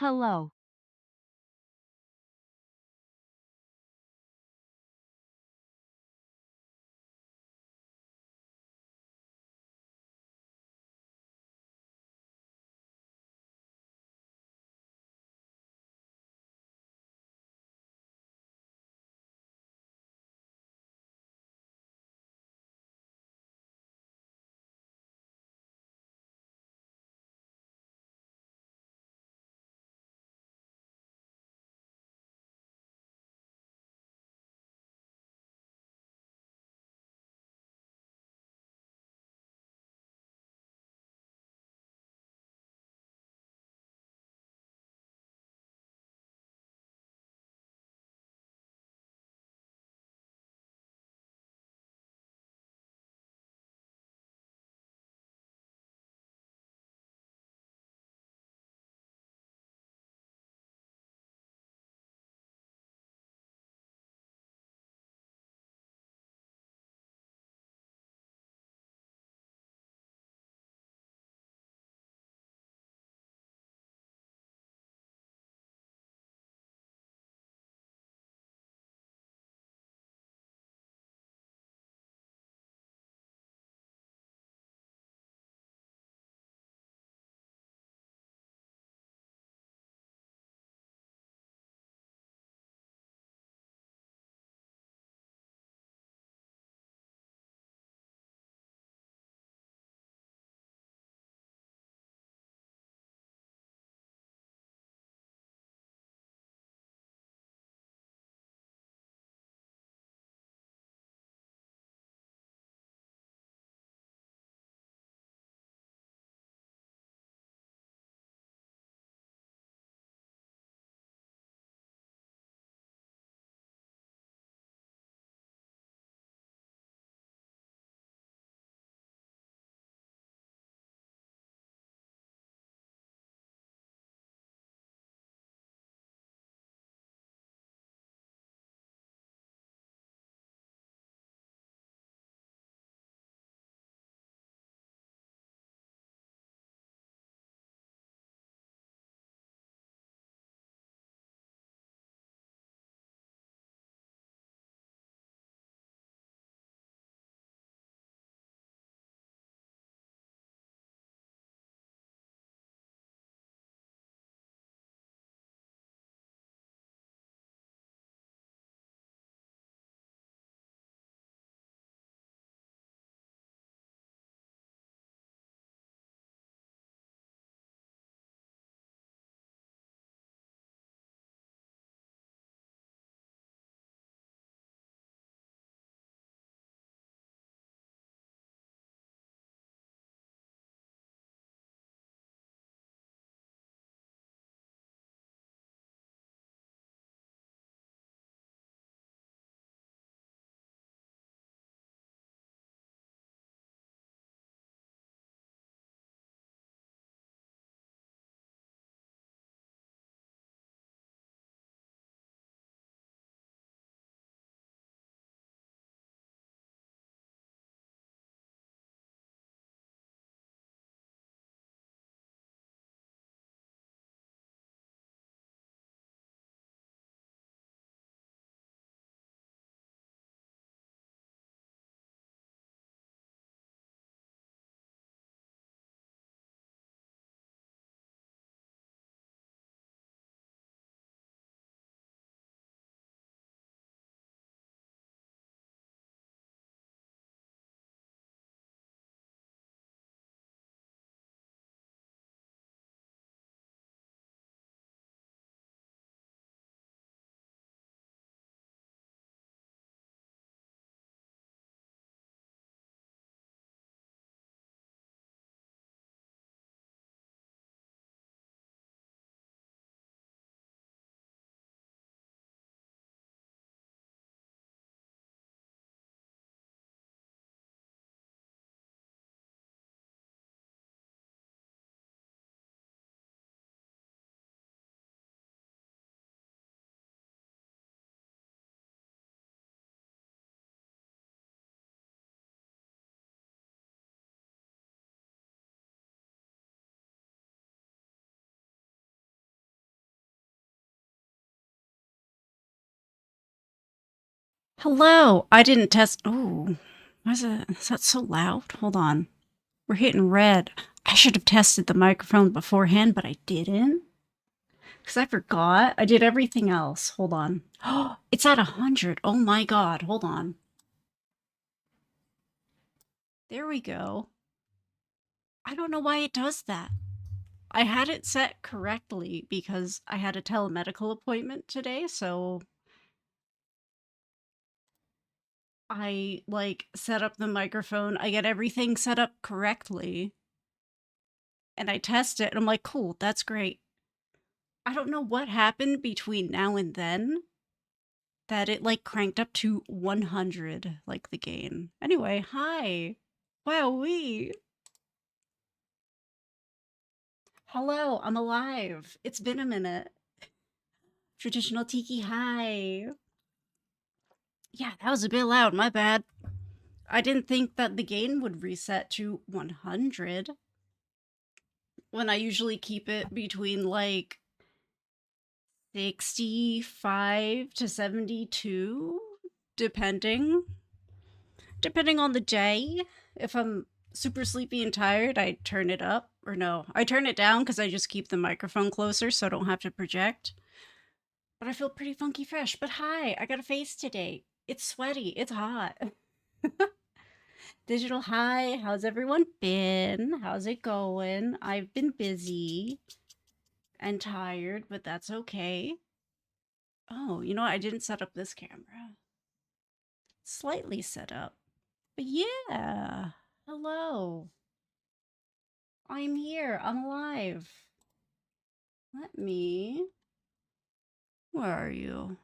Hello. Hello. I didn't test. Oh, is that so loud? Hold on. We're hitting red. I should have tested the microphone beforehand, but I didn't. Because I forgot. I did everything else. Hold on. Oh, it's at 100. Oh my god. Hold on. There we go. I don't know why it does that. I had it set correctly because I had a telemedical appointment today, so I set up the microphone. I get everything set up correctly and I test it and I'm like, cool, that's great. I don't know what happened between now and then that it cranked up to 100, the gain. Anyway, hi. Wowee. Hello, I'm alive. It's been a minute. Traditional Tiki, hi. Yeah, that was a bit loud, my bad. I didn't think that the gain would reset to 100 when I usually keep it between 65 to 72, depending. Depending on the day. If I'm super sleepy and tired, I turn it up. Or no, I turn it down because I just keep the microphone closer so I don't have to project. But I feel pretty funky fresh. But hi, I got a face today. It's sweaty. It's hot. Digital hi, how's everyone been? How's it going? I've been busy and tired, but that's okay. Oh, you know what? I didn't set up this camera. Slightly set up. But yeah. Hello. I'm here. I'm alive. Let me. Where are you?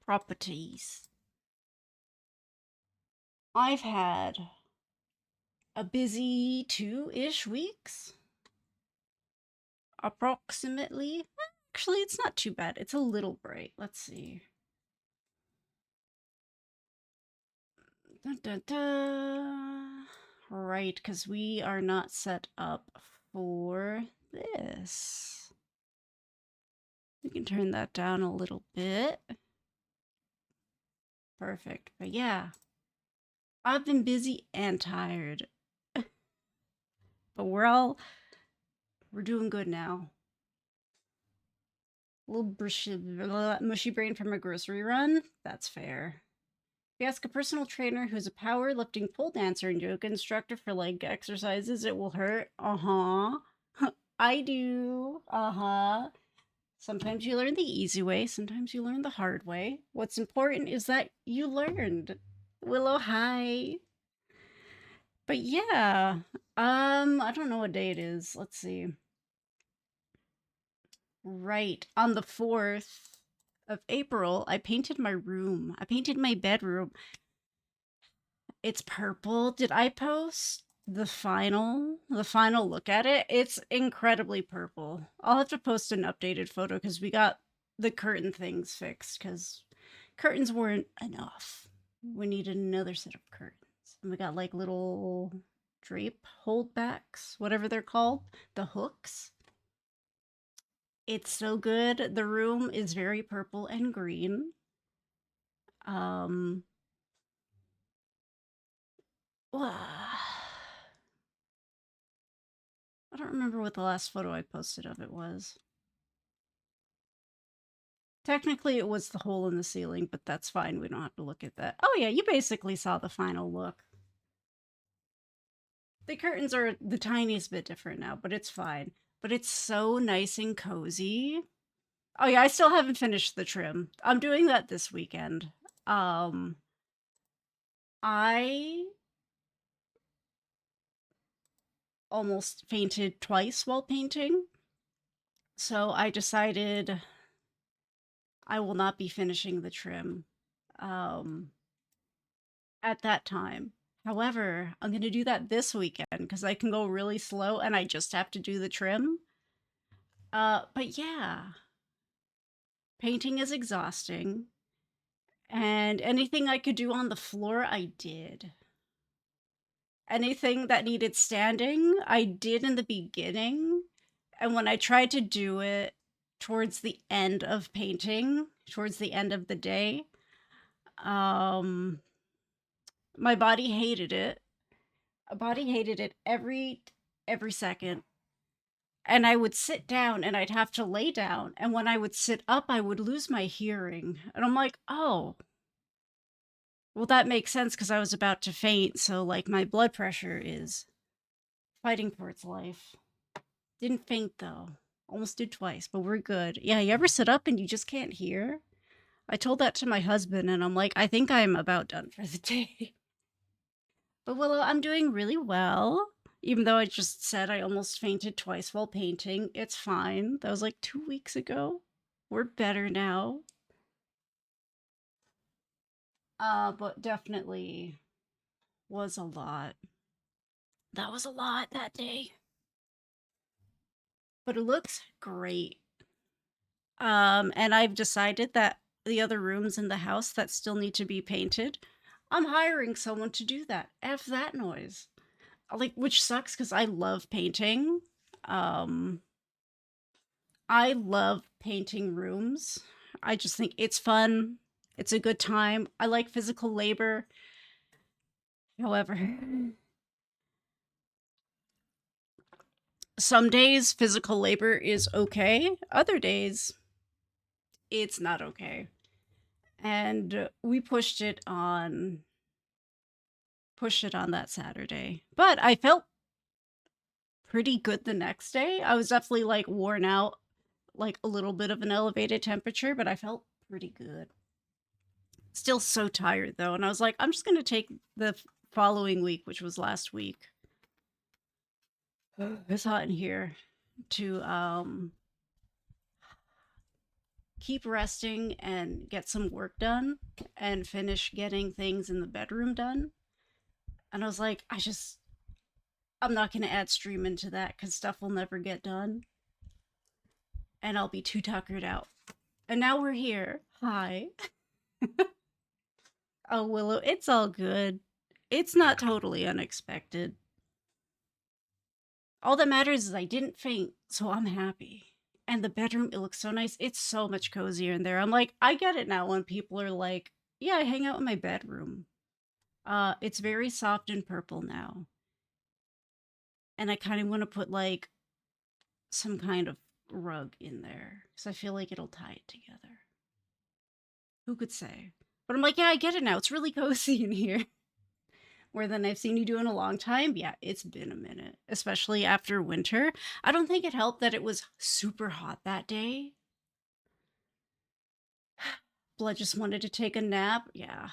Properties. I've had a busy 2-ish weeks. Approximately. Actually, it's not too bad. It's a little bright. Let's see. Dun, dun, dun. Right, because we are not set up for this. We can turn that down a little bit. Perfect. But yeah, I've been busy and tired. But we're doing good now. A little mushy brain from a grocery run? That's fair. If you ask a personal trainer who's a powerlifting pole dancer and yoga instructor for leg exercises, it will hurt. Uh-huh. I do. Uh-huh. Sometimes you learn the easy way, sometimes you learn the hard way. What's important is that you learned. Willow, hi. But yeah, I don't know what day it is. Let's see. Right. On the 4th of April, I painted my room. I painted my bedroom. It's purple. Did I post the final look at it? It's incredibly purple. I'll have to post an updated photo because we got the curtain things fixed because curtains weren't enough. We needed another set of curtains. And we got little drape holdbacks, whatever they're called, the hooks. It's so good. The room is very purple and green. Um, I don't remember what the last photo I posted of it was. Technically, it was the hole in the ceiling, but that's fine. We don't have to look at that. Oh yeah, you basically saw the final look. The curtains are the tiniest bit different now, but it's fine. But it's so nice and cozy. Oh yeah, I still haven't finished the trim. I'm doing that this weekend. I almost fainted twice while painting. So I decided I will not be finishing the trim at that time. However, I'm going to do that this weekend because I can go really slow and I just have to do the trim. But yeah, painting is exhausting. And anything I could do on the floor, I did. Anything that needed standing, I did in the beginning. And when I tried to do it towards the end of painting, towards the end of the day. My body hated it. My body hated it every second. And I would sit down and I'd have to lay down. And when I would sit up, I would lose my hearing. And I'm like, oh, well, that makes sense because I was about to faint. So, like, my blood pressure is fighting for its life. Didn't faint, though. Almost did twice, but we're good. Yeah, you ever sit up and you just can't hear? I told that to my husband, and I'm like, I think I'm about done for the day. But Willow, I'm doing really well. Even though I just said I almost fainted twice while painting, it's fine. That was like 2 weeks ago. We're better now. But definitely was a lot. That was a lot that day. But it looks great. And I've decided that the other rooms in the house that still need to be painted, I'm hiring someone to do that. F that noise. Like, which sucks because I love painting. Um, I love painting rooms. I just think it's fun. It's a good time. I like physical labor. However, some days physical labor is okay. Other days, it's not okay. And we pushed it on that Saturday. But I felt pretty good the next day. I was definitely like worn out, like a little bit of an elevated temperature, but I felt pretty good. Still so tired though, and I was like, I'm just gonna take the following week, which was last week. It's hot in here to keep resting and get some work done and finish getting things in the bedroom done. And I was like, I'm not gonna add stream into that because stuff will never get done. And I'll be too tuckered out. And now we're here. Hi. Oh, Willow, it's all good. It's not totally unexpected. All that matters is I didn't faint, so I'm happy. And the bedroom, it looks so nice. It's so much cozier in there. I'm like, I get it now when people are like, yeah, I hang out in my bedroom. It's very soft and purple now. And I kind of want to put like some kind of rug in there because I feel like it'll tie it together. Who could say? But I'm like, yeah, I get it now. It's really cozy in here. More than I've seen you do in a long time. Yeah, it's been a minute, especially after winter. I don't think it helped that it was super hot that day. Blood just wanted to take a nap. Yeah,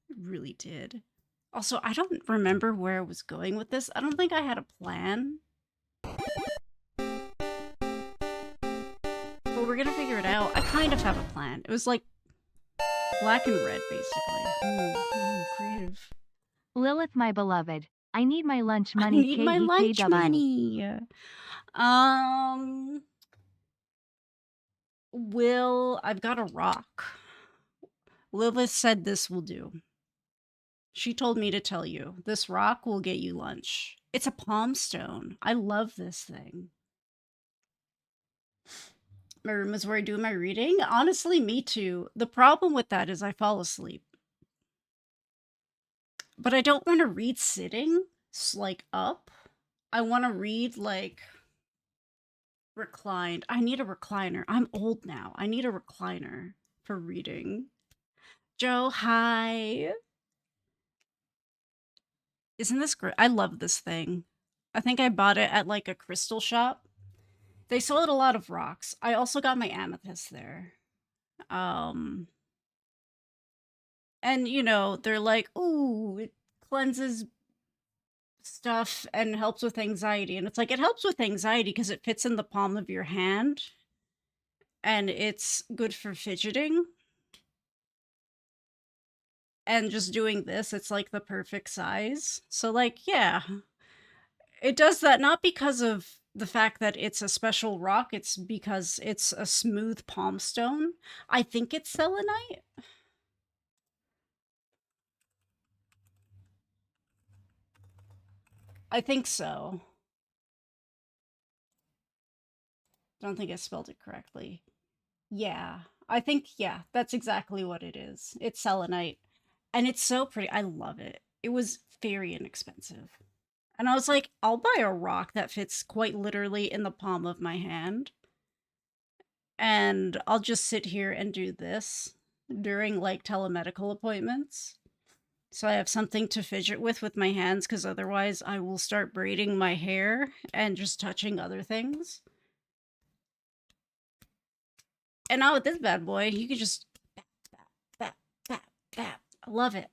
it really did. Also, I don't remember where I was going with this. I don't think I had a plan. But we're gonna figure it out. I kind of have a plan. It was like black and red, basically. Creative. Lilith, my beloved, I need my lunch I money. need my lunch KEKW. money. I've got a rock. Lilith said this will do. She told me to tell you, this rock will get you lunch. It's a palm stone. I love this thing. My room is where I do my reading. Honestly, me too. The problem with that is I fall asleep. But I don't want to read sitting, like up. I want to read like reclined. I need a recliner. I'm old now. I need a recliner for reading. Joe, hi. Isn't this great? I love this thing. I think I bought it at like a crystal shop. They sold a lot of rocks. I also got my amethyst there. And you know, they're like, ooh, it cleanses stuff and helps with anxiety. And it's like, it helps with anxiety because it fits in the palm of your hand and it's good for fidgeting. And just doing this, it's like the perfect size. So, like, yeah, it does that not because of the fact that it's a special rock, it's because it's a smooth palm stone. I think it's selenite. I think so. Don't think I spelled it correctly. Yeah. I think, yeah, that's exactly what it is. It's selenite. And it's so pretty. I love it. It was very inexpensive. And I was like, I'll buy a rock that fits quite literally in the palm of my hand. And I'll just sit here and do this during like telemedical appointments. So I have something to fidget with my hands, because otherwise I will start braiding my hair and just touching other things. And now with this bad boy, you can just bap, bap, bap. I love it.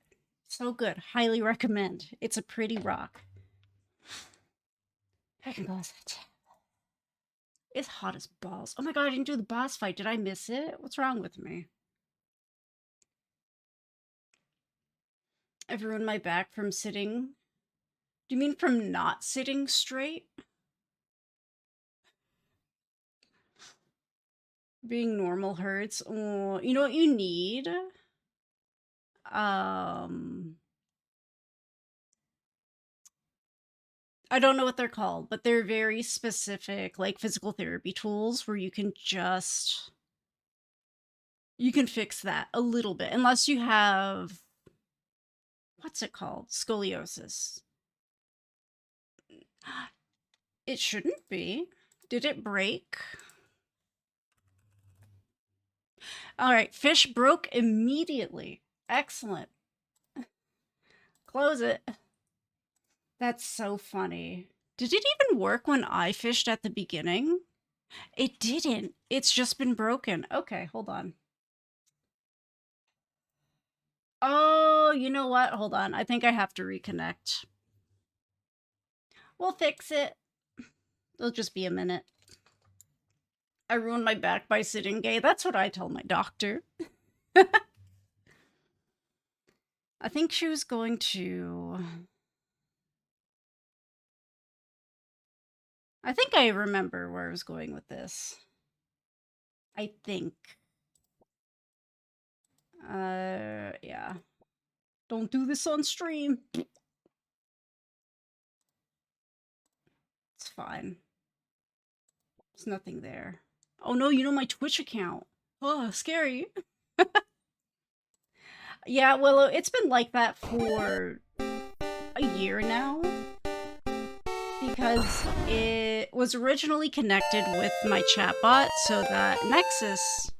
So good. Highly recommend. It's a pretty rock. I can close it. It's hot as balls. Oh my god, I didn't do the boss fight. Did I miss it? What's wrong with me? I've ruined my back from sitting. Do you mean from not sitting straight? Being normal hurts. Oh, you know what you need? I don't know what they're called, but they're very specific, like physical therapy tools where you can fix that a little bit, unless you have, what's it called? Scoliosis. It shouldn't be. Did it break? All right, fish broke immediately. Excellent. Close it. That's so funny. Did it even work when I fished at the beginning? It didn't. It's just been broken. Okay, hold on. Oh, you know what? Hold on. I think I have to reconnect. We'll fix it. It'll just be a minute. I ruined my back by sitting gay. That's what I tell my doctor. I think she was going to... I think I remember where I was going with this. I think. Yeah. Don't do this on stream. It's fine. There's nothing there. Oh no, you know my Twitch account. Oh, scary. Yeah, well, it's been like that for a year now, because it was originally connected with my chatbot so that Nexus,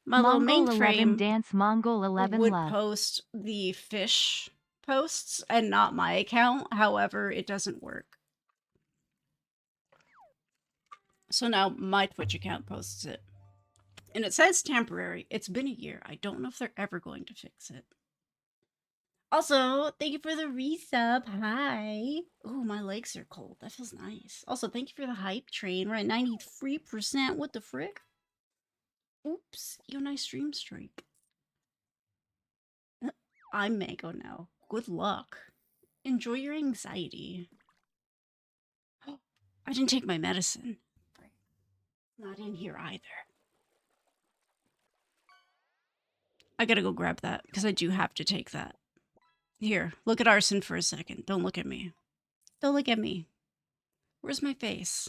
my little Mongol 11 mainframe, dance Mongol 11 would love. post the fish posts and not my account. However, it doesn't work. So now my Twitch account posts it. And it says temporary. It's been a year. I don't know if they're ever going to fix it. Also, thank you for the resub. Hi. Oh, my legs are cold. That feels nice. Also, thank you for the hype train. We're at 93%. What the frick? Oops. You have a nice stream streak. I'm Mango now. Good luck. Enjoy your anxiety. I didn't take my medicine. Not in here either. I gotta go grab that because I do have to take that. Here, look at Arson for a second. Don't look at me. Don't look at me. Where's my face?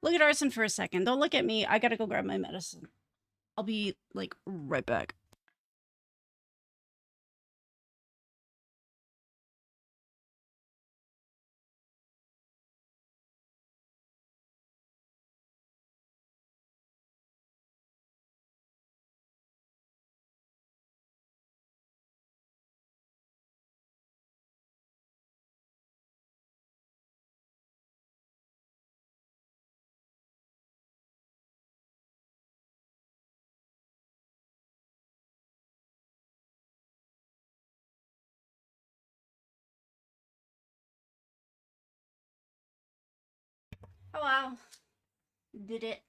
Look at Arson for a second. Don't look at me. I gotta go grab my medicine. I'll be, like, right back. Oh, wow. Did it.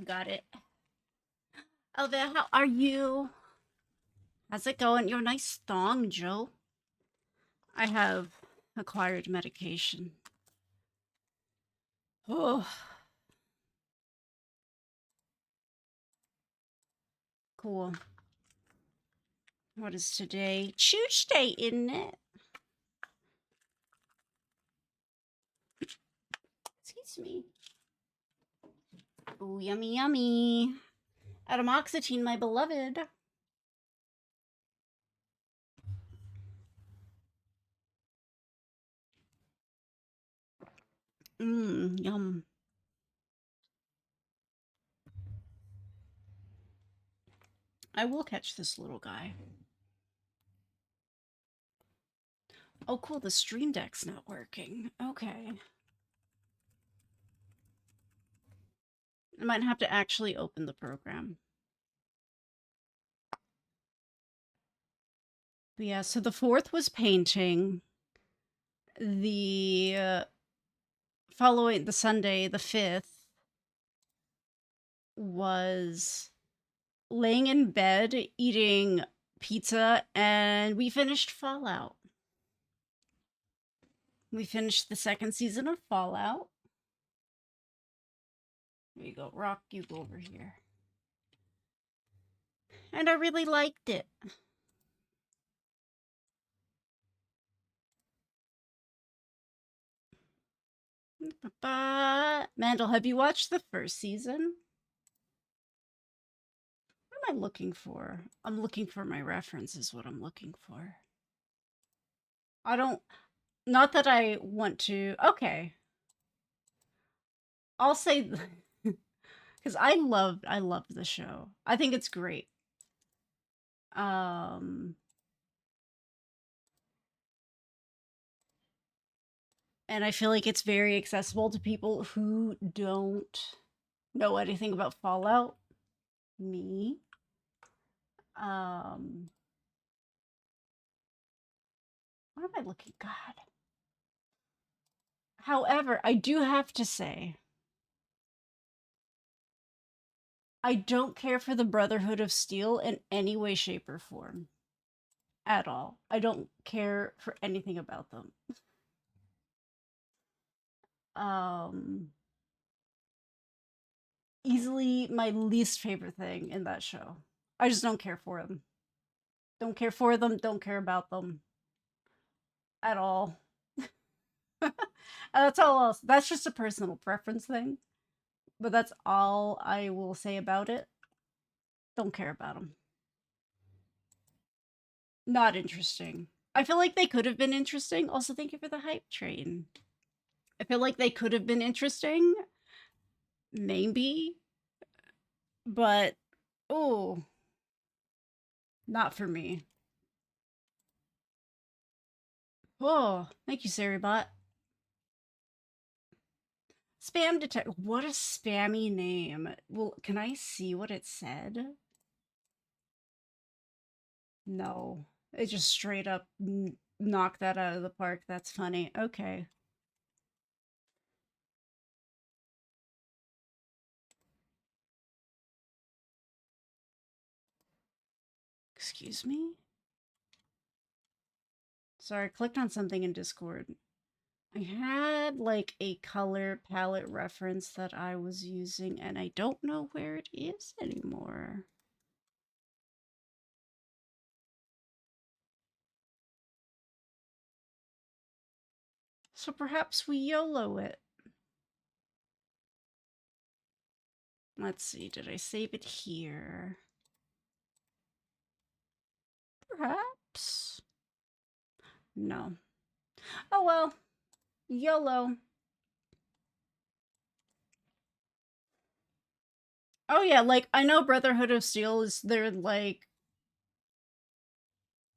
Got it. Elvia, how are you? How's it going? Your nice thong, Joe. I have acquired medication. Oh. Cool. What is today? Tuesday, isn't it? Excuse me. Oh, yummy, yummy. Atomoxetine, my beloved. Mmm, yum. I will catch this little guy. Oh, cool. The Stream Deck's not working. Okay. I might have to actually open the program. But yeah, so the 4th was painting. The following, the Sunday, the 5th, was laying in bed eating pizza, and we finished Fallout. We finished the 2nd season of Fallout. There you go, Rock, you go over here. And I really liked it. Mandel, have you watched the 1st season? What am I looking for? I'm looking for my reference is what I'm looking for. I don't, not that I want to, okay. I'll say, because I loved the show. I think it's great. And I feel like it's very accessible to people who don't know anything about Fallout. Me. What am I looking? God. However, I do have to say, I don't care for the Brotherhood of Steel in any way, shape, or form. At all. I don't care for anything about them. Um, Easily my least favorite thing in that show. I just don't care for them. Don't care for them, don't care about them at all. That's all else. That's just a personal preference thing. But that's all I will say about it. Don't care about them. Not interesting. I feel like they could have been interesting. Also, thank you for the hype train. I feel like they could have been interesting. Maybe. But, oh, not for me. Oh, thank you, Saribot. Spam detect. What a spammy name. Well, can I see what it said? No. It just straight up knocked that out of the park. That's funny. Okay. Excuse me? Sorry, I clicked on something in Discord. I had like a color palette reference that I was using, and I don't know where it is anymore. So perhaps we YOLO it. Let's see, did I save it here? Perhaps? No. Oh well. YOLO. Oh yeah, like I know Brotherhood of Steel is they're like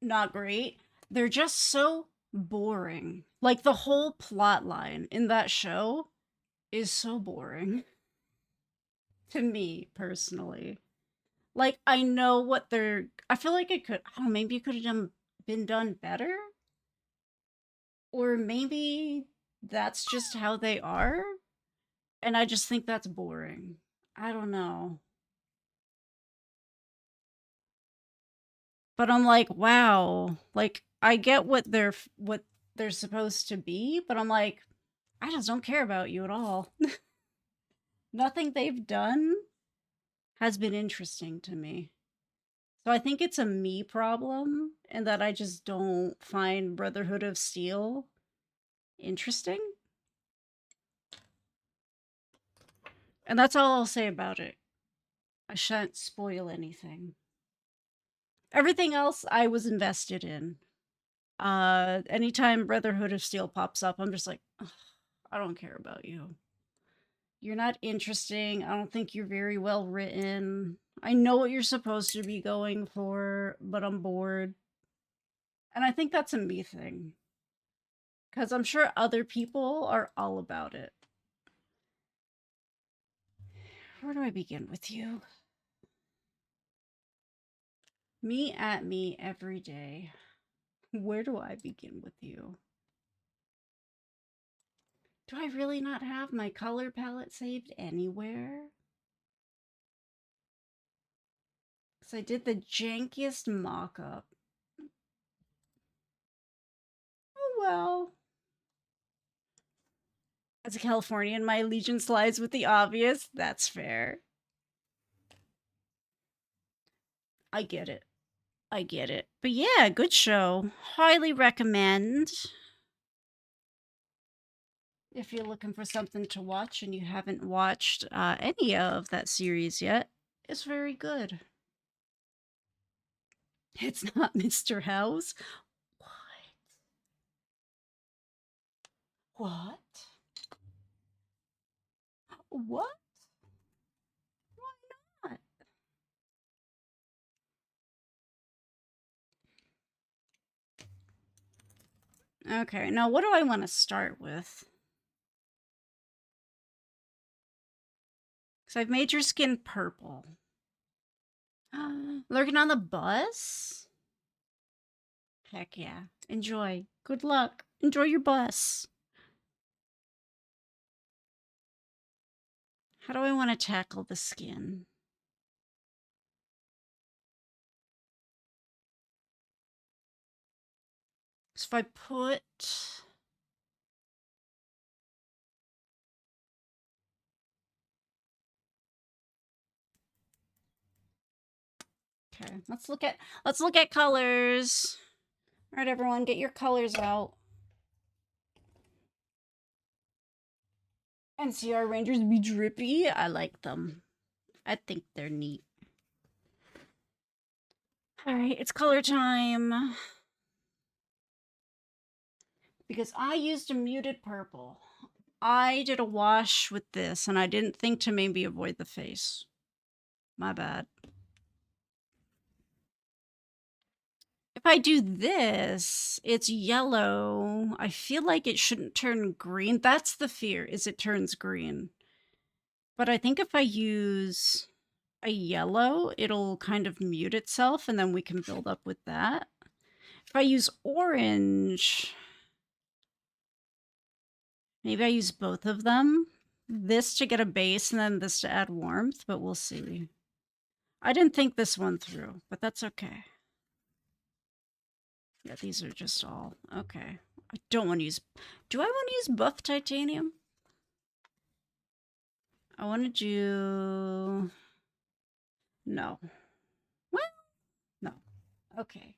not great. They're just so boring. Like the whole plot line in that show is so boring to me personally. Like I know what they're I feel like it could oh maybe it could have been done better, or maybe that's just how they are and I just think that's boring. I don't know. But I'm like, wow, like I get what they're supposed to be, but I'm like, I just don't care about you at all. Nothing they've done has been interesting to me. So I think it's a me problem and that I just don't find Brotherhood of Steel interesting. And that's all I'll say about it. I shan't spoil anything. Everything else I was invested in. Anytime Brotherhood of Steel pops up, I'm just like, "Ugh, I don't care about you. You're not interesting. I don't think you're very well written. I know what you're supposed to be going for, but I'm bored." And I think that's a me thing. Because I'm sure other people are all about it. Where do I begin with you? Me at me every day. Where do I begin with you? Do I really not have my color palette saved anywhere? Because I did the jankiest mock-up. Oh well. As a Californian, my allegiance lies with the obvious. That's fair. I get it. I get it. But yeah, good show. Highly recommend. If you're looking for something to watch and you haven't watched any of that series yet, it's very good. It's not Mr. House. What? What? Why not? Okay, now what do I want to start with? Because I've made your skin purple. Lurking on the bus? Heck yeah. Enjoy. Good luck. Enjoy your bus. How do I want to tackle the skin? So if I put... Okay, let's look at colors. All right, everyone, get your colors out. NCR Rangers be drippy. I like them. I think they're neat. All right, it's color time. Because I used a muted purple. I did a wash with this, and I didn't think to maybe avoid the face. My bad. If I do this, it's yellow. I feel like it shouldn't turn green. That's the fear, is it turns green. But I think if I use a yellow, it'll kind of mute itself, and then we can build up with that. If I use orange, maybe I use both of them. This to get a base, and then this to add warmth, but we'll see. I didn't think this one through, but that's okay. Yeah, these are just all... Okay. I don't want to use... Do I want to use buff titanium? I want to do... No. What? No. Okay.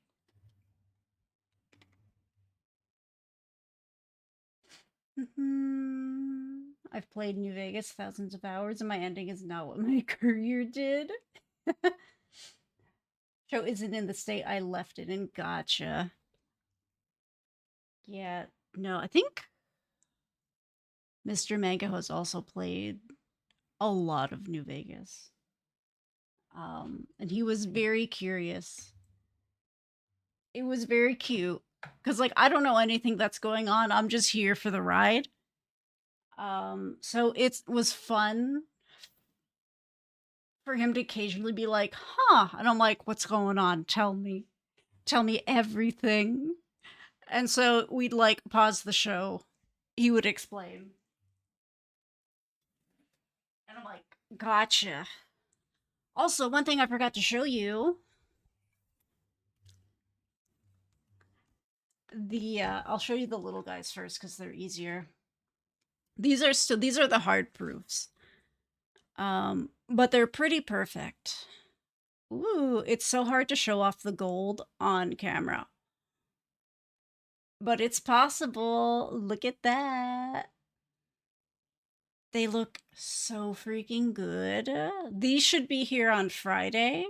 I've played New Vegas thousands of hours, and my ending is not what my career did. Show isn't in the state I left it in. Gotcha. Yeah, no, I think Mr. Mango has also played a lot of New Vegas. And he was very curious. It was very cute. Because, like, I don't know anything that's going on. I'm just here for the ride. So it was fun for him to occasionally be like, huh. And I'm like, what's going on? Tell me. Tell me everything. And so we'd like pause the show. He would explain. And I'm like, gotcha. Also, one thing I forgot to show you. I'll show you the little guys first because they're easier. These are the hard proofs. But they're pretty perfect. Ooh, it's so hard to show off the gold on camera. But it's possible. Look at that. They look so freaking good. These should be here on Friday.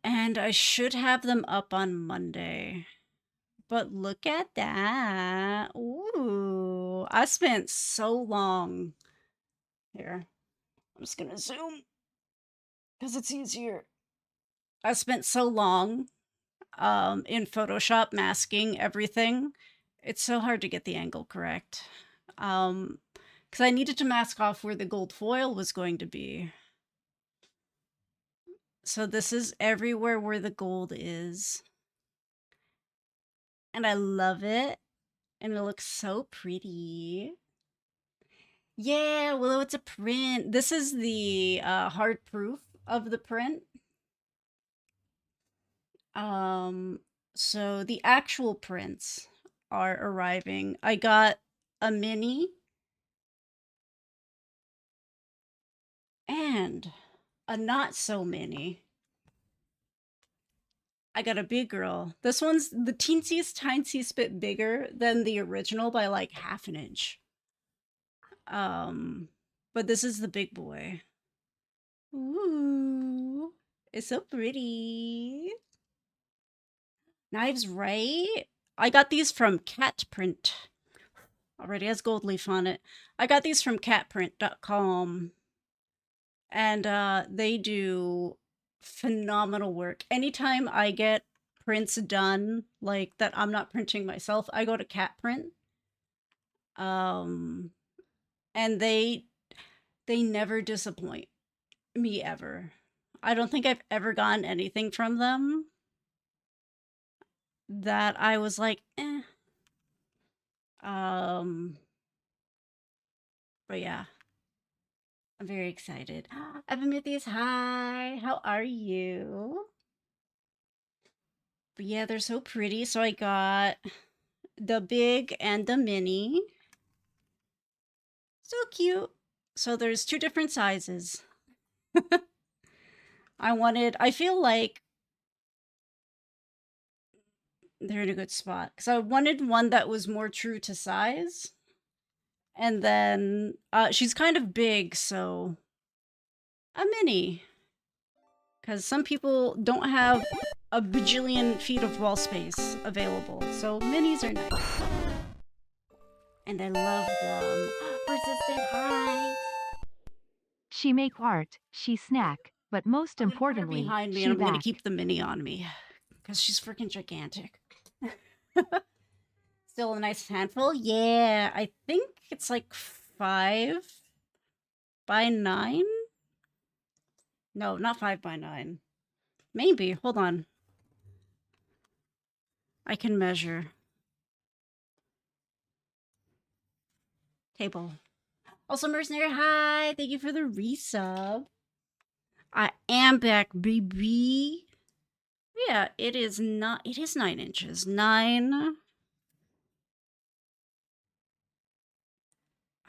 And I should have them up on Monday. But look at that. Ooh, I spent so long. Here, I'm just gonna zoom because it's easier. I spent so long in Photoshop masking everything. It's so hard to get the angle correct. Because I needed to mask off where the gold foil was going to be. So this is everywhere where the gold is. And I love it. And it looks so pretty. Yeah, well, it's a print. This is the hard proof of the print. Um, so the actual prints are arriving. I got a mini and a not so mini. I got a big girl. This one's the teensiest, tiniest bit bigger than the original by like half an inch. Um, but this is the big boy. Ooh, it's so pretty. Knives Right. I got these from Cat Print. Already has gold leaf on it. I got these from catprint.com. And they do phenomenal work. Anytime I get prints done like that I'm not printing myself, I go to Cat Print. And they never disappoint me ever. I don't think I've ever gotten anything from them that I was like, eh. But yeah, I'm very excited. Epimetheus, hi. How are you? But yeah, they're so pretty. So I got the big and the mini. So cute. So there's two different sizes. I feel like they're in a good spot because I wanted one that was more true to size. And then she's kind of big, so a mini. Because some people don't have a bajillion feet of wall space available, so minis are nice. And I love them. Persistent, hi. She make art, she snack, but most I'm gonna put her importantly, behind me and she I'm gonna back. keep the mini on me. Because she's freaking gigantic. Still a nice handful? Yeah, I think it's like 5 by 9? No, not 5 by 9. Maybe, hold on. I can measure. Table. Also, Mercenary, hi! Thank you for the resub. I am back, baby. Yeah, it is 9 inches. 9.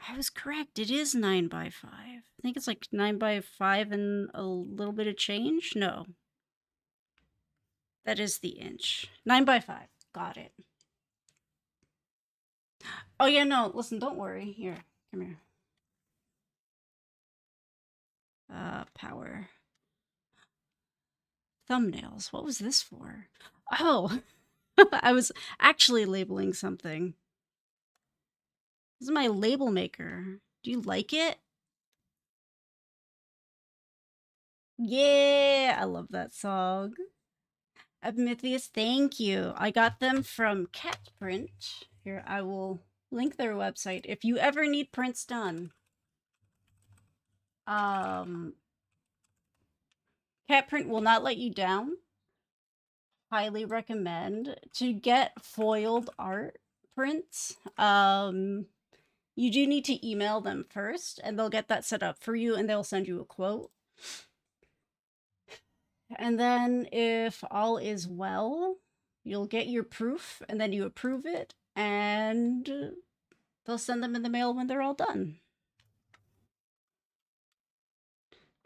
I was correct. It is 9 by 5. I think it's like 9 by 5 and a little bit of change. No. That is the inch. 9 by 5. Got it. Oh, yeah, no. Listen, don't worry. Here. Come here. Power. Thumbnails. What was this for? Oh, I was actually labeling something. This is my label maker. Do you like it? Yeah, I love that song. Epimetheus, thank you. I got them from Cat Print. Here, I will link their website if you ever need prints done. Cat Print will not let you down. Highly recommend to get foiled art prints. You do need to email them first, and they'll get that set up for you, and they'll send you a quote. And then, if all is well, you'll get your proof, and then you approve it, and they'll send them in the mail when they're all done.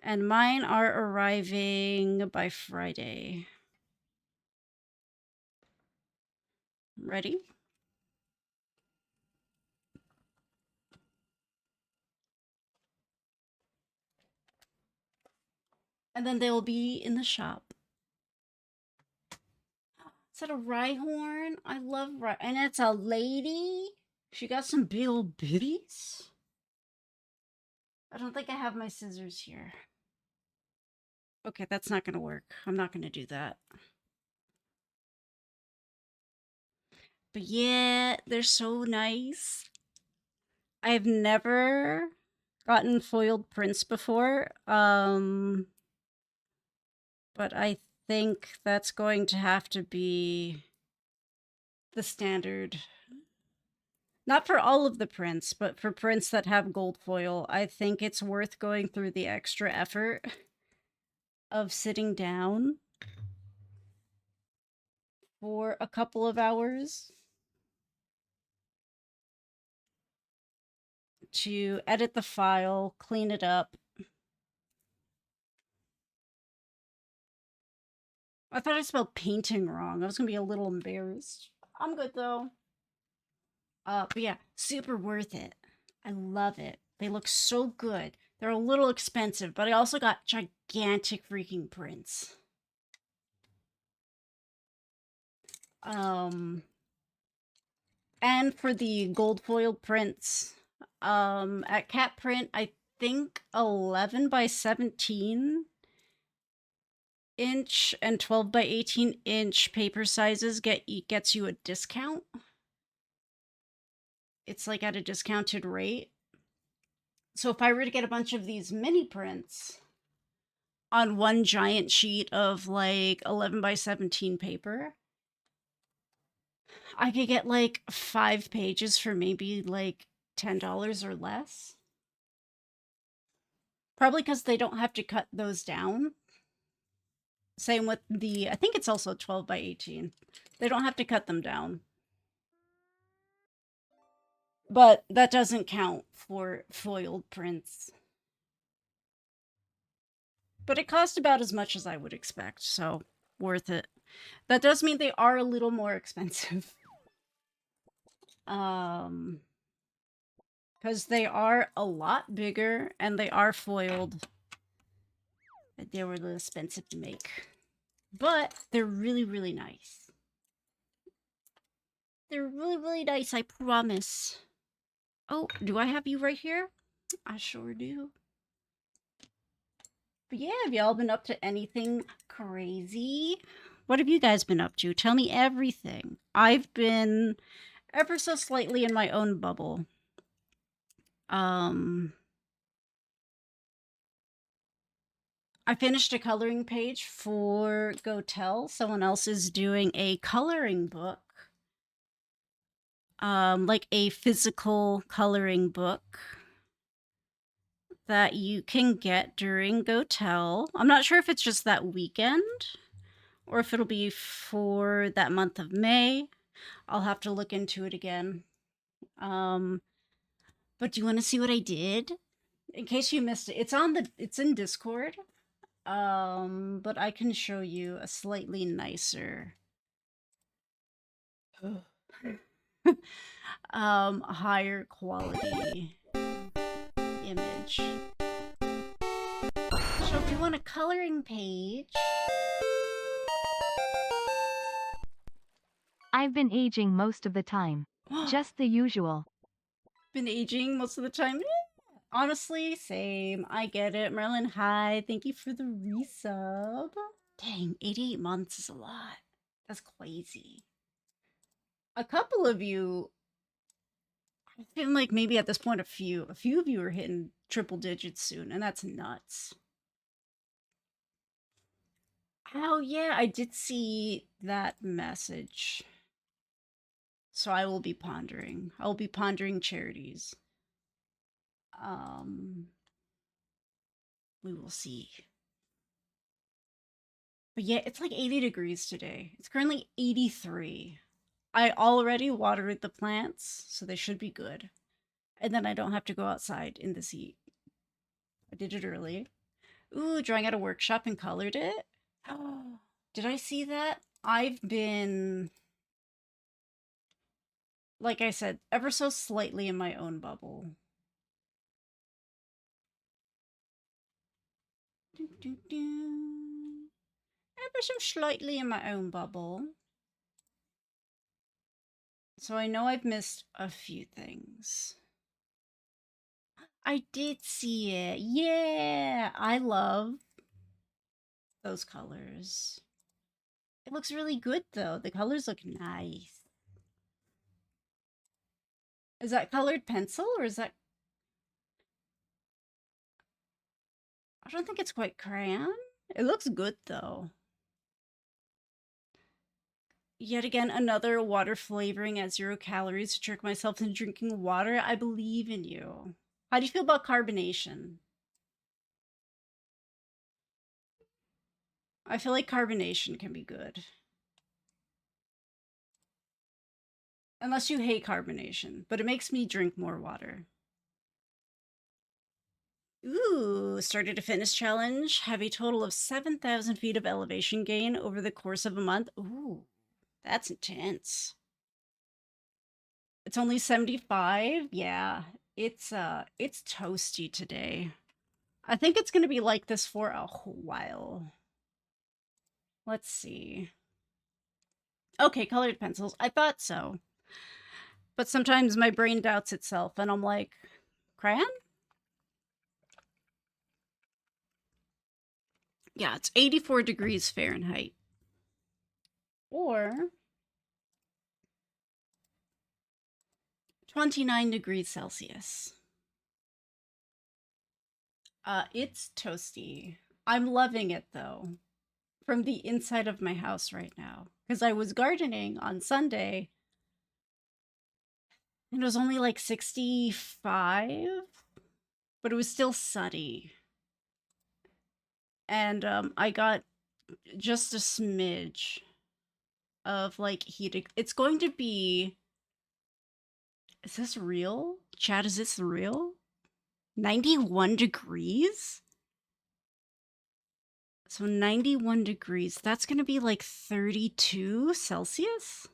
And mine are arriving by Friday. Ready? And then they will be in the shop. Is that a Rhyhorn? I love Rhy, and it's a lady. She got some big old bitties. I don't think I have my scissors here. Okay, that's not gonna work. I'm not gonna do that. But yeah, they're so nice. I've never gotten foiled prints before. But I think that's going to have to be the standard. Not for all of the prints, but for prints that have gold foil, I think it's worth going through the extra effort of sitting down for a couple of hours to edit the file, clean it up. I thought I spelled painting wrong. I was gonna be a little embarrassed. I'm good though. But yeah, super worth it. I love it. They look so good. They're a little expensive, but I also got gigantic freaking prints. Um, and for the gold foil prints, at Cat Print, I think 11 by 17 inch and 12 by 18 inch paper sizes gets you a discount. It's like at a discounted rate. So if I were to get a bunch of these mini prints on one giant sheet of like 11 by 17 paper, I could get like 5 pages for maybe like $10 or less. Probably because they don't have to cut those down. Same with the, I think it's also 12 by 18. They don't have to cut them down. But that doesn't count for foiled prints. But it cost about as much as I would expect, so worth it. That does mean they are a little more expensive. Because they are a lot bigger and they are foiled. They were a little expensive to make. But they're really, really nice. They're really, really nice, I promise. Oh, do I have you right here? I sure do. But yeah, have y'all been up to anything crazy? What have you guys been up to? Tell me everything. I've been ever so slightly in my own bubble. I finished a coloring page for Go Tell. Someone else is doing a coloring book. Like a physical coloring book that you can get during Go Tell. I'm not sure if it's just that weekend or if it'll be for that month of May. I'll have to look into it again. But do you want to see what I did? In case you missed it, it's in Discord. But I can show you a slightly nicer higher quality image. So if you want a coloring page, I've been aging most of the time. Just the usual. been aging most of the time. Honestly, same. I get it. Merlin, hi. Thank you for the resub. Dang, 88 months is a lot. That's crazy. A couple of you, I feel like maybe at this point a few of you are hitting triple digits soon, and that's nuts. Oh yeah, I did see that message. So I will be pondering. I will be pondering charities. Um we will see. But yeah, it's like 80 degrees today. It's currently 83. I already watered the plants, so they should be good. And then I don't have to go outside in this heat. I did it early. Ooh, drawing at a workshop and colored it. Oh, did I see that? I've been, like I said, ever so slightly in my own bubble. Ever so slightly in my own bubble. So I know I've missed a few things. I did see it. Yeah, I love those colors. It looks really good though. The colors look nice. Is that colored pencil or is that... I don't think it's quite crayon. It looks good though. Yet again, another water flavoring at 0 calories to trick myself into drinking water. I believe in you. How do you feel about carbonation? I feel like carbonation can be good. Unless you hate carbonation, but it makes me drink more water. Ooh, started a fitness challenge. Have a total of 7,000 feet of elevation gain over the course of a month. Ooh, that's intense. It's only 75. Yeah, it's toasty today. I think it's going to be like this for a while. Let's see. Okay, colored pencils. I thought so. But sometimes my brain doubts itself and I'm like, crayon? Yeah, it's 84 degrees Fahrenheit. Or 29 degrees Celsius. It's toasty. I'm loving it though, from the inside of my house right now. Because I was gardening on Sunday, and it was only like 65, but it was still sunny. And I got just a smidge of like heat. It's going to be... Is this real? Chat, is this real? 91 degrees? So 91 degrees, that's going to be like 32 Celsius?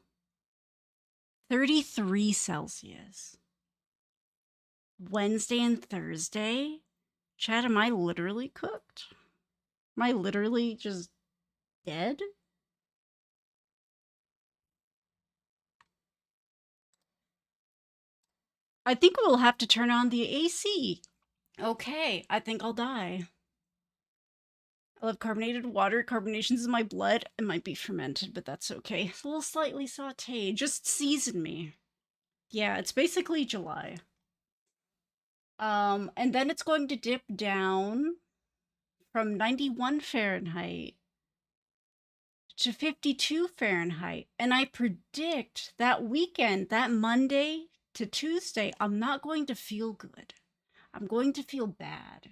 33 Celsius. Wednesday and Thursday? Chat, am I literally cooked? Am I literally just dead? I think we'll have to turn on the AC. Okay, I think I'll die. I love carbonated water. Carbonation's in my blood. It might be fermented, but that's okay. It's a little slightly sauteed. Just season me. Yeah, it's basically July. And then it's going to dip down from 91 Fahrenheit to 52 Fahrenheit. And I predict that weekend, that Monday to Tuesday, I'm not going to feel good. I'm going to feel bad.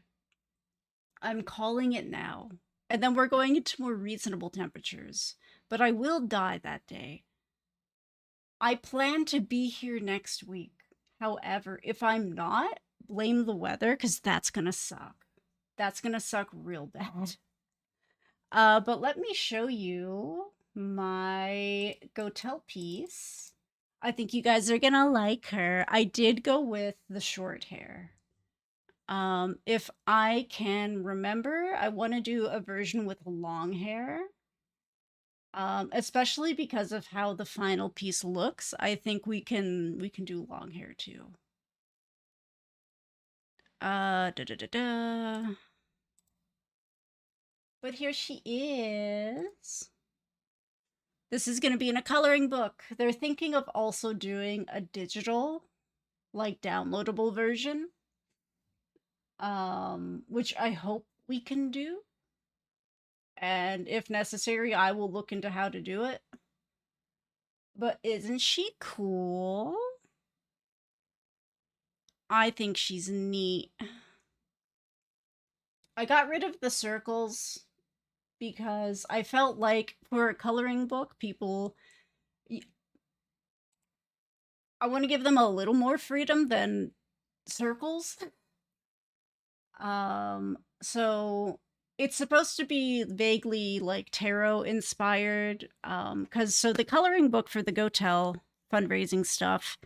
I'm calling it now. And then we're going into more reasonable temperatures. But I will die that day. I plan to be here next week. However, if I'm not, blame the weather, because that's going to suck. That's going to suck real bad. But let me show you my Gotel piece. I think you guys are going to like her. I did go with the short hair. If I can remember, I want to do a version with long hair. Especially because of how the final piece looks. I think we can do long hair too. Da da da da. But here she is. This is going to be in a coloring book. They're thinking of also doing a digital, like downloadable version, which I hope we can do. And if necessary, I will look into how to do it. But isn't she cool? I think she's neat. I got rid of the circles because I felt like for a coloring book, people... I want to give them a little more freedom than circles. So it's supposed to be vaguely like tarot inspired. So the coloring book for the Gotel fundraising stuff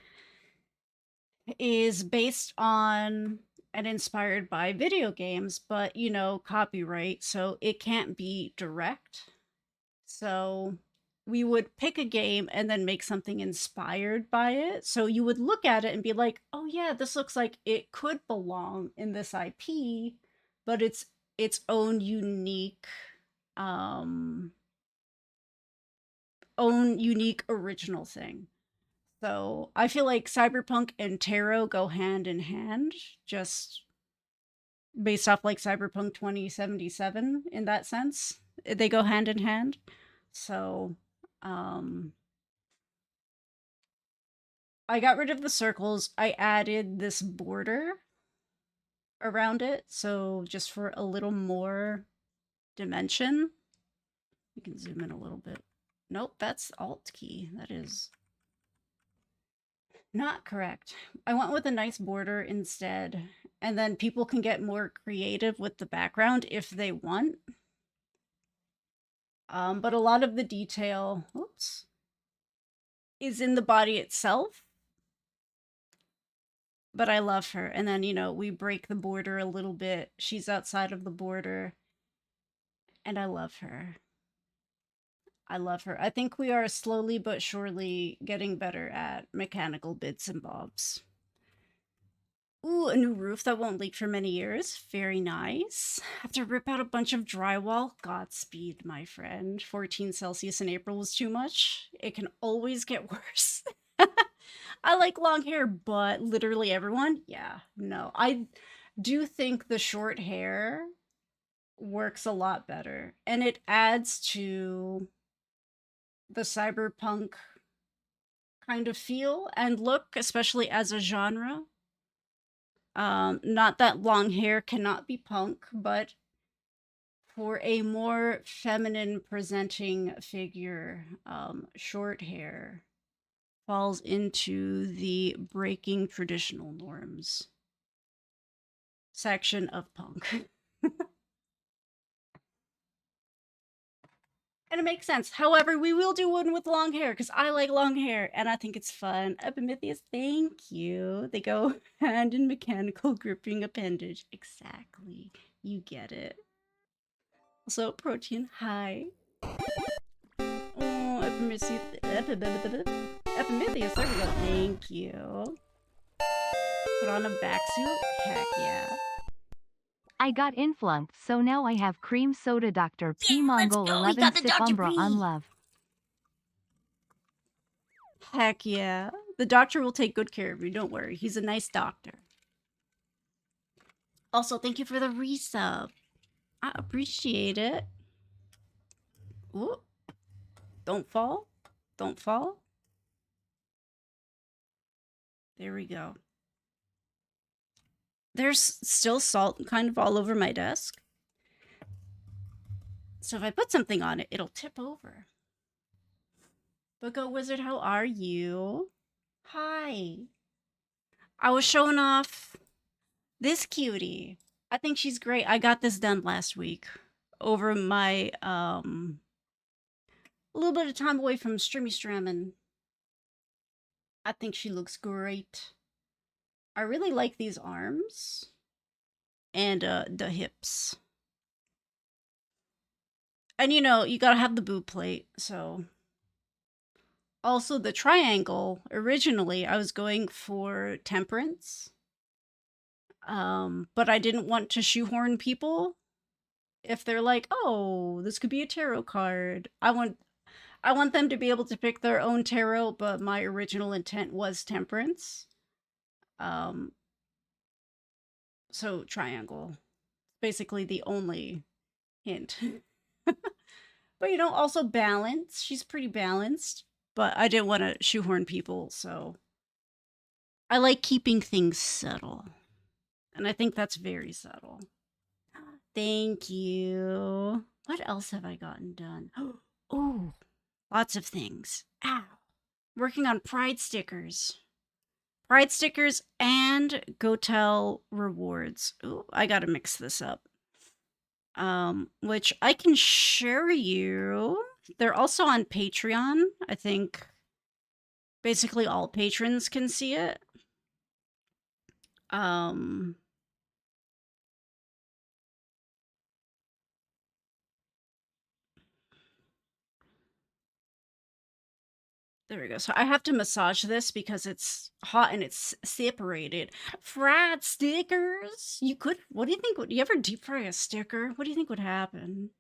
is based on and inspired by video games, but you know, copyright, so it can't be direct. So we would pick a game and then make something inspired by it. So you would look at it and be like, "Oh yeah, this looks like it could belong in this IP, but it's its um own unique original thing." So I feel like cyberpunk and tarot go hand in hand, just based off like Cyberpunk 2077 in that sense. They go hand in hand. So um I got rid of the circles. I added this border around it, so just for a little more dimension. You can zoom in a little bit. Nope, that's Alt key. That is not correct. I went with a nice border instead, and then people can get more creative with the background if they want. But a lot of the detail, oops, is in the body itself. But I love her. And then, you know, we break the border a little bit. She's outside of the border. And I love her. I love her. I think we are slowly but surely getting better at mechanical bits and bobs. Ooh, a new roof that won't leak for many years. Very nice. Have to rip out a bunch of drywall. Godspeed, my friend. 14 Celsius in April was too much. It can always get worse. I like long hair, but literally everyone, yeah, no. I do think the short hair works a lot better, and it adds to the cyberpunk kind of feel and look, especially as a genre. Not that long hair cannot be punk, but for a more feminine presenting figure, short hair falls into the breaking traditional norms section of punk. And it makes sense. However, we will do one with long hair because I like long hair and I think it's fun. Epimetheus, thank you. They go hand in mechanical gripping appendage. Exactly. You get it. Also, protein, hi. Oh, Epimetheus. Epimetheus, there we go. Thank you. Put on a back suit? Heck yeah. I got influnked, so now I have cream soda Dr. P. Yeah, let's Mongol go. We 11 got the sip Dr. Umbra P. on love. Heck yeah. The doctor will take good care of you. Don't worry. He's a nice doctor. Also, thank you for the resub. I appreciate it. Ooh. Don't fall. Don't fall. There we go. There's still salt kind of all over my desk. So if I put something on it, it'll tip over. Boogo Wizard, how are you? Hi. I was showing off this cutie. I think she's great. I got this done last week over my a little bit of time away from streamy stramming. I think she looks great. I really like these arms and the hips. And you know, you gotta have the boob plate, so. Also, the triangle, originally, I was going for temperance. But I didn't want to shoehorn people. If they're like, oh, this could be a tarot card. I want them to be able to pick their own tarot, but my original intent was temperance. Um, so triangle. Basically the only hint. But you know, also balance. She's pretty balanced, but I didn't want to shoehorn people, so I like keeping things subtle. And I think that's very subtle. Thank you. What else have I gotten done? Oh, lots of things. Ow. Working on pride stickers. Pride stickers and Gotel rewards. Ooh, I gotta mix this up. Which I can share you. They're also on Patreon. I think basically all patrons can see it. Um, There we go. So I have to massage this because it's hot and it's separated. Fried stickers? You could, what do you think? Would you ever deep fry a sticker? What do you think would happen?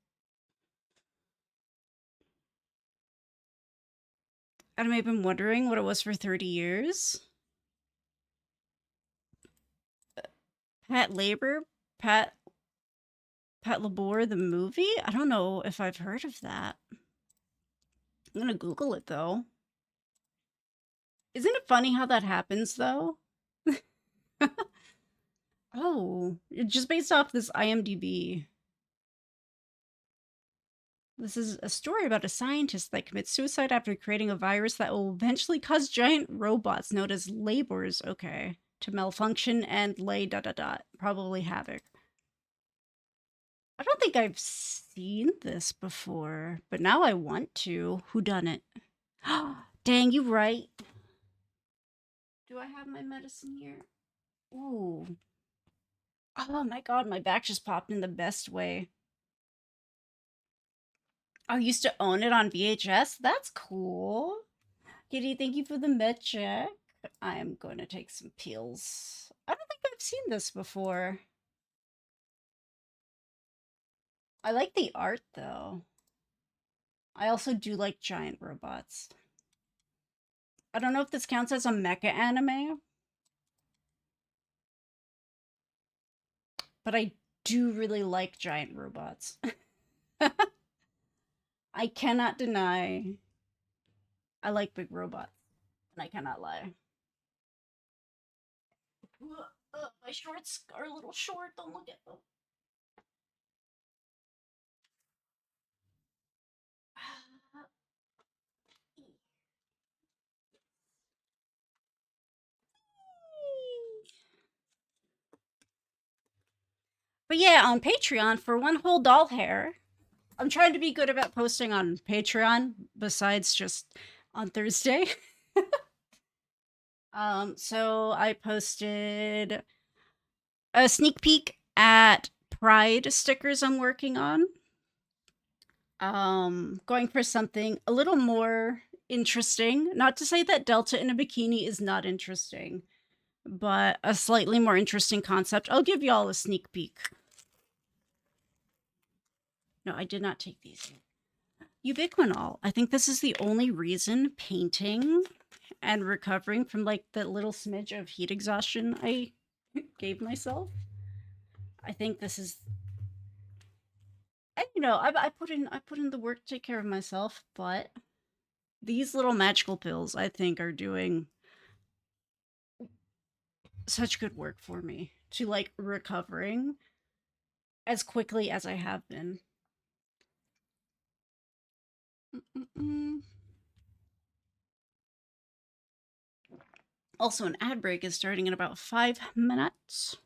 I may have been wondering what it was for 30 years. Pat Labor? Pat Labor, the movie? I don't know if I've heard of that. I'm gonna Google it though. Isn't it funny how that happens though? Oh, just based off this IMDb. This is a story about a scientist that commits suicide after creating a virus that will eventually cause giant robots known as labors, okay, to malfunction and lay ... probably havoc. I don't think I've seen this before, but now I want to. Who done it? Dang, you right. Do I have my medicine here? Ooh. Oh my god, my back just popped in the best way. I used to own it on VHS. That's cool. Kitty, thank you for the med check. I am going to take some pills. I don't think I've seen this before. I like the art though. I also do like giant robots. I don't know if this counts as a mecha anime, but I do really like giant robots. I cannot deny I like big robots, and I cannot lie. My shorts are a little short. Don't look at them. But yeah, on Patreon for one whole doll hair. I'm trying to be good about posting on Patreon besides just on Thursday. So I posted a sneak peek at Pride stickers I'm working on. Going for something a little more interesting. Not to say that Delta in a bikini is not interesting, but a slightly more interesting concept. I'll give y'all a sneak peek. No, I did not take these. Ubiquinol. I think this is the only reason painting and recovering from like the little smidge of heat exhaustion I gave myself. I think this is, and you know, I put in the work to take care of myself, but these little magical pills I think are doing such good work for me to like recovering as quickly as I have been. Mm-mm-mm. Also, an ad break is starting in about 5 minutes.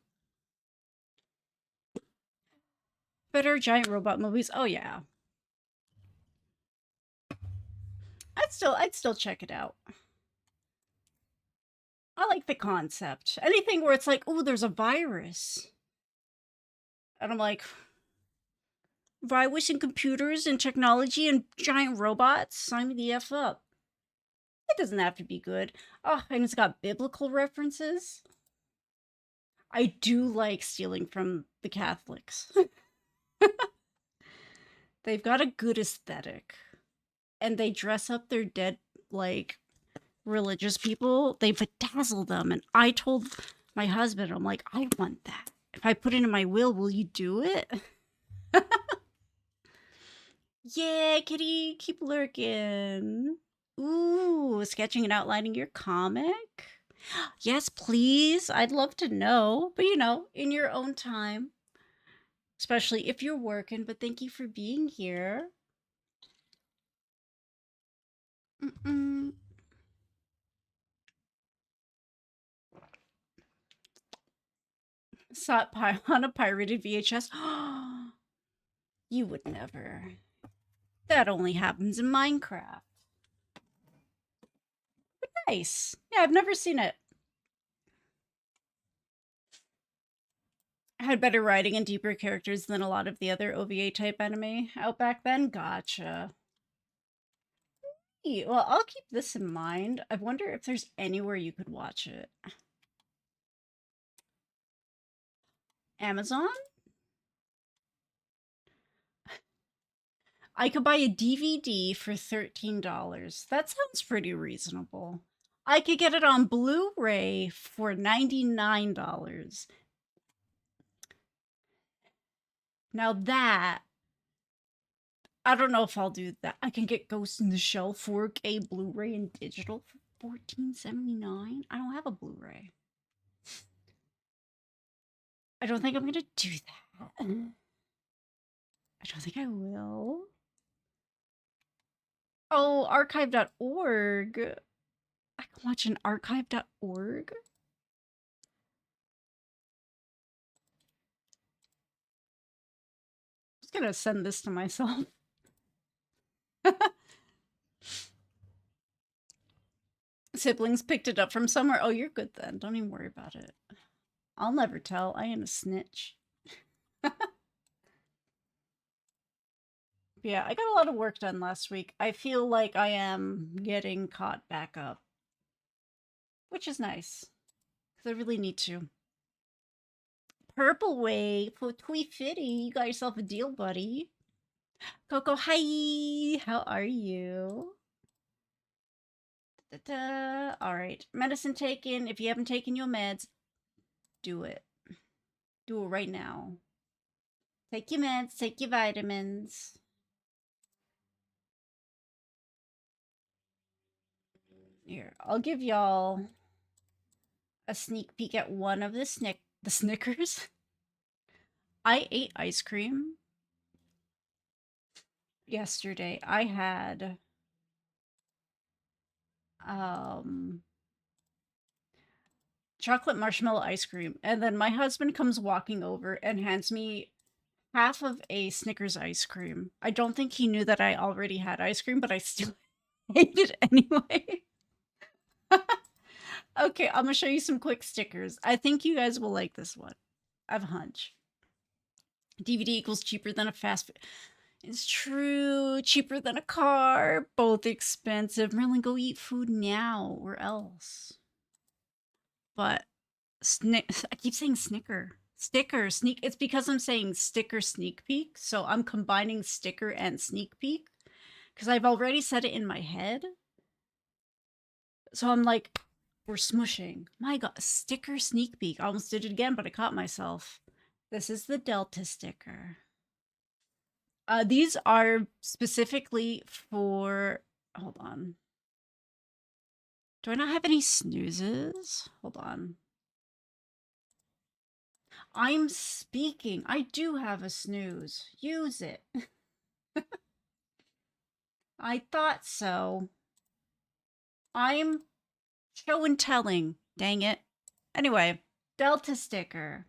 Better giant robot movies. Oh yeah. I'd still check it out. I like the concept. Anything where it's like, oh, there's a virus. And I'm like, virus and computers and technology and giant robots, sign me the F up. It doesn't have to be good. Oh, and it's got biblical references. I do like stealing from the Catholics. They've got a good aesthetic. And they dress up their dead, like, religious people. They bedazzle them. And I told my husband, I'm like, I want that. If I put it in my will you do it? Yeah, kitty, keep lurking. Ooh, sketching and outlining your comic? Yes, please. I'd love to know. But, you know, in your own time. Especially if you're working. But thank you for being here. Mm-mm. Saw it on a pirated VHS. You would never. That only happens in Minecraft. Nice. Yeah, I've never seen it. Had better writing and deeper characters than a lot of the other OVA type anime out back then. Gotcha. Well, I'll keep this in mind. I wonder if there's anywhere you could watch it. Amazon? I could buy a DVD for $13. That sounds pretty reasonable. I could get it on Blu-ray for $99. Now that, I don't know if I'll do that. I can get Ghost in the Shell 4K Blu-ray and digital for $14.79. I don't have a Blu-ray. I don't think I'm gonna do that. I don't think I will. Oh, archive.org. I can watch an archive.org. I was gonna send this to myself. Siblings picked it up from somewhere. Oh, you're good then. Don't even worry about it. I'll never tell. I ain't a snitch. Yeah, I got a lot of work done last week. I feel like I am getting caught back up, which is nice because I really need to. Purple Wave for Fitty. You got yourself a deal, buddy. Coco, hi. How are you? Da-da. All right. Medicine taken. If you haven't taken your meds, do it. Do it right now. Take your meds. Take your vitamins. Here, I'll give y'all a sneak peek at one of the Snickers. I ate ice cream yesterday. I had chocolate marshmallow ice cream, and then my husband comes walking over and hands me half of a Snickers ice cream. I don't think he knew that I already had ice cream, but I still ate it anyway. Okay, I'm gonna show you some quick stickers. I think you guys will like this one. I have a hunch. DVD equals cheaper than a fast food. It's true. Cheaper than a car. Both expensive. Merlin, go eat food now or else. But I keep saying Snicker. Sticker, sneak. It's because I'm saying sticker sneak peek. So I'm combining sticker and sneak peek because I've already said it in my head. So I'm like, we're smushing. My God, sticker sneak peek. I almost did it again, but I caught myself. This is the Delta sticker. These are specifically for, hold on. Do I not have any snoozes? Hold on. I'm speaking. I do have a snooze. Use it. I thought so. I'm show and telling. Dang it. Anyway, Delta sticker.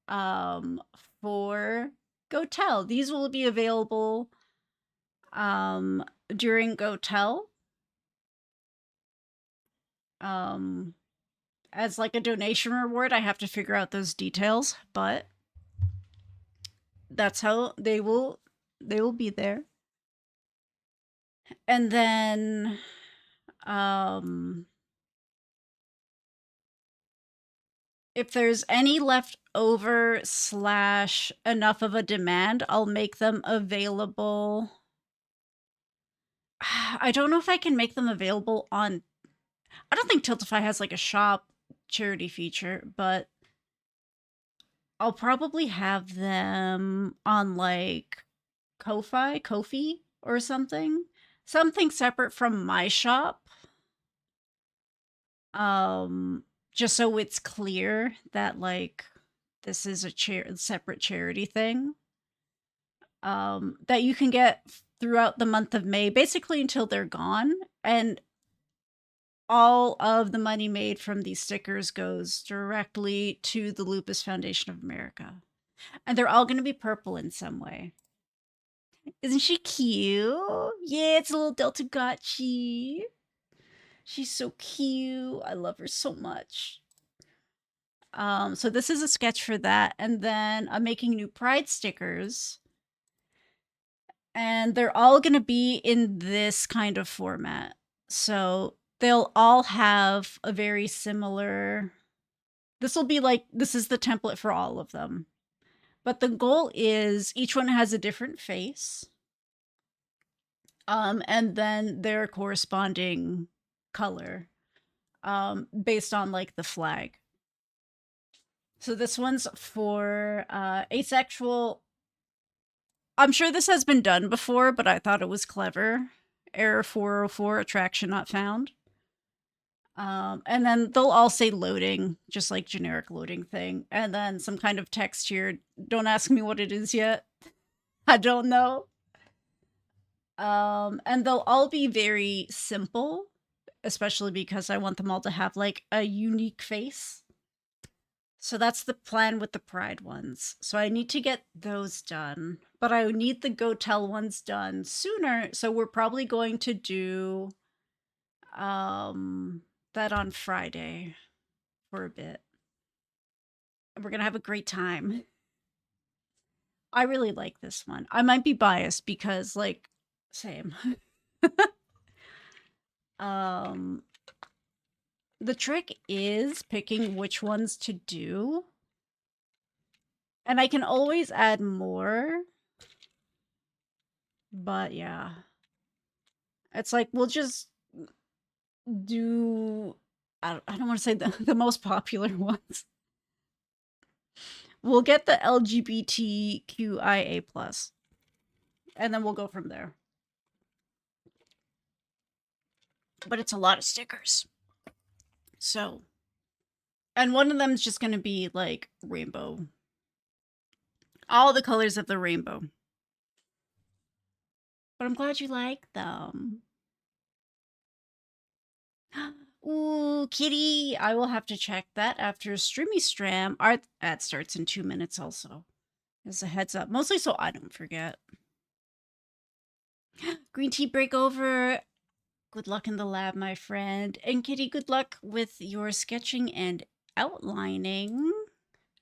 For GoTel. These will be available during GoTel. As like a donation reward. I have to figure out those details, but that's how they will be there. And then if there's any left over / enough of a demand, I'll make them available. I don't know if I can make them available on, I don't think Tiltify has like a shop charity feature, but I'll probably have them on like Ko-fi or something. Something separate from my shop. Just so it's clear that like this is a separate charity thing. That you can get throughout the month of May, basically until they're gone. And all of the money made from these stickers goes directly to the Lupus Foundation of America. And they're all going to be purple in some way. Isn't she cute? Yeah, it's a little Delta Gotchi. She's so cute. I love her so much. So this is a sketch for that. And then I'm making new Pride stickers. And they're all going to be in this kind of format. So they'll all have a very similar. This will be like, this is the template for all of them. But the goal is each one has a different face. And then their corresponding color based on like the flag. So this one's for asexual. I'm sure this has been done before, but I thought it was clever. Error 404, attraction not found. And then they'll all say loading, just like generic loading thing. And then some kind of text here. Don't ask me what it is yet. I don't know. And they'll all be very simple, especially because I want them all to have like a unique face. So that's the plan with the Pride ones. So I need to get those done, but I need the Go Tell ones done sooner. So we're probably going to do that on Friday for a bit. And we're going to have a great time. I really like this one. I might be biased because like same. The trick is picking which ones to do. And I can always add more. But yeah. It's like we'll just do I don't want to say the most popular ones. We'll get the LGBTQIA+. And then we'll go from there. But it's a lot of stickers. So, and one of them is just going to be like rainbow. All the colors of the rainbow. But I'm glad you like them. Ooh, kitty. I will have to check that after Streamy Stram. Our ad starts in 2 minutes also. As a heads up. Mostly so I don't forget. Green tea break over. Good luck in the lab, my friend. And Kitty, good luck with your sketching and outlining.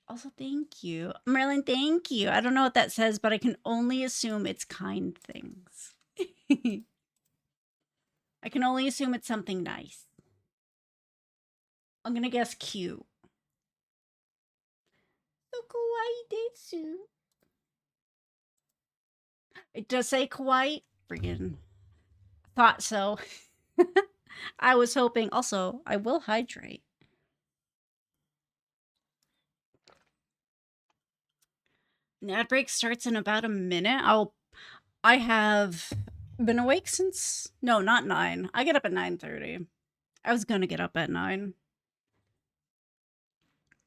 Also, thank you. Merlin, thank you. I don't know what that says, but I can only assume it's kind things. I can only assume it's something nice. I'm gonna guess cute. So kawaii desu. It does say kawaii. Friggin' thought so. I was hoping. Also, I will hydrate. An ad break starts in about a minute. I have been awake since no, not 9. I get up at 9:30. I was gonna get up at 9.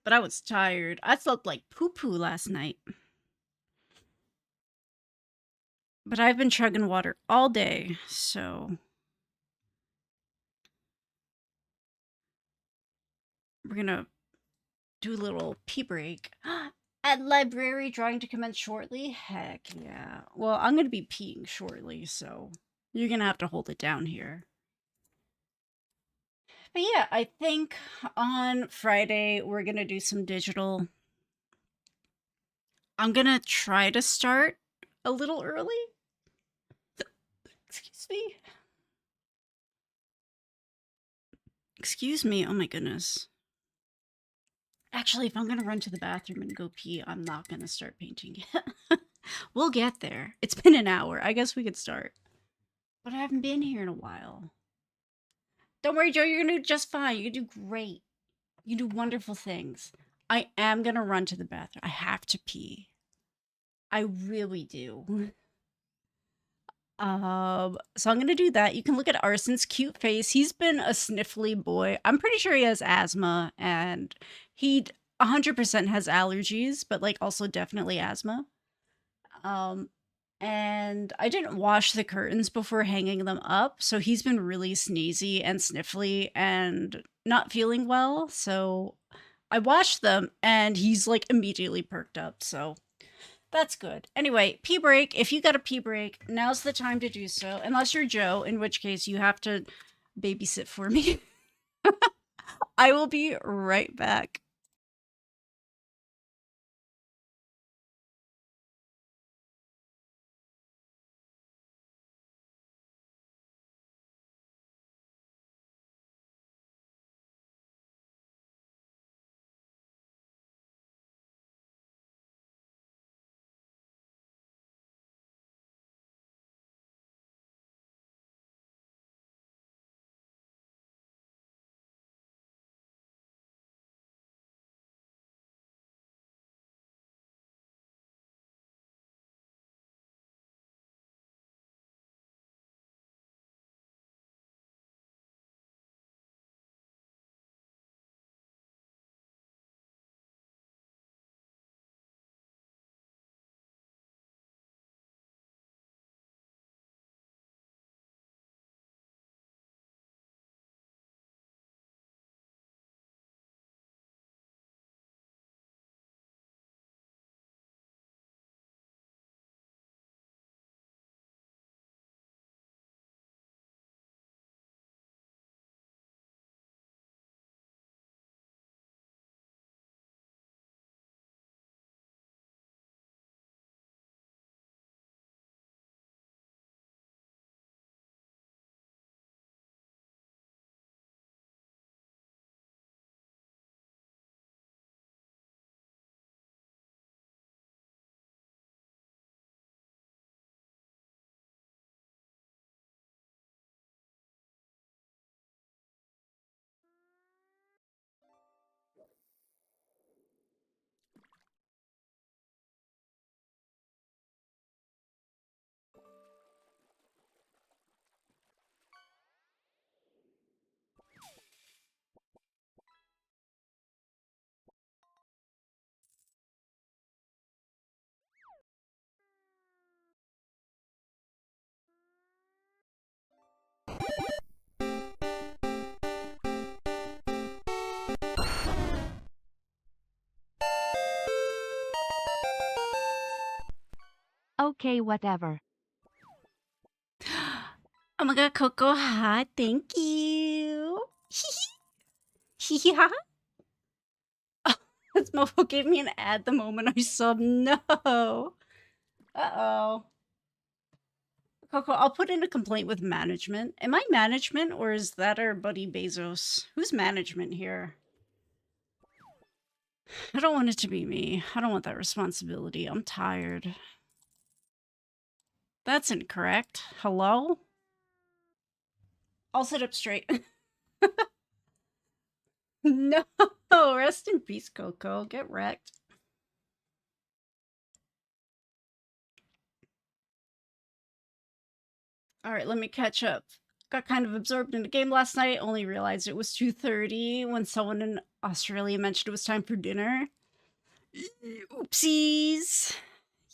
But I was tired. I slept like poo-poo last night. But I've been chugging water all day, so we're gonna do a little pee break. At library, drawing to commence shortly? Heck yeah. Well, I'm gonna be peeing shortly, so you're gonna have to hold it down here. But yeah, I think on Friday we're gonna do some digital. I'm gonna try to start a little early. Excuse me. Excuse me. Oh my goodness. Actually, if I'm gonna run to the bathroom and go pee, I'm not gonna start painting yet. We'll get there. It's been an hour. I guess we could start. But I haven't been here in a while. Don't worry, Joe. You're gonna do just fine. You're gonna do great. You do wonderful things. I am gonna run to the bathroom. I have to pee. I really do. So I'm gonna do that. You can look at Arson's cute face. He's been a sniffly boy. I'm pretty sure he has asthma, and he 100% has allergies, but like also definitely asthma. And I didn't wash the curtains before hanging them up, so he's been really sneezy and sniffly and not feeling well. So I washed them, and he's like immediately perked up. So that's good. Anyway, pee break. If you got a pee break, now's the time to do so. Unless you're Joe, in which case you have to babysit for me. I will be right back. Okay, whatever. Oh my god, Coco, hi, thank you. Yeah. This mofo gave me an ad the moment I subbed. No. Uh-oh. Coco, I'll put in a complaint with management. Am I management or is that our buddy Bezos? Who's management here? I don't want it to be me. I don't want that responsibility. I'm tired. That's incorrect. Hello? I'll sit up straight. No, rest in peace, Coco. Get wrecked. All right, let me catch up. Got kind of absorbed in the game last night, only realized it was 2:30 when someone in Australia mentioned it was time for dinner. Oopsies.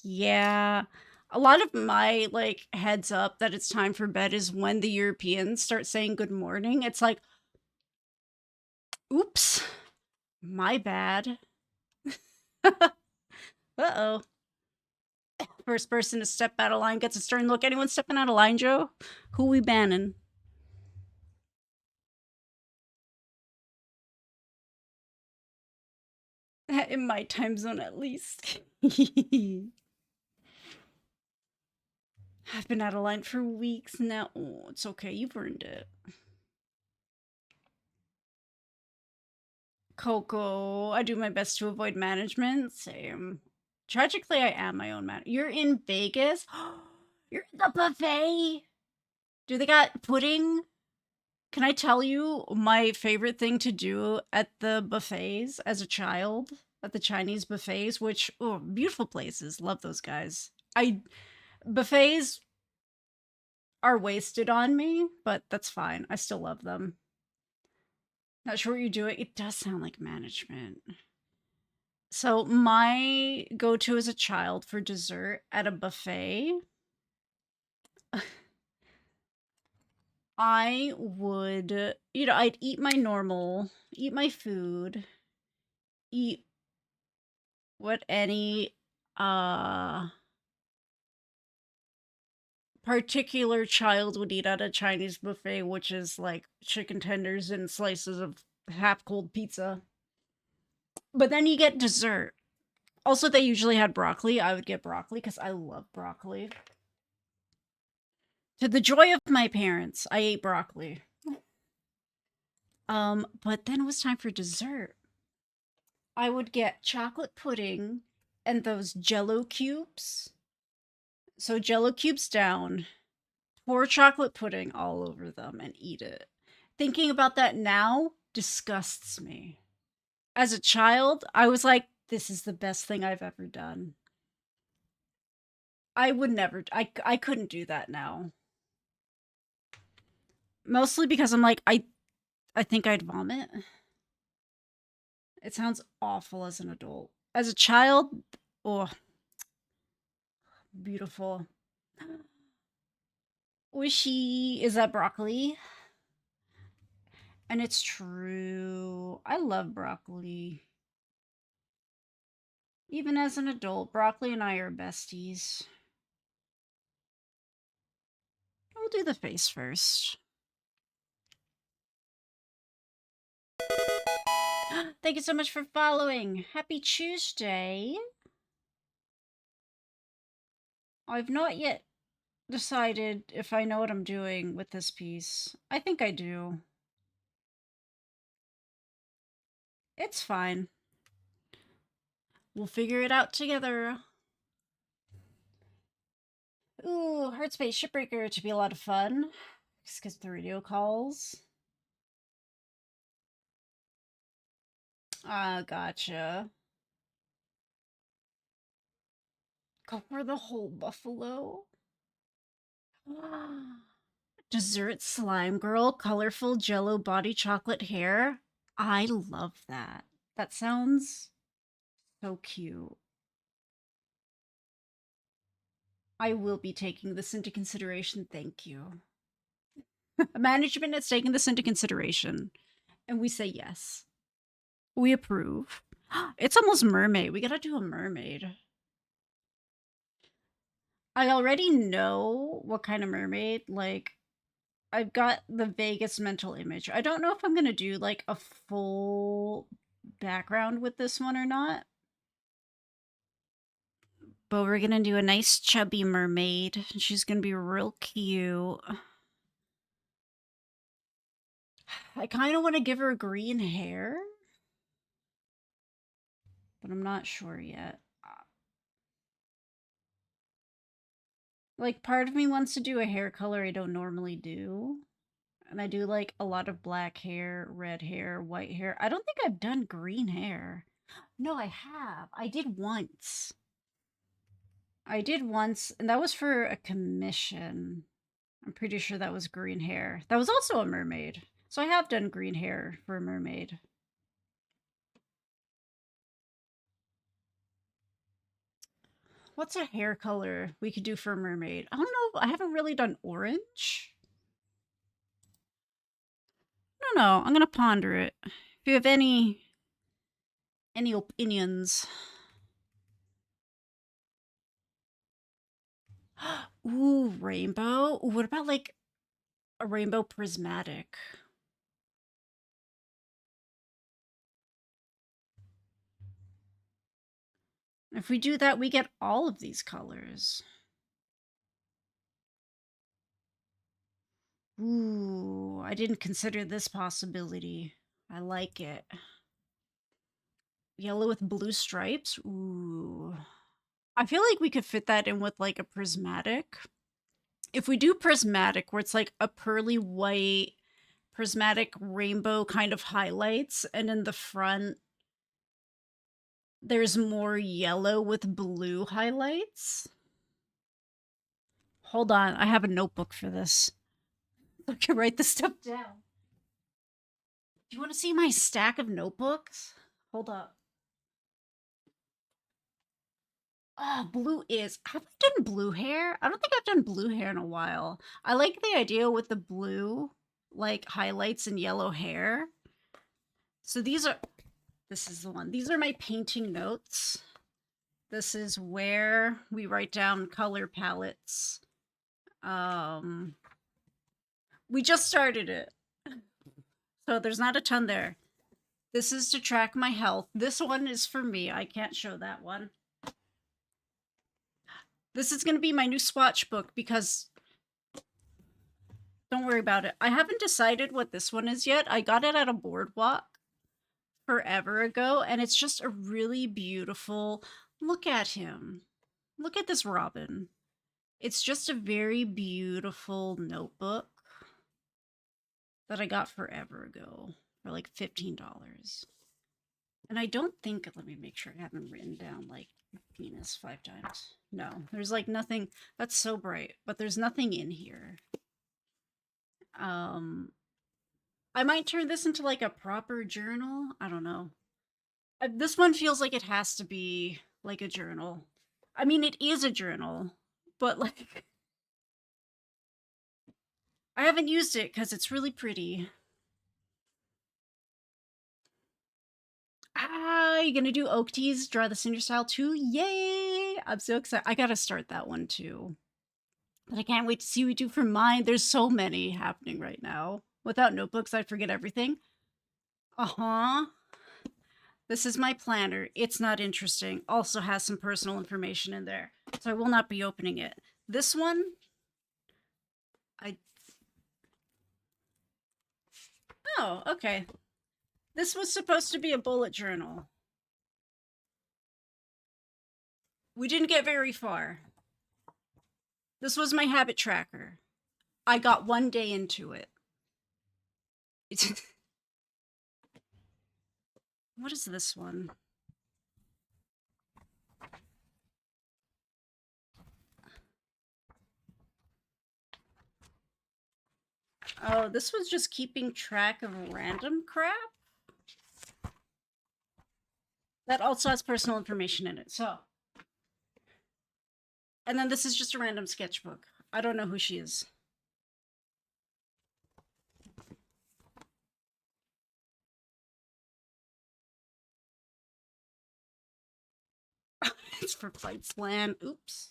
Yeah. A lot of my like heads up that it's time for bed is when the Europeans start saying good morning. It's like, oops, my bad. Uh-oh. First person to step out of line gets a stern look. Anyone stepping out of line, Joe? Who we banning? In my time zone, at least. I've been out of line for weeks now. Oh, it's okay. You've earned it. Coco, I do my best to avoid management. Same. Tragically, I am my own man. You're in Vegas? You're at the buffet? Do they got pudding? Can I tell you my favorite thing to do at the buffets as a child? At the Chinese buffets, which, oh, beautiful places. Love those guys. Buffets are wasted on me, but that's fine. I still love them. Not sure what you do. It does sound like management. So my go-to as a child for dessert at a buffet, I would, I'd eat my normal, eat my food, eat what any particular child would eat at a Chinese buffet, which is like chicken tenders and slices of half-cold pizza. But then you get dessert. Also, they usually had broccoli. I would get broccoli because I love broccoli. To the joy of my parents, I ate broccoli. But then it was time for dessert. I would get chocolate pudding and those Jello cubes. So Jello cubes down, pour chocolate pudding all over them, and eat it. Thinking about that now disgusts me. As a child, I was like, this is the best thing I've ever done. I would never, I couldn't do that now. Mostly because I'm like, I think I'd vomit. It sounds awful as an adult. As a child, oh, beautiful. Wishy, is that broccoli? And it's true. I love broccoli. Even as an adult, broccoli and I are besties. We'll do the face first. Thank you so much for following. Happy Tuesday. I've not yet decided if I know what I'm doing with this piece. I think I do. It's fine. We'll figure it out together. Ooh, Heart Space Shipbreaker to be a lot of fun. Just because the radio calls. Ah, gotcha. Go for the whole buffalo. Dessert slime girl, colorful jello body chocolate hair. I love that. That sounds so cute. I will be taking this into consideration. Thank you. Management has taken this into consideration, and we say yes. We approve. It's almost mermaid. We gotta do a mermaid. I already know what kind of mermaid, like, I've got the vaguest mental image. I don't know if I'm gonna do, like, a full background with this one or not. But we're gonna do a nice chubby mermaid. She's gonna be real cute. I kind of want to give her green hair, but I'm not sure yet. Like, part of me wants to do a hair color I don't normally do. And I do, like, a lot of black hair, red hair, white hair. I don't think I've done green hair. No, I have. I did once. I did once, and that was for a commission. I'm pretty sure that was green hair. That was also a mermaid. So I have done green hair for a mermaid. What's a hair color we could do for a mermaid? I don't know. I haven't really done orange. I don't know. I'm gonna ponder it. If you have any opinions. Ooh, rainbow. Ooh, what about like a rainbow prismatic? If we do that, we get all of these colors. Ooh, I didn't consider this possibility. I like it. Yellow with blue stripes. Ooh. I feel like we could fit that in with like a prismatic. If we do prismatic, where it's like a pearly white prismatic rainbow kind of highlights, and in the front there's more yellow with blue highlights. Hold on, I have a notebook for this. I can write this stuff down. Do you want to see my stack of notebooks? Hold up. Oh, blue is. Have I done blue hair? I don't think I've done blue hair in a while. I like the idea with the blue, like highlights and yellow hair. So these are. This is the one. These are my painting notes. This is where we write down color palettes. We just started it, so there's not a ton there. This is to track my health. This one is for me. I can't show that one. This is going to be my new swatch book because don't worry about it. I haven't decided what this one is yet. I got it at a boardwalk forever ago, and it's just a really beautiful look at him. Look at this robin. It's just a very beautiful notebook that I got forever ago for like $15. And I don't think, let me make sure I haven't written down like penis 5 times. No, there's like nothing. That's so bright, but there's nothing in here. I might turn this into like a proper journal. I don't know. This one feels like it has to be like a journal. I mean, it is a journal, but like I haven't used it because it's really pretty. Ah, you gonna do oak teas, draw the cinder style too? Yay! I'm so excited. I gotta start that one too. But I can't wait to see what we do for mine. There's so many happening right now. Without notebooks, I'd forget everything. Uh-huh. This is my planner. It's not interesting. Also has some personal information in there. So I will not be opening it. This one, I... Oh, okay. This was supposed to be a bullet journal. We didn't get very far. This was my habit tracker. I got 1 day into it. It's... What is this one? Oh, this was just keeping track of random crap? That also has personal information in it, so. And then this is just a random sketchbook. I don't know who she is. It's for Flight Slam. Oops.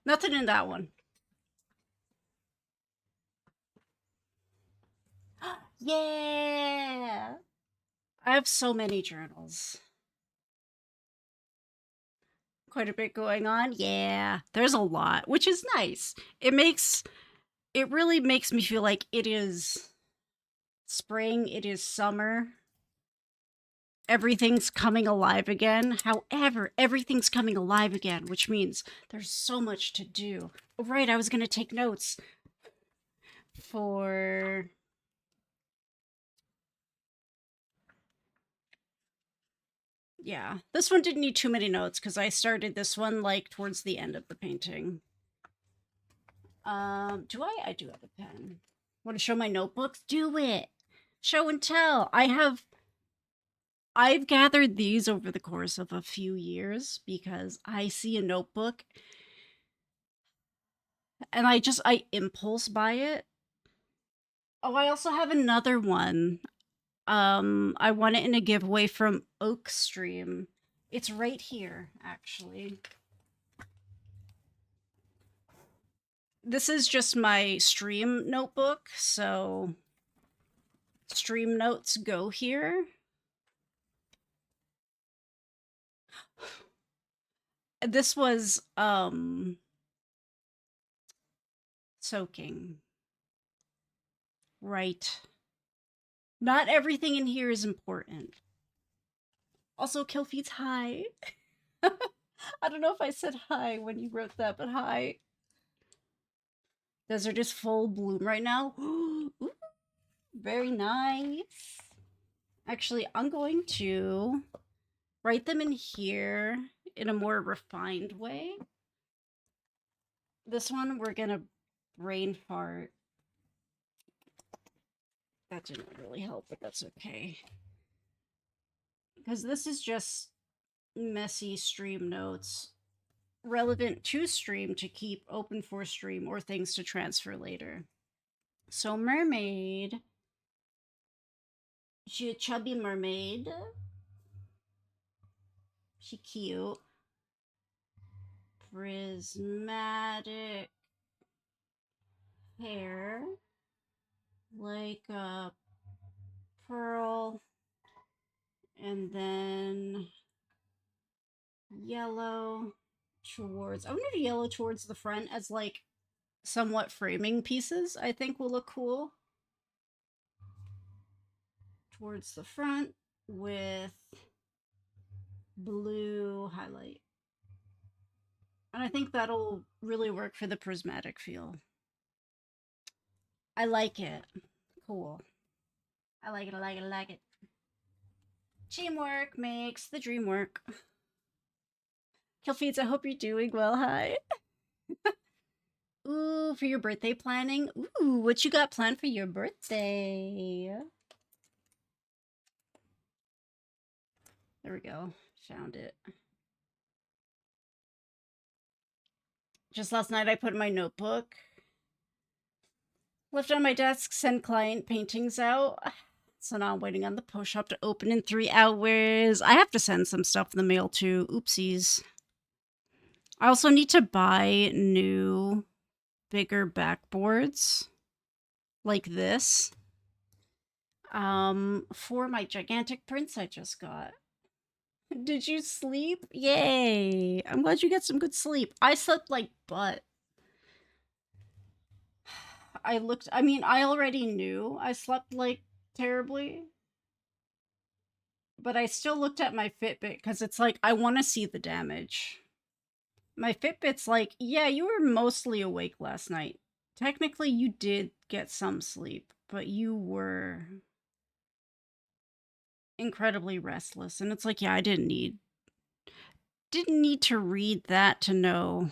Nothing in that one. Yeah. I have so many journals. Quite a bit going on. Yeah. There's a lot, which is nice. It really makes me feel like it is spring, it is summer. Everything's coming alive again. However, everything's coming alive again, which means there's so much to do. Oh, right, I was going to take notes for. Yeah, this one didn't need too many notes because I started this one like towards the end of the painting. Do I? I do have a pen. Want to show my notebooks? Do it. Show and tell. I've gathered these over the course of a few years because I see a notebook and I impulse buy it. Oh, I also have another one. I won it in a giveaway from Oak Stream. It's right here, actually. This is just my stream notebook, so stream notes go here. This was soaking. Right. Not everything in here is important. Also, Killfeed's hi. I don't know if I said hi when you wrote that, but hi. Those are just full bloom right now. Ooh, very nice. Actually, I'm going to write them in here in a more refined way. This one, we're going to brain fart. That didn't really help, but that's okay. Because this is just messy stream notes relevant to stream to keep open for stream or things to transfer later. So mermaid. She a chubby mermaid. She cute. Prismatic hair. Like a pearl. And then yellow towards, I'm gonna do yellow towards the front as like somewhat framing pieces. I think will look cool. Towards the front with blue highlight. And I think that'll really work for the prismatic feel. I like it. Cool. I like it, I like it, I like it. Teamwork makes the dream work. Killfeeds, I hope you're doing well. Hi. Ooh, for your birthday planning? Ooh, what you got planned for your birthday? There we go. Found it. Just last night I put in my notebook. Left on my desk, send client paintings out. So now I'm waiting on the post shop to open in 3 hours. I have to send some stuff in the mail too. Oopsies. I also need to buy new, bigger backboards like this for my gigantic prints I just got. Did you sleep? Yay. I'm glad you get some good sleep. I slept like butt. I mean, I already knew I slept like terribly, but I still looked at my Fitbit because it's like, I want to see the damage. My Fitbit's like, yeah, you were mostly awake last night. Technically, you did get some sleep, but you were incredibly restless. And it's like, yeah, I didn't need to read that to know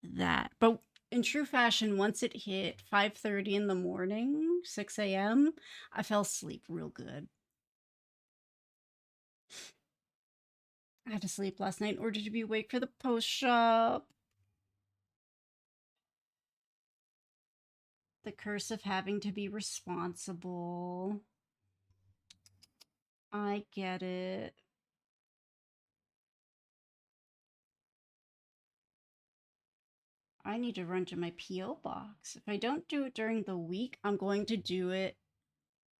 that. But in true fashion, once it hit 5:30 in the morning, 6 a.m., I fell asleep real good. I had to sleep last night in order to be awake for the post shop. The curse of having to be responsible. I get it. I need to run to my P.O. box. If I don't do it during the week, I'm going to do it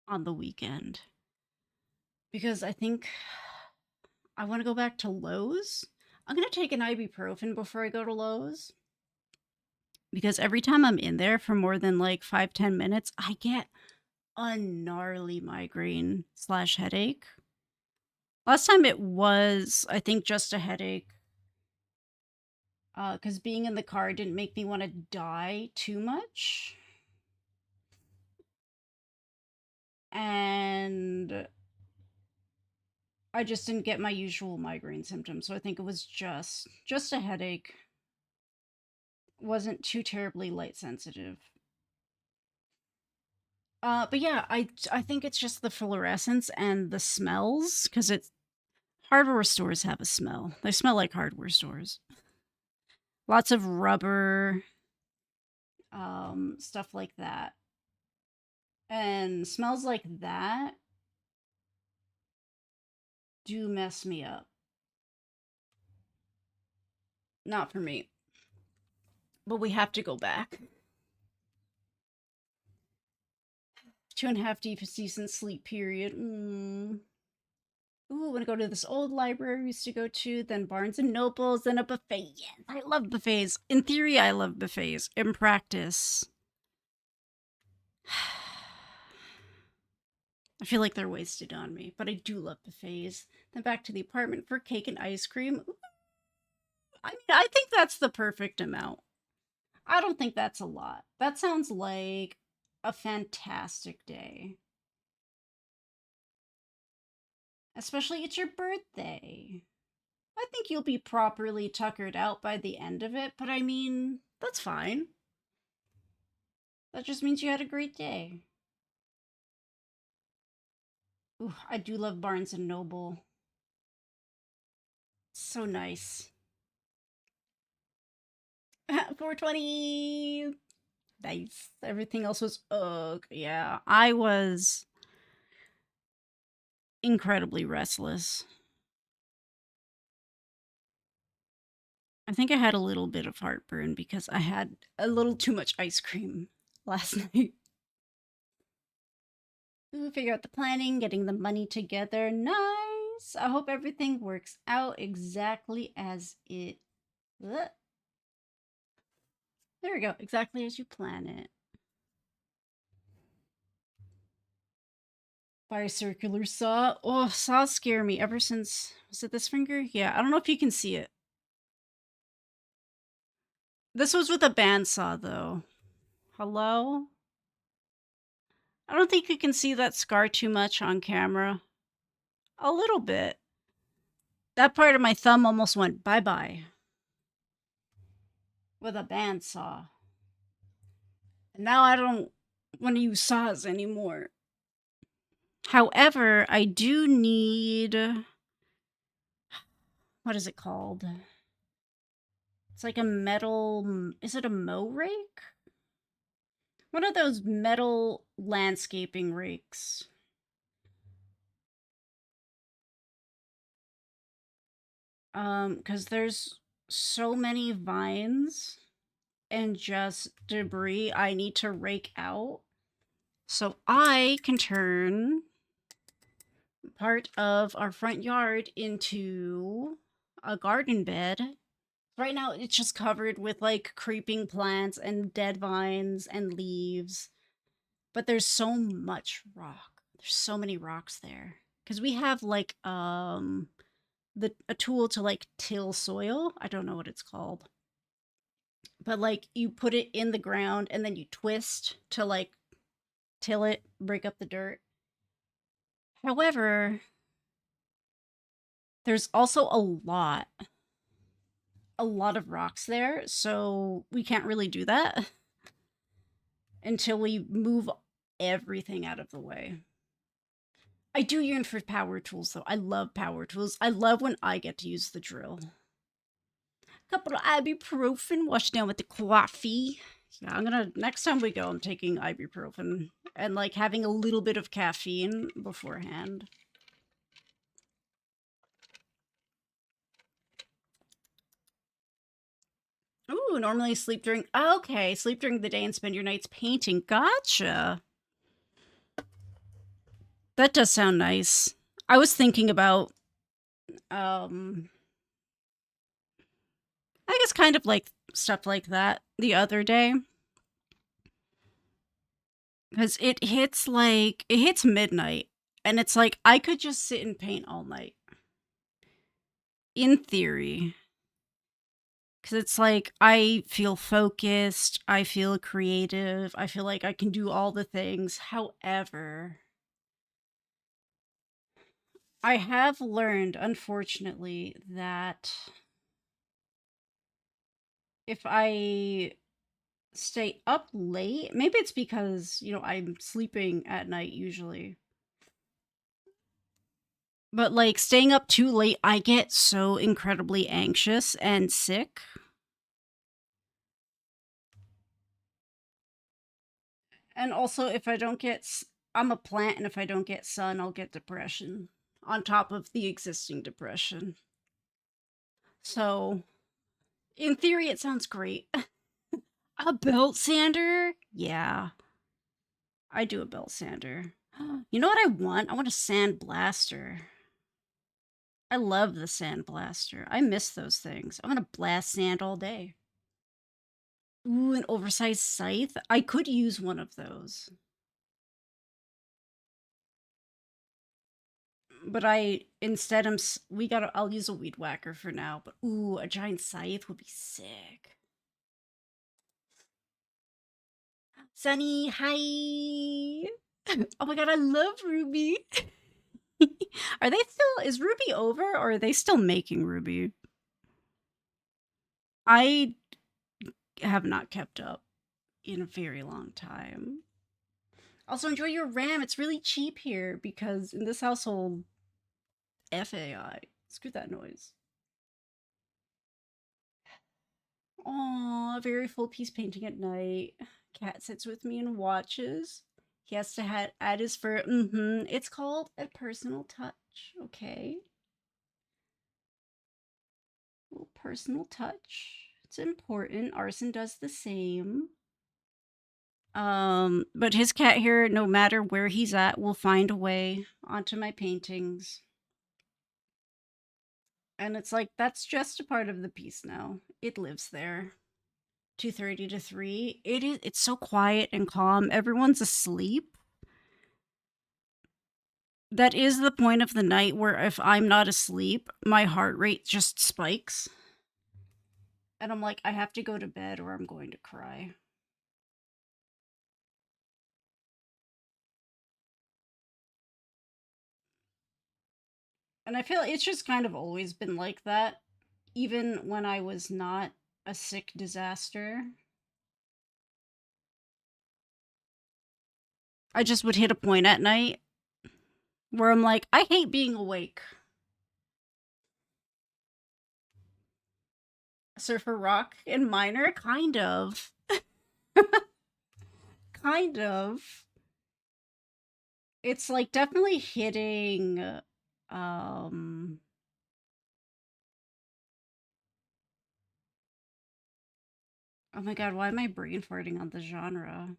on the weekend. Because I think I want to go back to Lowe's. I'm going to take an ibuprofen before I go to Lowe's. Because every time I'm in there for more than like 5-10 minutes, I get a gnarly migraine / headache. Last time it was, I think, just a headache. Because being in the car didn't make me want to die too much. And I just didn't get my usual migraine symptoms. So I think it was just a headache. Wasn't too terribly light sensitive. But yeah, I think it's just the fluorescence and the smells, because it's hardware stores have a smell. They smell like hardware stores. Lots of rubber, stuff like that. And smells like that do mess me up. Not for me. But we have to go back. 2.5 decent sleep period. Ooh, I want to go to this old library we used to go to, then Barnes and Nobles, then a buffet. Yes, I love buffets. In theory, I love buffets. In practice, I feel like they're wasted on me, but I do love buffets. Then back to the apartment for cake and ice cream. Ooh, I mean, I think that's the perfect amount. I don't think that's a lot. That sounds like a fantastic day. Especially it's your birthday. I think you'll be properly tuckered out by the end of it, but I mean, that's fine. That just means you had a great day. Ooh, I do love Barnes and Noble. So nice. 420. Nice. Everything else was ugh. Yeah, I was incredibly restless. I think I had a little bit of heartburn because I had a little too much ice cream last night. Ooh, figure out the planning, getting the money together. Nice. I hope everything works out exactly as it. Ugh. There we go. Exactly as you plan it. By a circular saw. Oh, saws scare me ever since. Was it this finger? Yeah, I don't know if you can see it. This was with a bandsaw, though. Hello? I don't think you can see that scar too much on camera. A little bit. That part of my thumb almost went bye-bye. With a bandsaw. And now I don't want to use saws anymore. However, I do need... What is it called? It's like a metal... Is it a mow rake? One of those metal landscaping rakes. Because there's so many vines and just debris I need to rake out. So I can turn part of our front yard into a garden bed. Right now, it's just covered with like creeping plants and dead vines and leaves. But there's so much rock. There's so many rocks there. Because we have like a tool to like till soil. I don't know what it's called. But like you put it in the ground and then you twist to like till it, break up the dirt. However, there's also a lot of rocks there, so we can't really do that until we move everything out of the way. I do yearn for power tools, though. I love power tools. I love when I get to use the drill. Couple of ibuprofen, wash down with the coffee. Yeah, I'm gonna, next time we go, I'm taking ibuprofen and like having a little bit of caffeine beforehand. Ooh, normally sleep during... Okay, sleep during the day and spend your nights painting. Gotcha. That does sound nice. I was thinking about, I guess kind of like stuff like that the other day. Because it hits midnight. And it's like, I could just sit and paint all night. In theory. Because it's like, I feel focused. I feel creative. I feel like I can do all the things. However, I have learned, unfortunately, that if I stay up late, maybe it's because, I'm sleeping at night usually. But like staying up too late, I get so incredibly anxious and sick. And also, if I don't get, I'm a plant, and if I don't get sun, I'll get depression on top of the existing depression. So, in theory, it sounds great. A belt sander? Yeah, I do a belt sander. You know what I want? I want a sand blaster. I love the sand blaster. I miss those things. I want to blast sand all day. Ooh, an oversized scythe? I could use one of those. But I'll use a weed whacker for now. But ooh, a giant scythe would be sick. Sunny, hi. Oh my god, I love Ruby. Is Ruby over, or are they still making Ruby? I have not kept up in a very long time. Also, enjoy your RAM. It's really cheap here because in this household, FAI. Screw that noise. Aw, very full piece painting at night. Cat sits with me and watches. He has to add his fur. It's called a personal touch. Okay. A little personal touch. It's important. Arson does the same. But his cat here, no matter where he's at, will find a way onto my paintings. And it's like, that's just a part of the piece now. It lives there. 2:30 to 3. It's so quiet and calm. Everyone's asleep. That is the point of the night where if I'm not asleep, my heart rate just spikes. And I'm like, I have to go to bed or I'm going to cry. And I feel it's just kind of always been like that, even when I was not a sick disaster. I just would hit a point at night where I'm like, I hate being awake. Surfer rock and miner? Kind of. Kind of. It's like definitely hitting um oh my god, why am I brain farting on the genre?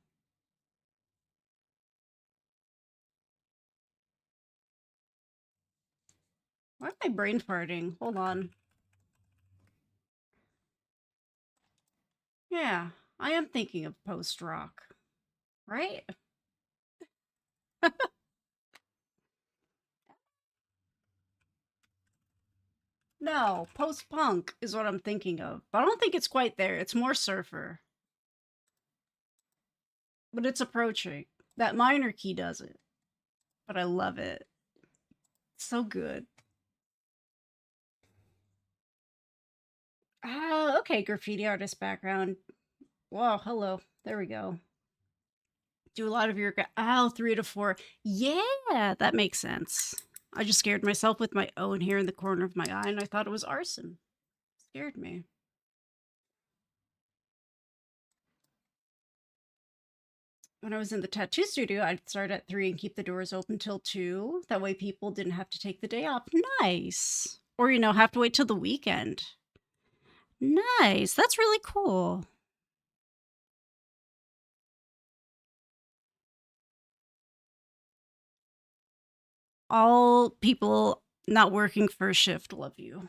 Why am I brain farting? Hold on. Yeah, I am thinking of post rock, right? No, post punk is what I'm thinking of. But I don't think it's quite there. It's more surfer. But it's approaching. That minor key does it. But I love it. It's so good. Ah, okay, graffiti artist background. Wow, hello. There we go. Do a lot of your 3 to 4. Yeah, that makes sense. I just scared myself with my own hair in the corner of my eye, and I thought it was arson. Scared me. When I was in the tattoo studio, I'd start at 3 and keep the doors open till 2. That way people didn't have to take the day off. Nice. Or, have to wait till the weekend Nice. That's really cool. All people not working first shift love you.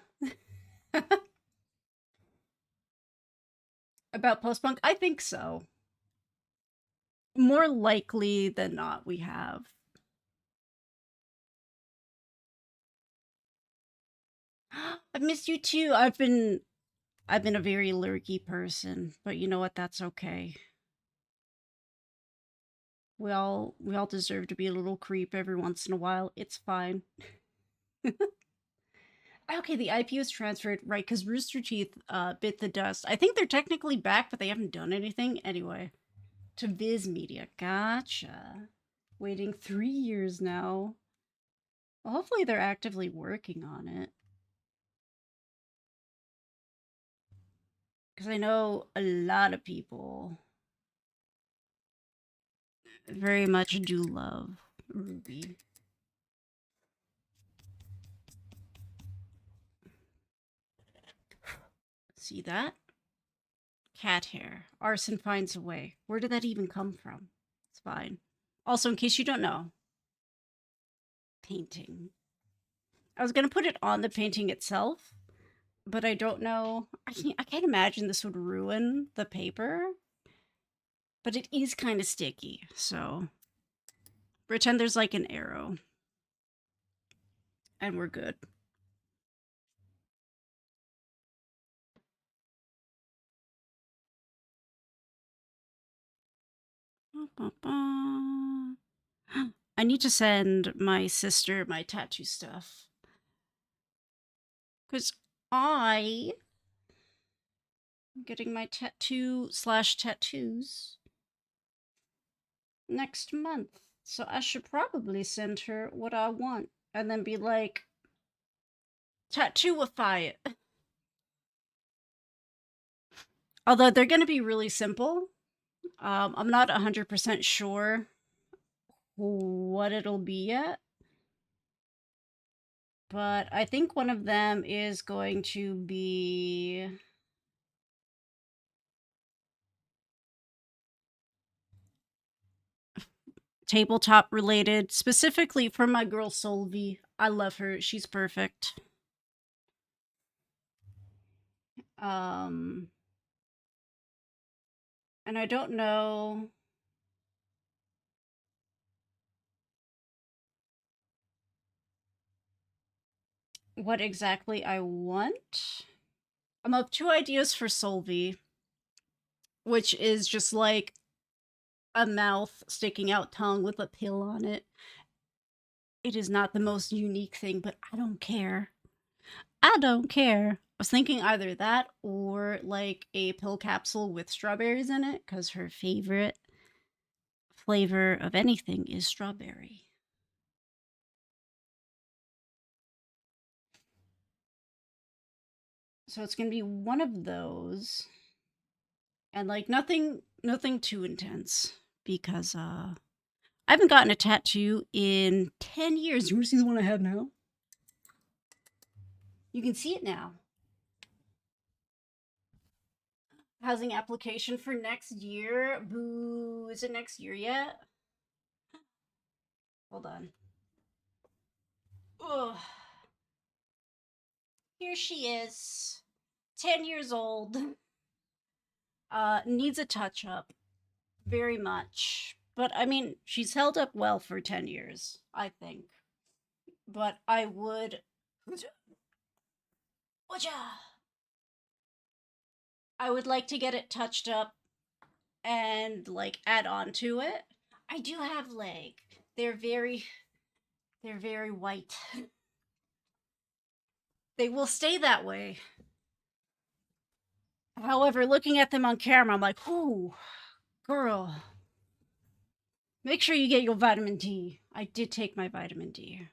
About post-punk? I think so. More likely than not, we have. I've missed you too. I've been a very lurky person, but you know what? That's okay. We all deserve to be a little creep every once in a while. It's fine. Okay, the IP was transferred, right, because Rooster Teeth bit the dust. I think they're technically back, but they haven't done anything. Anyway, to Viz Media. Gotcha. Waiting 3 years now. Well, hopefully they're actively working on it. Because I know a lot of people very much do love Ruby. See that? Cat hair. Arson finds a way. Where did that even come from? It's fine. Also, in case you don't know, painting. I was going to put it on the painting itself, but I don't know. I can't imagine this would ruin the paper, but it is kind of sticky, so pretend there's like an arrow, and we're good. I need to send my sister my tattoo stuff. Because I'm getting my tattoo/tattoos next month. So I should probably send her what I want and then be like, tattooify it. Although they're going to be really simple. I'm not 100% sure what it'll be yet. But I think one of them is going to be tabletop related, specifically for my girl Solvi. I love her. She's perfect. And I don't know what exactly I want. I'm up 2 ideas for Solvi, which is just like a mouth sticking out tongue with a pill on it. It is not the most unique thing, but I don't care. I don't care. I was thinking either that or like a pill capsule with strawberries in it, because her favorite flavor of anything is strawberry. So it's gonna be one of those. And like nothing too intense. Because I haven't gotten a tattoo in 10 years. You wanna see the one I have now? You can see it now. Housing application for next year. Boo. Is it next year yet? Hold on. Ugh. Here she is. 10 years old. Needs a touch up. Very much. But I mean, she's held up well for 10 years, I think. But I would. I would like to get it touched up and like add on to it. I do have they're very white. They will stay that way. However, looking at them on camera, I'm like, ooh, girl. Make sure you get your vitamin D. I did take my vitamin D.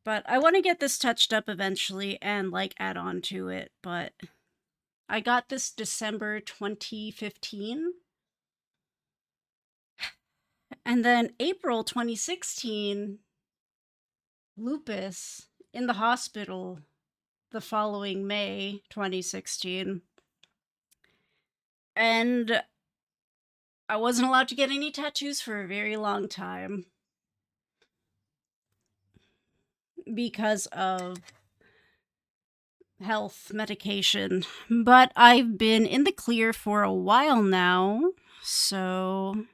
But I want to get this touched up eventually and like add on to it. But I got this December 2015. And then April 2016, lupus in the hospital, the following May 2016. And I wasn't allowed to get any tattoos for a very long time because of health medication. But I've been in the clear for a while now. So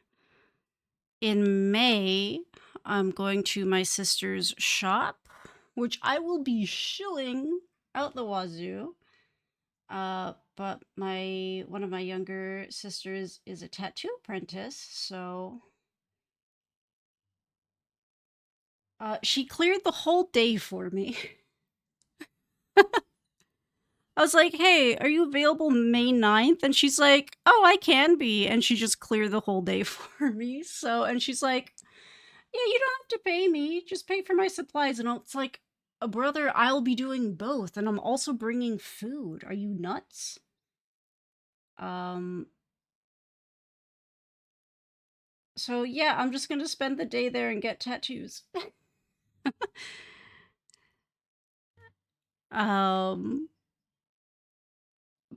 in May, I'm going to my sister's shop, which I will be shilling out the wazoo. But one of my younger sisters is a tattoo apprentice, so she cleared the whole day for me. I was like, "Hey, are you available May 9th?" And she's like, "Oh, I can be." And she just cleared the whole day for me. And she's like, "Yeah, you don't have to pay me. Just pay for my supplies." And it's like, brother, I'll be doing both. And I'm also bringing food. Are you nuts? So yeah, I'm just gonna spend the day there and get tattoos. Um,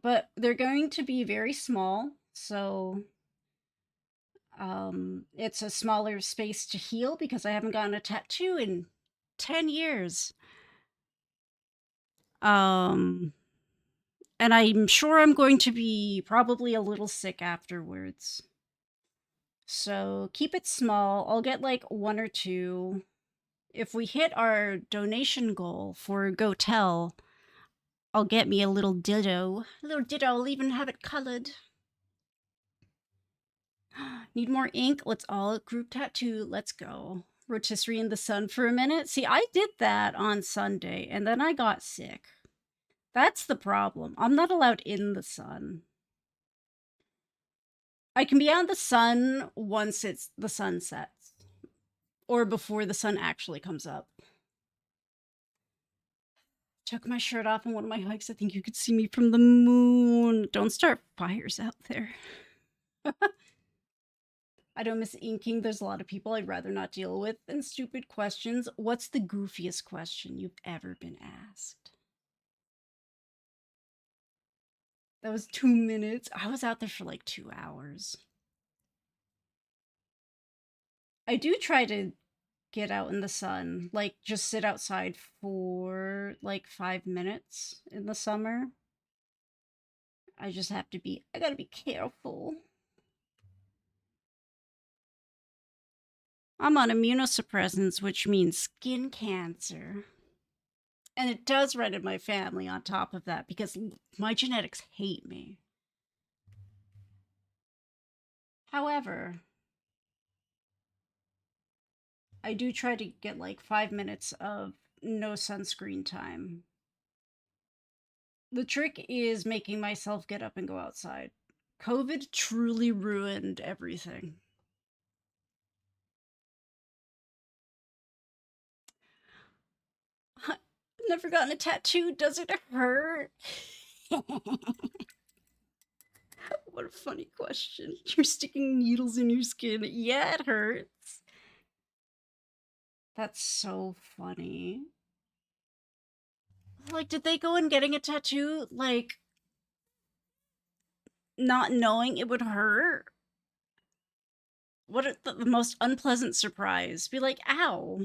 but they're going to be very small, so it's a smaller space to heal because I haven't gotten a tattoo in 10 years. Um, and I'm sure I'm going to be probably a little sick afterwards. So keep it small. I'll get like one or two. If we hit our donation goal for GoTell, I'll get me a little ditto. A little ditto, I'll even have it colored. Need more ink? Let's all group tattoo. Let's go. Rotisserie in the sun for a minute. See, I did that on Sunday and then I got sick. That's the problem. I'm not allowed in the sun. I can be out in the sun once the sun sets or before the sun actually comes up. Took my shirt off on one of my hikes. I think you could see me from the moon. Don't start fires out there. I don't miss inking. There's a lot of people I'd rather not deal with. And stupid questions. What's the goofiest question you've ever been asked? That was 2 minutes. I was out there for like 2 hours. I do try to get out in the sun, like just sit outside for like 5 minutes in the summer. I just have to I gotta be careful. I'm on immunosuppressants, which means skin cancer. And it does run in my family on top of that because my genetics hate me. However, I do try to get like 5 minutes of no sunscreen time. The trick is making myself get up and go outside. COVID truly ruined everything. I've never gotten a tattoo. Does it hurt? What a funny question. You're sticking needles in your skin. Yeah, it hurts. That's so funny. Like, did they go in getting a tattoo, like, not knowing it would hurt? What the most unpleasant surprise? Be like, ow.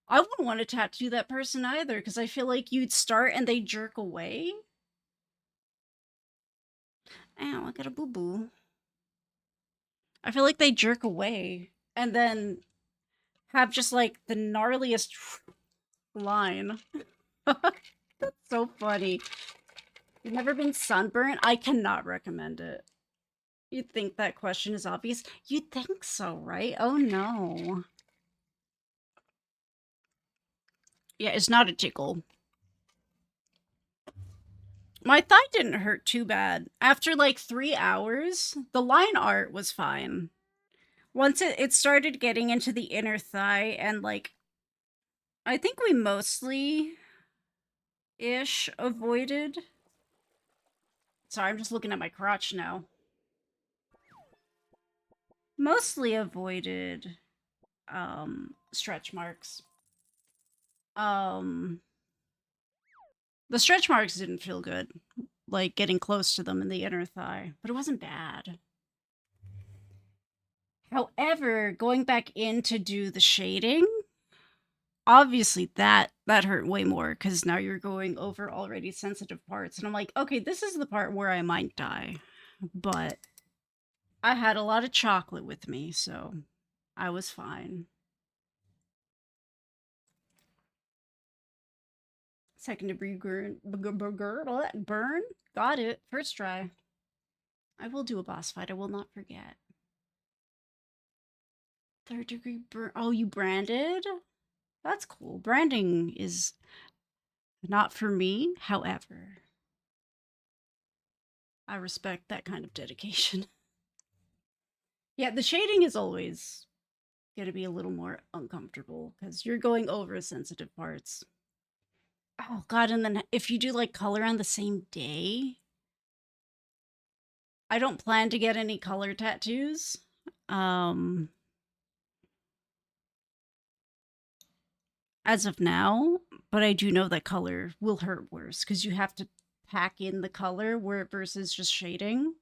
I wouldn't want to tattoo that person either, because I feel like you'd start and they jerk away. Ow, I got a boo-boo. I feel like they jerk away and then have just like the gnarliest line. That's so funny. You've never been sunburned? I cannot recommend it. You'd think that question is obvious. You'd think so, right? Oh no. Yeah, it's not a tickle. My thigh didn't hurt too bad. After like 3 hours, the line art was fine. Once it started getting into the inner thigh, and like, I think we mostly ish avoided. Sorry, I'm just looking at my crotch now. Mostly avoided stretch marks. Um The stretch marks didn't feel good, like getting close to them in the inner thigh, but it wasn't bad. However, going back in to do the shading, obviously that hurt way more because now you're going over already sensitive parts. And I'm like, okay, this is the part where I might die. But I had a lot of chocolate with me, so I was fine. Second degree burn. Got it. First try. I will do a boss fight. I will not forget. Third degree burn. Oh, you branded? That's cool. Branding is not for me. However, I respect that kind of dedication. Yeah, the shading is always going to be a little more uncomfortable because you're going over sensitive parts. Oh, God. And then if you do like color on the same day, I don't plan to get any color tattoos. As of now, but I do know that color will hurt worse because you have to pack in the color where versus just shading.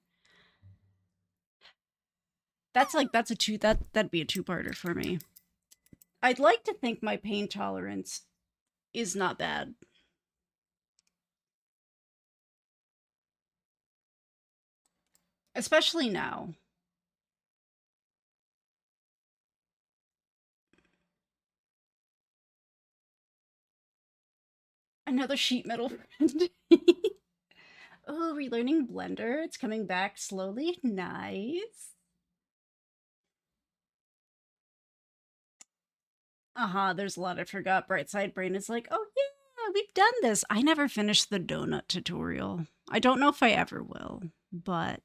That'd be a two-parter for me. I'd like to think my pain tolerance is not bad. Especially now. Another sheet metal friend. Oh, relearning Blender. It's coming back slowly. Nice. There's a lot I forgot. Brightside Brain is like, oh yeah, we've done this. I never finished the donut tutorial. I don't know if I ever will, but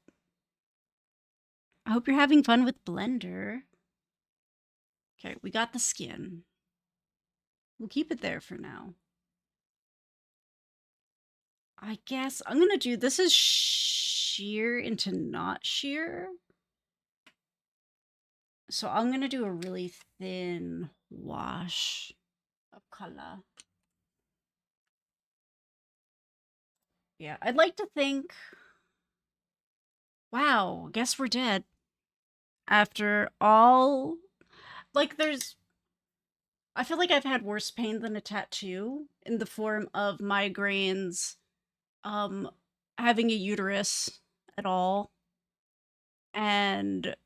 I hope you're having fun with Blender. Okay, we got the skin. We'll keep it there for now. I guess I'm gonna do, this is sheer into not sheer. So I'm gonna do a really thin wash of color. Yeah, I'd like to think, wow, guess we're dead. After all, like I feel like I've had worse pain than a tattoo in the form of migraines, um, having a uterus at all, and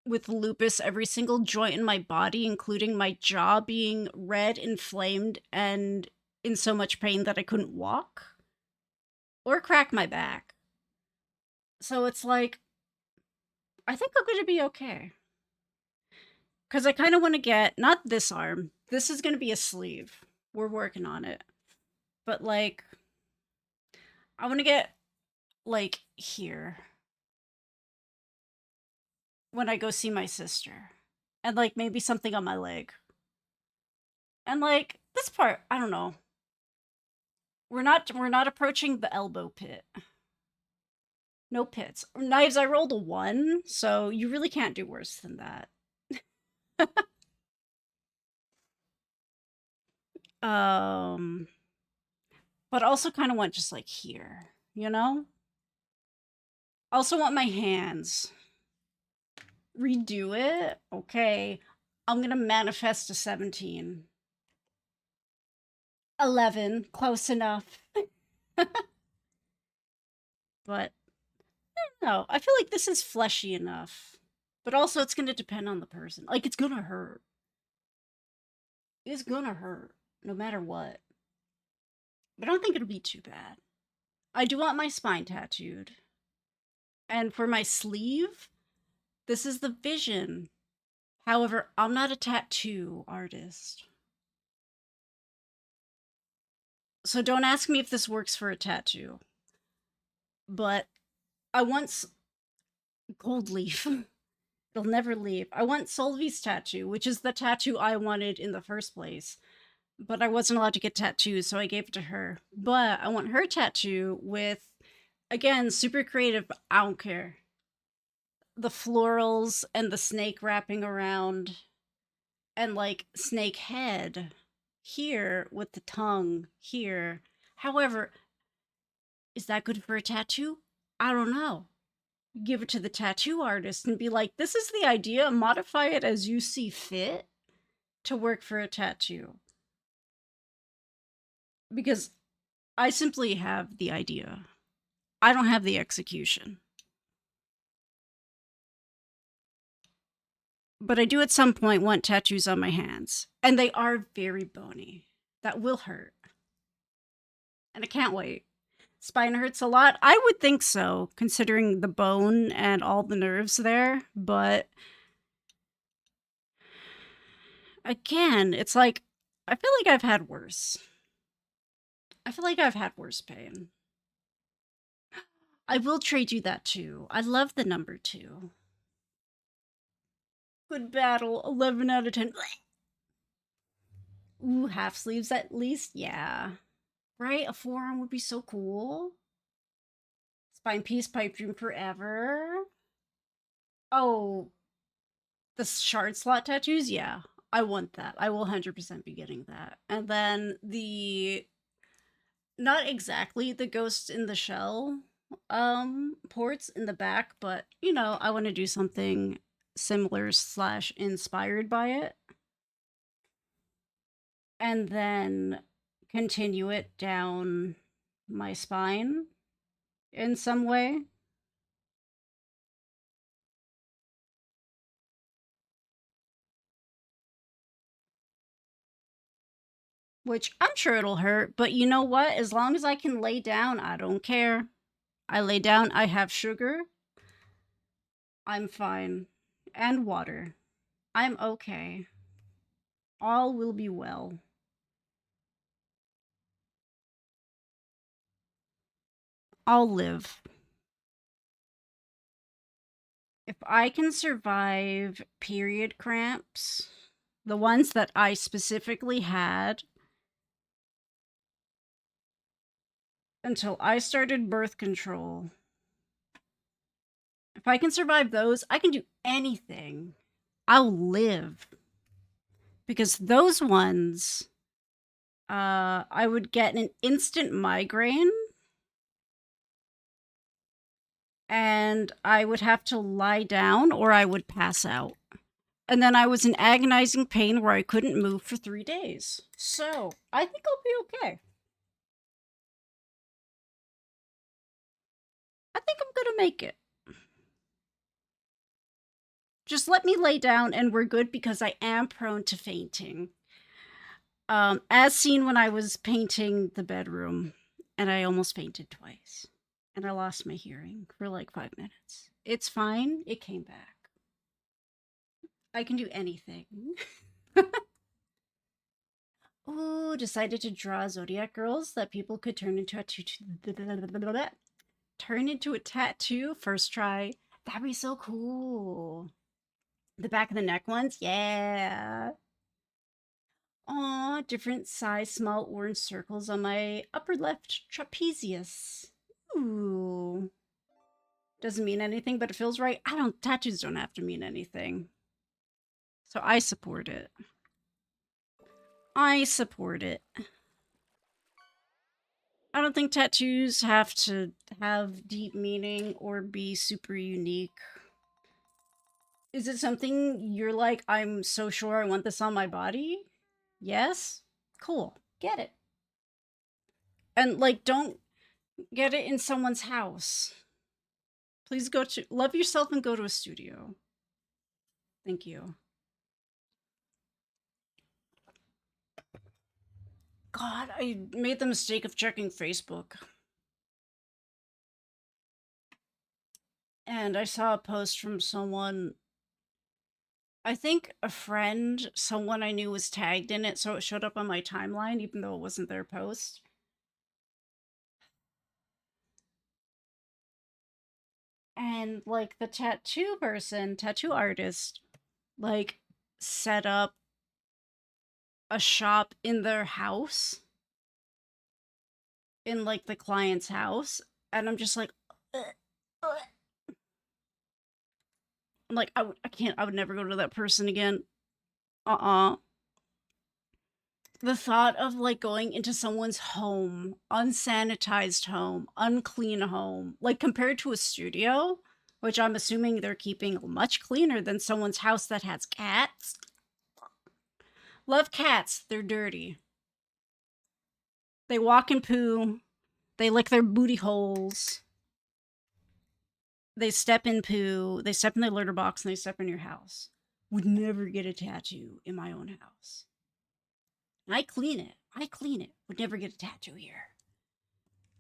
with lupus, every single joint in my body, including my jaw, being red, inflamed, and in so much pain that I couldn't walk or crack my back. So it's like, I think I'm going to be okay. Because I kind of want to get, not this arm, this is going to be a sleeve. We're working on it. But like, I want to get like here when I go see my sister. And like maybe something on my leg. And like this part, I don't know. We're not approaching the elbow pit. No pits. Knives, I rolled a 1, so you really can't do worse than that. um but also kind of want just like here, you know? Also want my hands. Redo it. Okay. I'm going to manifest a 17. 11, close enough. But no, I feel like this is fleshy enough. But also it's going to depend on the person. Like it's going to hurt. It's going to hurt no matter what. But I don't think it'll be too bad. I do want my spine tattooed. And for my sleeve, this is the vision. However, I'm not a tattoo artist. So don't ask me if this works for a tattoo. But I want gold leaf. It'll never leave. I want Solvi's tattoo, which is the tattoo I wanted in the first place. But I wasn't allowed to get tattoos, so I gave it to her. But I want her tattoo with, again, super creative. I don't care. The florals and the snake wrapping around and like snake head. here with the tongue here. However, is that good for a tattoo? I don't know. Give it to the tattoo artist and be like, this is the idea, modify it as you see fit to work for a tattoo. Because I simply have the idea. I don't have the execution. But I do at some point want tattoos on my hands. And they are very bony. That will hurt. And I can't wait. Spine hurts a lot? I would think so, considering the bone and all the nerves there. But again, it's like, I feel like I've had worse. I feel like I've had worse pain. I will trade you that too. I love the number 2. Good battle, 11 out of 10. Ooh, half sleeves at least? Yeah. Right? A forearm would be so cool. Spine piece, pipe dream forever. Oh, the shard slot tattoos? Yeah. I want that. I will 100% be getting that. And then the not exactly the ghost in the shell ports in the back, but you know, I want to do something similar slash inspired by it. And then continue it down my spine in some way. Which I'm sure it'll hurt, but you know what? As long as I can lay down, I don't care. I lay down, I have sugar. I'm fine. And water. I'm okay. All will be well. I'll live. If I can survive period cramps, the ones that I specifically had until I started birth control, if I can survive those, I can do anything. I'll live. Because those ones, I would get an instant migraine and I would have to lie down or I would pass out. And then I was in agonizing pain where I couldn't move for 3 days. So I think I'll be okay. I think I'm gonna make it. Just let me lay down and we're good because I am prone to fainting. As seen when I was painting the bedroom, and I almost fainted twice. And I lost my hearing for like 5 minutes. It's fine. It came back. I can do anything. Ooh, decided to draw Zodiac girls that people could turn into a turn into a tattoo first try. That'd be so cool. The back of the neck ones, yeah. Aw, different size small orange circles on my upper left trapezius. Ooh. Doesn't mean anything, but it feels right. Tattoos don't have to mean anything. So I support it. I support it. I don't think tattoos have to have deep meaning or be super unique. Is it something you're like, I'm so sure I want this on my body? Yes? Cool. Get it. And like, don't get it in someone's house. Please love yourself and go to a studio. Thank you. God, I made the mistake of checking Facebook. And I saw a post from someone, I think a friend, someone I knew was tagged in it, so it showed up on my timeline, even though it wasn't their post. And like the tattoo artist, like set up a shop in their house, in like the client's house. And I'm just like, ugh, ugh. I'm like, I would never go to that person again. Uh-uh. the thought of like going into someone's home, unsanitized home, unclean home, like compared to a studio, which I'm assuming they're keeping much cleaner than someone's house that has cats. Love cats, they're dirty. They walk and poo, they lick their booty holes, they step in poo, they step in their litter box, and they step in your house. Would never get a tattoo in my own house. And I clean it. Would never get a tattoo here.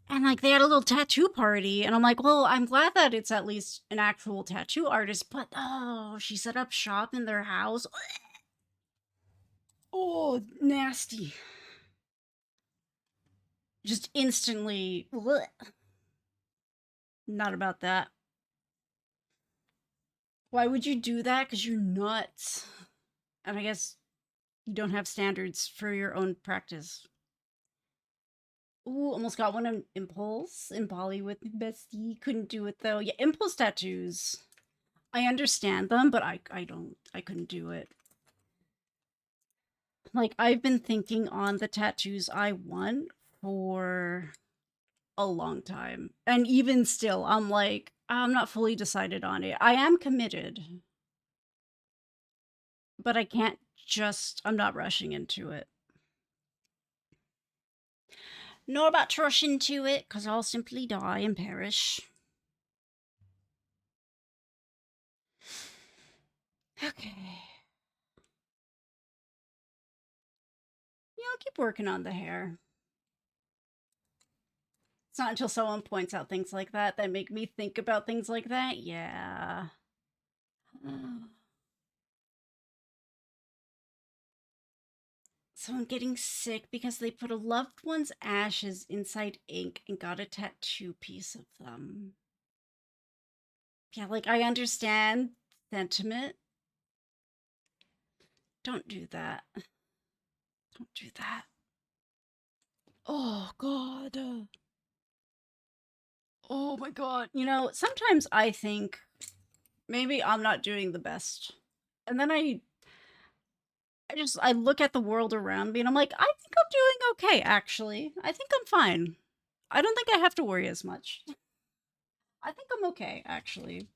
And like they had a little tattoo party, and I'm like, well, I'm glad that it's at least an actual tattoo artist, but oh, she set up shop in their house. Oh, nasty. Just instantly. Bleh. Not about that. Why would you do that? Because you're nuts. And I guess you don't have standards for your own practice. Ooh, almost got one on Impulse in Bali with bestie. Couldn't do it though. Yeah, Impulse tattoos. I understand them, but I couldn't do it. Like I've been thinking on the tattoos I want for a long time. And even still, I'm like, I'm not fully decided on it. I am committed. But I can't just I'm not rushing into it. Not about to rush into it, because I'll simply die and perish. Okay. Yeah, I'll keep working on the hair. It's not until someone points out things like that that make me think about things like that. Yeah. So I'm getting sick because they put a loved one's ashes inside ink and got a tattoo piece of them. Yeah, like I understand sentiment. Don't do that. Don't do that. Oh, God. Oh my God. You know, sometimes I think maybe I'm not doing the best. And then I look at the world around me and I'm like, I think I'm doing okay, actually. I think I'm fine. I don't think I have to worry as much. I think I'm okay, actually.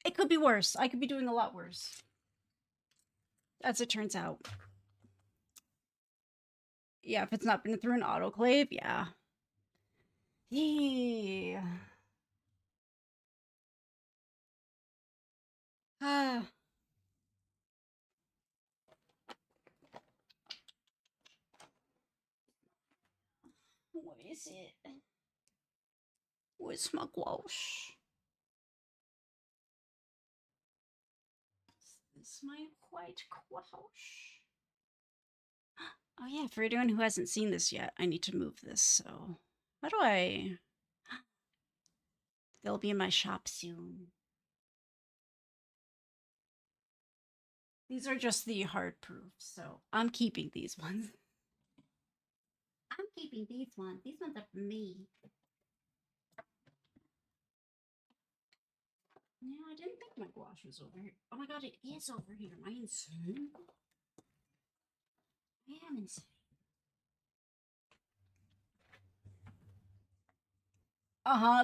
It could be worse. I could be doing a lot worse. As it turns out. Yeah, if it's not been through an autoclave, yeah. Yeah. Ah. What is it? Where's my gouache? Is this my white gouache? Oh yeah, for anyone who hasn't seen this yet, I need to move this, so... How do I... They'll be in my shop soon. These are just the hard proofs, so I'm keeping these ones. I'm keeping these ones. These ones are for me. Yeah, I didn't think my gouache was over here. Oh my god, it is over here. Am I insane? I am insane.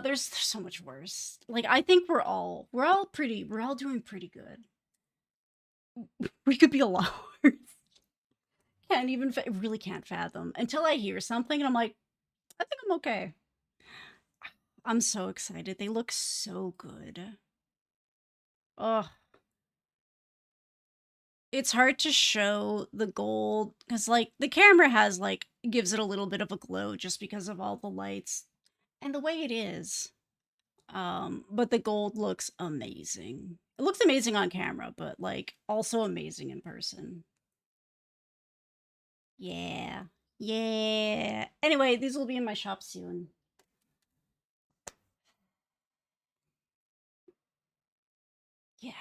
There's so much worse. Like I think we're all doing pretty good. We could be a lot worse. Can't even really can't fathom until I hear something and I'm like, I think I'm okay. I'm so excited. They look so good. Oh, it's hard to show the gold because like the camera has like gives it a little bit of a glow just because of all the lights and the way it is. But the gold looks amazing. It looks amazing on camera, but like also amazing in person. Yeah. Yeah. Anyway, these will be in my shop soon. Yeah.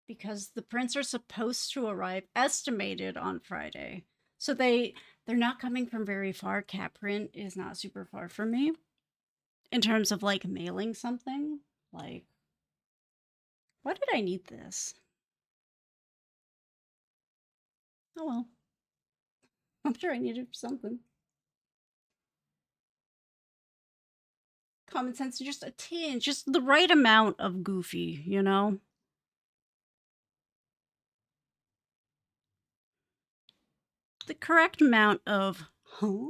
Because the prints are supposed to arrive estimated on Friday. So they're not coming from very far. Cat print is not super far from me. In terms of like mailing something. Like why did I need this? Oh well. I'm sure I need it for something. Common sense, just a tinge, just the right amount of goofy, you know? The correct amount of, huh?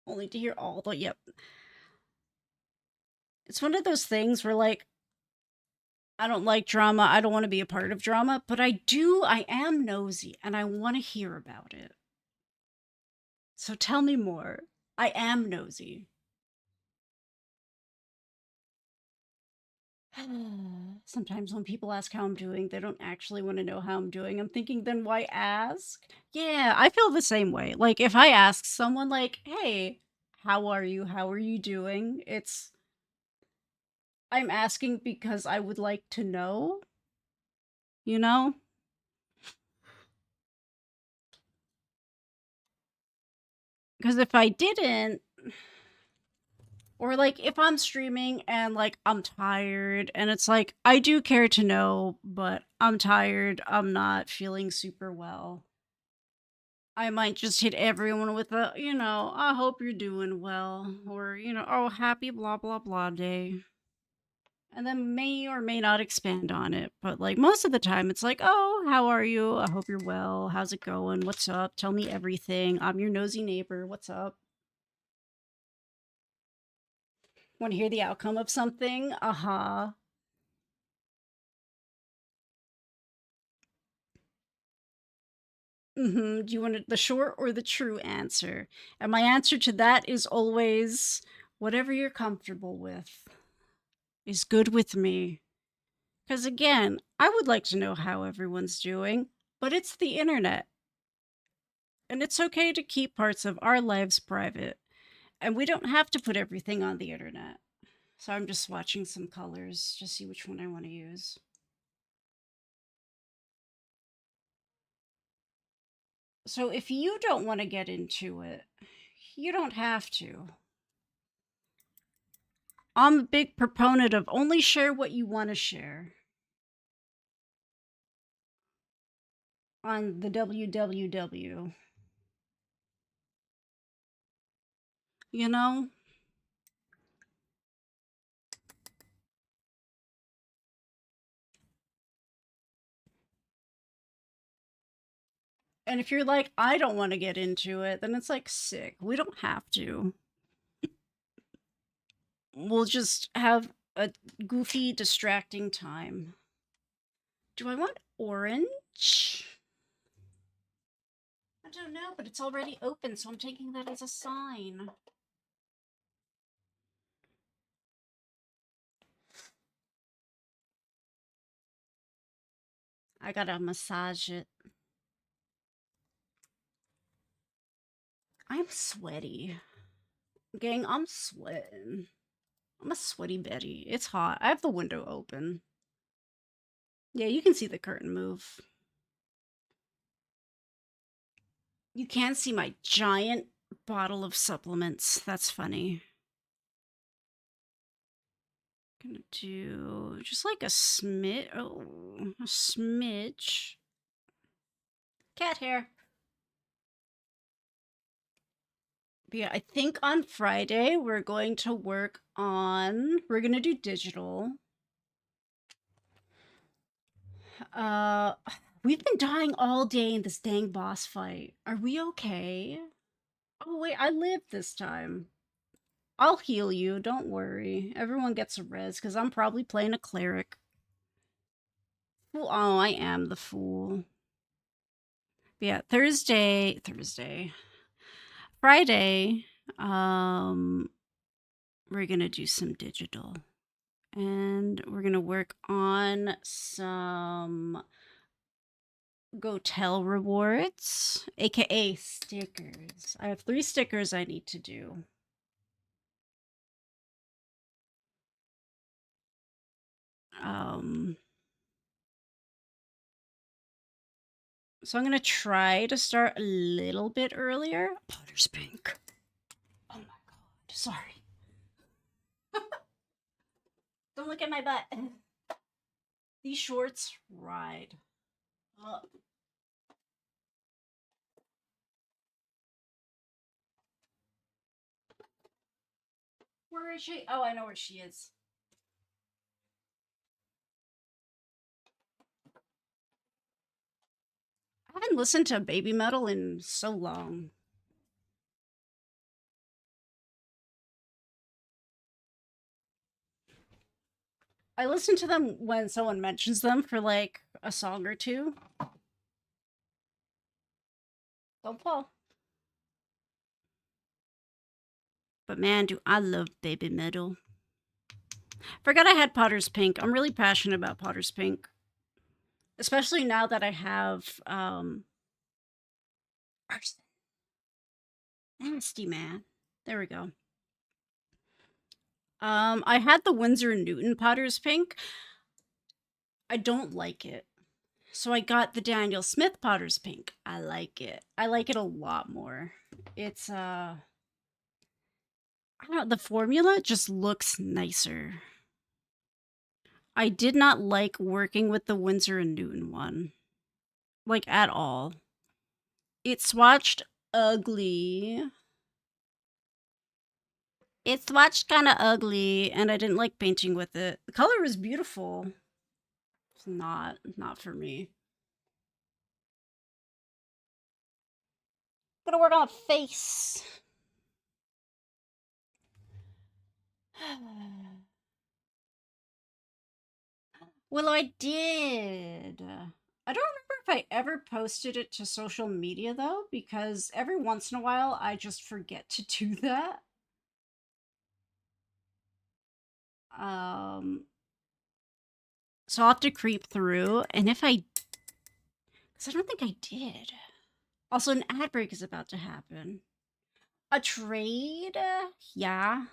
Only to hear all the, yep. It's one of those things where, like, I don't like drama. I don't want to be a part of drama, but I am nosy and I want to hear about it. So tell me more. I am nosy. Sometimes when people ask how I'm doing, they don't actually want to know how I'm doing. I'm thinking, then why ask? Yeah, I feel the same way. Like, if I ask someone, like, hey, how are you? How are you doing? I'm asking because I would like to know, you know? Because if I didn't, or like if I'm streaming and like I'm tired and it's like I do care to know, but I'm tired, I'm not feeling super well. I might just hit everyone with a, I hope you're doing well, or, oh, happy blah blah blah day. And then may or may not expand on it. But like most of the time it's like, oh, how are you? I hope you're well. How's it going? What's up? Tell me everything. I'm your nosy neighbor. What's up? Want to hear the outcome of something? Uh-huh. Do you want the short or the true answer? And my answer to that is always whatever you're comfortable with is good with me. Because again, I would like to know how everyone's doing, but it's the internet. And it's okay to keep parts of our lives private. And we don't have to put everything on the internet. So I'm just swatching some colors to see which one I want to use. So if you don't want to get into it, you don't have to. I'm a big proponent of only share what you want to share on the WWW. You know? And if you're like, I don't want to get into it, then it's like sick. We don't have to. We'll just have a goofy, distracting time. Do I want orange? I don't know, but it's already open, so I'm taking that as a sign. I gotta massage it. I'm sweaty. Gang, I'm sweating. I'm a sweaty Betty. It's hot. I have the window open. Yeah, you can see the curtain move. You can see my giant bottle of supplements. That's funny. Gonna do just like a smidge. Oh, a smidge. Cat hair. But yeah, I think on Friday we're going to work on. We're gonna do digital. Uh, we've been dying all day in this dang boss fight. Are we okay? Oh wait, I live this time. I'll heal you. Don't worry. Everyone gets a res because I'm probably playing a cleric. Fool. Oh, I am the fool. But yeah, Friday. We're gonna do some digital, and we're gonna work on some Gotel rewards, aka stickers. I have 3 stickers I need to do. Um, so I'm gonna try to start a little bit earlier. Potter's pink. Oh my god, sorry. Don't look at my butt. These shorts ride. Oh. Where is she? Oh, I know where she is. I haven't listened to baby metal in so long. I listen to them when someone mentions them for like a song or two. Don't fall. But man, do I love baby metal. Forgot I had Potter's Pink. I'm really passionate about Potter's Pink. Especially now that I have arson. Nasty man. There we go. I had the Winsor & Newton Potter's Pink. I don't like it. So I got the Daniel Smith Potter's Pink. I like it. I like it a lot more. It's I don't know, the formula just looks nicer. I did not like working with the Winsor & Newton one. Like at all. It swatched ugly. It swatched kind of ugly and I didn't like painting with it. The color is beautiful. It's not for me. Gonna work on a face. Well, I did. I don't remember if I ever posted it to social media though, because every once in a while I just forget to do that. So I'll have to creep through, and if I, because I don't think I did. Also, an ad break is about to happen. A trade? Yeah.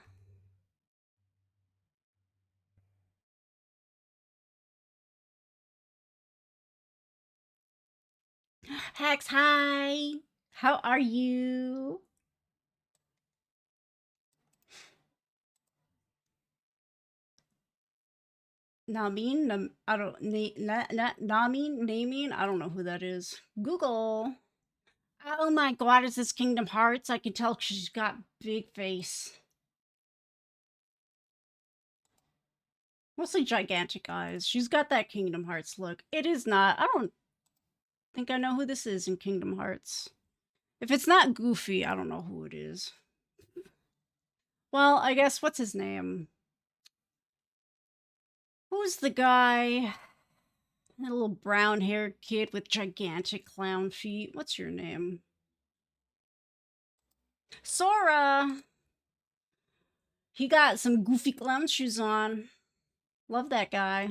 Hex, hi. How are you? Namin, I don't, Namin, naming, I don't know who that is. Google. Oh my god, is this Kingdom Hearts? I can tell she's got big face. Mostly gigantic eyes. She's got that Kingdom Hearts look. It is not. I don't think I know who this is in Kingdom Hearts. If it's not Goofy, I don't know who it is. Well, I guess, what's his name? Who's the guy? That little brown haired kid with gigantic clown feet. What's your name? Sora! He got some goofy clown shoes on. Love that guy.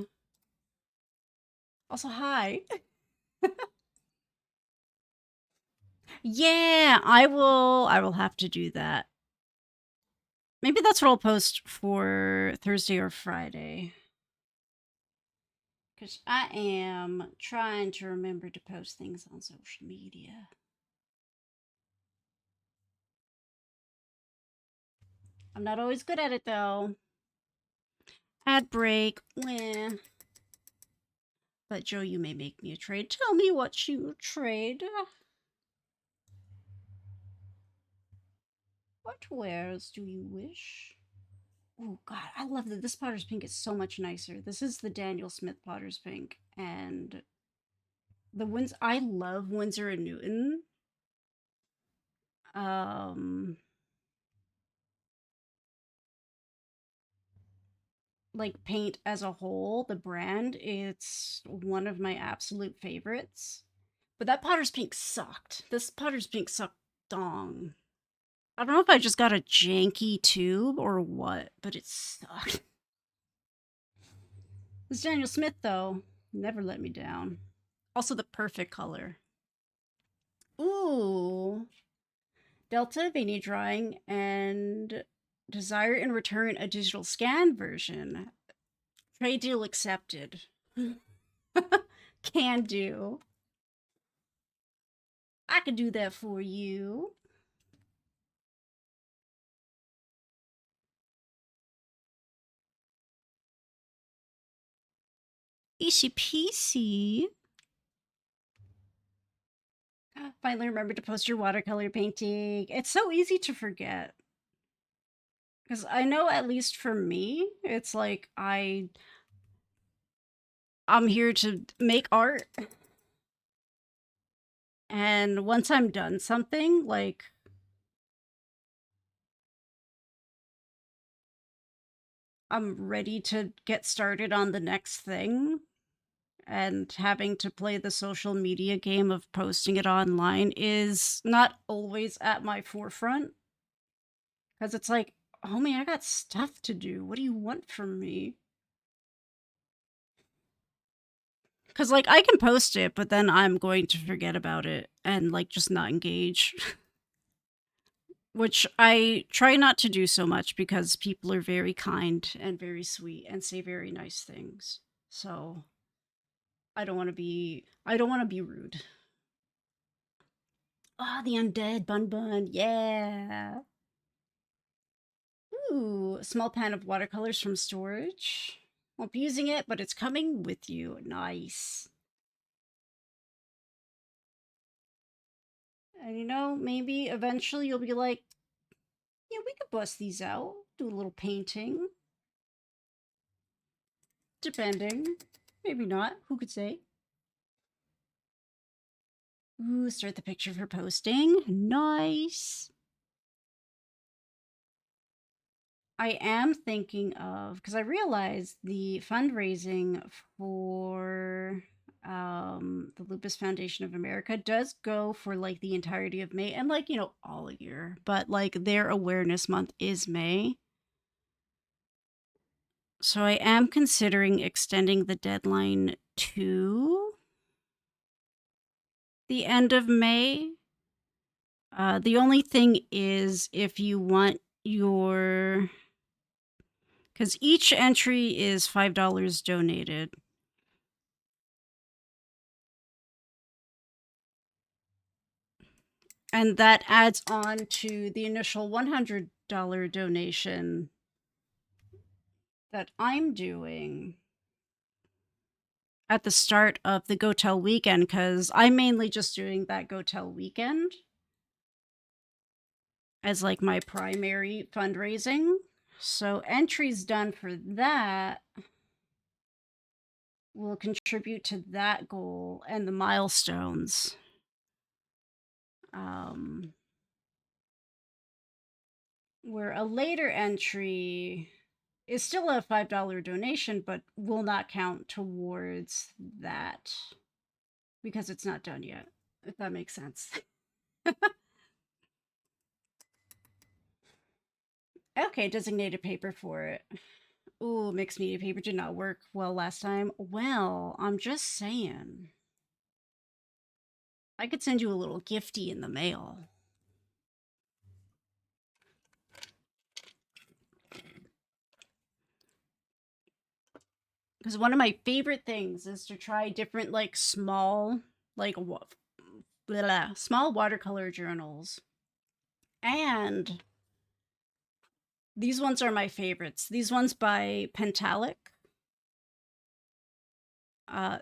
Also, hi. Yeah, I will have to do that. Maybe that's what I'll post for Thursday or Friday. Because I am trying to remember to post things on social media. I'm not always good at it though. Ad break. Meh. But Joe, you may make me a trade. Tell me what you trade. What wares do you wish? Oh god, I love that this Potter's Pink is so much nicer. This is the Daniel Smith Potter's Pink, and the Winds. I love Winsor and Newton. Like paint as a whole, the brand, it's one of my absolute favorites. But that Potter's Pink sucked. This Potter's Pink sucked dong. I don't know if I just got a janky tube or what, but it sucked. This Daniel Smith, though, never let me down. Also, the perfect color. Ooh. Delta, Vania Drawing, and desire in return a digital scan version. Trade deal accepted. Can do. I could do that for you. Easy peasy. Finally remember to post your watercolor painting. It's so easy to forget. Because I know, at least for me, it's like I'm here to make art. And once I'm done something, like, I'm ready to get started on the next thing. And having to play the social media game of posting it online is not always at my forefront. Because it's like, homie, I got stuff to do. What do you want from me? Because, like, I can post it, but then I'm going to forget about it and, like, just not engage. Which I try not to do so much because people are very kind and very sweet and say very nice things. So I don't want to be rude. Ah, the undead bun bun. Yeah. Ooh, a small pan of watercolors from storage. Won't be using it, but it's coming with you. Nice. And you know, maybe eventually you'll be like, yeah, we could bust these out, do a little painting. Depending. Maybe not. Who could say? Ooh, start the picture for posting. Nice. I am thinking of, because I realized the fundraising for the Lupus Foundation of America does go for like the entirety of May and like, all year, but like their awareness month is May. So I am considering extending the deadline to the end of May. The only thing is if you want your, because each entry is $5 donated. And that adds on to the initial $100 donation that I'm doing at the start of the Go Tell weekend, because I'm mainly just doing that Go Tell weekend as like my primary fundraising. So entries done for that will contribute to that goal and the milestones. Where a later entry is still a $5 donation, but will not count towards that because it's not done yet, if that makes sense. Okay, designated paper for it. Ooh, mixed media paper did not work well last time. Well, I'm just saying. I could send you a little gifty in the mail. Because one of my favorite things is to try different, like, small, like, small watercolor journals. And these ones are my favorites. These ones by Pentalic.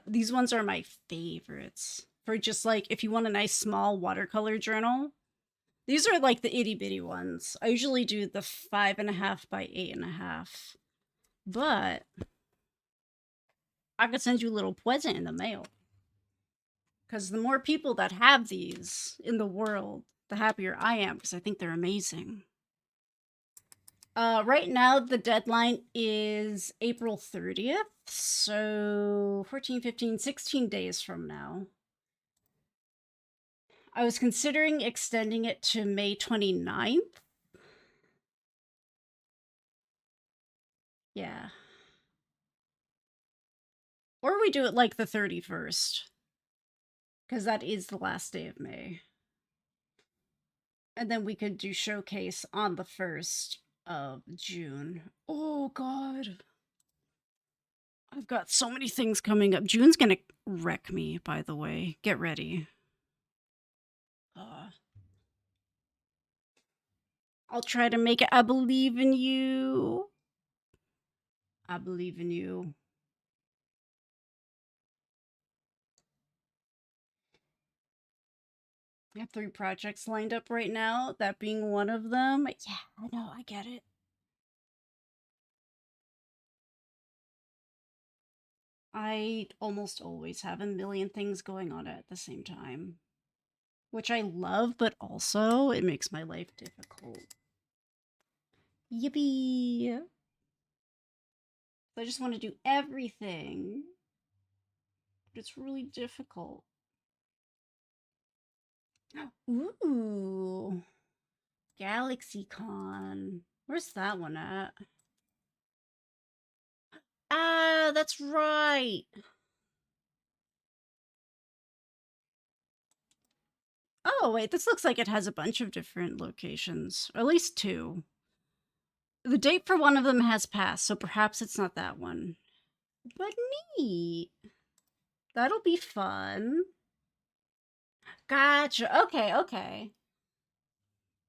These ones are my favorites for just like if you want a nice small watercolor journal. These are like the itty bitty ones. I usually do the 5.5 by 8.5, but I could send you a little present in the mail. Because the more people that have these in the world, the happier I am because I think they're amazing. Right now, the deadline is April 30th. So 14, 15, 16 days from now. I was considering extending it to May 29th. Yeah. Or we do it like the 31st. Because that is the last day of May. And then we could do showcase on the 1st of June. Oh, God. I've got so many things coming up. June's gonna wreck me, by the way. Get ready. I'll try to make it. I believe in you. I believe in you. I have 3 projects lined up right now, that being one of them. Yeah, I know, I get it. I almost always have a million things going on at the same time, which I love, but also it makes my life difficult. Yippee! I just want to do everything, but it's really difficult. Ooh, GalaxyCon. Where's that one at? Ah, that's right. Oh, wait, this looks like it has a bunch of different locations, or at least 2. The date for one of them has passed, so perhaps it's not that one. But neat. That'll be fun. Gotcha. Okay, okay.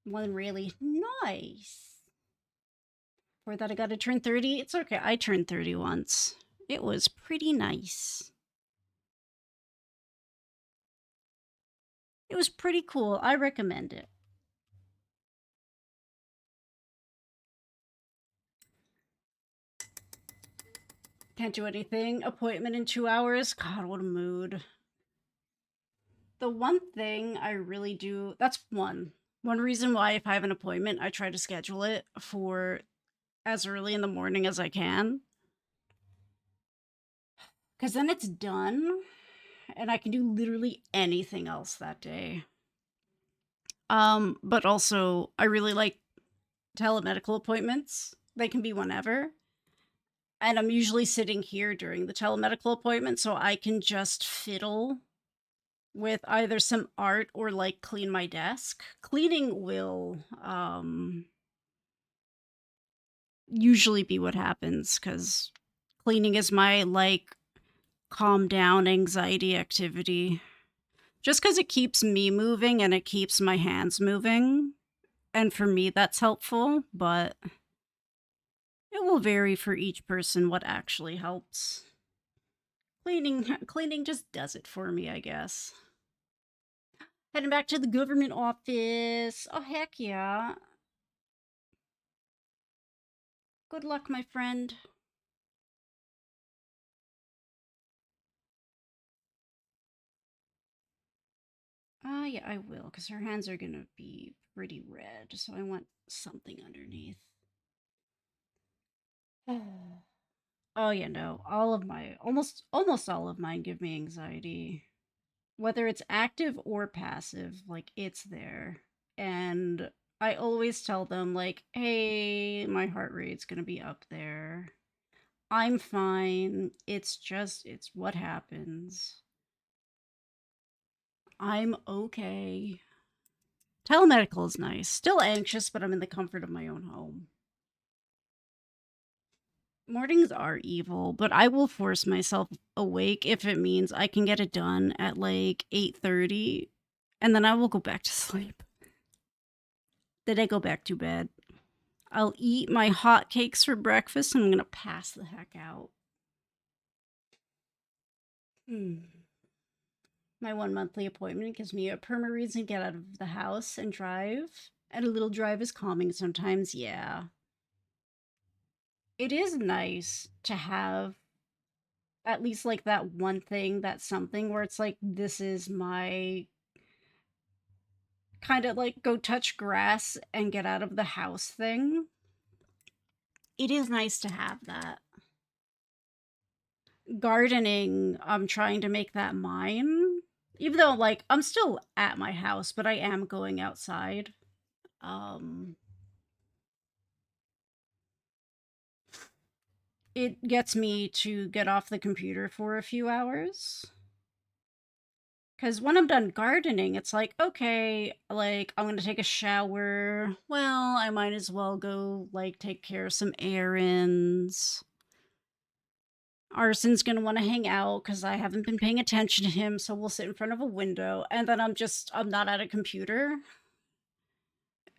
One really nice. For that I got to turn 30. It's okay. I turned 30 once. It was pretty nice. It was pretty cool. I recommend it. Can't do anything. Appointment in 2 hours. God, what a mood. The one thing I really do, that's one reason why if I have an appointment, I try to schedule it for as early in the morning as I can. Because then it's done, and I can do literally anything else that day. But also, I really like telemedical appointments. They can be whenever. And I'm usually sitting here during the telemedical appointment, so I can just fiddle with either some art or like clean my desk. Cleaning will usually be what happens because cleaning is my like calm down anxiety activity. Just because it keeps me moving and it keeps my hands moving. And for me, that's helpful, but it will vary for each person what actually helps. Cleaning just does it for me, I guess. Heading back to the government office. Oh, heck yeah. Good luck, my friend. Yeah, I will, because her hands are gonna be pretty red, so I want something underneath. Oh yeah, no. Almost all of mine give me anxiety. Whether it's active or passive, like it's there. And I always tell them like, "Hey, my heart rate's going to be up there. I'm fine. It's what happens. I'm okay." Telemedical is nice. Still anxious, but I'm in the comfort of my own home. Mornings are evil, but I will force myself awake if it means I can get it done at like 8:30 and then I will go back to sleep. Then I go back to bed. I'll eat my hot cakes for breakfast and I'm going to pass the heck out. My 1 monthly appointment gives me a perma reason to get out of the house and drive. And a little drive is calming sometimes, yeah. It is nice to have at least like that one thing, that's something where it's like, this is my kind of like go touch grass and get out of the house thing. It is nice to have that. Gardening, I'm trying to make that mine. Even though like I'm still at my house, but I am going outside. Um it gets me to get off the computer for a few hours. Because when I'm done gardening, it's like, okay, like, I'm gonna take a shower. Well, I might as well go, like, take care of some errands. Arson's gonna want to hang out because I haven't been paying attention to him, so we'll sit in front of a window, and then I'm not at a computer.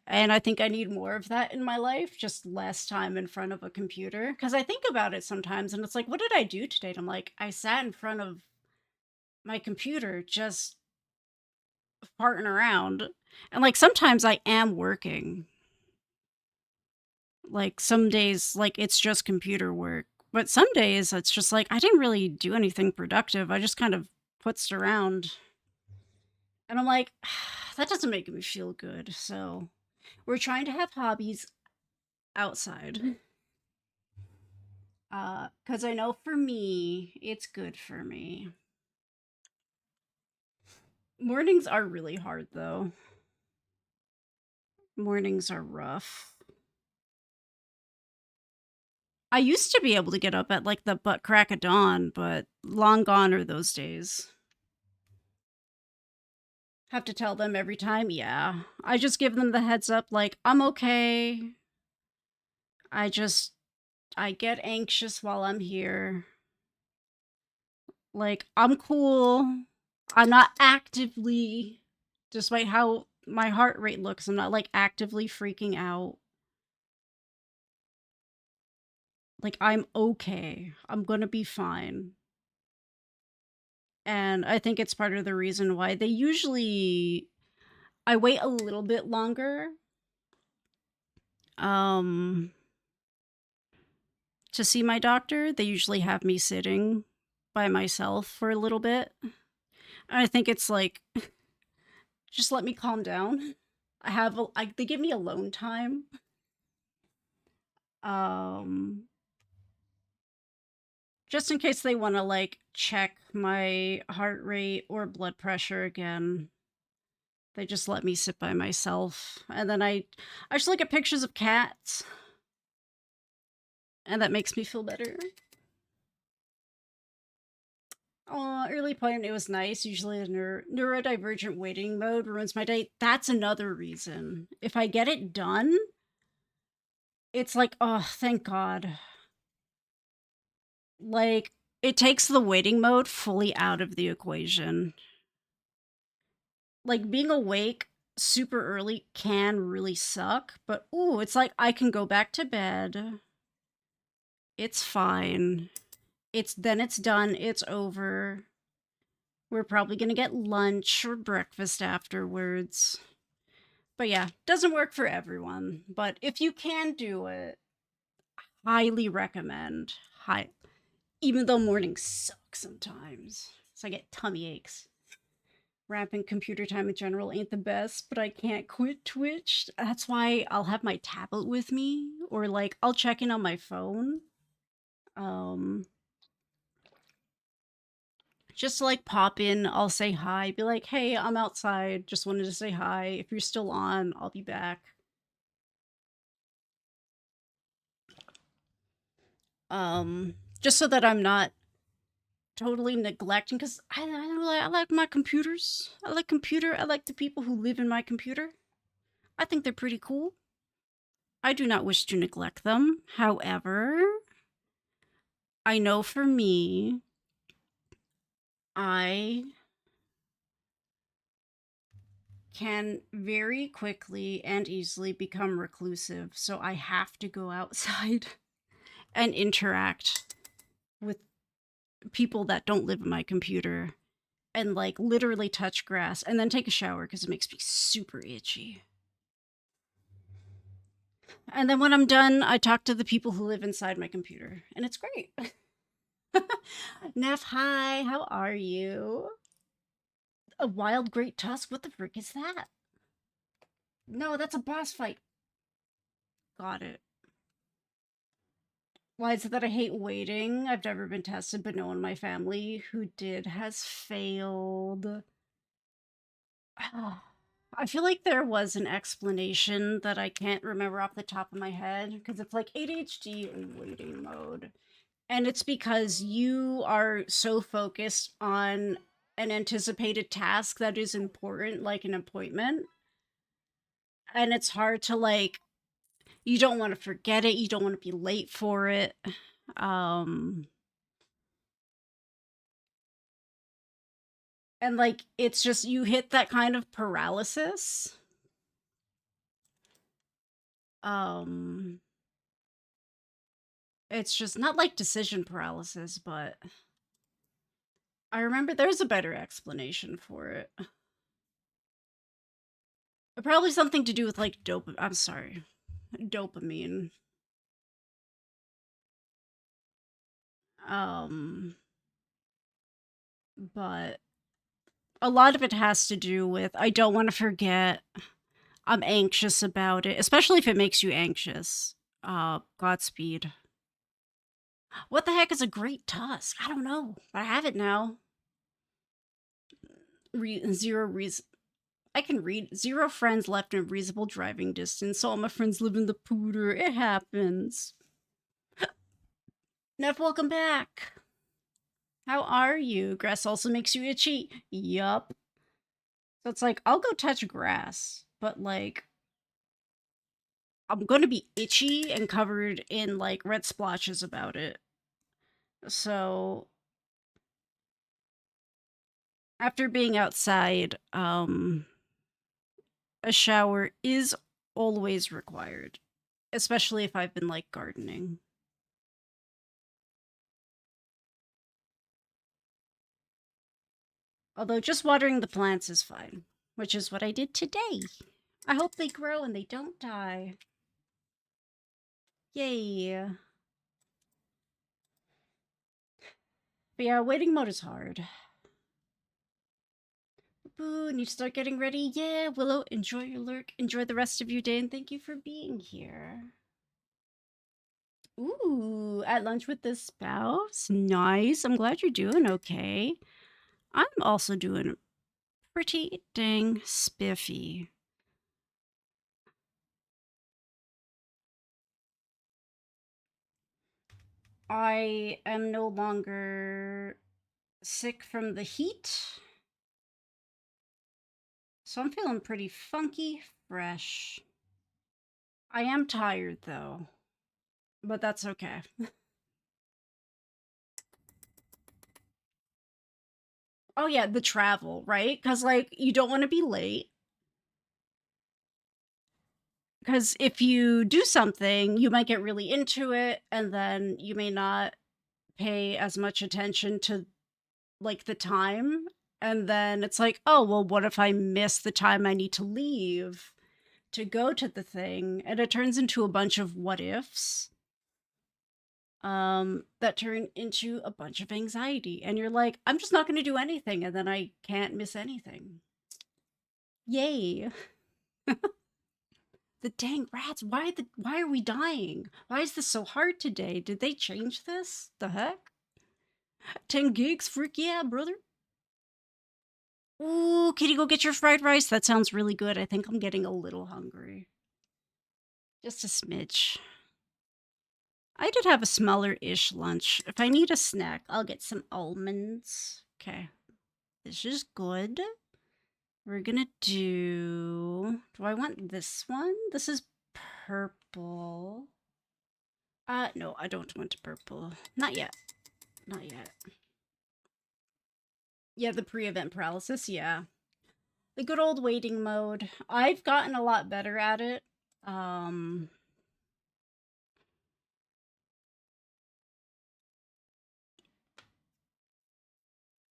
And I think I need more of that in my life, just less time in front of a computer. Because I think about it sometimes, and it's like, what did I do today? And I'm like, I sat in front of my computer just farting around. And like sometimes I am working. Like some days, like it's just computer work. But some days it's just like I didn't really do anything productive. I just kind of putzed around. And I'm like, that doesn't make me feel good. So we're trying to have hobbies outside. Because I know for me, it's good for me. Mornings are really hard though. Mornings are rough. I used to be able to get up at like the butt crack of dawn, but long gone are those days. Have to tell them every time? Yeah. I just give them the heads up like, I'm okay. I just, I get anxious while I'm here. Like, I'm cool. I'm not actively, despite how my heart rate looks, I'm not like actively freaking out. Like, I'm okay. I'm gonna be fine. And I think it's part of the reason why they usually, I wait a little bit longer um to see my doctor. They usually have me sitting by myself for a little bit. I think it's like just let me calm down. They give me alone time. Um just in case they want to like check my heart rate or blood pressure again. They just let me sit by myself. And then I just look at pictures of cats and that makes me feel better. Oh, early point, it was nice. Usually the neurodivergent waiting mode ruins my day. That's another reason. If I get it done, it's like, oh, thank God. Like, it takes the waiting mode fully out of the equation. Like, being awake super early can really suck, but ooh, it's like I can go back to bed. It's fine. It's done. It's over. We're probably gonna get lunch or breakfast afterwards. But yeah, doesn't work for everyone. But if you can do it, highly recommend. High, even though mornings suck sometimes. So I get tummy aches. Rampant computer time in general ain't the best, but I can't quit Twitch. That's why I'll have my tablet with me, or like I'll check in on my phone. Um, just to like pop in, I'll say hi, be like, hey, I'm outside, just wanted to say hi. If you're still on, I'll be back. Just so that I'm not totally neglecting, because I like my computers. I like computer. I like the people who live in my computer. I think they're pretty cool. I do not wish to neglect them. However, I know for me, I can very quickly and easily become reclusive. So I have to go outside and interact with people that don't live in my computer and like literally touch grass and then take a shower because it makes me super itchy. And then when I'm done, I talk to the people who live inside my computer, and it's great. Neff, hi, how are you? A wild great tusk? What the frick is that? No, that's a boss fight. Got it. Why is it that I hate waiting? I've never been tested, but no one in my family who did has failed. I feel like there was an explanation that I can't remember off the top of my head because it's like ADHD in waiting mode. And it's because you are so focused on an anticipated task that is important, like an appointment. And it's hard to like, you don't want to forget it. You don't want to be late for it. Um, and like, it's just, you hit that kind of paralysis. Um, it's just not like decision paralysis, but I remember there's a better explanation for it. Probably something to do with like I'm sorry, dopamine. Um, but a lot of it has to do with I don't want to forget. I'm anxious about it, especially if it makes you anxious. Godspeed. What the heck is a great tusk? I don't know, but I have it now. Zero reason. I can read. Zero friends left in reasonable driving distance. All my friends live in the pooter. It happens. Neff, welcome back. How are you? Grass also makes you itchy. Yup. So it's like, I'll go touch grass, but like, I'm gonna be itchy and covered in like red splotches about it. So after being outside, a shower is always required, especially if I've been like gardening. Although just watering the plants is fine, which is what I did today. I hope they grow and they don't die. Yay. But yeah, waiting mode is hard. Boo, need to start getting ready. Yeah, Willow, enjoy your lurk. Enjoy the rest of your day, and thank you for being here. Ooh, at lunch with the spouse? Nice. I'm glad you're doing okay. I'm also doing pretty dang spiffy. I am no longer sick from the heat, so I'm feeling pretty funky fresh. I am tired though, but that's okay. Oh yeah, the travel, right? Because like you don't want to be late. Because if you do something, you might get really into it, and then you may not pay as much attention to like the time. And then it's like, oh, well, what if I miss the time I need to leave to go to the thing? And it turns into a bunch of what ifs that turn into a bunch of anxiety. And you're like, I'm just not going to do anything. And then I can't miss anything. Yay. The dang rats. Why are we dying? Why is this so hard today? Did they change this? The heck? 10 gigs? Frick yeah, brother. Ooh, can you go get your fried rice? That sounds really good. I think I'm getting a little hungry. Just a smidge. I did have a smaller-ish lunch. If I need a snack, I'll get some almonds. Okay. This is good. We're gonna do I want this one? This is purple. No, I don't want purple. Not yet. Not yet. Yeah, the pre-event paralysis, yeah. The good old waiting mode. I've gotten a lot better at it. Um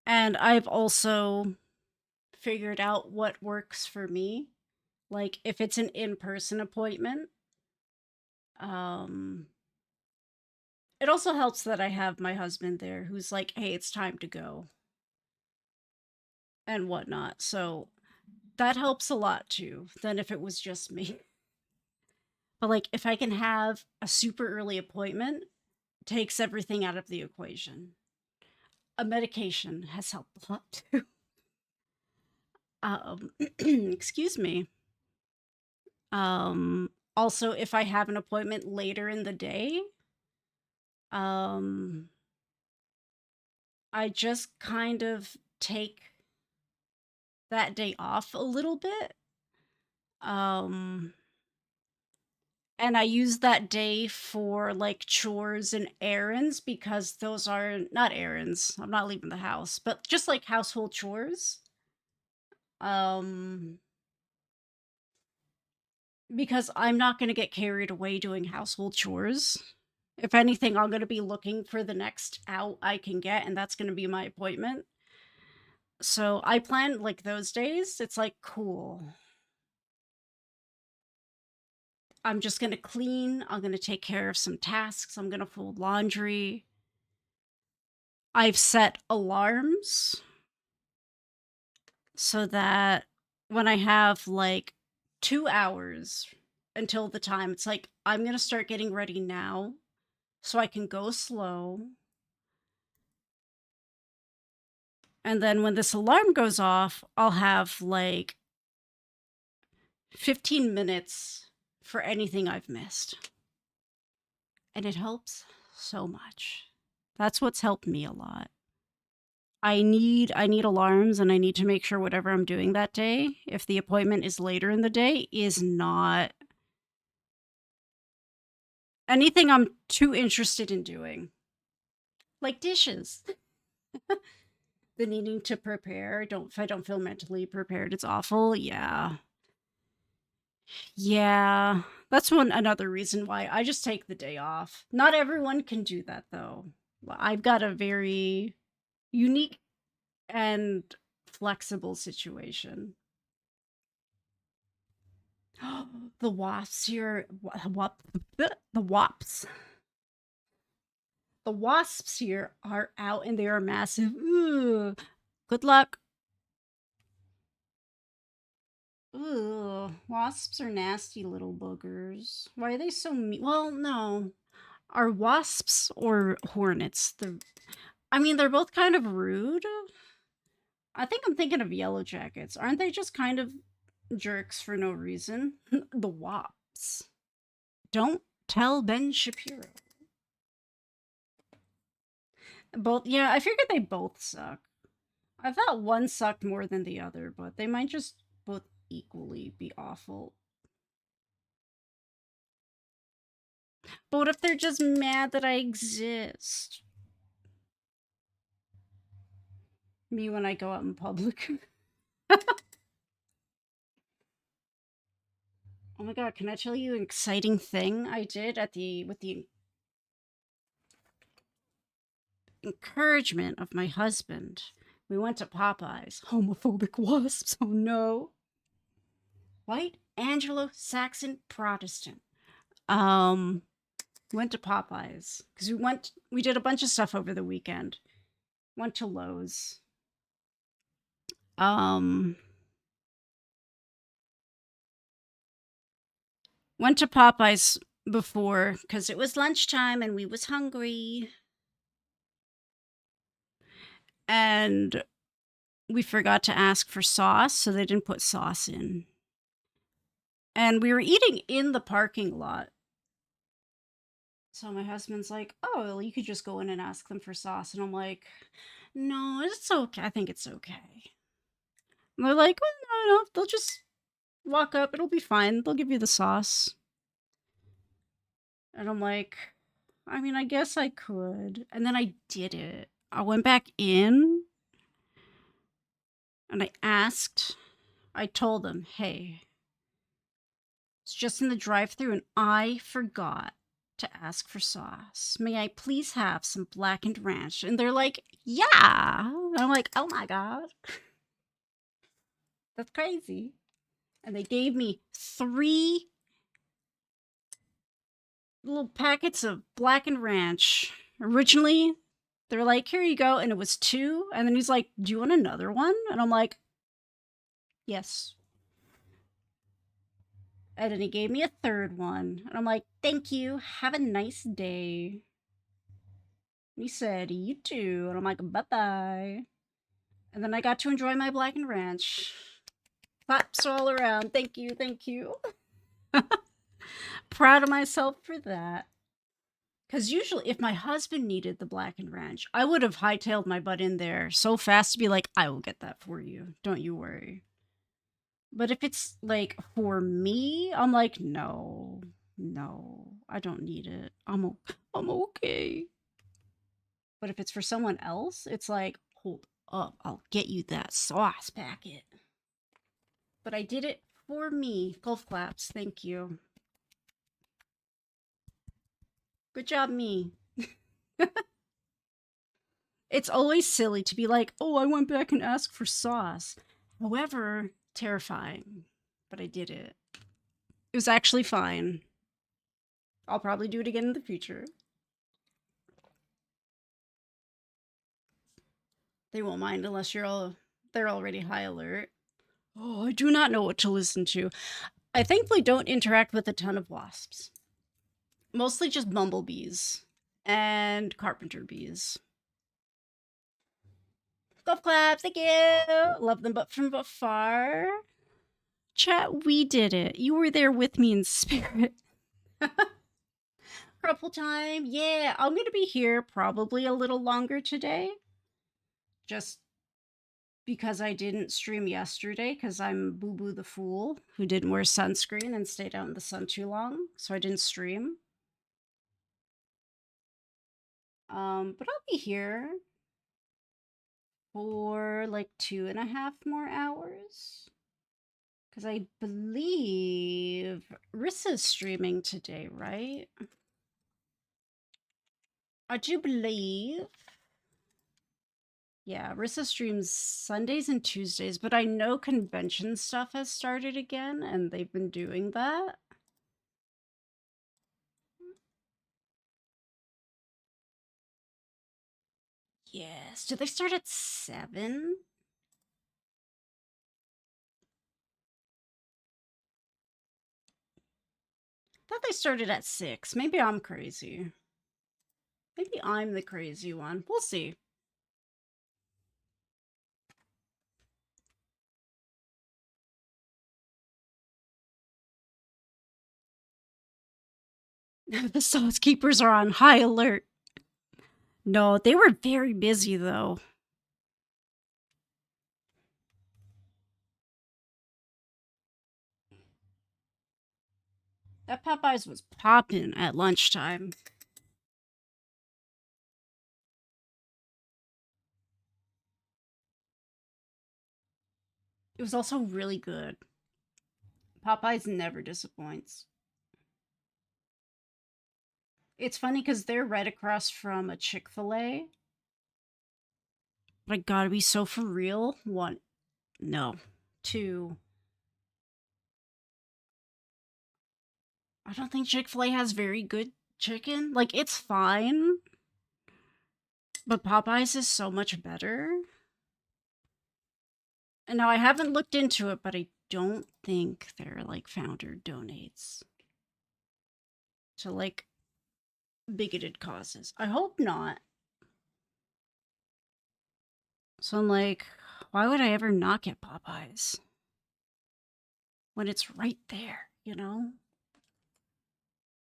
and I've also figured out what works for me. Like if it's an in-person appointment, um it also helps that I have my husband there who's like, hey, it's time to go and whatnot. So that helps a lot too than if it was just me. But like if I can have a super early appointment, takes everything out of the equation. A medication has helped a lot too. Excuse me. Also if I have an appointment later in the day, um I just kind of take that day off a little bit. Um and I use that day for like chores and errands because those are not errands. I'm not leaving the house, but just like household chores. Um because I'm not going to get carried away doing household chores. If anything, I'm going to be looking for the next out I can get, and that's going to be my appointment. So I plan like those days. It's like cool. I'm just going to clean. I'm going to take care of some tasks. I'm going to fold laundry. I've set alarms so that when I have like 2 hours until the time, it's like, I'm going to start getting ready now so I can go slow. And then when this alarm goes off, I'll have like 15 minutes for anything I've missed. And it helps so much. That's what's helped me a lot. I need alarms, and I need to make sure whatever I'm doing that day, if the appointment is later in the day, is not anything I'm too interested in doing. Like dishes. The needing to prepare. If I don't feel mentally prepared, it's awful. Yeah. Yeah. That's another reason why I just take the day off. Not everyone can do that though. I've got a very unique and flexible situation. The wasps here, the wasps. The wasps here are out and they are massive. Ooh, good luck. Ooh, wasps are nasty little boogers. Why are they so mean? Well, no. Are wasps or hornets? I mean, they're both kind of rude. I think I'm thinking of yellow jackets. Aren't they just kind of jerks for no reason? The wasps. Don't tell Ben Shapiro. Both, yeah, I figured they both suck. I thought one sucked more than the other, but they might just both equally be awful. But what if they're just mad that I exist? Me when I go out in public. Oh my god, can I tell you an exciting thing I did with the encouragement of my husband? We went to Popeyes. Homophobic wasps, oh no. White Anglo-Saxon Protestant. Went to Popeyes because we did a bunch of stuff over the weekend. Went to Lowe's. Went to Popeyes before because it was lunchtime and we was hungry. And we forgot to ask for sauce, so they didn't put sauce in. And we were eating in the parking lot. So my husband's like, oh, well, you could just go in and ask them for sauce. And I'm like, no, it's okay. I think it's okay. And they're like, oh, no, they'll just walk up. It'll be fine. They'll give you the sauce. And I'm like, I mean, I guess I could. And then I did it. I went back in and I told them, hey, it's just in the drive-thru and I forgot to ask for sauce. May I please have some blackened ranch? And they're like, yeah. And I'm like, oh my god. That's crazy. And they gave me 3 little packets of blackened ranch. Originally, they were like, here you go. And it was 2. And then he's like, do you want another one? And I'm like, yes. And then he gave me a 3rd one. And I'm like, thank you. Have a nice day. And he said, you too. And I'm like, bye-bye. And then I got to enjoy my blackened ranch. Claps all around. Thank you, thank you. Proud of myself for that. Because usually, if my husband needed the blackened ranch, I would have hightailed my butt in there so fast to be like, I will get that for you. Don't you worry. But if it's like for me, I'm like, no, I don't need it. I'm okay. But if it's for someone else, it's like, hold up, I'll get you that sauce packet. But I did it for me. Golf claps, thank you. Good job, me. It's always silly to be like, oh, I went back and asked for sauce. However, terrifying. But I did it. It was actually fine. I'll probably do it again in the future. They won't mind unless they're already high alert. Oh, I do not know what to listen to. I thankfully don't interact with a ton of wasps. Mostly just bumblebees and carpenter bees. Golf clap, thank you. Love them, but from afar. Chat, we did it. You were there with me in spirit. Couple time, yeah. I'm gonna be here probably a little longer today. Just because I didn't stream yesterday, because I'm Boo Boo the Fool, who didn't wear sunscreen and stayed out in the sun too long, so I didn't stream. But I'll be here for like 2.5 more hours. Because I believe Rissa's streaming today, right? I do believe. Yeah, Rissa streams Sundays and Tuesdays, but I know convention stuff has started again, and they've been doing that. Yes. Do they start at 7? I thought they started at 6. Maybe I'm crazy. Maybe I'm the crazy one. We'll see. The sauce keepers are on high alert. No, they were very busy though. That Popeyes was popping at lunchtime. It was also really good. Popeyes never disappoints. It's funny because they're right across from a Chick-fil-A. But I gotta be so for real. 1, no. 2, I don't think Chick-fil-A has very good chicken. Like, it's fine. But Popeyes is so much better. And now I haven't looked into it, but I don't think their like founder donates to like bigoted causes. I hope not. So I'm like, why would I ever not get Popeyes when it's right there, you know?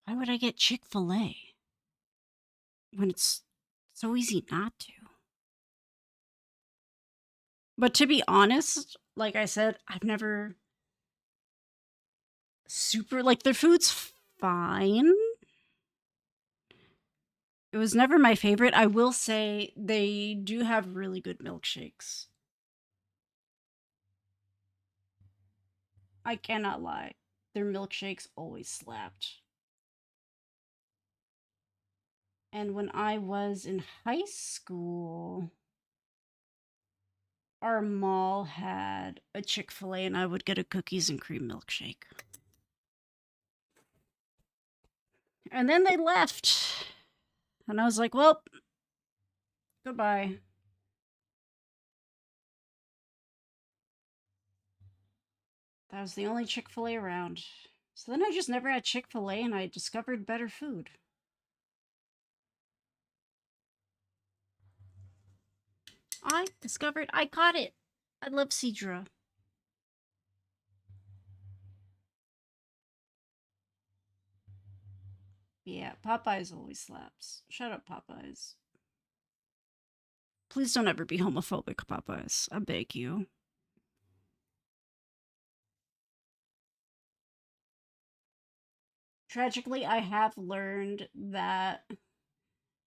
Why would I get Chick-fil-A when it's so easy not to? But to be honest, like I said, I've never super like their food's fine. It was never my favorite. I will say they do have really good milkshakes. I cannot lie. Their milkshakes always slapped. And when I was in high school, our mall had a Chick-fil-A and I would get a cookies and cream milkshake. And then they left. And I was like, well, goodbye. That was the only Chick-fil-A around. So then I just never had Chick-fil-A and I discovered better food. I caught it. I love Cedra. Yeah, Popeyes always slaps. Shut up, Popeyes. Please don't ever be homophobic, Popeyes. I beg you. Tragically, I have learned that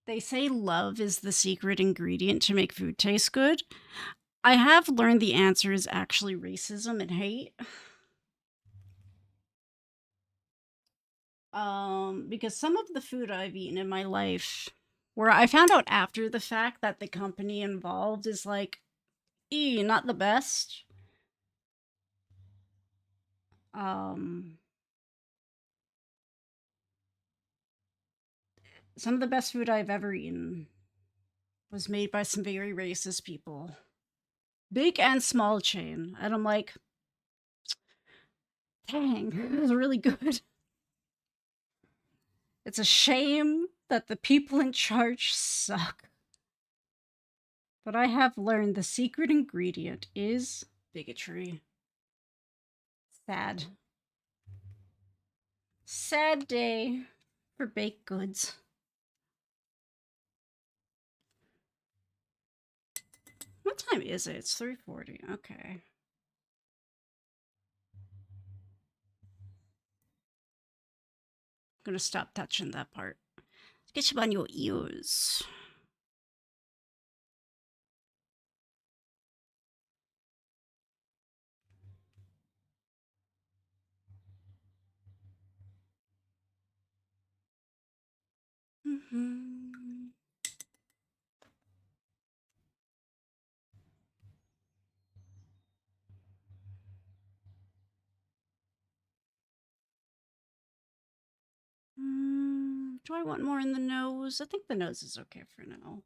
they say love is the secret ingredient to make food taste good. I have learned the answer is actually racism and hate. Because some of the food I've eaten in my life, where I found out after the fact that the company involved is like, not the best. Um, Some of the best food I've ever eaten was made by some very racist people. Big and small chain. And I'm like, dang, it was really good. It's a shame that the people in charge suck. But I have learned the secret ingredient is bigotry. Sad. Sad day for baked goods. What time is it? It's 3:40. Okay. I'm gonna stop touching that part. Get you on your ears. Mm-hmm. Do I want more in the nose? I think the nose is okay for now.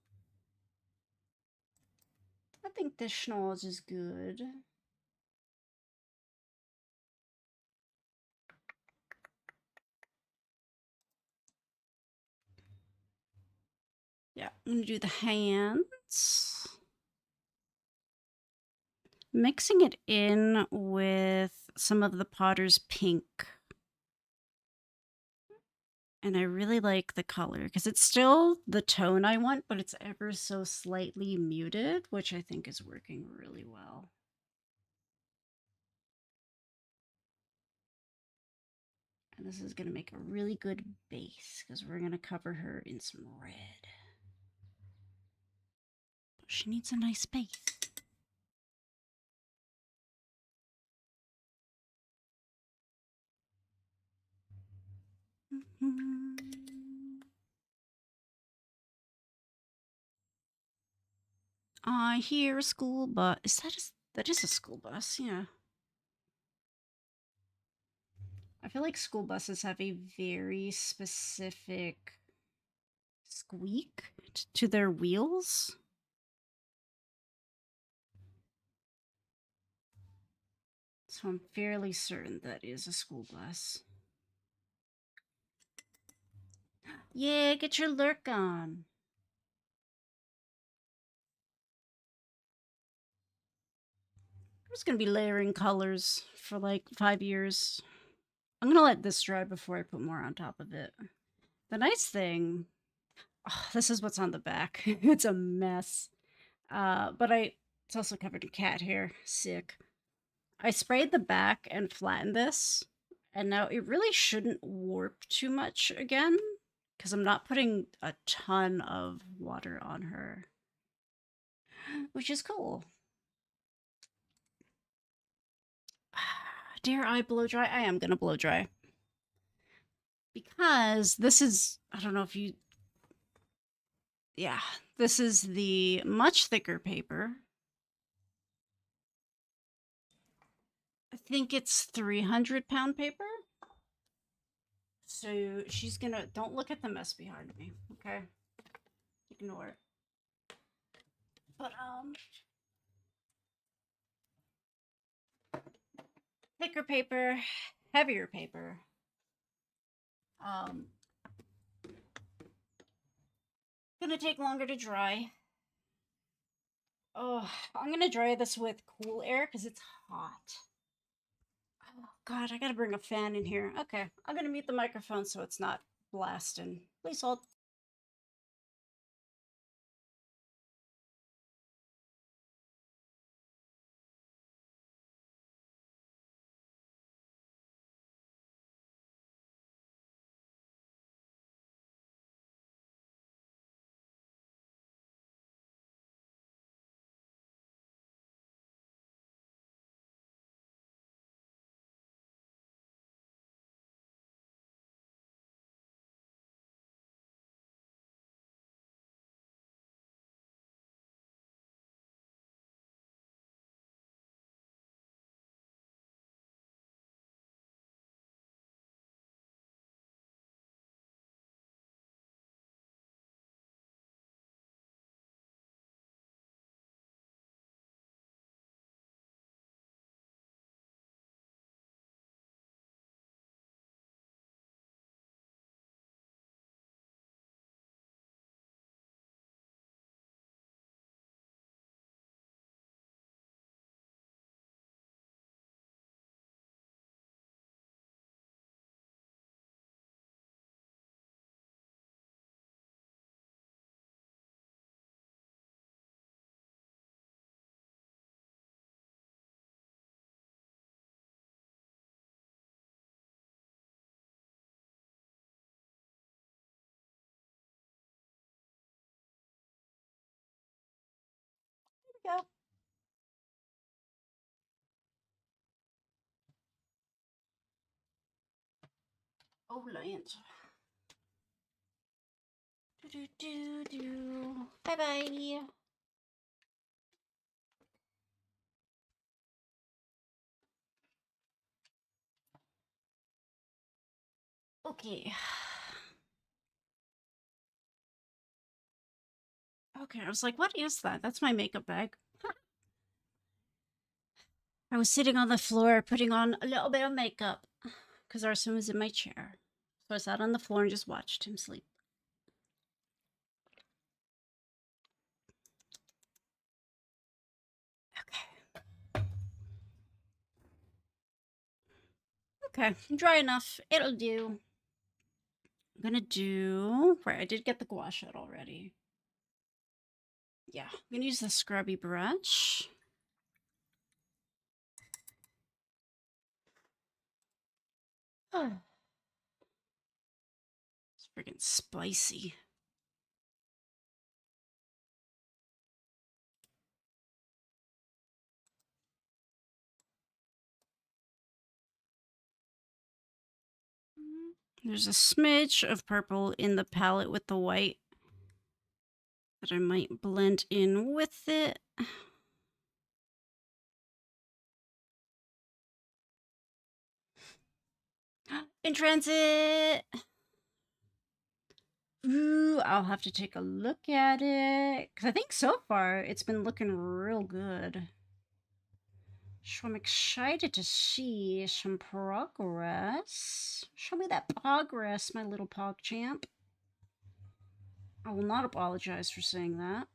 I think the schnoz is good. Yeah, I'm gonna do the hands. Mixing it in with some of the Potter's pink. And I really like the color because it's still the tone I want, but it's ever so slightly muted, which I think is working really well. And this is going to make a really good base because we're going to cover her in some red. But she needs a nice base. I hear a school bus. That is a school bus? Yeah. I feel like school buses have a very specific squeak to their wheels. So I'm fairly certain that is a school bus. Yeah, get your lurk on. I'm just gonna be layering colors for like 5 years. I'm gonna let this dry before I put more on top of it. The nice thing, this is what's on the back. It's a mess. But it's also covered in cat hair. Sick. I sprayed the back and flattened this, and now it really shouldn't warp too much again because I'm not putting a ton of water on her, which is cool. Dare I blow dry? I am gonna blow dry. Because this is, I don't know if you, yeah, this is the much thicker paper. I think it's 300-pound paper. So she's gonna, don't look at the mess behind me, okay? Ignore it. But, thicker paper, heavier paper. Um, gonna take longer to dry. Oh, I'm gonna dry this with cool air because it's hot. Oh, God, I gotta bring a fan in here. Okay, I'm gonna mute the microphone so it's not blasting. Please hold. we go. Oh, Lions. Bye bye. Okay. Okay, I was like, what is that? That's my makeup bag. I was sitting on the floor putting on a little bit of makeup because Arson was in my chair. So I sat on the floor and just watched him sleep. Okay. Okay, dry enough. It'll do. I'm gonna do. Right, I did get the gouache out already. Yeah, I'm gonna use the scrubby brush. Oh, it's freaking spicy. There's a smidge of purple in the palette with the white that I might blend in with it. In transit! Ooh, I'll have to take a look at it. Because I think so far it's been looking real good. So I'm excited to see some progress. Show me that progress, my little pog champ. I will not apologize for saying that.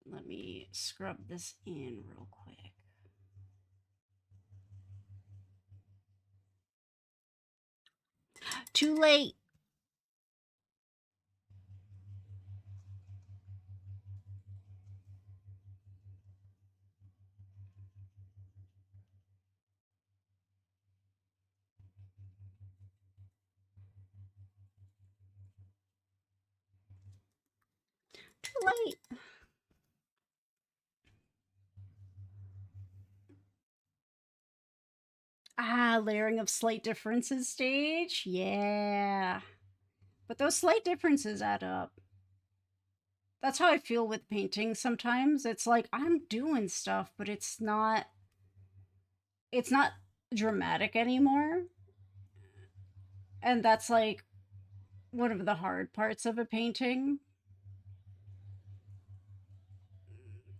Let me scrub this in real quick. Too late. Too late. Ah, layering of slight differences stage? Yeah. But those slight differences add up. That's how I feel with painting sometimes. It's like I'm doing stuff, but it's not dramatic anymore. And that's like one of the hard parts of a painting.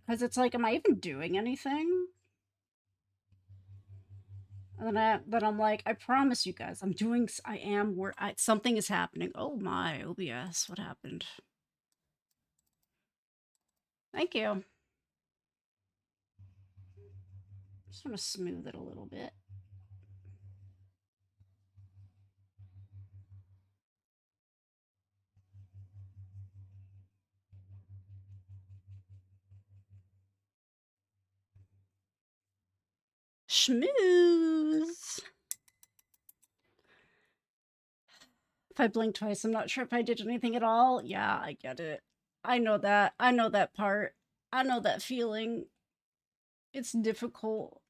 Because it's like, am I even doing anything? And then I'm like, I promise you guys, I am where something is happening. Oh my, OBS, what happened? Thank you. Just want to smooth it a little bit. Schmooze. If I blink twice, I'm not sure if I did anything at all. Yeah, I get it. I know that. I know that part. I know that feeling. It's difficult.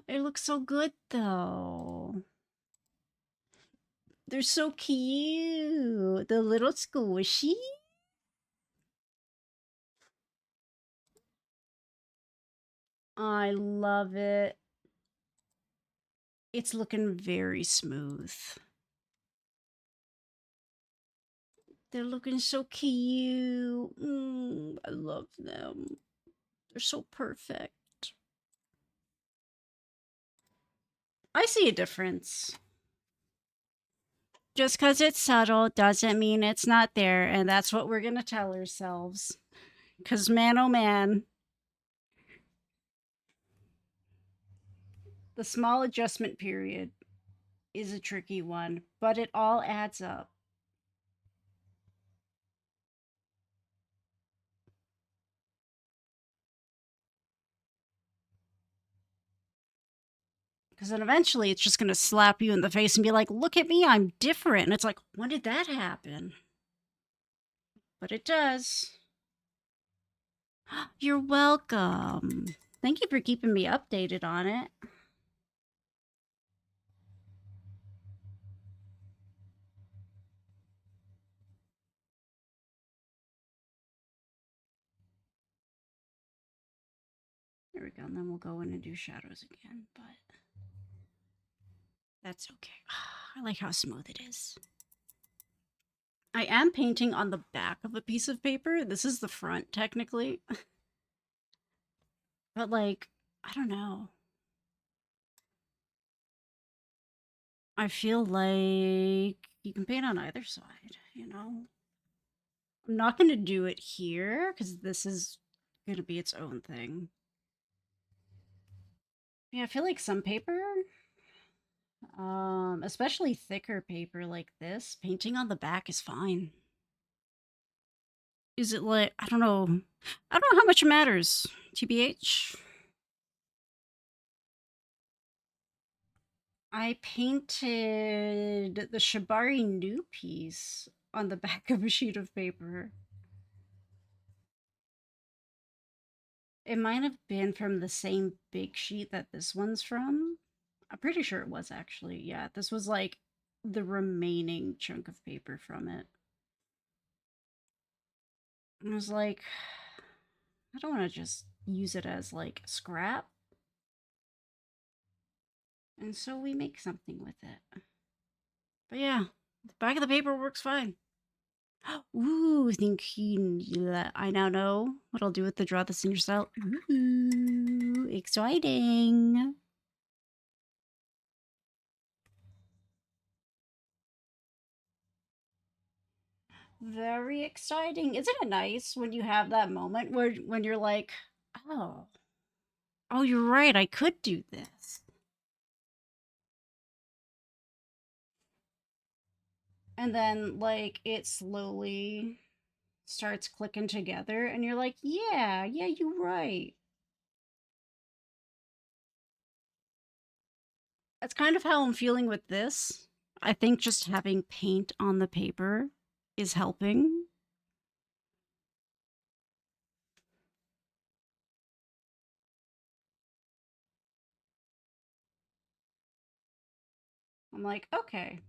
It looks so good though. They're so cute. The little squishy. I love it. It's looking very smooth. They're looking so cute. I love them. They're so perfect. I see a difference. Just because it's subtle doesn't mean it's not there, and that's what we're going to tell ourselves. Because, man, oh man, the small adjustment period is a tricky one, but it all adds up. Because then eventually it's just going to slap you in the face and be like, look at me, I'm different. And it's like, when did that happen? But it does. You're welcome. Thank you for keeping me updated on it. There we go. And then we'll go in and do shadows again, but that's okay. I like how smooth it is. I am painting on the back of a piece of paper. This is the front, technically. But, like, I don't know. I feel like you can paint on either side, you know? I'm not going to do it here because this is going to be its own thing. Yeah, I feel like some paper, especially thicker paper like this, painting on the back is fine. Is it like, I don't know. I don't know how much it matters, TBH. I painted the Shibari new piece on the back of a sheet of paper. It might have been from the same big sheet that this one's from. I'm pretty sure it was actually. Yeah, this was like the remaining chunk of paper from it. And I was like, I don't want to just use it as like scrap. And so we make something with it. But yeah, the back of the paper works fine. Ooh, I now know what I'll do with the draw this in your style. Ooh, exciting. Very exciting. Isn't it nice when you have that moment where when you're like, oh, oh, you're right, I could do this. And then like it slowly starts clicking together and you're like, yeah, you're right. That's kind of how I'm feeling with this. I think just having paint on the paper is helping. I'm like, okay,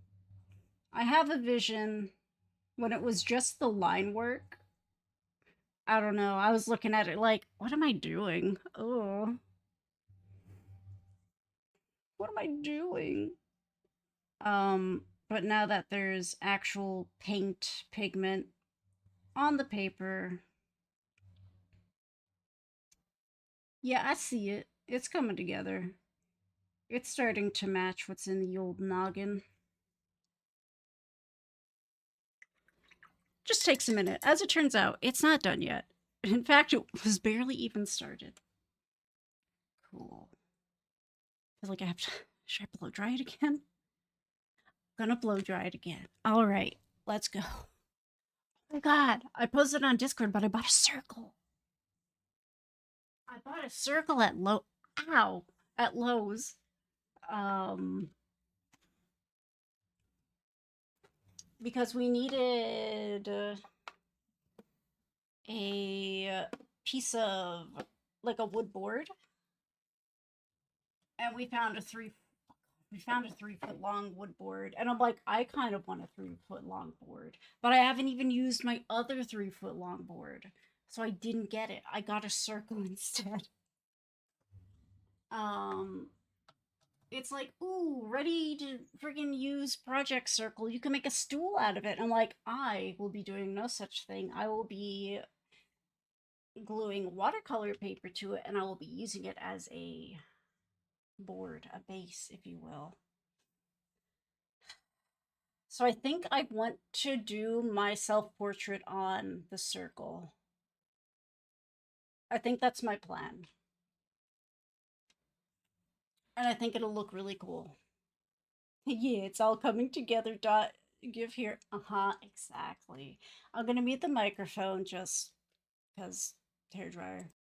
I have a vision. When it was just the line work, I don't know. I was looking at it like, what am I doing? Oh, what am I doing? But now that there's actual paint pigment on the paper, yeah, I see it. It's coming together. It's starting to match what's in the old noggin. Just takes a minute. As it turns out, it's not done yet. In fact, it was barely even started. Cool. I feel like I have to. Should I blow dry it again? Gonna blow dry it again. All right, let's go. Oh my god, I posted on Discord, but I bought a circle. I bought a circle at Ow, at Lowe's. Um, because we needed a piece of like a wood board, and we found a 3 foot long wood board, and I'm like, I kind of want a 3 foot long board, but I haven't even used my other 3 foot long board, so I didn't get it. I got a circle instead. Um, it's like, ooh, ready to friggin' use Project Circle. You can make a stool out of it. I'm like, I will be doing no such thing. I will be gluing watercolor paper to it, and I will be using it as a board, a base, if you will. So I think I want to do my self-portrait on the circle. I think that's my plan. And I think it'll look really cool. Yeah, it's all coming together. Dot give here. Uh-huh, exactly. I'm gonna mute the microphone just because hair dryer.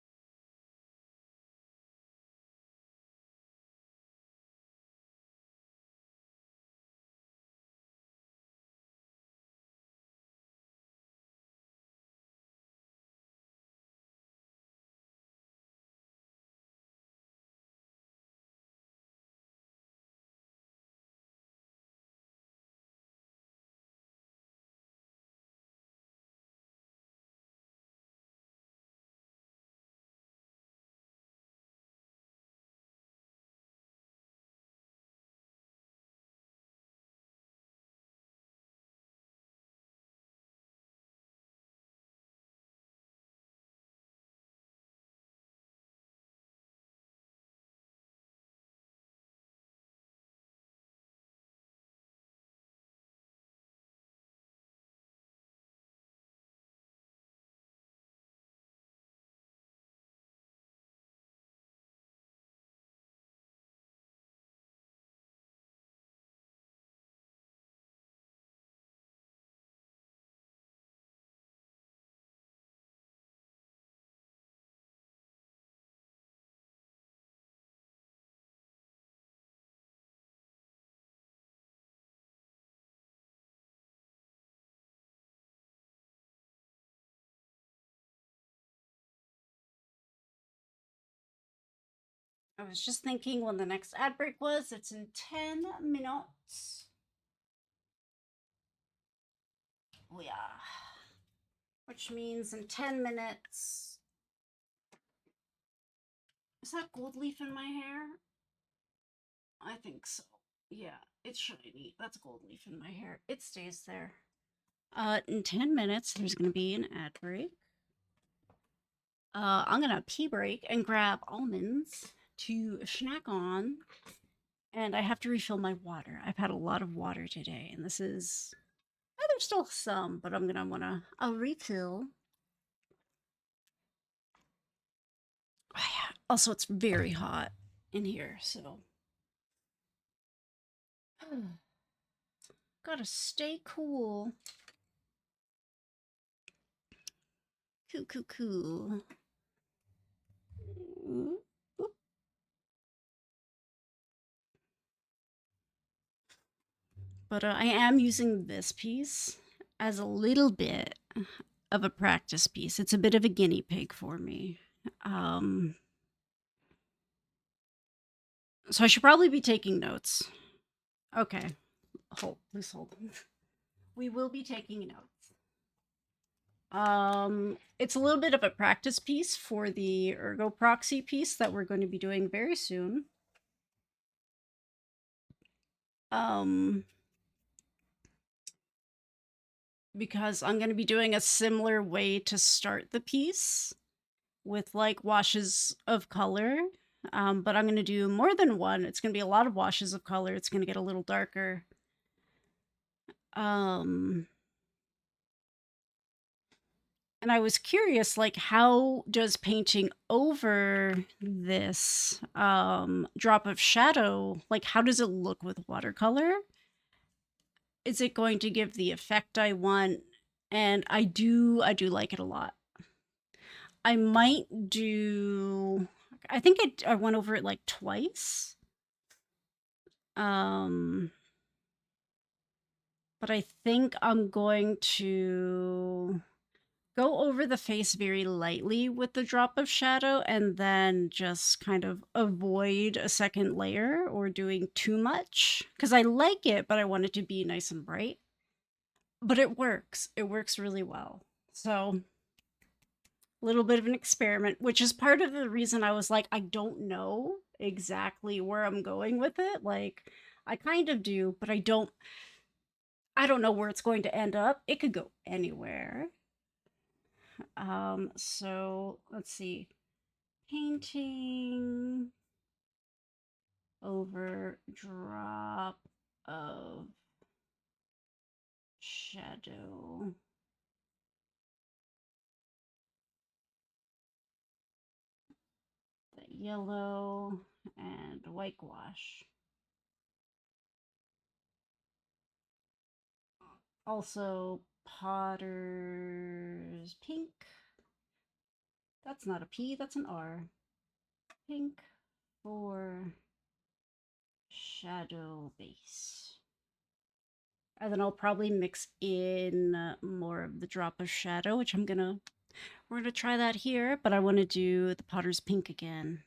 I was just thinking when the next ad break was. It's in 10 minutes. Oh, yeah. Which means in 10 minutes. Is that gold leaf in my hair? I think so. Yeah, it's shiny. That's gold leaf in my hair. It stays there. In 10 minutes, there's going to be an ad break. I'm going to pee break and grab almonds to snack on. And I have to refill my water. I've had a lot of water today, and this is... there's still some, but I'm going to want to... I'll refill. Oh, yeah. Also, it's very hot in here, so... Gotta stay cool. Cool. But I am using this piece as a little bit of a practice piece. It's a bit of a guinea pig for me. So I should probably be taking notes. Okay. Please hold. We will be taking notes. It's a little bit of a practice piece for the ergo proxy piece that we're going to be doing very soon. Because I'm going to be doing a similar way to start the piece with like washes of color. But I'm going to do more than one. It's going to be a lot of washes of color. It's going to get a little darker. And I was curious, like, how does painting over this drop of shadow, like, how does it look with watercolor? Is it going to give the effect I want? And I do like it a lot. I might do... I think I went over it like twice. But I think I'm going to go over the face very lightly with the drop of shadow and then just kind of avoid a second layer or doing too much. Because I like it, but I want it to be nice and bright. But it works. It works really well. So... little bit of an experiment, which is part of the reason I was like, I don't know exactly where I'm going with it. Like, I kind of do, but I don't know where it's going to end up. It could go anywhere. So let's see. Painting over drop of shadow. The yellow and whitewash. Also, Potter's pink. That's not a P, that's an R. Pink for shadow base. And then I'll probably mix in more of the drop of shadow, which we're gonna try that here, but I want to do the Potter's pink again.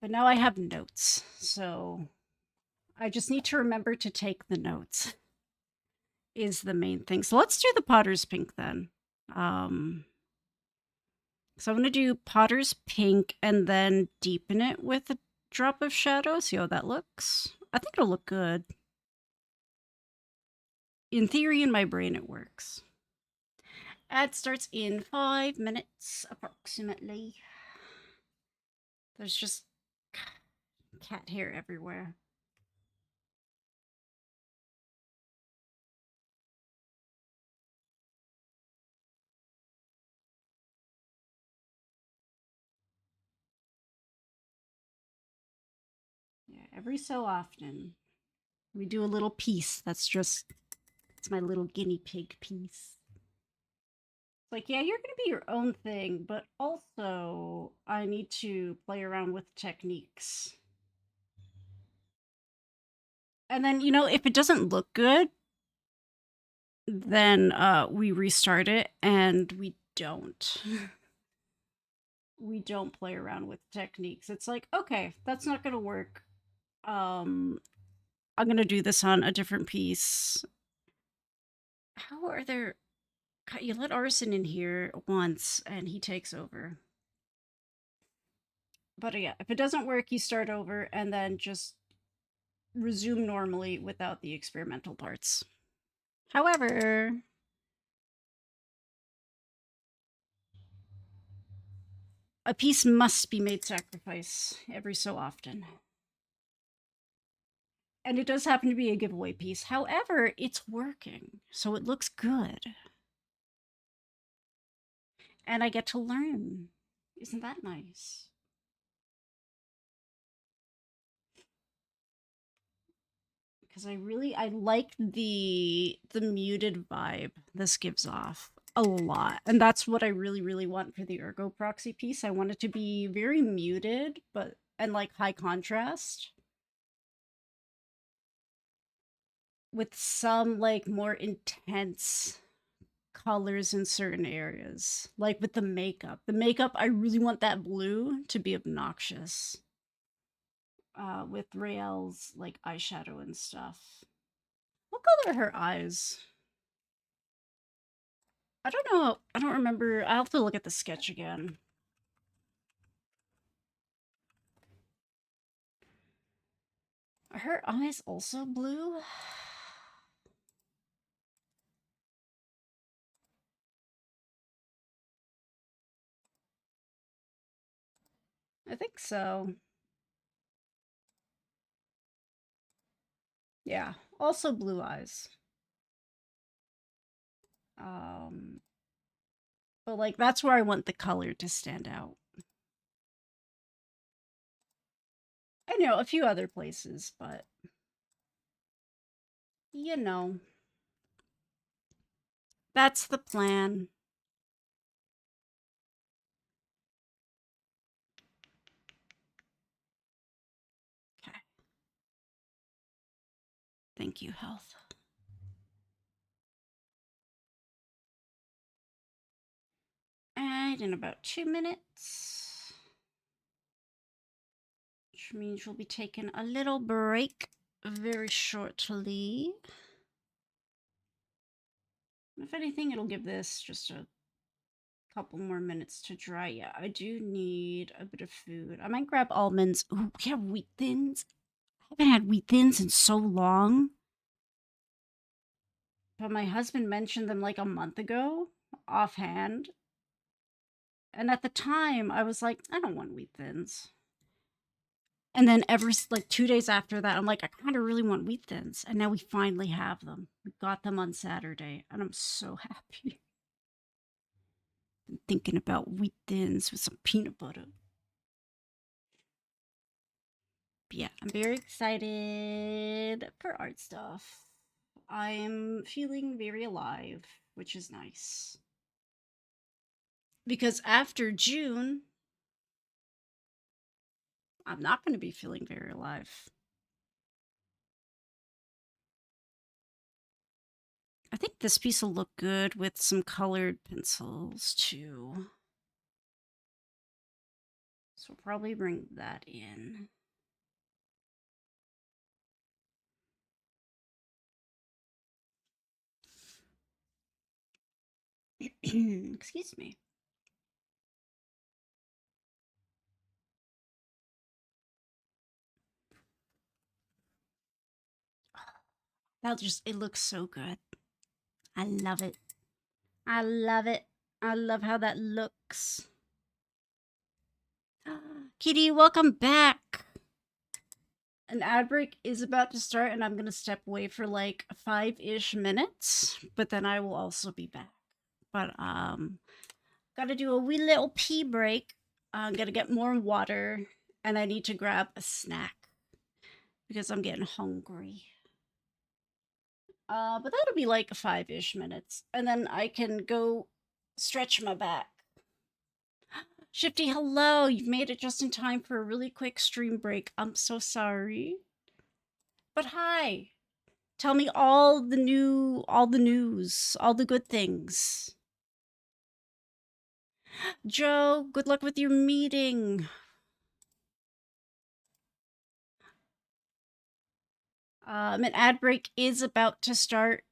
But now I have notes, so I just need to remember to take the notes is the main thing. So let's do the Potter's pink then. So I'm going to do Potter's pink and then deepen it with a drop of shadow. See how that looks? I think it'll look good. In theory, in my brain, it works. Ad starts in 5 minutes, approximately. There's just cat hair everywhere. Yeah, every so often, we do a little piece that's just... it's my little guinea pig piece. It's like, yeah, you're going to be your own thing, but also I need to play around with techniques. And then, if it doesn't look good, then we restart it and we don't. we don't play around with techniques. It's like, okay, that's not gonna work. I'm gonna do this on a different piece. How are there? You let Arson in here once, and he takes over. But yeah, if it doesn't work, you start over and then just resume normally without the experimental parts. However, a piece must be made sacrifice every so often. And it does happen to be a giveaway piece. However, it's working, so it looks good. And I get to learn. Isn't that nice? Because I like the muted vibe this gives off a lot. And that's what I really want for the Ergo proxy piece. I want it to be very muted, but and like high contrast, with some like more intense colors in certain areas. Like with the makeup. The makeup, I really want that blue to be obnoxious. With Rael's like eyeshadow and stuff. What color are her eyes? I don't know. I don't remember. I'll have to look at the sketch again. Are her eyes also blue? I think so. Yeah, also blue eyes. Um, but like that's where I want the color to stand out. I know a few other places, but you know, that's the plan. Okay. Thank you, health. And in about 2 minutes, which means we'll be taking a little break very shortly. If anything, it'll give this just a couple more minutes to dry. Yeah, I do need a bit of food. I might grab almonds. Ooh, we have wheat thins. I haven't had wheat thins in so long. But my husband mentioned them like a month ago, offhand. And at the time, I was like, I don't want wheat thins. And then like 2 days after that, I'm like, I kind of really want wheat thins. And now we finally have them. We got them on Saturday, and I'm so happy. I'm thinking about wheat thins with some peanut butter. But yeah, I'm very excited for art stuff. I'm feeling very alive, which is nice. Because after June, I'm not going to be feeling very alive. I think this piece will look good with some colored pencils too. So we'll probably bring that in. Excuse me. It looks so good. I love it. I love it. I love how that looks. Kitty, welcome back. An ad break is about to start, and I'm going to step away for like 5-ish minutes, but then I will also be back. But gotta do a wee little pee break. I'm gonna get more water, and I need to grab a snack because I'm getting hungry. But that'll be like 5-ish minutes, and then I can go stretch my back. Shifty, hello! You've made it just in time for a really quick stream break. I'm so sorry. But hi! Tell me all the news, all the good things. Joe, good luck with your meeting. An ad break is about to start.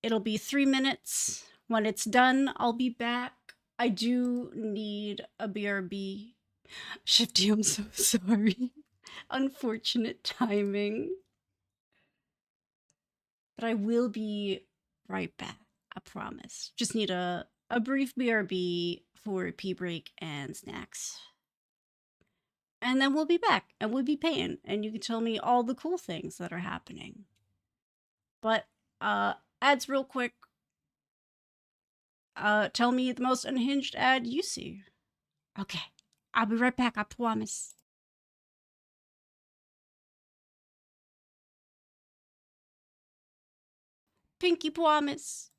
It'll be 3 minutes. When it's done, I'll be back. I do need a BRB. Shifty, I'm so sorry. Unfortunate timing. But I will be right back. I promise. Just need a brief BRB for pee break and snacks. And then we'll be back and we'll be paying and you can tell me all the cool things that are happening. But ads real quick. Tell me the most unhinged ad you see. Okay. I'll be right back, I promise. Pinky promise.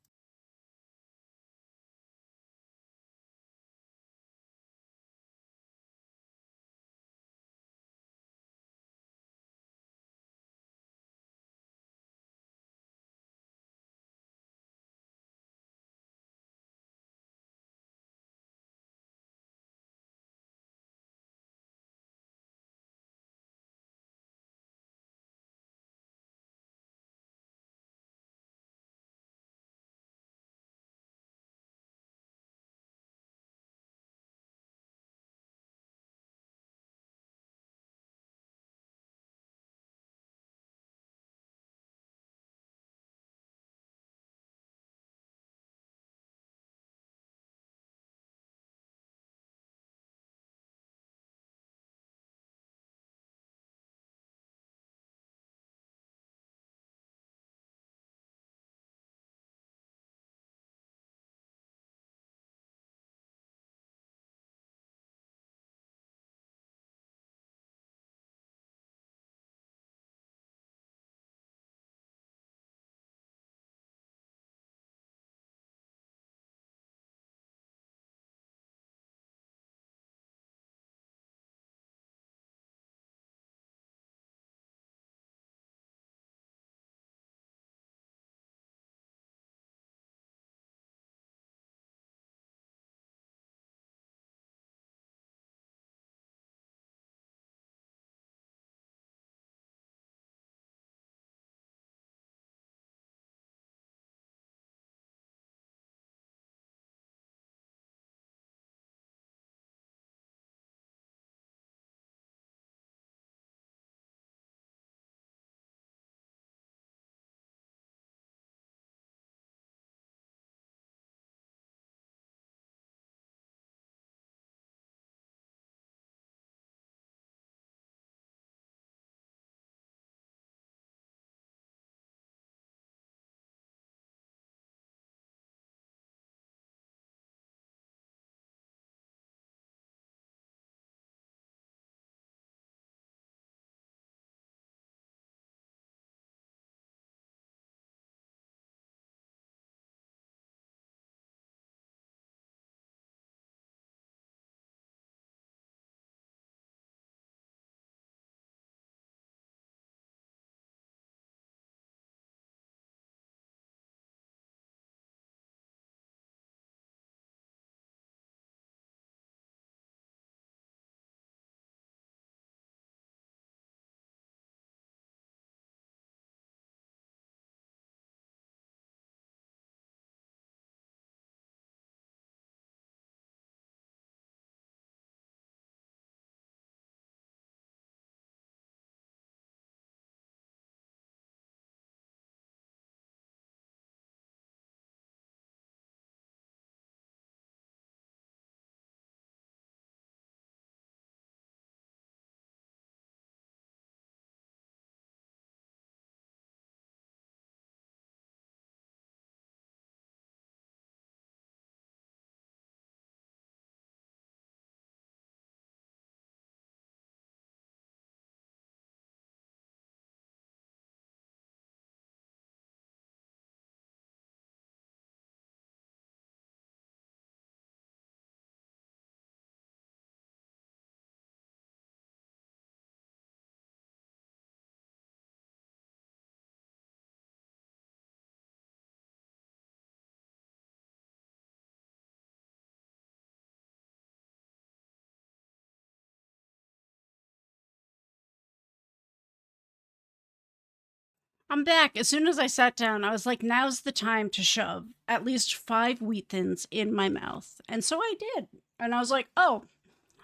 I'm back. As soon as I sat down, I was like, now's the time to shove at least 5 wheat thins in my mouth. And so I did. And I was like, oh,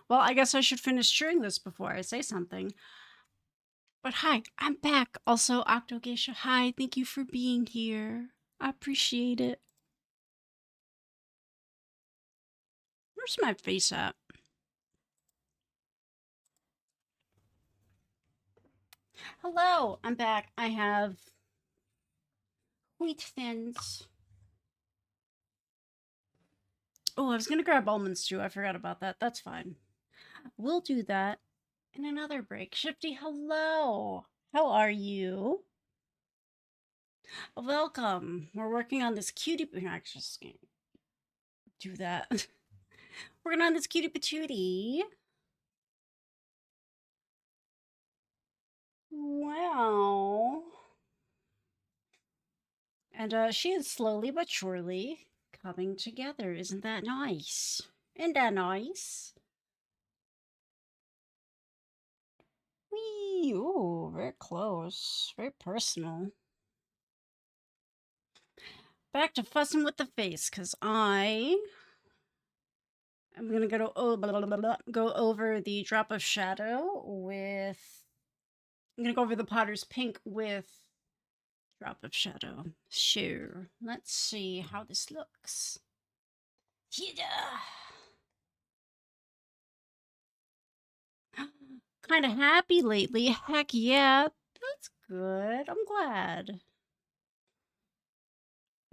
well, I guess I should finish chewing this before I say something. But hi, I'm back. Also, Octogeisha, hi, thank you for being here. I appreciate it. Where's my face at? Hello, I'm back. I have wheat thins. Oh, I was gonna grab almonds too. I forgot about that. That's fine. We'll do that in another break. Shifty, hello. How are you? Welcome. We're working on this cutie. Actually, just gonna do that. Working on this cutie patootie. Wow. And she is slowly but surely coming together. Isn't that nice? Isn't that nice? Whee! Ooh, very close. Very personal. Back to fussing with the face, because I'm going to go over the drop of shadow with... I'm going to go over the Potter's Pink with drop of shadow. Sure. Let's see how this looks. Yeah. Kind of happy lately. Heck yeah. That's good. I'm glad.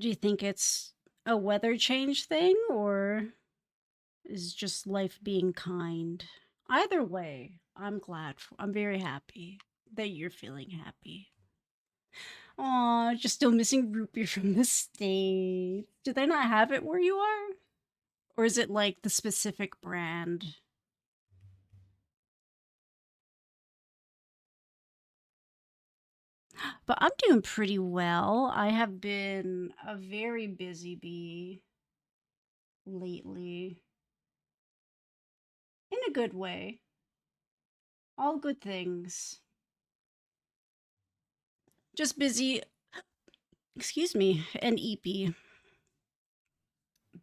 Do you think it's a weather change thing or is just life being kind? Either way, I'm glad. I'm very happy that you're feeling happy. Aw, just still missing root beer from the States. Do they not have it where you are? Or is it like the specific brand? But I'm doing pretty well. I have been a very busy bee lately. In a good way. All good things. Just busy, excuse me, and eepy.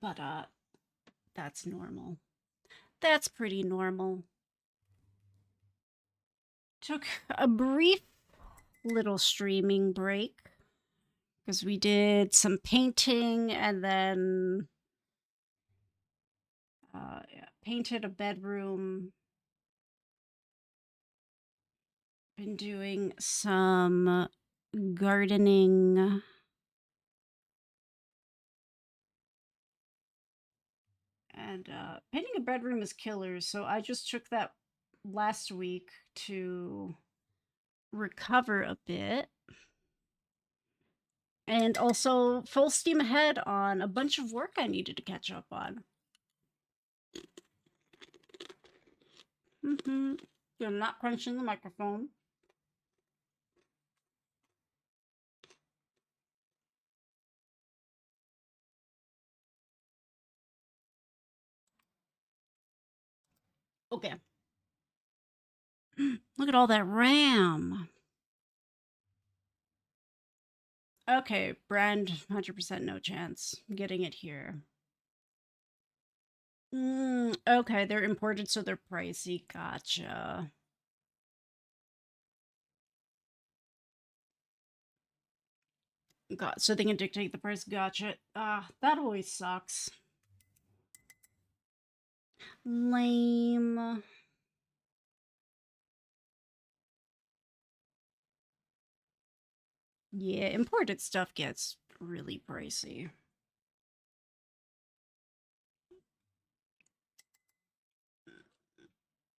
But that's normal. That's pretty normal. Took a brief little streaming break because we did some painting and then yeah, painted a bedroom. Been doing some gardening. And painting a bedroom is killer, so I just took that last week to recover a bit. And also full steam ahead on a bunch of work I needed to catch up on. You're not crunching the microphone. Okay. Look at all that RAM. Okay, brand 100% no chance. I'm getting it here. Okay, they're imported, so they're pricey. Gotcha. So they can dictate the price. Gotcha. That always sucks. Lame. Yeah, imported stuff gets really pricey.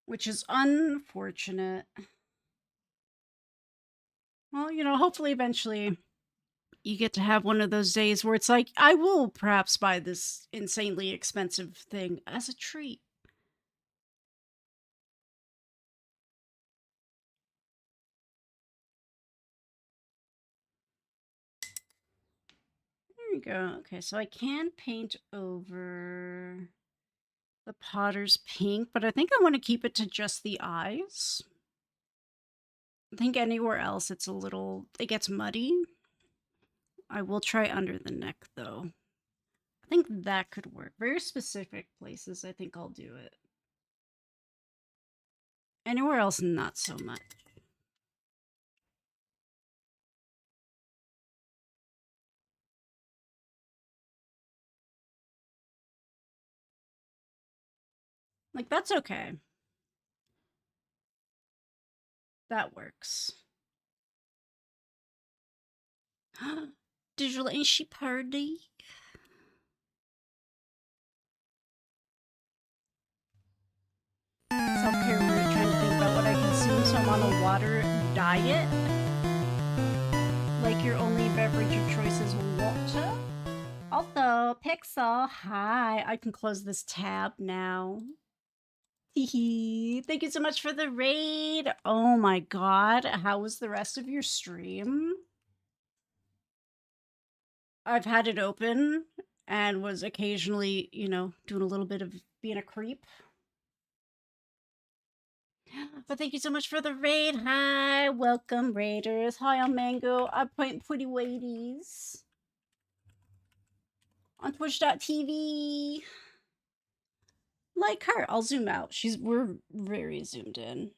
Which is unfortunate. Well, you know, hopefully eventually you get to have one of those days where it's like, I will perhaps buy this insanely expensive thing as a treat. There you go. Okay, so I can paint over the Potter's Pink, but I think I want to keep it to just the eyes. I think anywhere else it gets muddy. I will try under the neck though. I think that could work. Very specific places, I think I'll do it. Anywhere else, not so much. Like, that's okay. That works. Digital ain't she party? Self-care, we're trying to think about what I consume, so I'm on a water diet. Like your only beverage of choice is water. Also, Pixel, hi. I can close this tab now. Hehe. Thank you so much for the raid. Oh my god, how was the rest of your stream? I've had it open and was occasionally, doing a little bit of being a creep. But thank you so much for the raid. Hi, welcome raiders. Hi, I'm Mango. I point pretty ladies on twitch.tv. Like her. I'll zoom out. We're very zoomed in.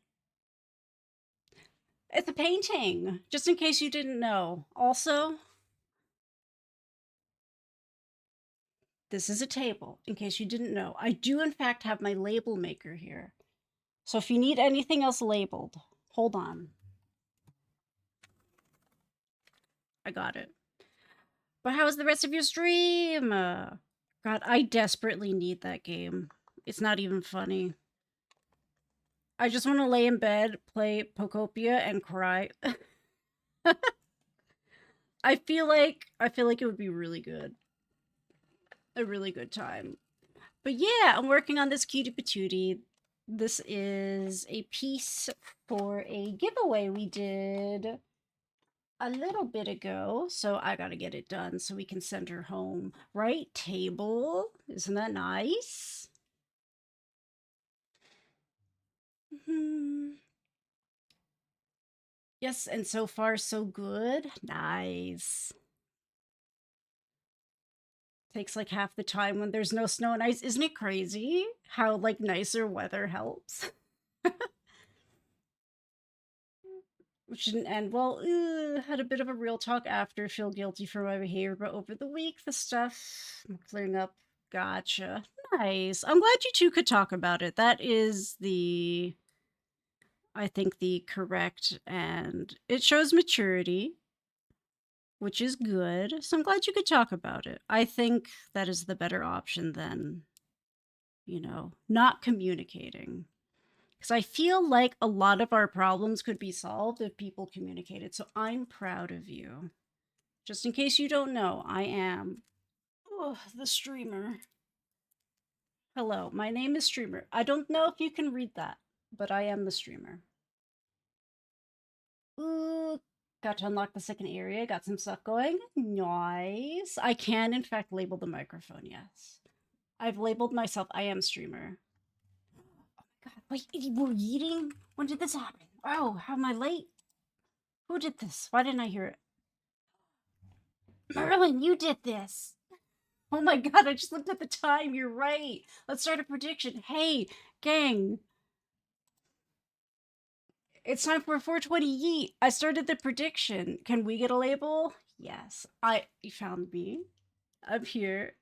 It's a painting, just in case you didn't know. Also, this is a table, in case you didn't know. I do, in fact, have my label maker here. So if you need anything else labeled, hold on. I got it. But how was the rest of your stream? God, I desperately need that game. It's not even funny. I just want to lay in bed, play Pokopia, and cry. I feel like it would be really good. A really good time. But yeah, I'm working on this cutie patootie. This is a piece for a giveaway we did a little bit ago, so I gotta get it done so we can send her home. Right, table? Isn't that nice? Yes, and so far so good. Nice. Takes like half the time when there's no snow and ice. Isn't it crazy how like nicer weather helps? Which didn't end well. Had a bit of a real talk after. Feel guilty for my behavior, but over the week the stuff I'm clearing up. Gotcha. Nice. I'm glad you two could talk about it. That is I think the correct, and it shows maturity, which is good. So I'm glad you could talk about it. I think that is the better option than, not communicating. Because I feel like a lot of our problems could be solved if people communicated. So I'm proud of you. Just in case you don't know, I am the streamer. Hello, my name is Streamer. I don't know if you can read that, but I am the streamer. Ooh, got to unlock the second area. Got some stuff going. Nice. I can, in fact, label the microphone, yes. I've labeled myself. I am streamer. Oh my god. Wait, we're eating? When did this happen? Oh, how am I late? Who did this? Why didn't I hear it? Merlin, you did this. Oh my god, I just looked at the time. You're right. Let's start a prediction. Hey, gang. It's time for a 420 yeet. I started the prediction. Can we get a label? Yes. You found me. I'm here.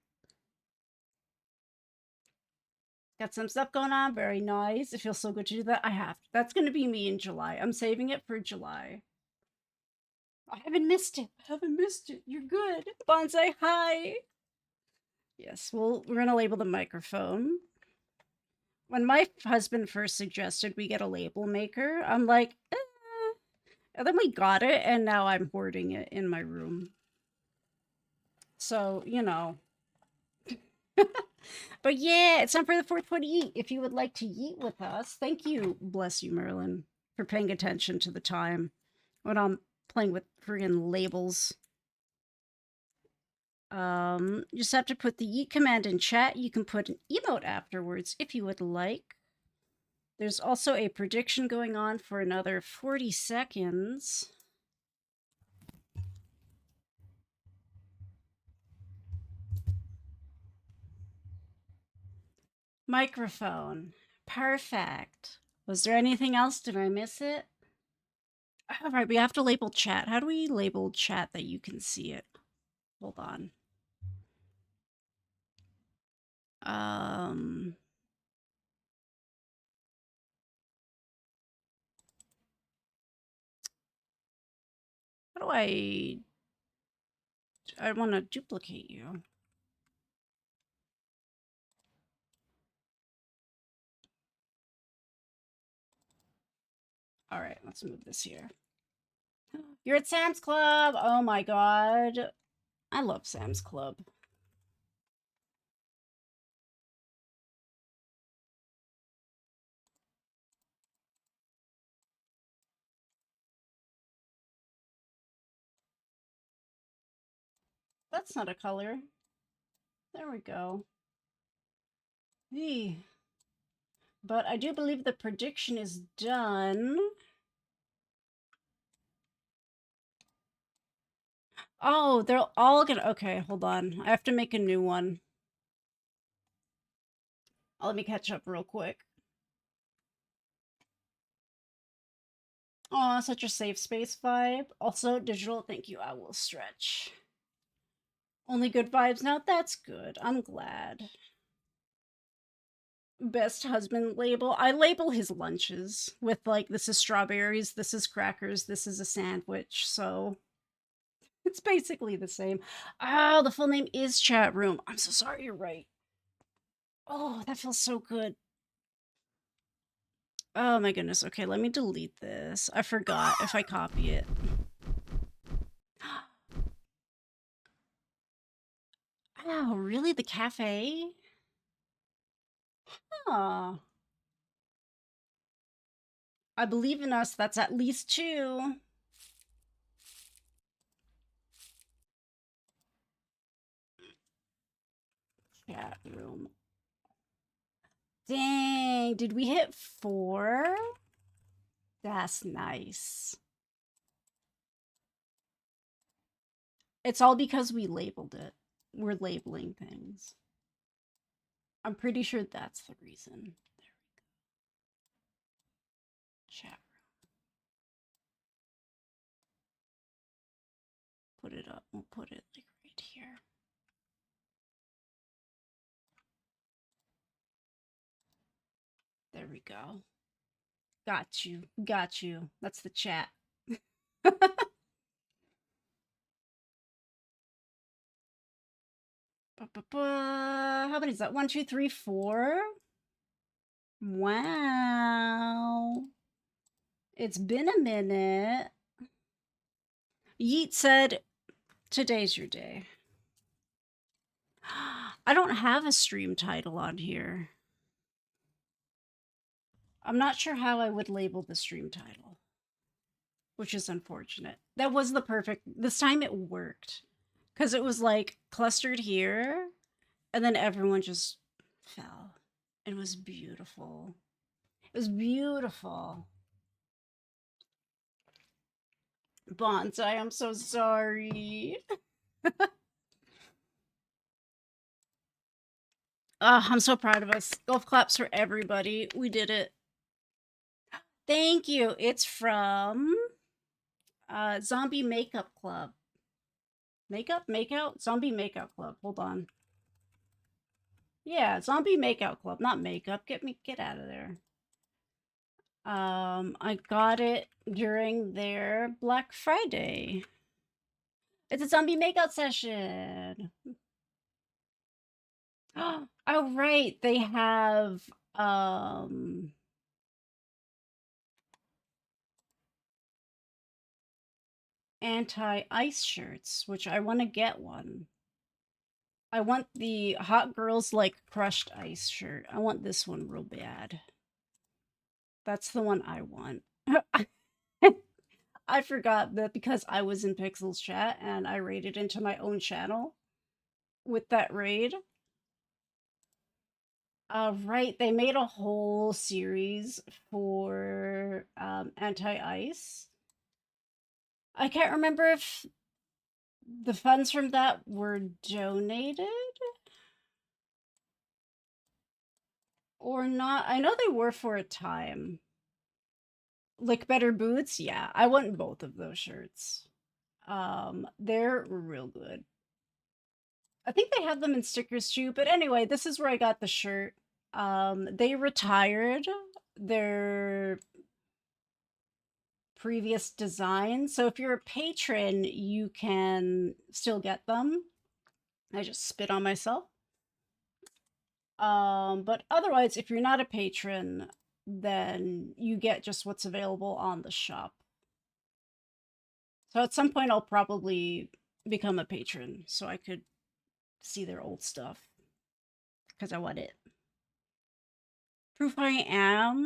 Got some stuff going on. Very nice. It feels so good to do that. I have to. That's going to be me in July. I'm saving it for July. I haven't missed it. I haven't missed it. You're good. Bonsai, hi. Yes, we're going to label the microphone. When my husband first suggested we get a label maker, I'm like, eh. And then we got it, and now I'm hoarding it in my room. So, But yeah, it's time for the 420 yeet. If you would like to yeet with us, thank you, bless you, Merlin, for paying attention to the time when I'm playing with friggin' labels. You just have to put the yeet command in chat. You can put an emote afterwards if you would like. There's also a prediction going on for another 40 seconds. Microphone. Perfect. Was there anything else? Did I miss it? All right, we have to label chat. How do we label chat that you can see it? Hold on. How do I want to duplicate you. All right, let's move this here. You're at Sam's Club. Oh my god. I love Sam's Club. That's not a color. There we go. Hey. But I do believe the prediction is done. Oh, they're all gonna... Okay, hold on. I have to make a new one. Let me catch up real quick. Oh, such a safe space vibe. Also, digital, thank you. I will stretch. Only good vibes now? That's good. I'm glad. Best husband label. I label his lunches with like, this is strawberries, this is crackers, this is a sandwich. So it's basically the same. Oh, the full name is chat room. I'm so sorry. You're right. Oh, that feels so good. Oh my goodness. Okay, let me delete this. I forgot if I copy it. Oh, really? The cafe? Huh. I believe in us. That's at least 2. Chat room. Dang, did we hit 4? That's nice. It's all because we labeled it. We're labeling things. I'm pretty sure that's the reason. There we go. Chat room. Put it up. We'll put it like right here. There we go. Got you. Got you. That's the chat. How many is that? 1, 2, 3, 4. Wow. It's been a minute. Yeet said, today's your day. I don't have a stream title on here. I'm not sure how I would label the stream title, which is unfortunate. That was the perfect... This time it worked. Because it was like clustered here, and then everyone just fell. It was beautiful. It was beautiful. Bonsai, I'm so sorry. I'm so proud of us. Golf claps for everybody. We did it. Thank you. It's from Zombie Makeup Club. Makeup? Makeout? Zombie Makeout Club. Hold on. Yeah, Zombie Makeout Club, not makeup. Get out of there. I got it during their Black Friday. It's a zombie makeout session. Oh, right. They have anti-ice shirts, which I want to get one. I want the Hot Girls Like Crushed Ice shirt. I want this one real bad. That's the one I want. I forgot that because I was in Pixel's chat and I raided into my own channel with that raid. Right, they made a whole series for anti-ice. I can't remember if the funds from that were donated or not. I know they were for a time. Lick Better Boots, yeah, I want both of those shirts. They're real good. I think they have them in stickers too, but anyway, this is where I got the shirt. They retired their previous design, so if you're a patron, you can still get them. I just spit on myself. But otherwise, if you're not a patron, then you get just what's available on the shop. So at some point, I'll probably become a patron so I could see their old stuff because I want it. Proof I am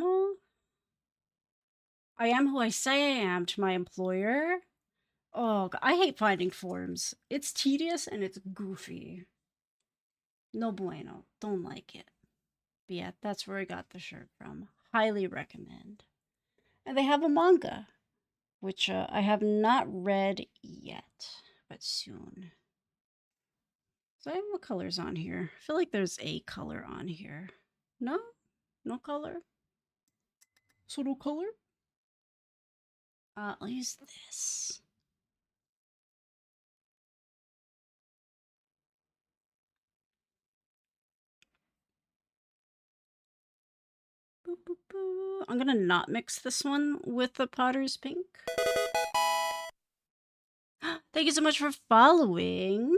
who I say I am to my employer. Oh, I hate finding forms. It's tedious and it's goofy. No bueno. Don't like it. But yeah, that's where I got the shirt from. Highly recommend. And they have a manga, which I have not read yet, but soon. So I have what colors on here? I feel like there's a color on here. No? No color? So no color? I'll use this. Boop, boop, boop. I'm gonna not mix this one with the Potter's Pink. Thank you so much for following.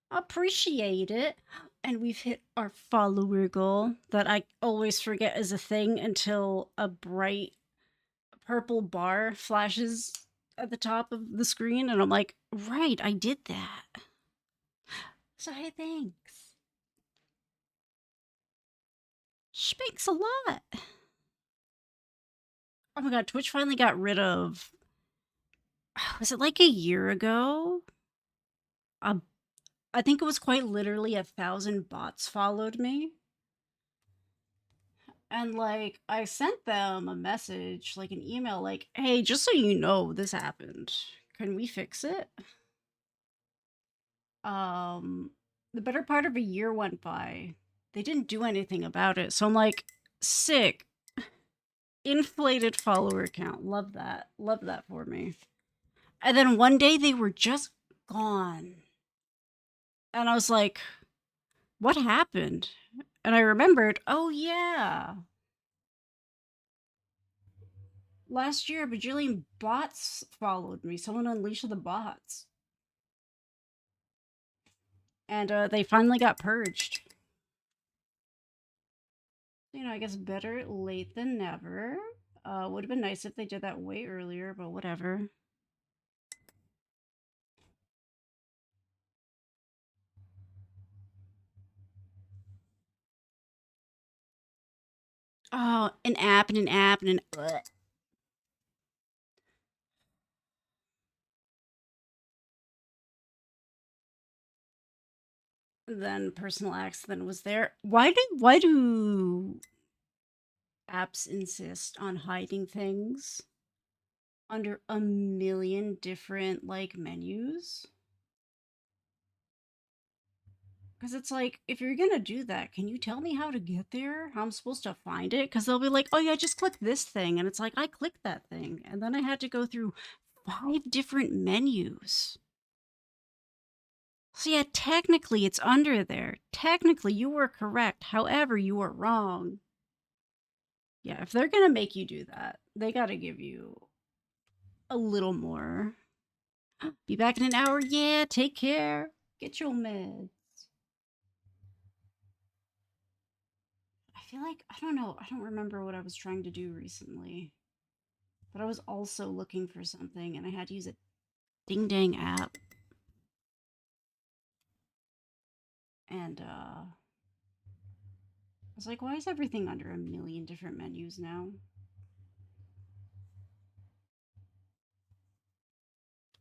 Appreciate it. And we've hit our follower goal that I always forget is a thing until a bright purple bar flashes at the top of the screen. And I'm like, right, I did that. So, hey, thanks. Spanks a lot. Oh my god, Twitch finally got rid of. Was it like a year ago? A I think it was quite literally 1,000 bots followed me. And like I sent them a message, like an email, like, hey, just so you know, this happened. Can we fix it? Um the better part of a year went by. They didn't do anything about it. So I'm like, sick. Inflated follower count. Love that. Love that for me. And then one day they were just gone. And I was like, what happened? And I remembered, oh yeah. Last year, a bajillion bots followed me. Someone unleashed the bots. And they finally got purged. You know, I guess better late than never. Would have been nice if they did that way earlier, but whatever. Oh, an app and an app and an. Ugh. Then personal accident was there. Why do apps insist on hiding things under a million different like menus? Because it's like, if you're gonna do that, can you tell me how to get there? How I'm supposed to find it? Because they'll be like, oh yeah, just click this thing. And it's like, I clicked that thing. And then I had to go through 5 different menus. So yeah, technically it's under there. Technically you were correct. However, you were wrong. Yeah, if they're gonna make you do that, they gotta give you a little more. Be back in an hour. Yeah, take care. Get your meds. I feel like, I don't know, I don't remember what I was trying to do recently. But I was also looking for something and I had to use a ding dang app. And I was like, why is everything under a million different menus now?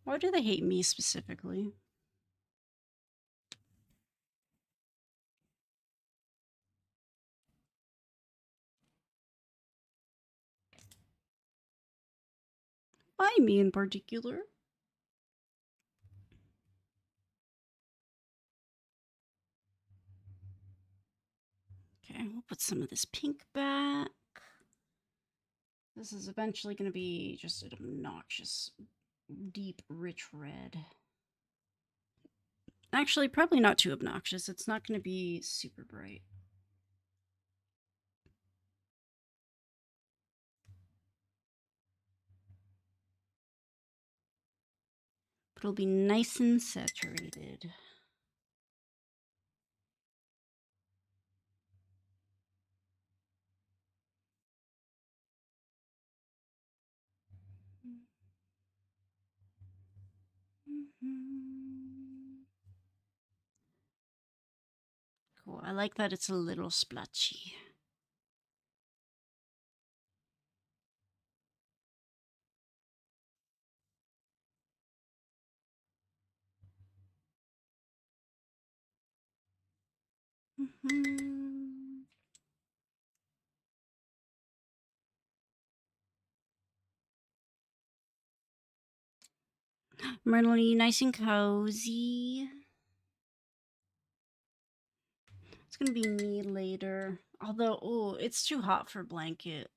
Why do they hate me specifically? By me in particular. Okay, we'll put some of this pink back. This is eventually going to be just an obnoxious, deep, rich red. Actually, probably not too obnoxious. It's not going to be super bright. But it'll be nice and saturated. Cool. I like that it's a little splotchy. MangoLily, nice and cozy. It's gonna be me later. Although, oh, it's too hot for blanket.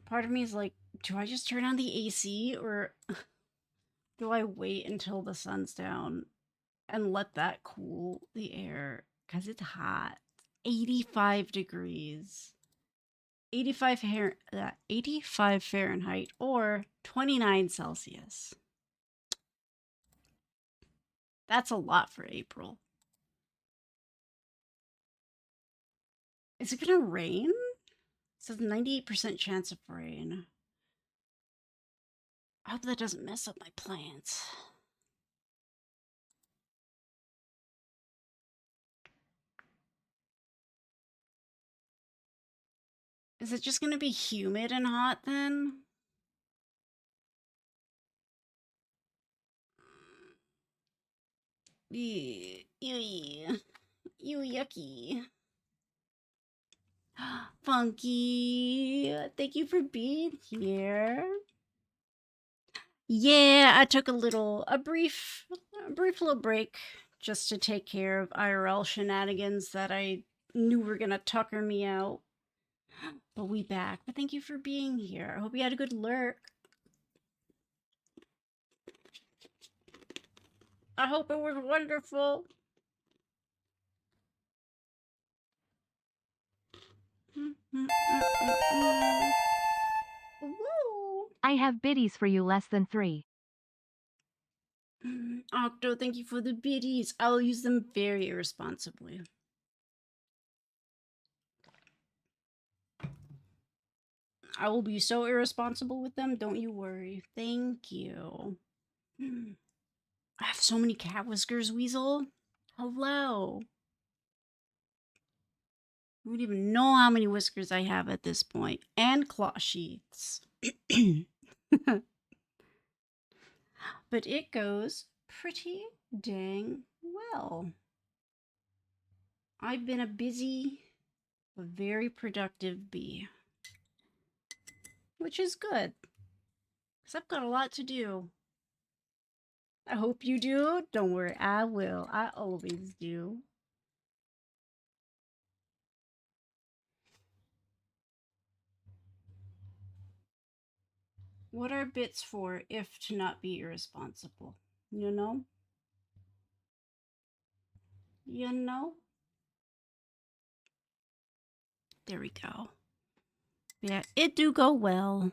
Part of me is like, do I just turn on the AC or do I wait until the sun's down and let that cool the air? Because it's hot. 85 degrees. 85 Fahrenheit or 29 Celsius. That's a lot for April. Is it going to rain? It says 98% chance of rain. I hope that doesn't mess up my plants. Is it just going to be humid and hot then? Ew, yucky. Funky, thank you for being here. Yeah, I took a brief little break just to take care of IRL shenanigans that I knew were gonna tucker me out. But we back. But thank you for being here. I hope you had a good lurk. I hope it was wonderful. Woo! I have biddies for you less than 3. Octo, thank you for the biddies. I'll use them very irresponsibly. I will be so irresponsible with them, don't you worry. Thank you. I have so many cat whiskers, Weasel. Hello. I don't even know how many whiskers I have at this point. And claw sheaths. But it goes pretty dang well. I've been a busy, but very productive bee. Which is good. Because I've got a lot to do. I hope you do. Don't worry, I will. I always do. What are bits for if to not be irresponsible? You know? You know? There we go. Yeah, it do go well.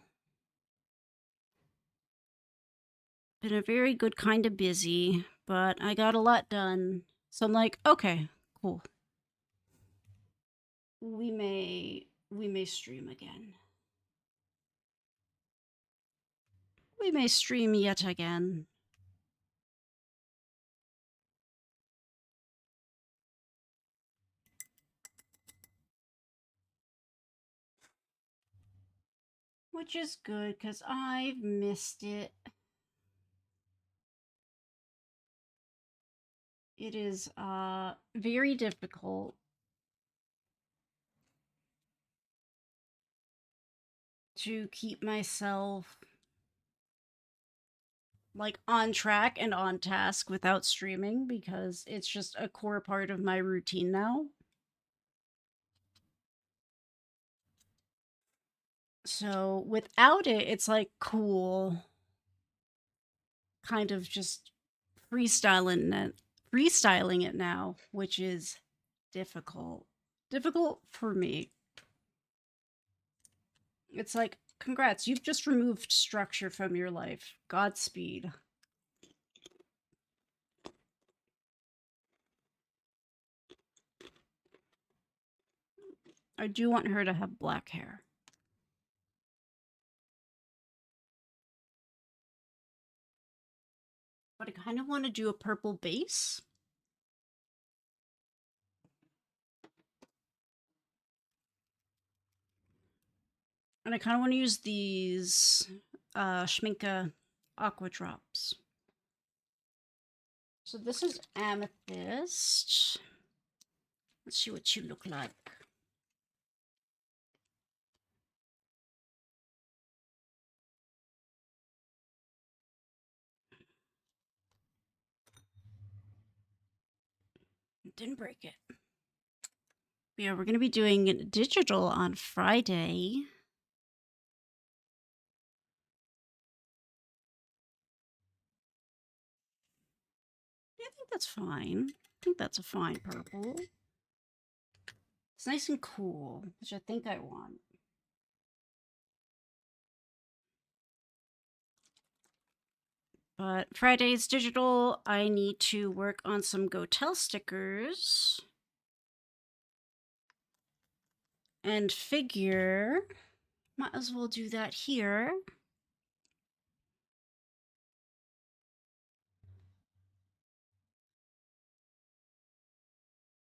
Been a very good kind of busy, but I got a lot done. So I'm like, okay, cool. We may stream again. We may stream yet again. Which is good, because I've missed it. It is very difficult to keep myself like on track and on task without streaming because it's just a core part of my routine now. So without it, it's like cool, kind of just freestyling it now, which is difficult. Difficult for me. It's like, congrats, you've just removed structure from your life. Godspeed. I do want her to have black hair. But I kind of want to do a purple base. And I kind of want to use these Schminke Aqua Drops. So this is Amethyst. Let's see what you look like. Didn't break it. Yeah, we're going to be doing digital on Friday. Yeah, I think that's fine. I think that's a fine purple. It's nice and cool, which I think I want. But Friday's digital, I need to work on some Gotel stickers. And figure, might as well do that here.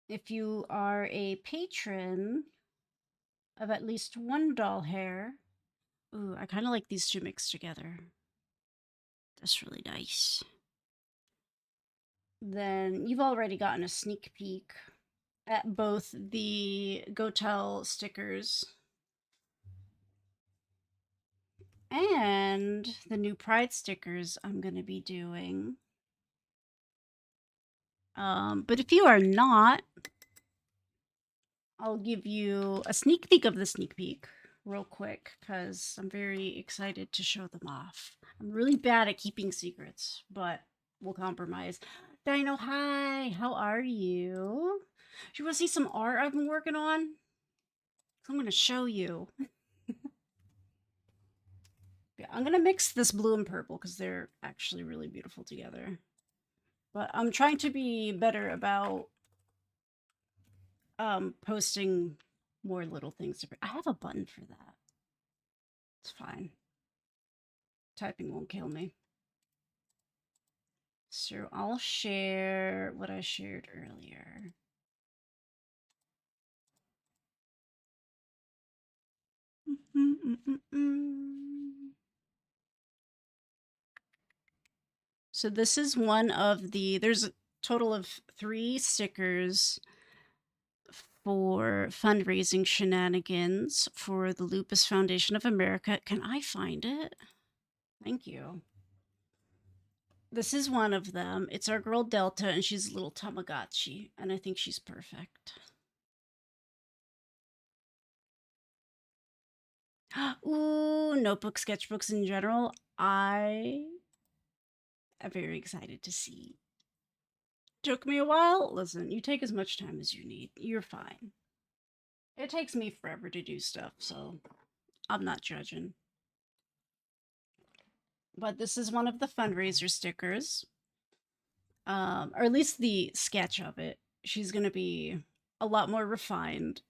If you are a patron of at least one doll hair, ooh, I kind of like these two mixed together. That's really nice. Then you've already gotten a sneak peek at both the Gotel stickers and the new Pride stickers I'm going to be doing. But if you are not, I'll give you a sneak peek of the sneak peek real quick because I'm very excited to show them off. I'm really bad at keeping secrets, but we'll compromise. Dino, hi, how are you? Do you want to see some art I've been working on? I'm going to show you. Yeah, I'm going to mix this blue and purple because they're actually really beautiful together. But I'm trying to be better about posting more little things. I have a button for that. It's fine. Typing won't kill me. So I'll share what I shared earlier. So this is one of the, there's a total of 3 stickers for fundraising shenanigans for the Lupus Foundation of America. Can I find it? Thank you. This is one of them. It's our girl Delta, and she's a little Tamagotchi, and I think she's perfect. Ooh, notebook sketchbooks in general. I am very excited to see. Took me a while. Listen, you take as much time as you need. You're fine. It takes me forever to do stuff, so I'm not judging. But this is one of the fundraiser stickers. Or at least the sketch of it. She's gonna be a lot more refined.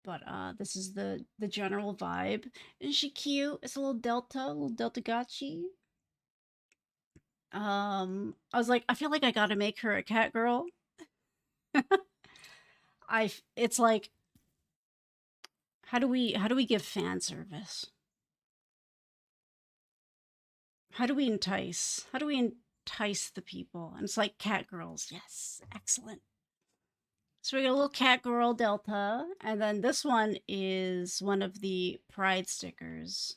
But this is the general vibe. Isn't she cute? It's a little Delta Gachi. I was like, I feel like I gotta make her a cat girl. It's like, how do we give fan service? How do we entice? How do we entice the people? And it's like cat girls. Yes, excellent. So we got a little cat girl Delta, and then this one is one of the Pride stickers.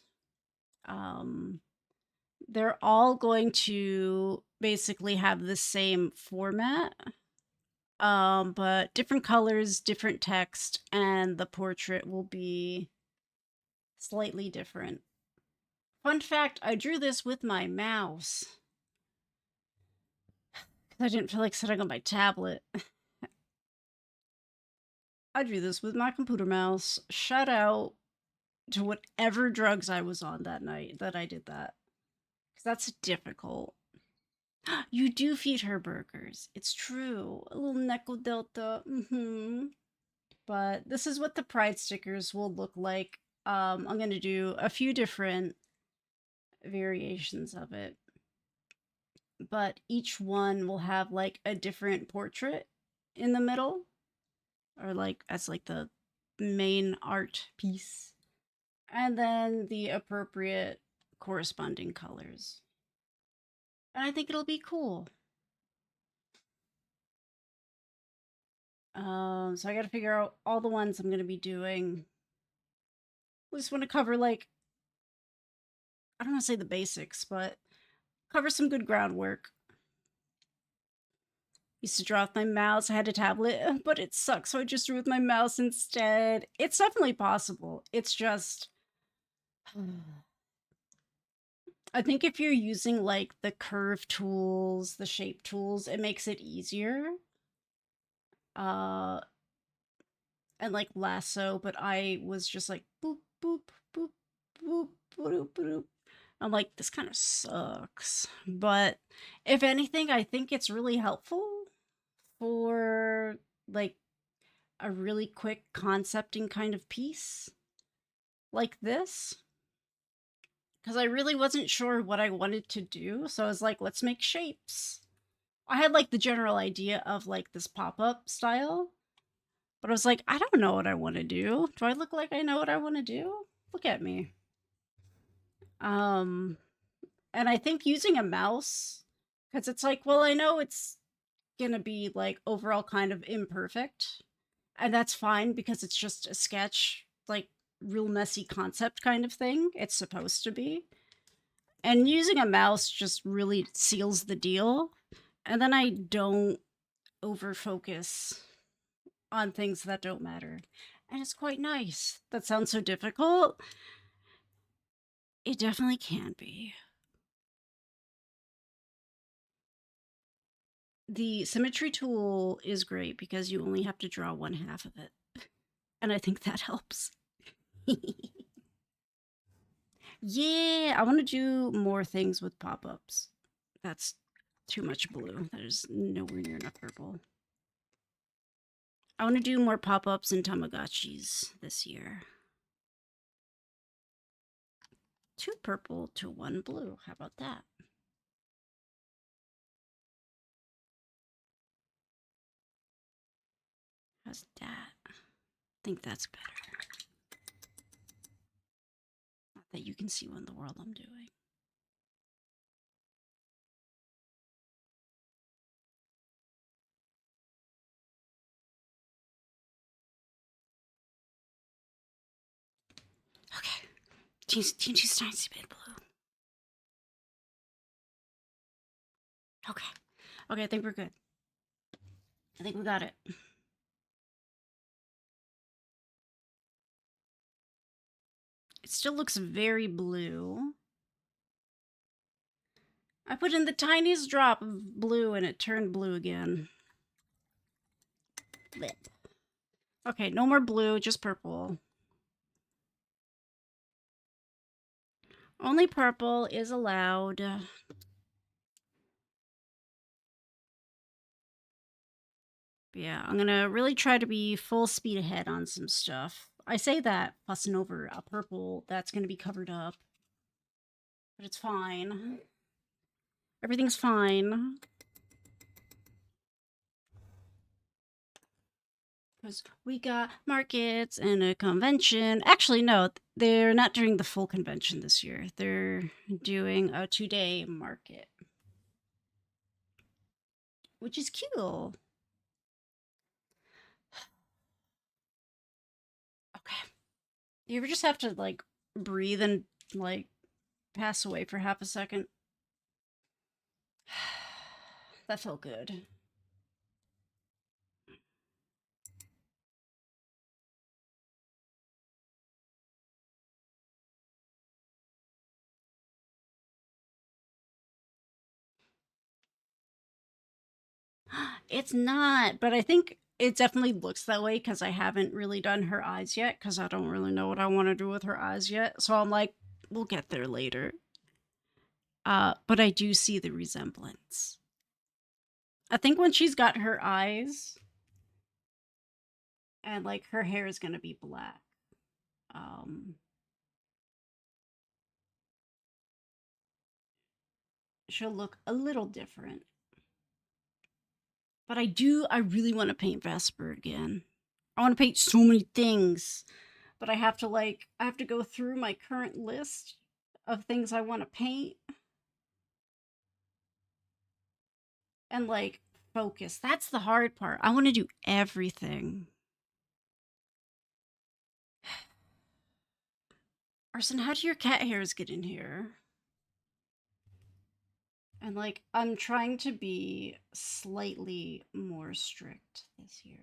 They're all going to basically have the same format, but different colors, different text, and the portrait will be slightly different. Fun fact, I drew this with my mouse. I didn't feel like setting up my tablet. I drew this with my computer mouse. Shout out to whatever drugs I was on that night that I did that. Because that's difficult. You do feed her burgers. It's true. A little Neko Delta. But this is what the Pride stickers will look like. I'm going to do a few different variations of it. But each one will have like a different portrait in the middle. Or like as like the main art piece. And then the appropriate corresponding colors. And I think it'll be cool. So I got to figure out all the ones I'm going to be doing. I just want to cover like, I don't want to say the basics, but cover some good groundwork. Used to draw with my mouse. I had a tablet, but it sucks, so I just drew with my mouse instead. It's definitely possible. It's just, I think if you're using like the curve tools, the shape tools, it makes it easier. And like lasso, but I was just like boop, boop, boop, boop, boop, boop. I'm like, this kind of sucks. But if anything, I think it's really helpful for like a really quick concepting kind of piece like this. Because I really wasn't sure what I wanted to do. So I was like, let's make shapes. I had like the general idea of like this pop-up style. But I was like, I don't know what I want to do. Do I look like I know what I want to do? Look at me. And I think using a mouse, because it's like, well, I know it's gonna be like overall kind of imperfect, and that's fine because it's just a sketch, like real messy concept kind of thing. It's supposed to be. And using a mouse just really seals the deal. And then I don't over focus on things that don't matter. And it's quite nice. That sounds so difficult. It definitely can be. The symmetry tool is great because you only have to draw one half of it. And I think that helps. Yeah, I want to do more things with pop-ups. That's too much blue. There's nowhere near enough purple. I want to do more pop-ups and Tamagotchis this year. 2 purple to 1 blue. How about that? How's that? I think that's better. Not that you can see what in the world I'm doing. Okay. Teensy tiny bit blue. Okay. Okay, I think we're good. I think we got it. It still looks very blue. I put in the tiniest drop of blue and it turned blue again. Blip. Okay, no more blue, just purple. Only purple is allowed. Yeah, I'm gonna really try to be full speed ahead on some stuff. I say that fussing over a purple that's gonna be covered up. But it's fine. Everything's fine. Because we got markets and a convention. Actually, no, they're not doing the full convention this year. They're doing a 2-day market, which is cool. You ever just have to like breathe and like pass away for half a second? That felt good. It's not, but I think it definitely looks that way because I haven't really done her eyes yet because I don't really know what I want to do with her eyes yet. So I'm like, we'll get there later. But I do see the resemblance. I think when she's got her eyes and like her hair is gonna be black. Um, she'll look a little different. But I really want to paint Vesper again. I want to paint so many things, but I have to go through my current list of things I want to paint and like focus. That's the hard part. I want to do everything. Arson, how do your cat hairs get in here? And like, I'm trying to be slightly more strict this year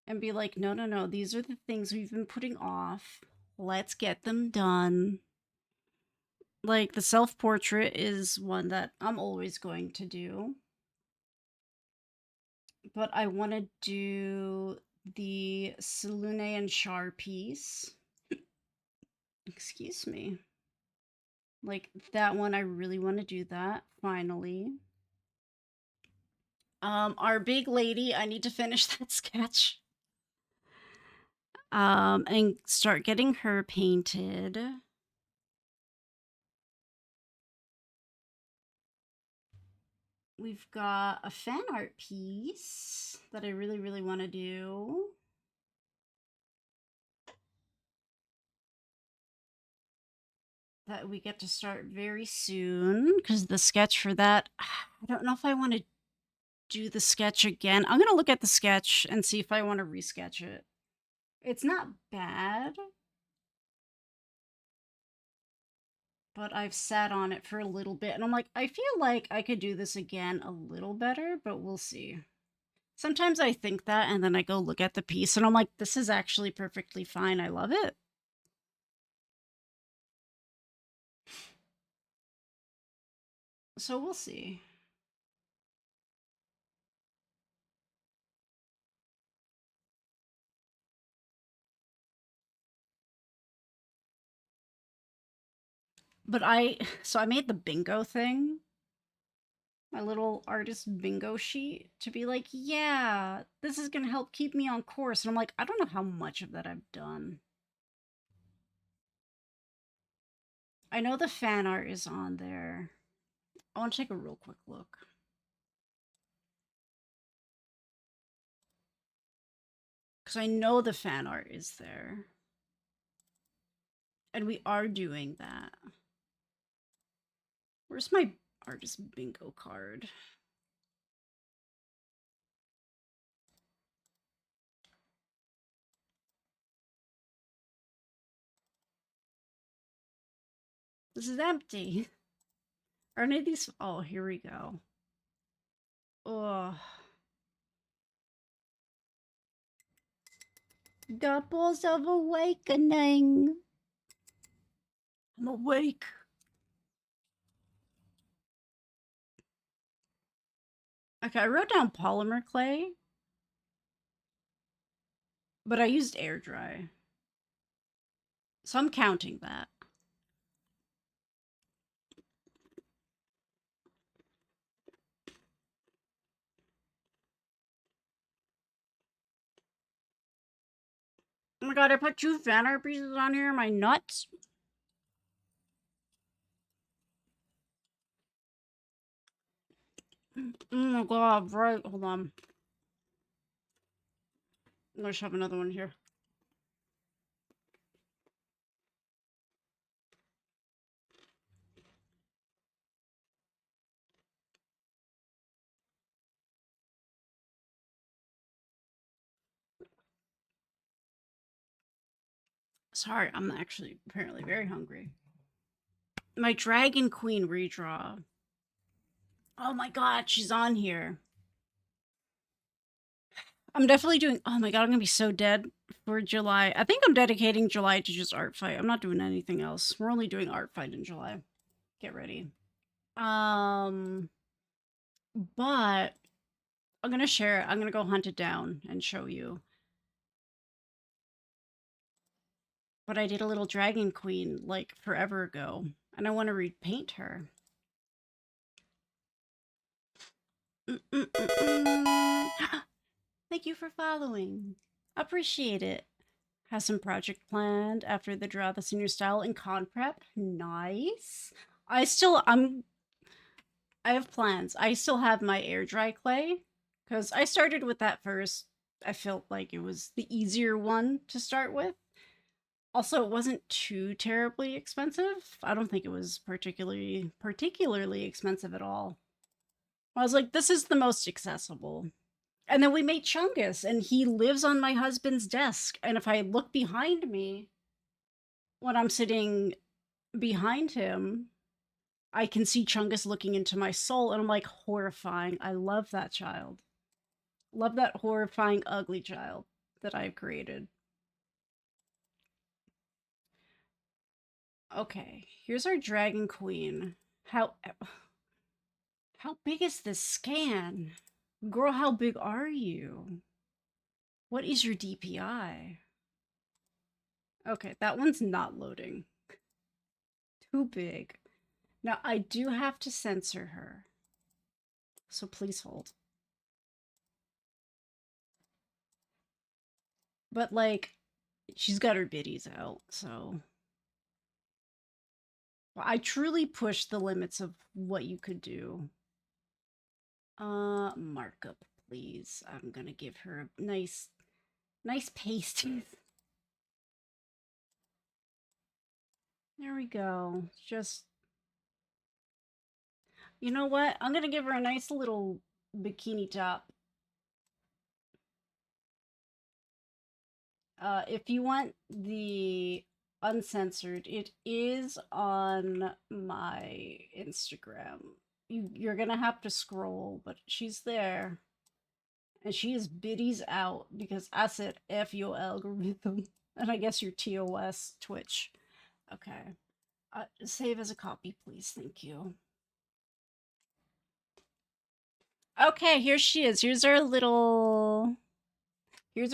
and be like, no, no, no, these are the things we've been putting off. Let's get them done. Like, the self portrait is one that I'm always going to do, but I want to do the Salune and Char piece. Excuse me. Like, that one, I really want to do that finally. Our big lady, I need to finish that sketch. And start getting her painted. We've got a fan art piece that I really, really want to do. That we get to start very soon because the sketch for that, I don't know if I want to do the sketch again. I'm going to look at the sketch and see if I want to resketch it. It's not bad, but I've sat on it for a little bit and I'm like, I feel like I could do this again a little better, but we'll see. Sometimes I think that and then I go look at the piece and I'm like, this is actually perfectly fine. I love it. So we'll see. But so I made the bingo thing, my little artist bingo sheet to be like, yeah, this is going to help keep me on course. And I'm like, I don't know how much of that I've done. I know the fan art is on there. I want to take a real quick look. Because I know the fan art is there. And we are doing that. Where's my artist bingo card? This is empty. Are any of these? Oh, here we go. Oh. Doubles of Awakening. I'm awake. Okay, I wrote down polymer clay, but I used air dry. So I'm counting that. Oh my god, I put 2 fan art pieces on here. Am I nuts? Oh my god, right. Hold on. I just have another one here. Sorry, I'm actually apparently very hungry. My Dragon Queen redraw. Oh my god, she's on here. I'm definitely doing. Oh my god, I'm gonna be so dead for July. I think I'm dedicating July to just art fight. I'm not doing anything else. We're only doing art fight in July. Get ready. Um, but I'm gonna share it. I'm gonna go hunt it down and show you. But I did a little Dragon Queen like forever ago, and I want to repaint her. Thank you for following. Appreciate it. Has some project planned after the draw that's in your style and con prep. Nice. I have plans. I still have my air dry clay because I started with that first. I felt like it was the easier one to start with. Also, it wasn't too terribly expensive. I don't think it was particularly expensive at all. I was like, this is the most accessible. And then we made Chungus, and he lives on my husband's desk. And if I look behind me when I'm sitting behind him, I can see Chungus looking into my soul, and I'm like, horrifying. I love that child. Love that horrifying, ugly child that I've created. Okay, here's our Dragon Queen. How big is this scan? Girl, how big are you? What is your DPI? Okay, that one's not loading. Too big. Now, I do have to censor her. So please hold. But, like, she's got her biddies out, so... I truly pushed the limits of what you could do. Markup, please. I'm gonna give her a nice pasties. There we go. Just... You know what? I'm gonna give her a nice little bikini top. If you want the uncensored, it is on my Instagram. You're gonna have to scroll, but she's there. And she is biddies out because I said F your algorithm. And I guess your TOS Twitch. Okay. Save as a copy, please. Thank you. Okay, here she is. Here's our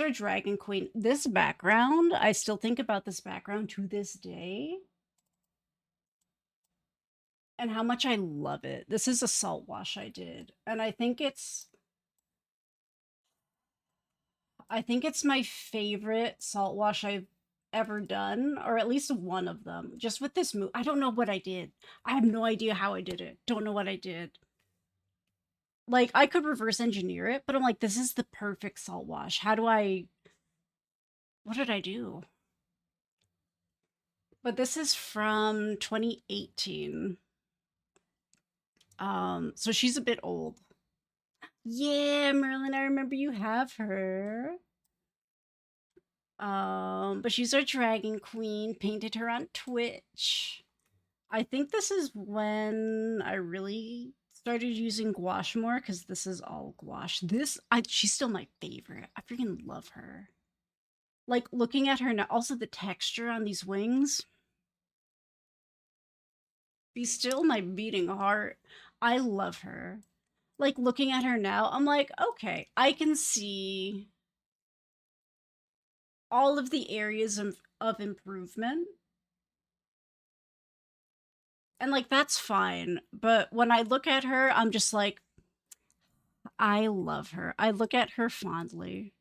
Dragon Queen. This background, I still think about this background to this day. And how much I love it. This is a salt wash I did. And I think it's my favorite salt wash I've ever done, or at least one of them. Just with this move. I don't know what I did. I have no idea how I did it. Don't know what I did. Like, I could reverse engineer it, but I'm like, this is the perfect salt wash. What did I do? But this is from 2018. So she's a bit old. Yeah, Merlin, I remember you have her. But she's our Dragon Queen. Painted her on Twitch. I think this is when I really started using gouache more because this is all gouache. She's still my favorite. I freaking love her. Like looking at her now, also the texture on these wings. Be still my beating heart. I love her. Like looking at her now, I'm like, okay, I can see all of the areas of improvement. And like that's fine. But when I look at her, I'm just like, I love her. I look at her fondly.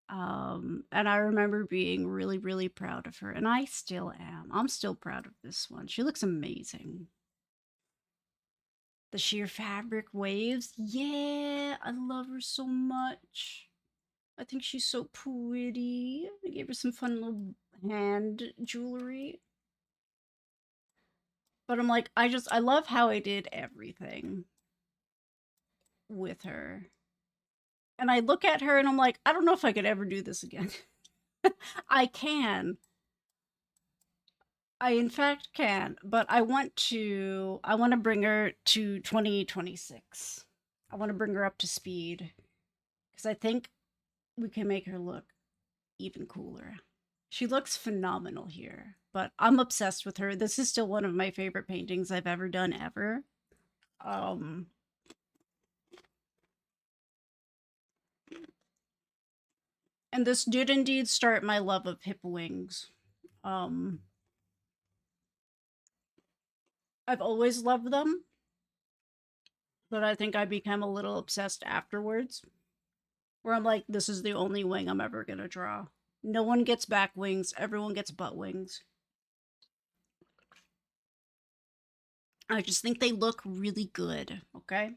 And I remember being really, really proud of her. And I still am. I'm still proud of this one. She looks amazing. The sheer fabric waves. Yeah, I love her so much. I think she's so pretty. I gave her some fun little hand jewelry. But I'm like, I love how I did everything with her. And I look at her and I'm like, I don't know if I could ever do this again. I can. I in fact can, but I want to bring her to 2026. I want to bring her up to speed because I think we can make her look even cooler. She looks phenomenal here, but I'm obsessed with her. This is still one of my favorite paintings I've ever done ever. Um and this did indeed start my love of hip wings. Um I've always loved them, but I think I became a little obsessed afterwards. Where I'm like, this is the only wing I'm ever gonna draw. No one gets back wings, everyone gets butt wings. I just think they look really good, okay?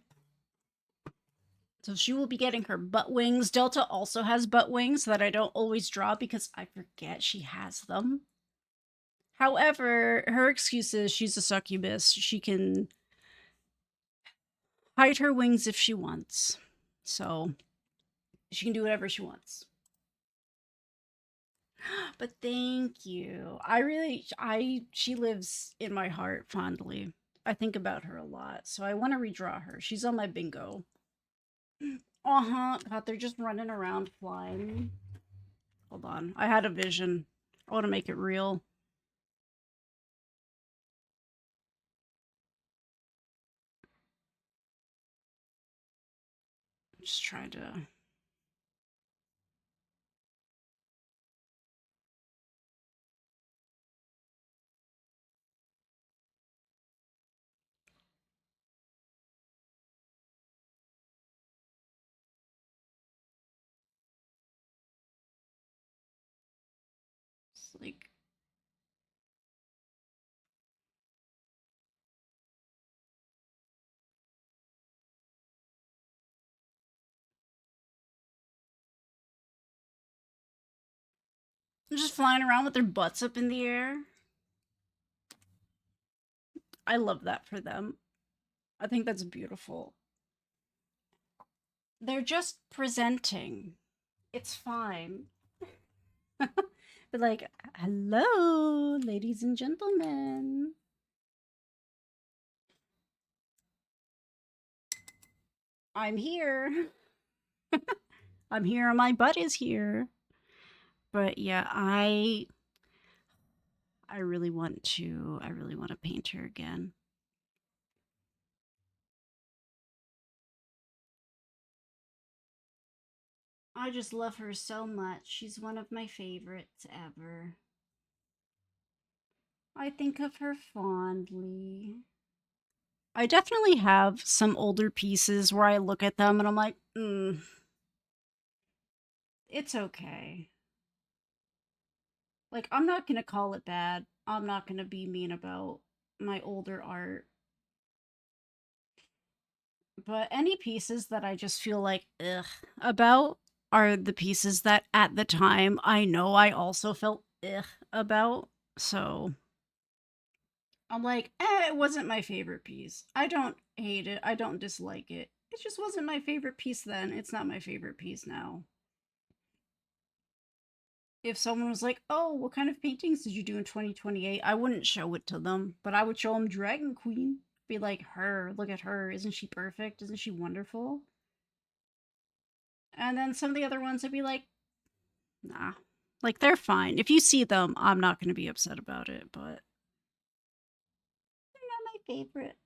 So she will be getting her butt wings. Delta also has butt wings that I don't always draw because I forget she has them. However, her excuse is she's a succubus. She can hide her wings if she wants. So she can do whatever she wants. But thank you. She lives in my heart fondly. I think about her a lot, so I want to redraw her. She's on my bingo. Uh-huh. God, they're just running around flying. Hold on. I had a vision. I want to make it real. Just trying to. It's like. They're just flying around with their butts up in the air. I love that for them. I think that's beautiful. They're just presenting. It's fine. But like, hello, ladies and gentlemen. I'm here. I'm here and my butt is here. But yeah, I really want to paint her again. I just love her so much. She's one of my favorites ever. I think of her fondly. I definitely have some older pieces where I look at them and I'm like, it's okay. Like, I'm not gonna call it bad. I'm not gonna be mean about my older art. But any pieces that I just feel like, ugh, about are the pieces that at the time I know I also felt ugh about. So I'm like, it wasn't my favorite piece. I don't hate it. I don't dislike it. It just wasn't my favorite piece then. It's not my favorite piece now. If someone was like, "Oh, what kind of paintings did you do in 2028?" I wouldn't show it to them, but I would show them Dragon Queen. Be like, "Her, look at her. Isn't she perfect? Isn't she wonderful?" And then some of the other ones I'd be like, "Nah." Like they're fine. If you see them, I'm not going to be upset about it, but they're not my favorite.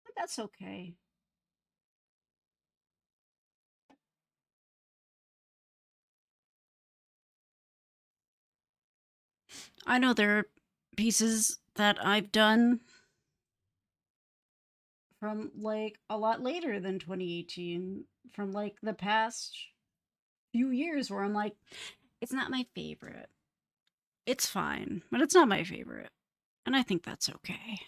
But that's okay. I know there are pieces that I've done from like a lot later than 2018, from like the past few years where I'm like, it's not my favorite. It's fine, but it's not my favorite. And I think that's okay.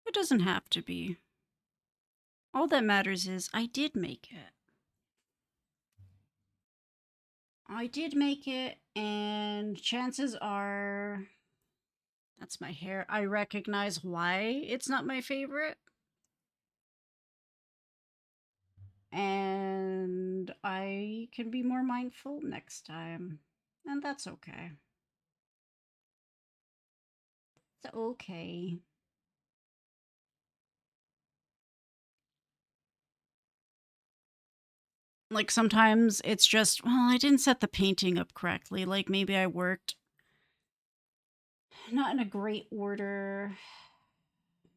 It doesn't have to be. All that matters is I did make it. I did make it, and chances are that's my hair. I recognize why it's not my favorite. And I can be more mindful next time. And that's okay. It's okay. Like sometimes it's just, well, I didn't set the painting up correctly. Like maybe I worked not in a great order.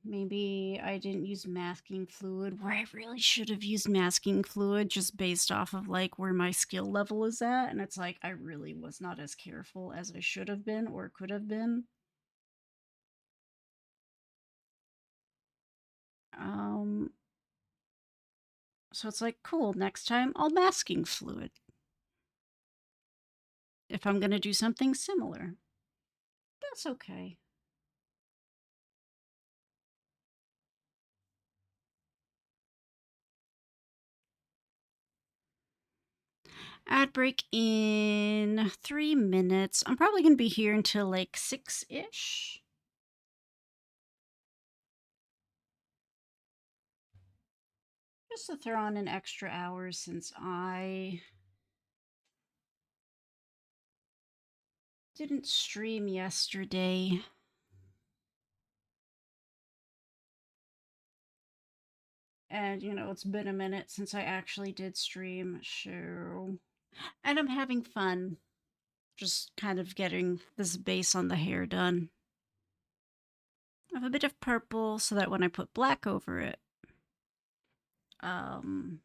Maybe I didn't use masking fluid where I really should have used masking fluid just based off of like where my skill level is at. And it's like I really was not as careful as I should have been or could have been. Um, so it's like, cool, next time I'll masking fluid if I'm going to do something similar. That's okay. Ad break in 3 minutes. I'm probably going to be here until like 6-ish. Just to throw on an extra hour since I didn't stream yesterday. And, you know, it's been a minute since I actually did stream, so. And I'm having fun just kind of getting this base on the hair done. I have a bit of purple so that when I put black over it, um,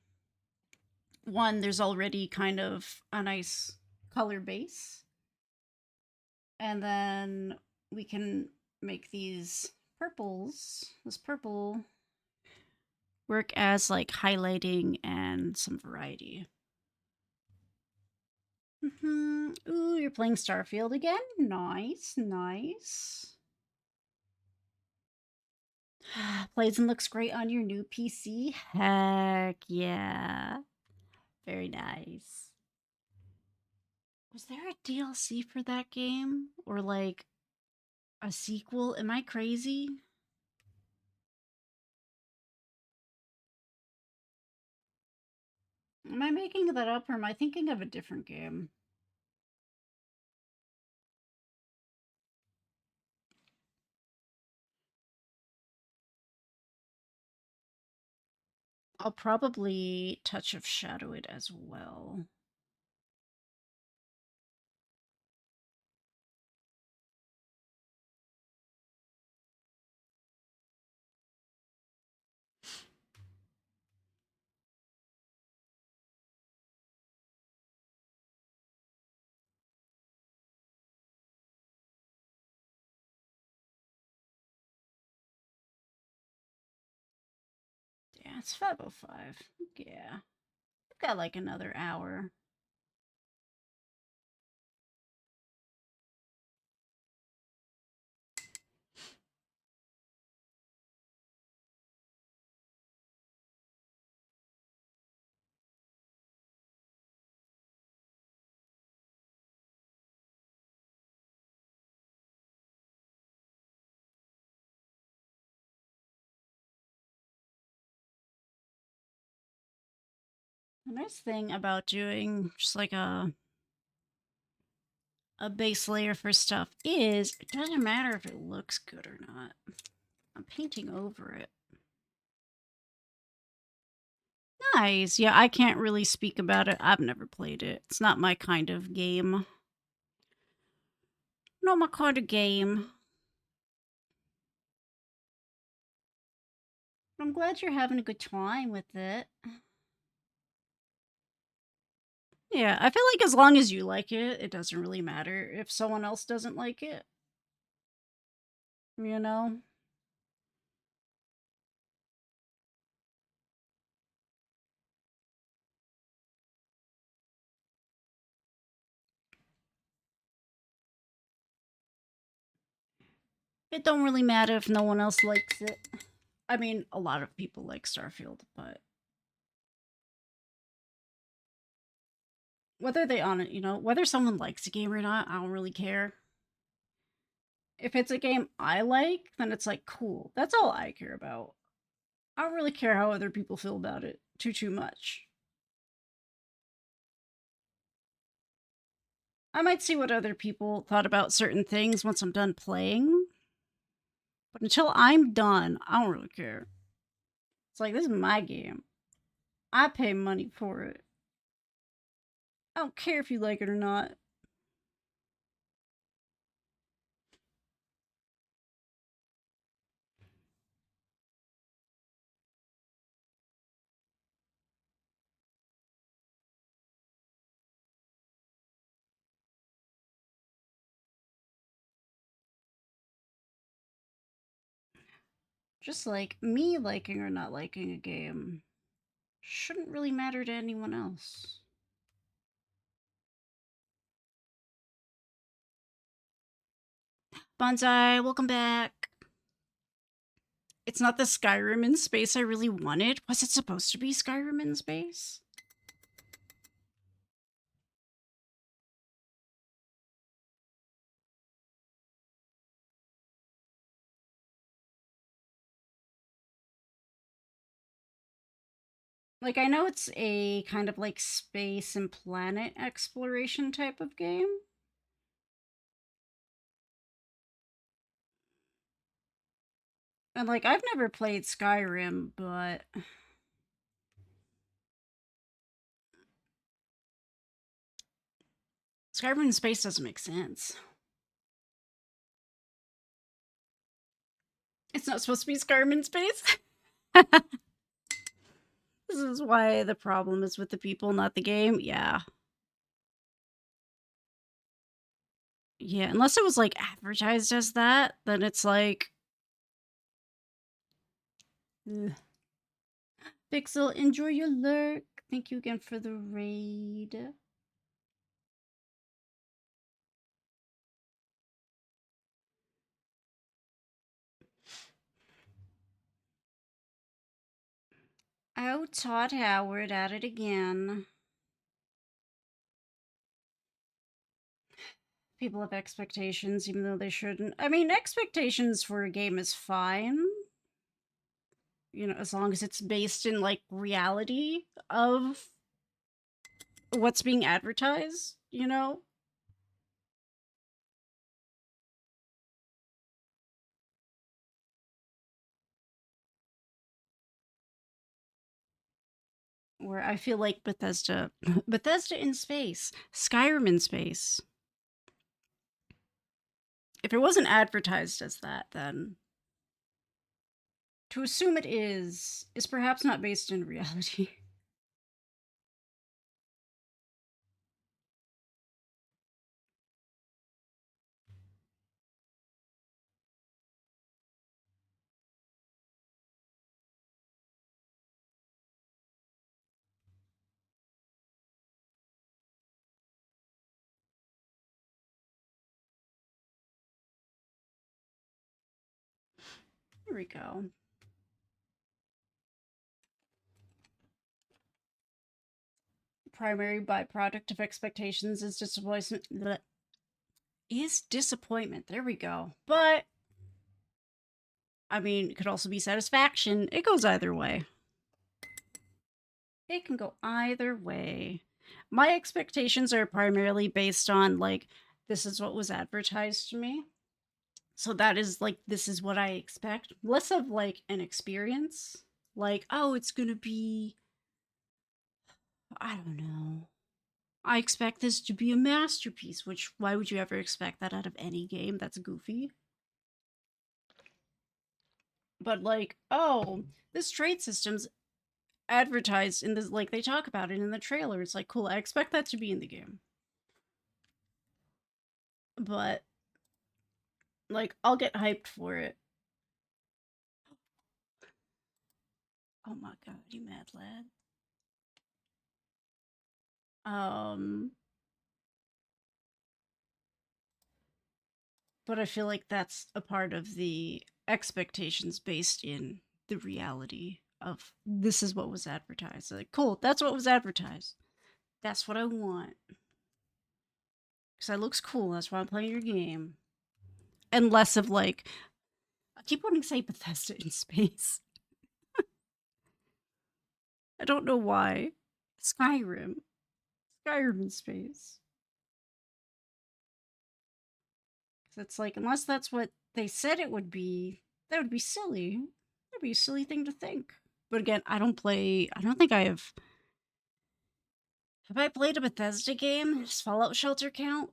one, there's already kind of a nice color base. And then we can make these purples, this purple, work as like highlighting and some variety. Ooh, you're playing Starfield again? Nice, nice. Plays and looks great on your new PC? Heck yeah. Very nice. Was there a DLC for that game? Or like a sequel? Am I crazy? Am I making that up or am I thinking of a different game? I'll probably touch of shadow it as well. Yeah, it's 5:05. Yeah. I've got like another hour. The nice thing about doing just like a base layer for stuff is it doesn't matter if it looks good or not. I'm painting over it. Nice. Yeah, I can't really speak about it. I've never played it. It's not my kind of game. Not my kind of game. I'm glad you're having a good time with it. Yeah, I feel like as long as you like it, it doesn't really matter if someone else doesn't like it. You know? It don't really matter if no one else likes it. I mean, a lot of people like Starfield, but whether they on it, you know, whether someone likes a game or not, I don't really care. If it's a game I like, then it's like cool. That's all I care about. I don't really care how other people feel about it too much. I might see what other people thought about certain things once I'm done playing. But until I'm done, I don't really care. It's like, this is my game. I pay money for it. I don't care if you like it or not. Just like me liking or not liking a game shouldn't really matter to anyone else. Bonsai, welcome back. It's not the Skyrim in space I really wanted. Was it supposed to be Skyrim in space? Like, I know it's a kind of like space and planet exploration type of game. And like, I've never played Skyrim, but Skyrim in space doesn't make sense. It's not supposed to be Skyrim in space. This is why the problem is with the people, not the game. Yeah. Yeah, unless it was like advertised as that, then it's like ugh. Pixel, enjoy your lurk. Thank you again for the raid. Oh, Todd Howard at it again. People have expectations even though they shouldn't. I mean, expectations for a game is fine. You know, as long as it's based in like reality of what's being advertised, you know? Where I feel like Bethesda Bethesda in space, Skyrim in space. If it wasn't advertised as that, then to assume it is perhaps not based in reality. Here we go. Primary byproduct of expectations is disappointment. Is disappointment. There we go. But I mean, it could also be satisfaction. It goes either way. It can go either way. My expectations are primarily based on like this is what was advertised to me. So that is like this is what I expect. Less of like an experience. Like, oh, it's going to be I don't know. I expect this to be a masterpiece, which why would you ever expect that out of any game? That's goofy. But like, oh, this trade system's advertised in this, like they talk about it in the trailer. It's like, cool, I expect that to be in the game. But like, I'll get hyped for it. Oh my god, you mad lad. Um, but I feel like that's a part of the expectations based in the reality of this is what was advertised. Like, cool, that's what was advertised. That's what I want. Because that looks cool. That's why I'm playing your game. And less of like, I keep wanting to say Bethesda in space. I don't know why. Skyrim. Skyrim in space. It's like, unless that's what they said it would be, that would be silly. That'd be a silly thing to think. But again, I don't think I have. Have I played a Bethesda game? Does Fallout Shelter count?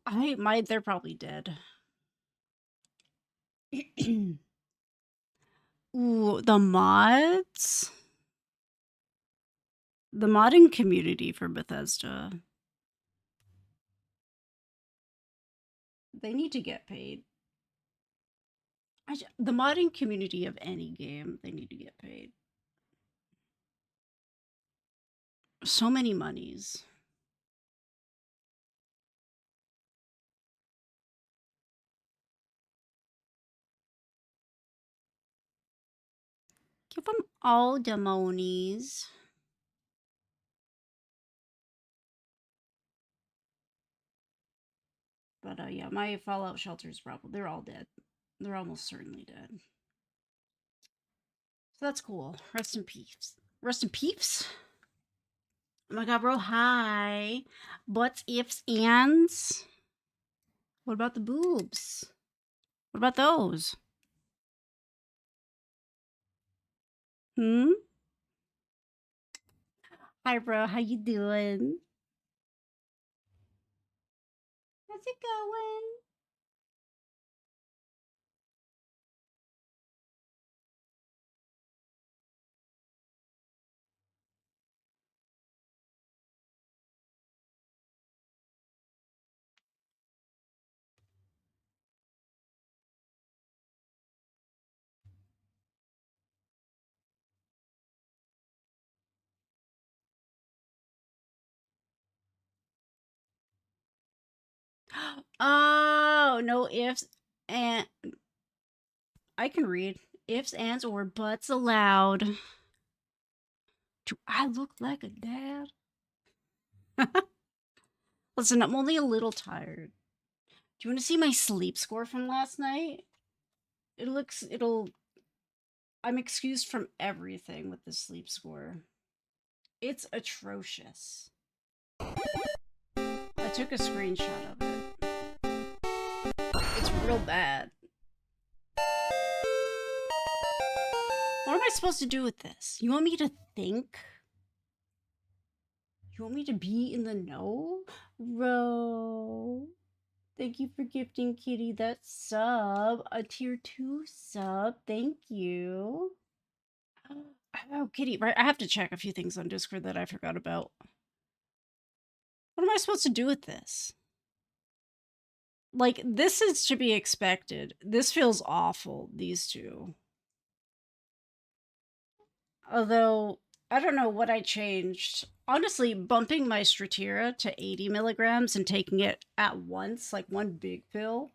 They're probably dead. Ooh, the mods? The modding community for Bethesda. They need to get paid. The modding community of any game, they need to get paid. So many monies. Give them all the monies. But yeah, my Fallout Shelter's problem. They're all dead. They're almost certainly dead. So that's cool. Rest in peace. Rest in peeps? Oh my god, bro, hi. Butts, ifs, ands? What about the boobs? What about those? Hmm? Hi, bro, how you doing? How's it going? Oh, no ifs and I can read. Ifs, ands, or buts allowed. Do I look like a dad? Listen, I'm only a little tired. Do you want to see my sleep score from last night? I'm excused from everything with the sleep score. It's atrocious. I took a screenshot of it. It's real bad. What am I supposed to do with this? You want me to think? You want me to be in the know? Bro. Thank you for gifting Kitty that sub. A tier 2 sub. Thank you. Oh, Kitty, right? I have to check a few things on Discord that I forgot about. What am I supposed to do with this? Like, this is to be expected. This feels awful, these two. Although, I don't know what I changed. Honestly, bumping my Stratera to 80 milligrams and taking it at once, like one big pill,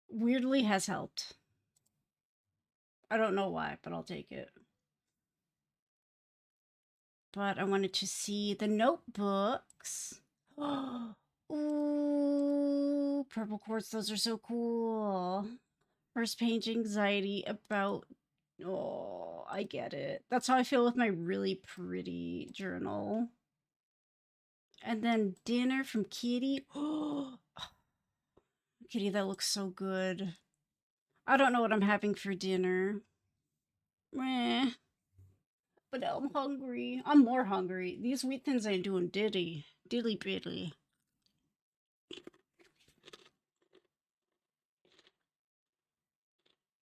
weirdly has helped. I don't know why, but I'll take it. But I wanted to see the notebooks. Ooh, purple quartz, those are so cool. First page anxiety about. Oh, I get it. That's how I feel with my really pretty journal. And then dinner from Kitty. Oh, Kitty, that looks so good. I don't know what I'm having for dinner. Meh. But now I'm hungry. I'm more hungry. These wheat thins ain't doing diddy. Dilly biddly.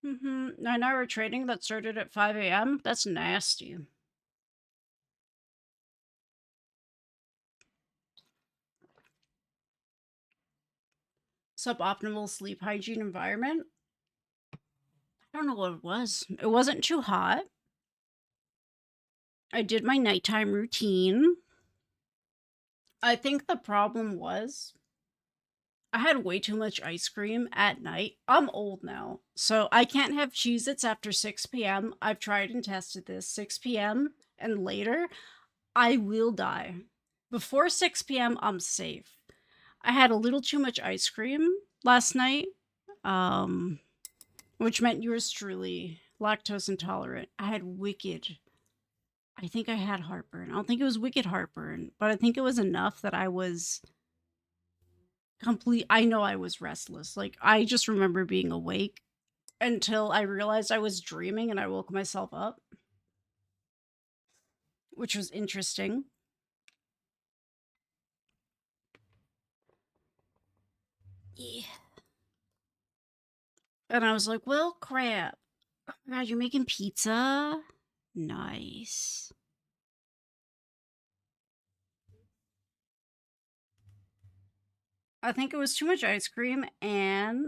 9-hour trading that started at 5 a.m.? That's nasty. Suboptimal sleep hygiene environment? I don't know what it was. It wasn't too hot. I did my nighttime routine. I think the problem was I had way too much ice cream at night. I'm old now, so I can't have Cheez-Its after 6 p.m. I've tried and tested this. 6 p.m. and later, I will die. Before 6 p.m., I'm safe. I had a little too much ice cream last night, which meant yours truly lactose intolerant. I think I had heartburn. I don't think it was wicked heartburn, but I think it was enough that I was I know I was restless. Like, I just remember being awake until I realized I was dreaming and I woke myself up, which was interesting. Yeah. And I was like, well, crap. Oh my God, you're making pizza? Nice. I think it was too much ice cream and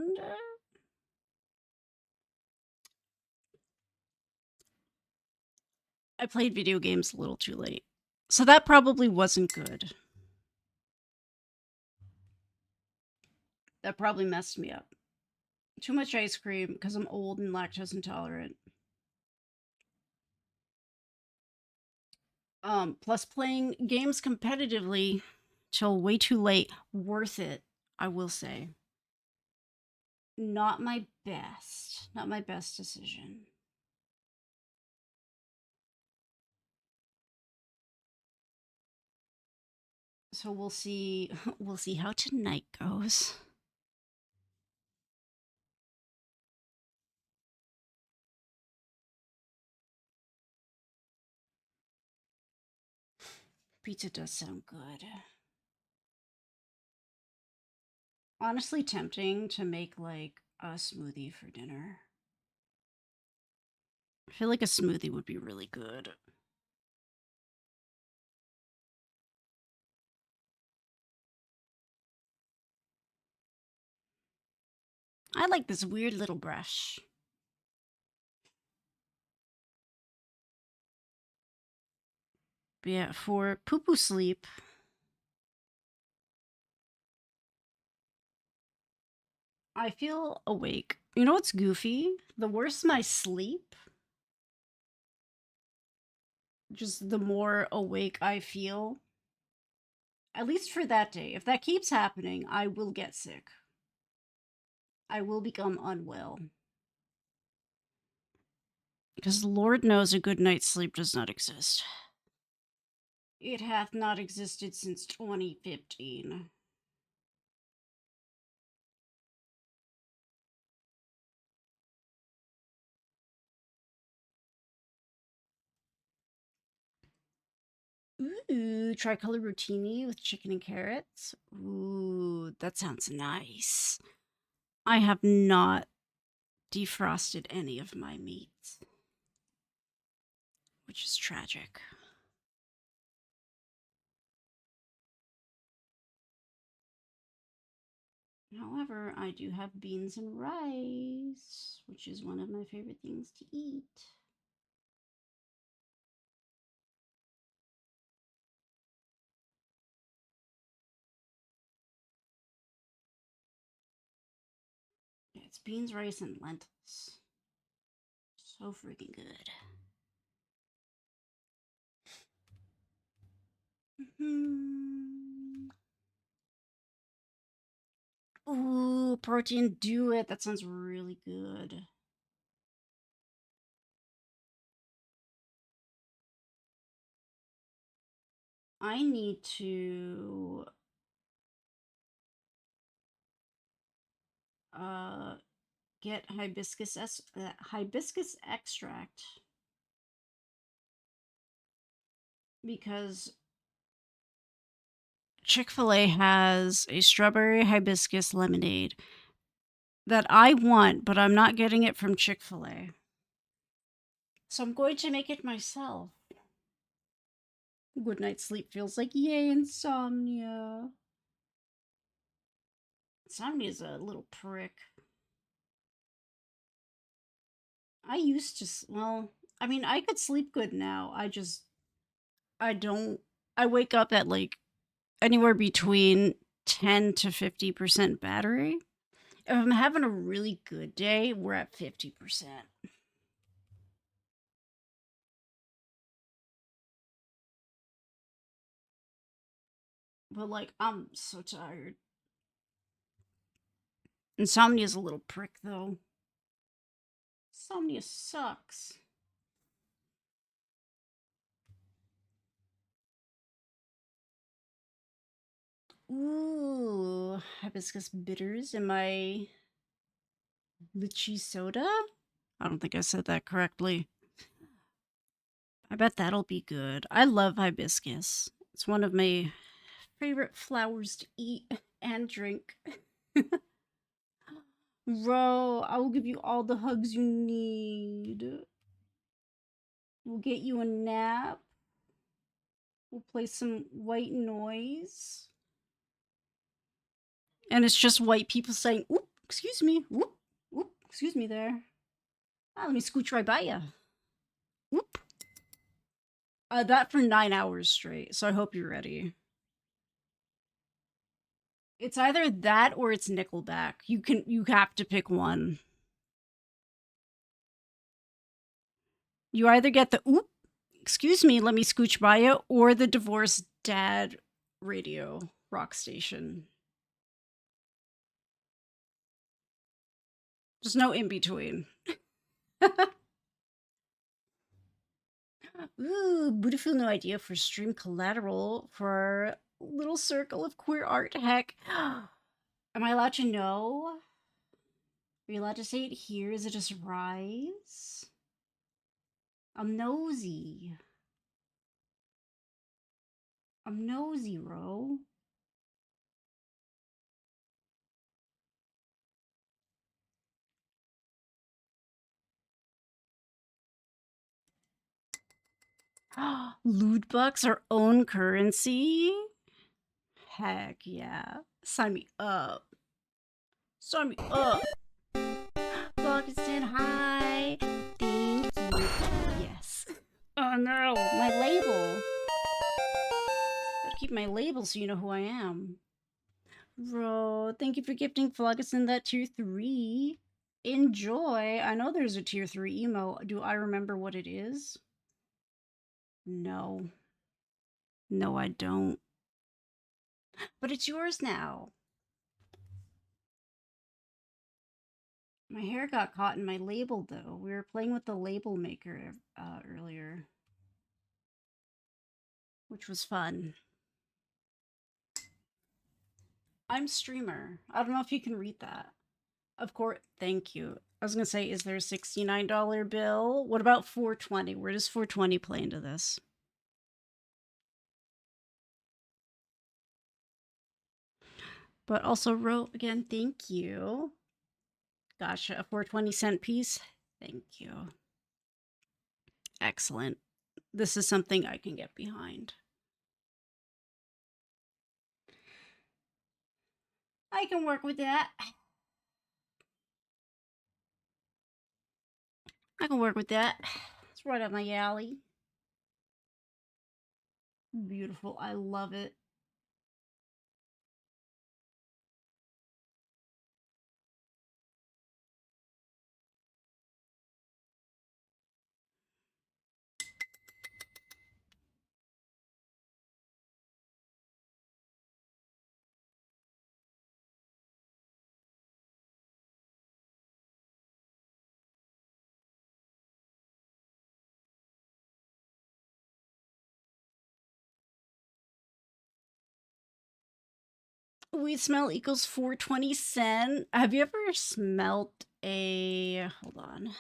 I played video games a little too late. So that probably wasn't good. That probably messed me up. Too much ice cream because I'm old and lactose intolerant. Plus playing games competitively till way too late. Worth it, I will say. Not my best. Not my best decision. So we'll see we'll see how tonight goes. Pizza does sound good. Honestly tempting to make like a smoothie for dinner. I feel like a smoothie would be really good. I like this weird little brush. But yeah, for poo poo sleep, I feel awake. You know what's goofy? The worse my sleep, just the more awake I feel. At least for that day. If that keeps happening, I will get sick. I will become unwell. Because Lord knows a good night's sleep does not exist. It hath not existed since 2015. Ooh, tricolor rotini with chicken and carrots. Ooh, that sounds nice. I have not defrosted any of my meats, which is tragic. However, I do have beans and rice, which is one of my favorite things to eat. It's beans, rice, and lentils. So freaking good. Ooh, protein, do it. That sounds really good. I need to uh get hibiscus extract because Chick-fil-A has a strawberry hibiscus lemonade that I want, but I'm not getting it from Chick-fil-A. So I'm going to make it myself. Good night's sleep feels like yay insomnia. Insomnia's a little prick. I used to, well, I mean, I could sleep good now. I don't, I wake up at like anywhere between 10 to 50% battery. If I'm having a really good day, we're at 50%. But like, I'm so tired. Insomnia's a little prick though. Insomnia sucks. Ooh, hibiscus bitters in my lychee soda. I don't think I said that correctly. I bet that'll be good. I love hibiscus. It's one of my favorite flowers to eat and drink. Ro, I will give you all the hugs you need. We'll get you a nap. We'll play some white noise. And it's just white people saying, oop, excuse me, whoop, whoop, excuse me there. Ah, let me scooch right by you. Whoop. That for 9 hours straight, so I hope you're ready. It's either that or it's Nickelback. You have to pick one. You either get the oop, excuse me, let me scooch by you, or the divorced dad radio rock station. There's no in between. Ooh, beautiful new idea for stream collateral for our little circle of queer art. Heck. Am I allowed to know? Are you allowed to say it here? Is it a surprise? I'm nosy. I'm nosy, Ro. Loot bucks, our own currency? Heck yeah. Sign me up. Sign me up. Pakistan, hi. Thank you. Yes. Oh no, my label. Gotta keep my label so you know who I am. Bro, thank you for gifting Phlogiston that tier 3. Enjoy. I know there's a tier 3 emo. Do I remember what it is? No. No, I don't. But it's yours now. My hair got caught in my label, though. We were playing with the label maker earlier, which was fun. I'm streamer. I don't know if you can read that. Of course, thank you. I was gonna say, is there a $69 bill? What about 420? Where does 420 play into this? But also wrote again, thank you. Gotcha, a 420-cent piece. Thank you. Excellent. This is something I can get behind. I can work with that. I can work with that. It's right up my alley. Beautiful. I love it. Weed smell equals 420 cent. Have you ever smelt a... Hold on.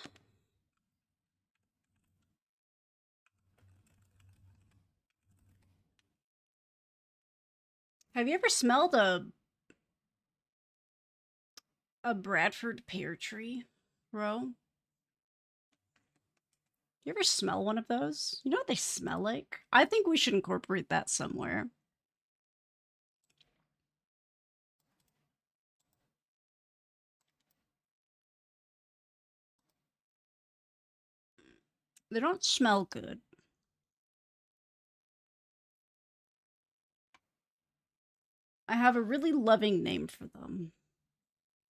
Have you ever smelled a Bradford pear tree, Ro? You ever smell one of those? You know what they smell like? I think we should incorporate that somewhere. They don't smell good. I have a really loving name for them.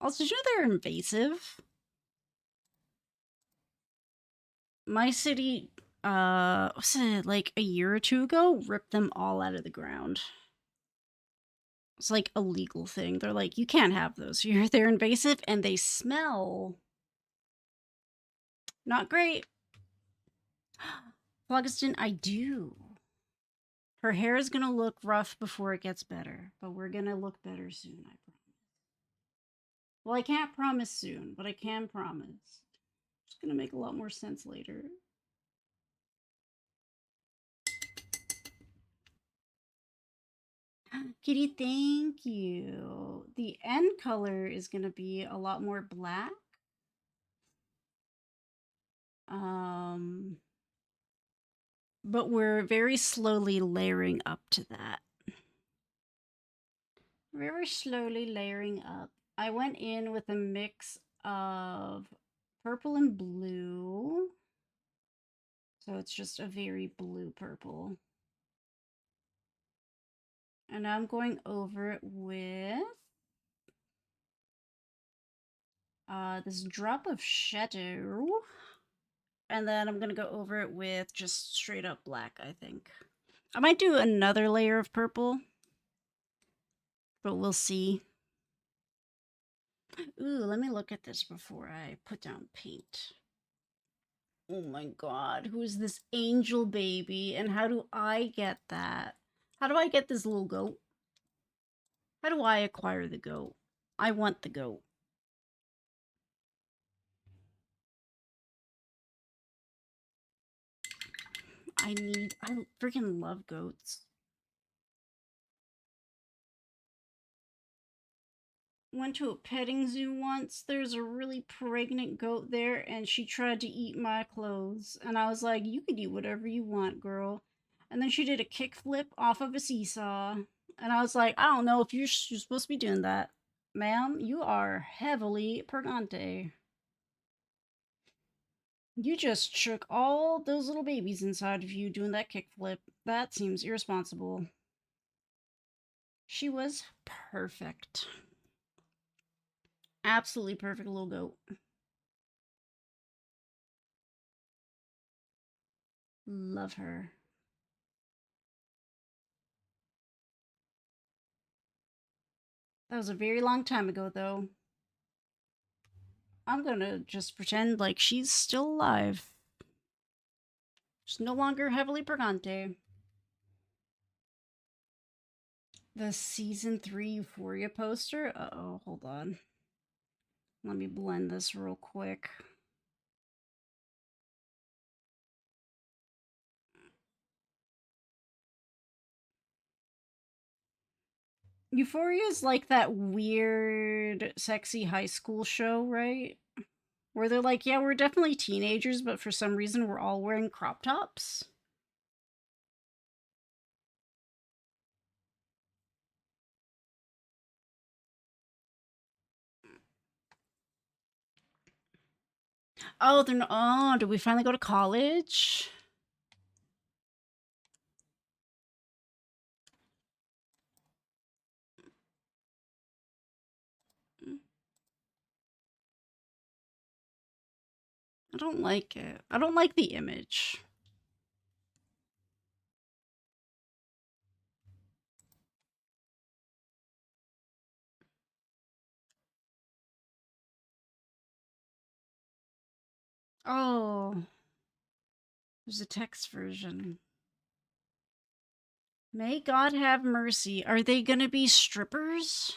Also, did you know they're invasive? My city, was it like a year or two ago, ripped them all out of the ground. It's like a legal thing. They're like, you can't have those. They're invasive and they smell not great. Phlogiston, I do. Her hair is gonna look rough before it gets better, but we're gonna look better soon, I promise. Well, I can't promise soon, but I can promise. It's gonna make a lot more sense later. Kitty, thank you. The end color is gonna be a lot more black. Um, but we're very slowly layering up to that. Very slowly layering up. I went in with a mix of purple and blue. So it's just a very blue purple. And now I'm going over it with this drop of shadow. And then I'm going to go over it with just straight up black, I think. I might do another layer of purple, but we'll see. Ooh, let me look at this before I put down paint. Oh my god, who is this angel baby, and how do I get that? How do I get this little goat? How do I acquire the goat? I want the goat. I freaking love goats. Went to a petting zoo once. There's a really pregnant goat there, and she tried to eat my clothes. And I was like, you could eat whatever you want, girl. And then she did a kickflip off of a seesaw. And I was like, I don't know if you're supposed to be doing that. Ma'am, you are heavily purgante. You just shook all those little babies inside of you doing that kickflip. That seems irresponsible. She was perfect. Absolutely perfect little goat. Love her. That was a very long time ago, though. I'm gonna just pretend like she's still alive. She's no longer heavily purgante. The season 3 Euphoria poster? Uh-oh, hold on. Let me blend this real quick. Euphoria is like that weird, sexy high school show, right? Where they're like, yeah, we're definitely teenagers, but for some reason we're all wearing crop tops. Oh, they're not. Oh, did we finally go to college? I don't like it. I don't like the image. Oh, there's a text version. May God have mercy. Are they gonna be strippers?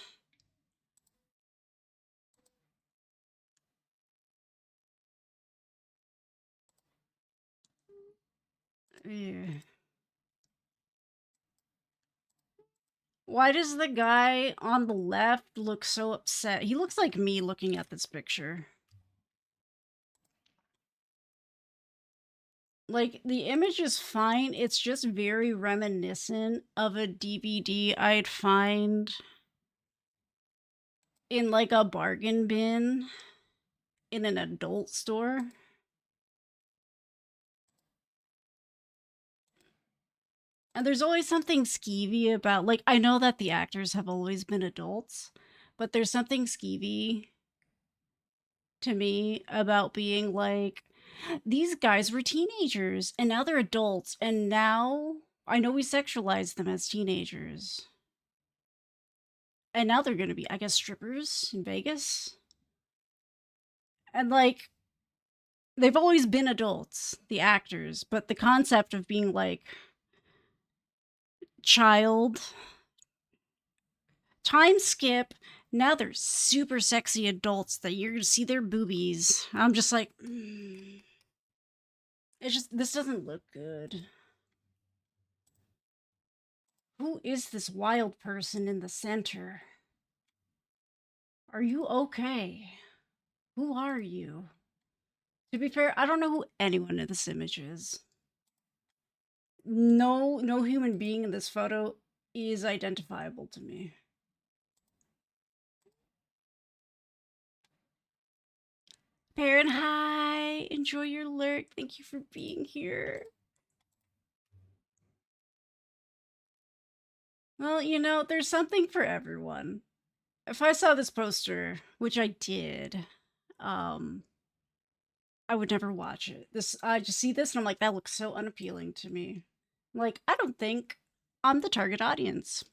Ew. Why does the guy on the left look so upset? He looks like me looking at this picture. Like, the image is fine. It's just very reminiscent of a DVD I'd find in like a bargain bin in an adult store. And there's always something skeevy about, like, I know that the actors have always been adults, but there's something skeevy to me about being like, these guys were teenagers and now they're adults. And now I know we sexualize them as teenagers. And now they're going to be, I guess, strippers in Vegas. And like, they've always been adults, the actors, but the concept of being like child time skip. Now they're super sexy adults that you're gonna see their boobies. I'm just like, it's just, this doesn't look good. Who is this wild person in the center? Are you okay? Who are you? To be fair, I don't know who anyone in this image is. No human being in this photo is identifiable to me. Parent, hi! Enjoy your lurk. Thank you for being here. Well, you know, there's something for everyone. If I saw this poster, which I did, I would never watch it. I just see this and I'm like, that looks so unappealing to me. Like, I don't think I'm the target audience.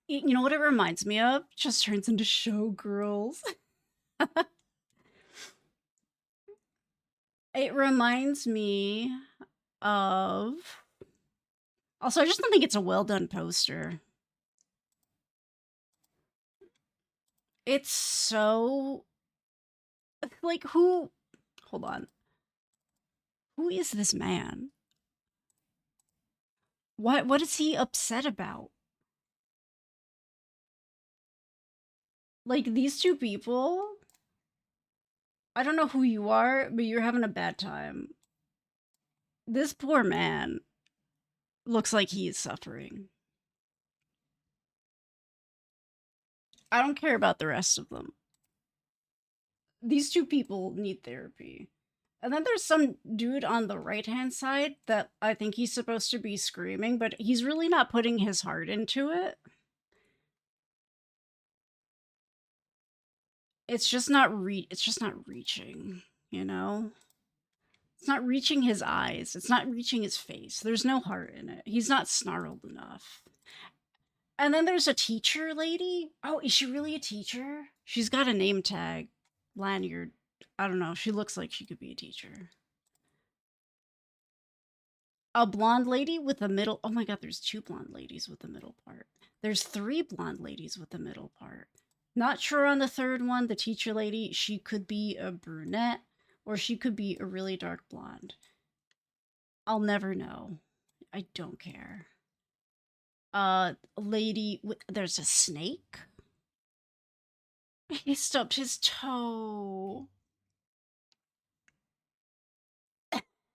You know what it reminds me of? Just turns into showgirls. It reminds me of... Also, I just don't think it's a well done poster. It's so... Like, who... Hold on. Who is this man? What is he upset about? Like, these two people... I don't know who you are, but you're having a bad time. This poor man looks like he is suffering. I don't care about the rest of them. These two people need therapy. And then there's some dude on the right-hand side that I think he's supposed to be screaming, but he's really not putting his heart into it. It's just not reaching, you know? It's not reaching his eyes. It's not reaching his face. There's no heart in it. He's not snarled enough. And then there's a teacher lady. Oh, is she really a teacher? She's got a name tag. Lanyard. I don't know. She looks like she could be a teacher. A blonde lady with a middle... Oh my god, there's 2 blonde ladies with the middle part. There's 3 blonde ladies with the middle part. Not sure on the third one, the teacher lady. She could be a brunette or she could be a really dark blonde. I'll never know. I don't care. Lady with... There's a snake? He stubbed his toe.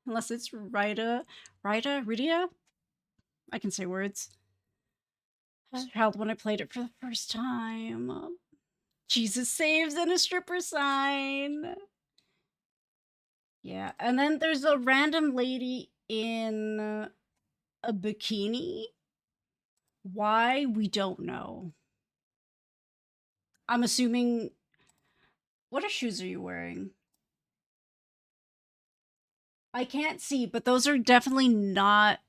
Unless it's Rydia? I can say words. I was a child when I played it for the first time. Jesus saves and a stripper sign. Yeah, and then there's a random lady in a bikini. Why? We don't know. I'm assuming... What shoes are you wearing? I can't see, but those are definitely not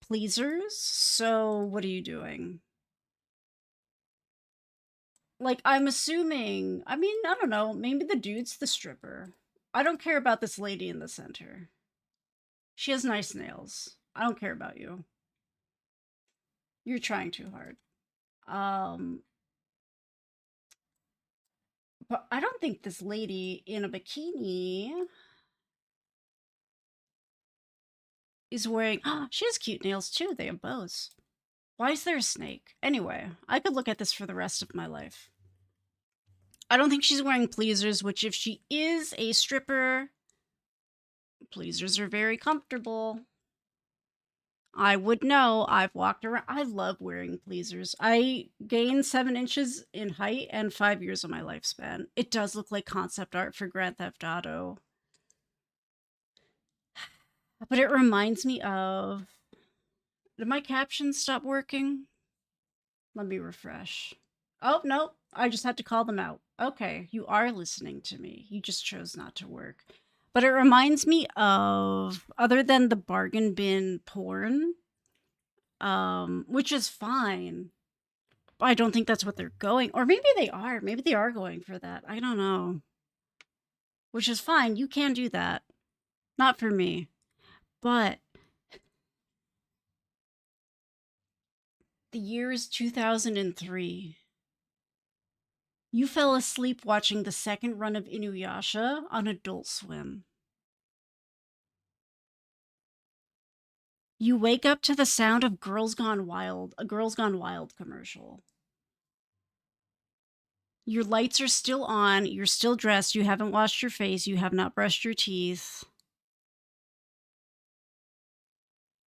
pleasers. So what are you doing? Like, I'm assuming... I mean, I don't know. Maybe the dude's the stripper. I don't care about this lady in the center. She has nice nails. I don't care about you. You're trying too hard. But I don't think this lady in a bikini is wearing... she has cute nails too. They have bows. Why is there a snake? Anyway, I could look at this for the rest of my life. I don't think she's wearing pleasers, which if she is a stripper, pleasers are very comfortable. I would know. I've walked around. I love wearing pleasers. I gained 7 inches in height and 5 years of my lifespan. It does look like concept art for Grand Theft Auto. But it reminds me of... Did my captions stop working? Let me refresh. Oh, no. I just had to call them out. Okay, you are listening to me. You just chose not to work. But it reminds me of, other than the bargain bin porn, which is fine. I don't think that's what they're going, or maybe they are. Maybe they are going for that. I don't know. Which is fine. You can do that. Not for me. But the year is 2003. You fell asleep watching the second run of Inuyasha on Adult Swim. You wake up to the sound of Girls Gone Wild, a Girls Gone Wild commercial. Your lights are still on, you're still dressed, you haven't washed your face, you have not brushed your teeth.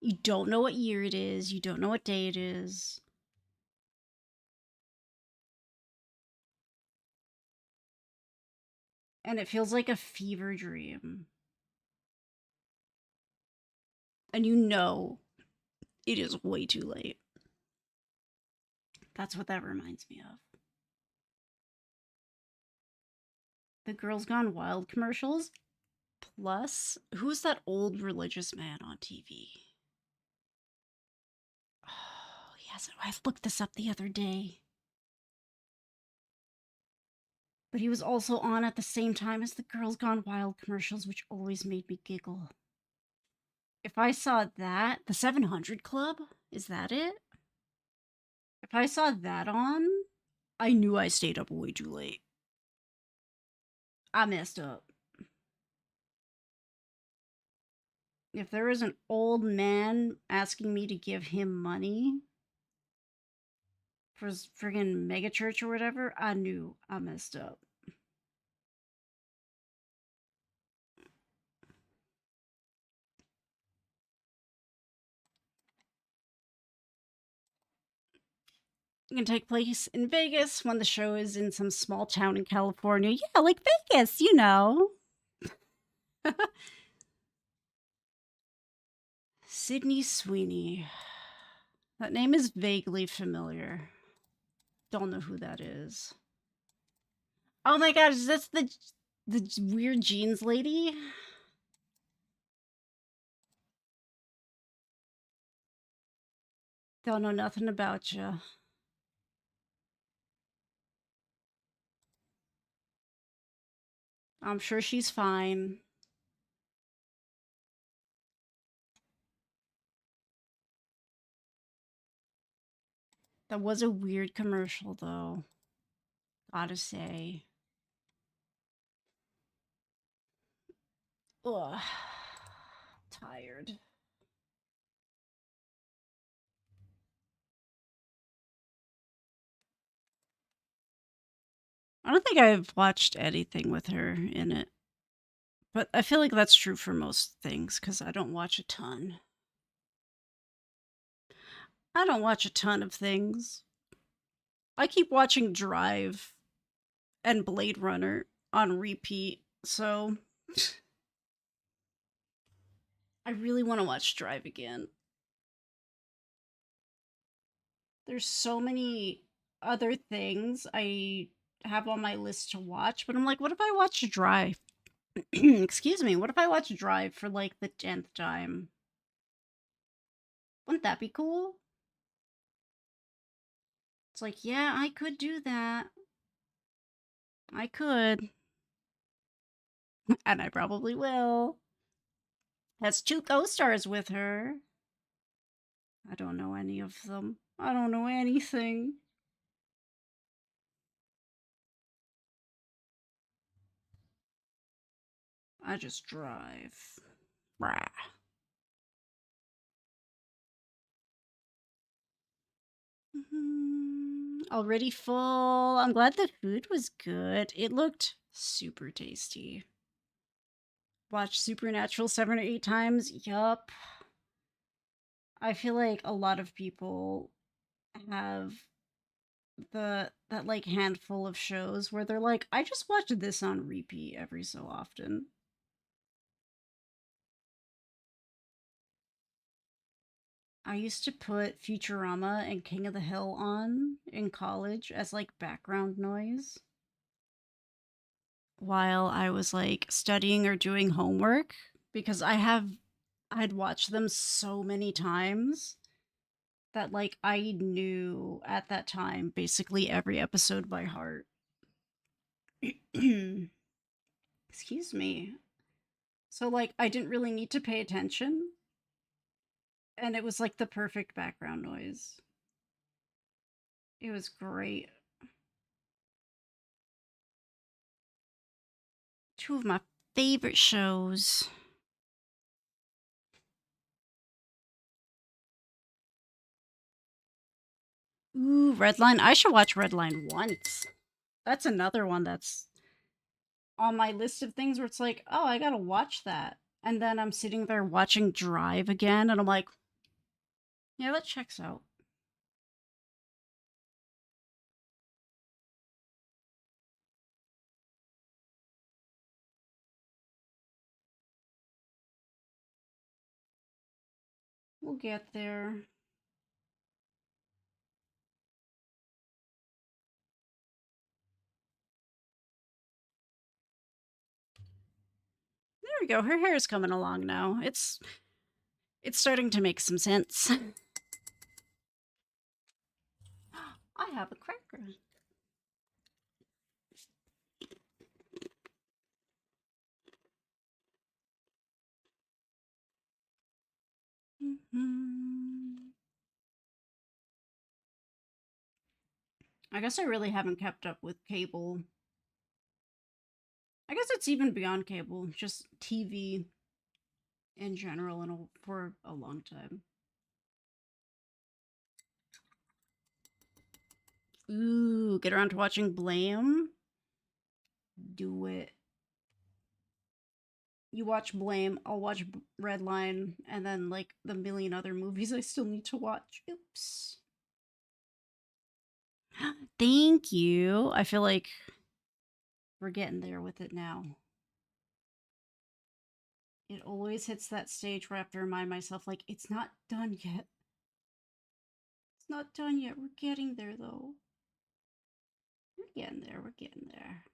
You don't know what year it is, you don't know what day it is. And it feels like a fever dream. And you know it is way too late. That's what that reminds me of. The Girls Gone Wild commercials. Plus, who's that old religious man on TV? Oh, yes, I looked this up the other day. But he was also on at the same time as the Girls Gone Wild commercials, which always made me giggle. If I saw that, the 700 Club, is that it? If I saw that on, I knew I stayed up way too late. I messed up. If there was an old man asking me to give him money for his friggin' megachurch or whatever, I knew I messed up. It can take place in Vegas when the show is in some small town in California. Yeah, like Vegas, you know. Sydney Sweeney. That name is vaguely familiar. Don't know who that is. Oh my god, is this the weird jeans lady? Don't know nothing about you. I'm sure she's fine. That was a weird commercial, though. Gotta say. Ugh. Tired. I don't think I've watched anything with her in it. But I feel like that's true for most things because I don't watch a ton. I don't watch a ton of things. I keep watching Drive and Blade Runner on repeat, so I really want to watch Drive again. There's so many other things I have on my list to watch, but I'm like, what if I watch Drive? Excuse me, what if I watch Drive for like the 10th time? Wouldn't that be cool? It's like, yeah, I could do that. I could. And I probably will. Has 2 co-stars with her. I don't know any of them. I don't know anything. I just drive. Brah. Already full. I'm glad the food was good. It looked super tasty. Watched Supernatural 7 or 8 times. Yup. I feel like a lot of people have that like handful of shows where they're like, I just watched this on repeat every so often. I used to put Futurama and King of the Hill on in college as like background noise while I was like studying or doing homework because I'd watched them so many times that like I knew at that time basically every episode by heart. Excuse me. So like I didn't really need to pay attention and it was like the perfect background noise. It was great. Two of my favorite shows. Ooh, Redline. I should watch Redline once. That's another one that's on my list of things where it's like, oh, I gotta watch that. And then I'm sitting there watching Drive again, and I'm like, yeah, that checks out. We'll get there. There we go. Her hair is coming along now. It's starting to make some sense. I have a cracker. I guess I really haven't kept up with cable. I guess it's even beyond cable, just TV in general for a long time. Ooh, get around to watching Blame? Do it. You watch Blame, I'll watch Redline, and then like the million other movies I still need to watch. Oops. Thank you. I feel like we're getting there with it now. It always hits that stage where I have to remind myself, like, it's not done yet. It's not done yet. We're getting there, though. We're getting there. We're getting there.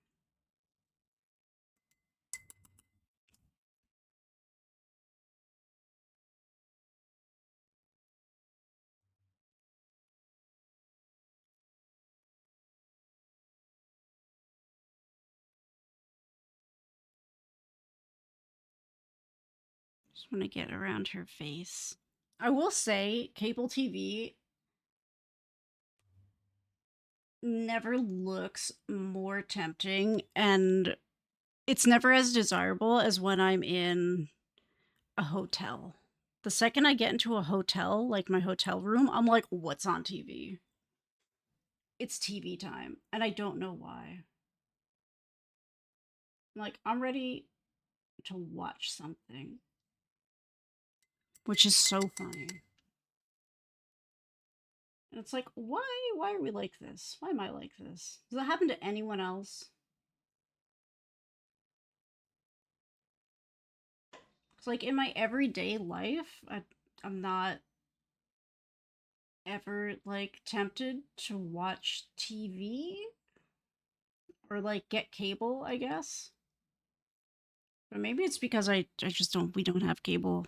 Just want to get around her face. I will say, cable TV never looks more tempting, and it's never as desirable as when I'm in a hotel. The second I get into a hotel, like my hotel room, I'm like, what's on TV? It's TV time, and I don't know why. Like, I'm ready to watch something, which is so funny. And it's like, why? Why are we like this? Why am I like this? Does that happen to anyone else? It's like in my everyday life, I'm not ever like tempted to watch TV or like get cable, I guess. But maybe it's because I just don't we don't have cable.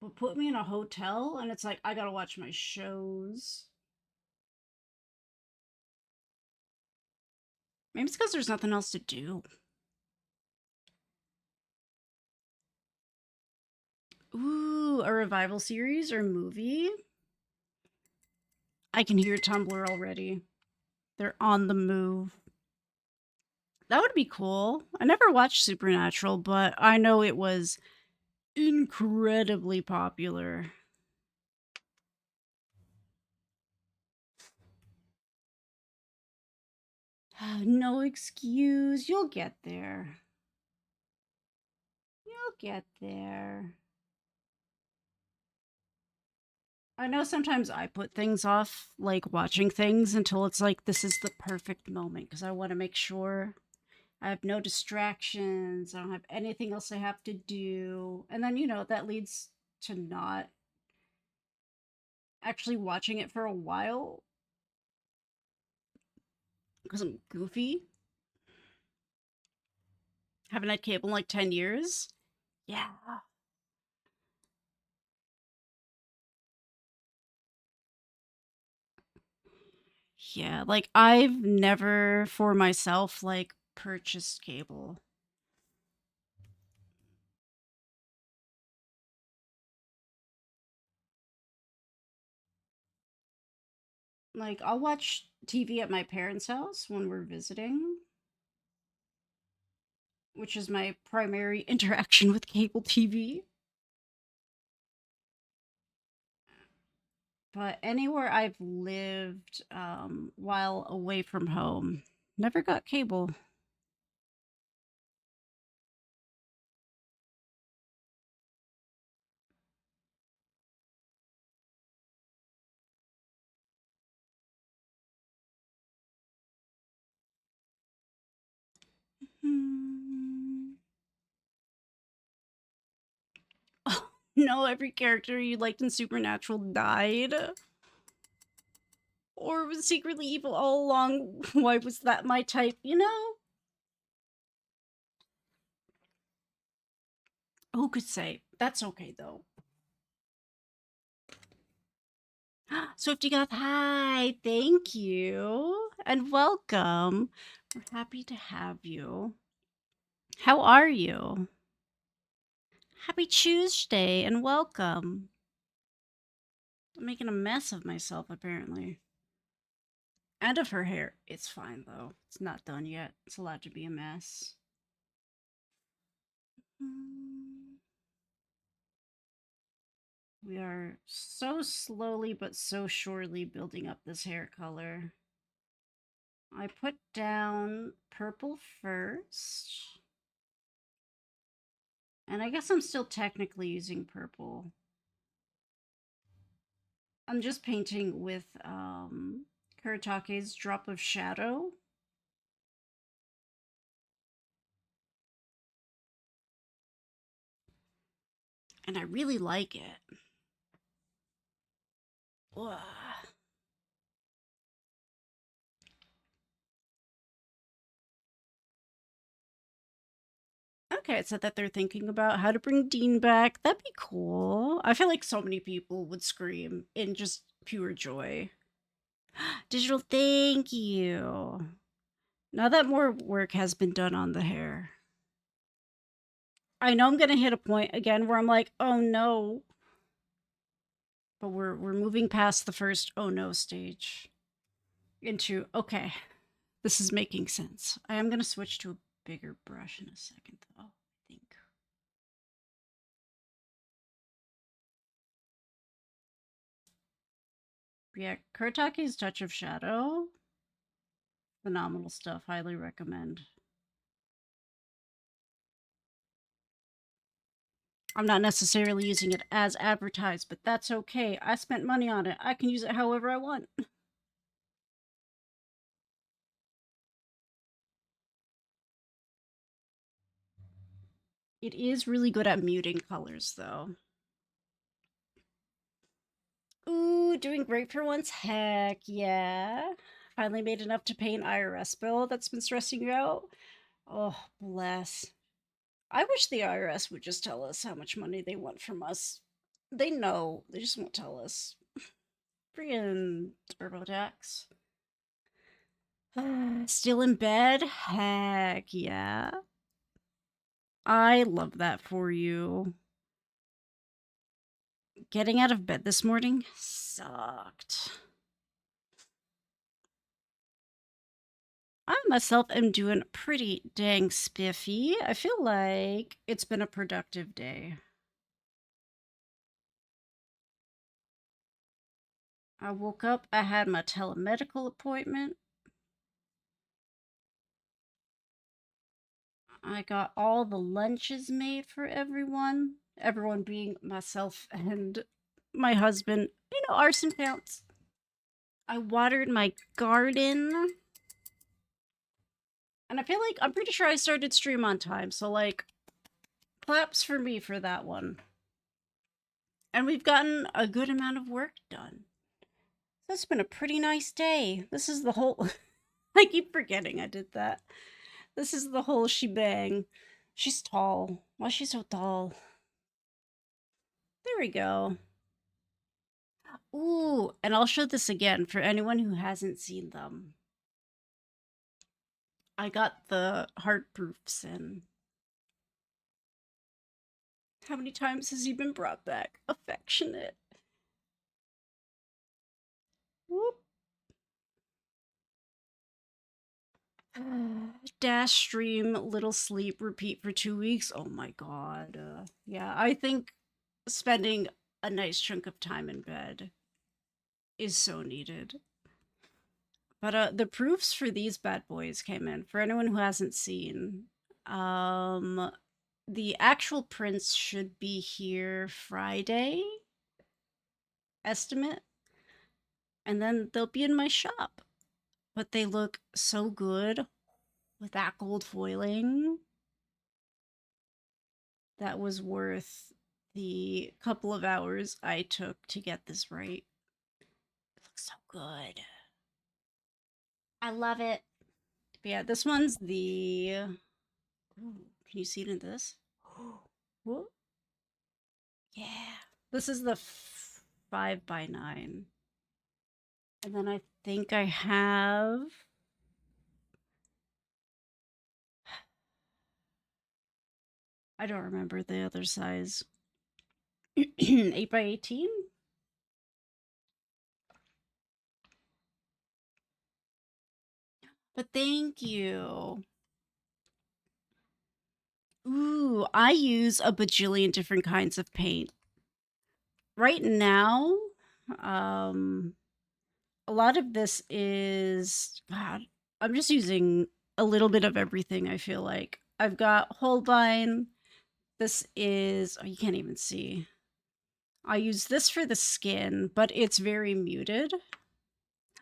But put me in a hotel and it's like I gotta watch my shows. Maybe it's because there's nothing else to do. Ooh, a revival series or movie? I can hear Tumblr already. They're on the move. That would be cool. I never watched Supernatural, but I know it was incredibly popular. No excuse. You'll get there. You'll get there. I know sometimes I put things off, like watching things, until it's like this is the perfect moment because I want to make sure I have no distractions. I don't have anything else I have to do. And then, that leads to not actually watching it for a while because I'm goofy. Haven't had cable in like 10 years. Yeah. Yeah, like I've never for myself like purchased cable. Like, I'll watch TV at my parents' house when we're visiting, which is my primary interaction with cable TV. But anywhere I've lived while away from home, never got cable. Hmm. Oh, no, every character you liked in Supernatural died. Or was secretly evil all along. Why was that my type? You know? Who could say? That's okay, though. Swifty Goth, hi! Thank you! And welcome! We're happy to have you. How are you? Happy Tuesday and welcome. I'm making a mess of myself, apparently. And of her hair. It's fine, though. It's not done yet. It's allowed to be a mess. We are so slowly but so surely building up this hair color. I put down purple first. And I guess I'm still technically using purple. I'm just painting with Kuratake's Drop of Shadow. And I really like it. Ugh. Okay, it said that they're thinking about how to bring Dean back. That'd be cool. I feel like so many people would scream in just pure joy. Digital, thank you. Now that more work has been done on the hair, I know I'm gonna hit a point again where I'm like, oh no. But we're moving past the first oh no stage into okay, this is making sense. I am gonna switch to a bigger brush in a second though, I think. Yeah, Kuratake's Touch of Shadow. Phenomenal stuff. Highly recommend. I'm not necessarily using it as advertised, but that's okay. I spent money on it. I can use it however I want. It is really good at muting colors, though. Ooh, doing great for once. Heck yeah. Finally made enough to pay an IRS bill that's been stressing you out. Oh, bless. I wish the IRS would just tell us how much money they want from us. They know, they just won't tell us. Freaking TurboTax. Still in bed? Heck yeah. I love that for you. Getting out of bed this morning sucked. I myself am doing pretty dang spiffy. I feel like it's been a productive day. I woke up, I had my telemedical appointment. I got all the lunches made for everyone. Everyone being myself and my husband. You know, arson counts. I watered my garden. And I feel like I'm pretty sure I started stream on time. So, like, claps for me for that one. And we've gotten a good amount of work done. So it's been a pretty nice day. This is the whole. I keep forgetting I did that. This is the whole shebang. She's tall. Why is she so tall? There we go. Ooh, and I'll show this again for anyone who hasn't seen them. I got the heart proofs in. How many times has he been brought back? Affectionate. Whoop. Dash, stream, little sleep, repeat for 2 weeks. Oh my god. Yeah, I think spending a nice chunk of time in bed is so needed. But the proofs for these bad boys came in. For anyone who hasn't seen, the actual prints should be here Friday, estimate, and then they'll be in my shop. But they look so good with that gold foiling. That was worth the couple of hours I took to get this right. It looks so good. I love it. But yeah, this one's the. Ooh, can you see it in this? Whoa. Yeah. This is the 5x9. And then I think I have. I don't remember the other size. 8x18? But thank you. Ooh, I use a bajillion different kinds of paint. Right now, um, a lot of this is, God, I'm just using a little bit of everything, I feel like. I've got Holbein. This is, oh, you can't even see. I use this for the skin, but it's very muted.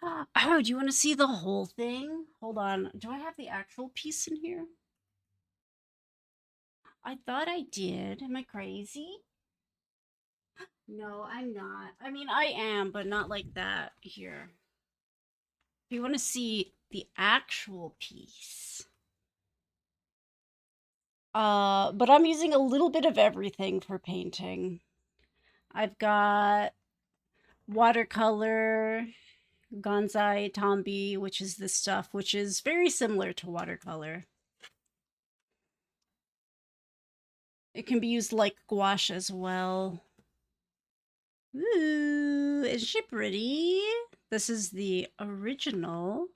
Oh, do you want to see the whole thing? Hold on. Do I have the actual piece in here? I thought I did. Am I crazy? No, I'm not. I mean, I am, but not like that. Here. If you want to see the actual piece. But I'm using a little bit of everything for painting. I've got watercolor, Gonzai Tombi, which is this stuff, which is very similar to watercolor. It can be used like gouache as well. Ooh, is she pretty? This is the original.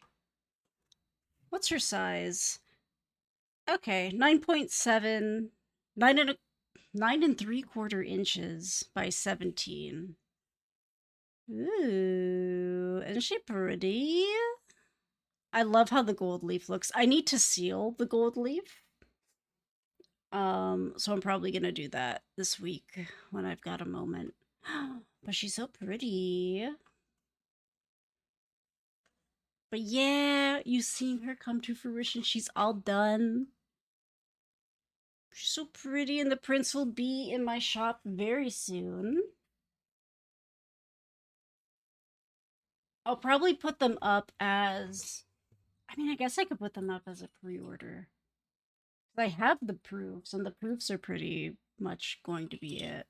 What's her size? Okay, 9.7, 9 3/4 inches by 17. Ooh, isn't she pretty? I love how the gold leaf looks. I need to seal the gold leaf. So I'm probably gonna do that this week when I've got a moment. But she's so pretty. But yeah, you've seen her come to fruition. She's all done. She's so pretty, and the prints will be in my shop very soon. I'll probably put them up as. I mean, I guess I could put them up as a pre order. I have the proofs, and the proofs are pretty much going to be it.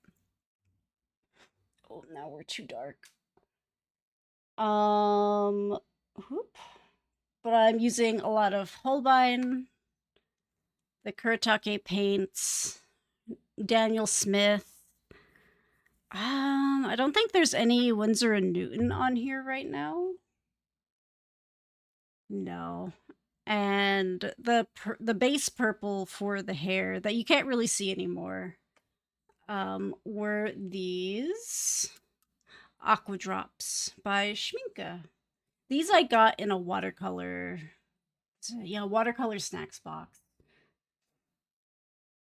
Oh, now we're too dark. Whoop. But I'm using a lot of Holbein, the Kuretake paints, Daniel Smith. I don't think there's any Winsor and Newton on here right now. No. And the base purple for the hair that you can't really see anymore were these Aqua Drops by Schminke. These I got in a watercolor, yeah, watercolor snacks box,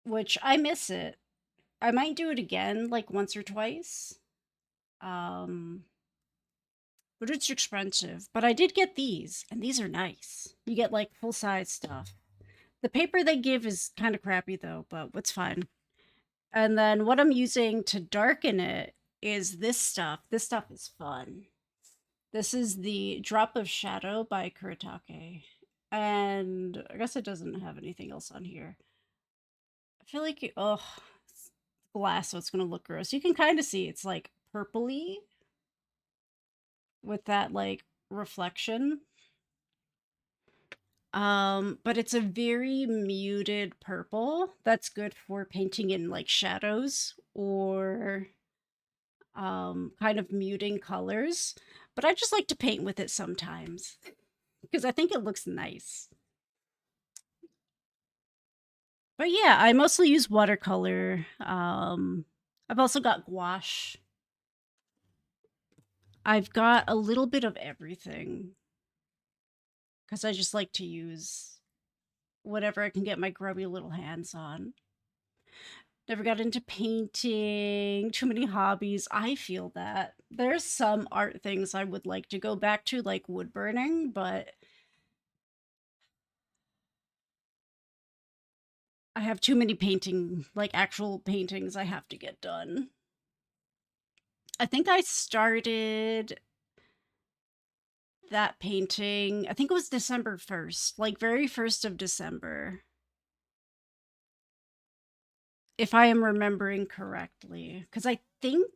which I miss it. I might do it again, like once or twice. Um, but it's expensive. But I did get these, and these are nice. You get like full size stuff. The paper they give is kind of crappy though, but it's fine. And then what I'm using to darken it is this stuff. This stuff is fun. This is the Drop of Shadow by Kuretake. And I guess it doesn't have anything else on here. I feel like, it's glass, so it's going to look gross. You can kind of see it's like purpley with that like reflection. But it's a very muted purple that's good for painting in like shadows or kind of muting colors. But I just like to paint with it sometimes because I think it looks nice. But yeah, I mostly use watercolor. I've also got gouache. I've got a little bit of everything because I just like to use whatever I can get my grubby little hands on. Never got into painting, too many hobbies. I feel that. There's some art things I would like to go back to, like wood burning, but I have too many painting, like actual paintings I have to get done. I think I started that painting, I think it was December 1st, like very 1st of December, if I am remembering correctly. Because I think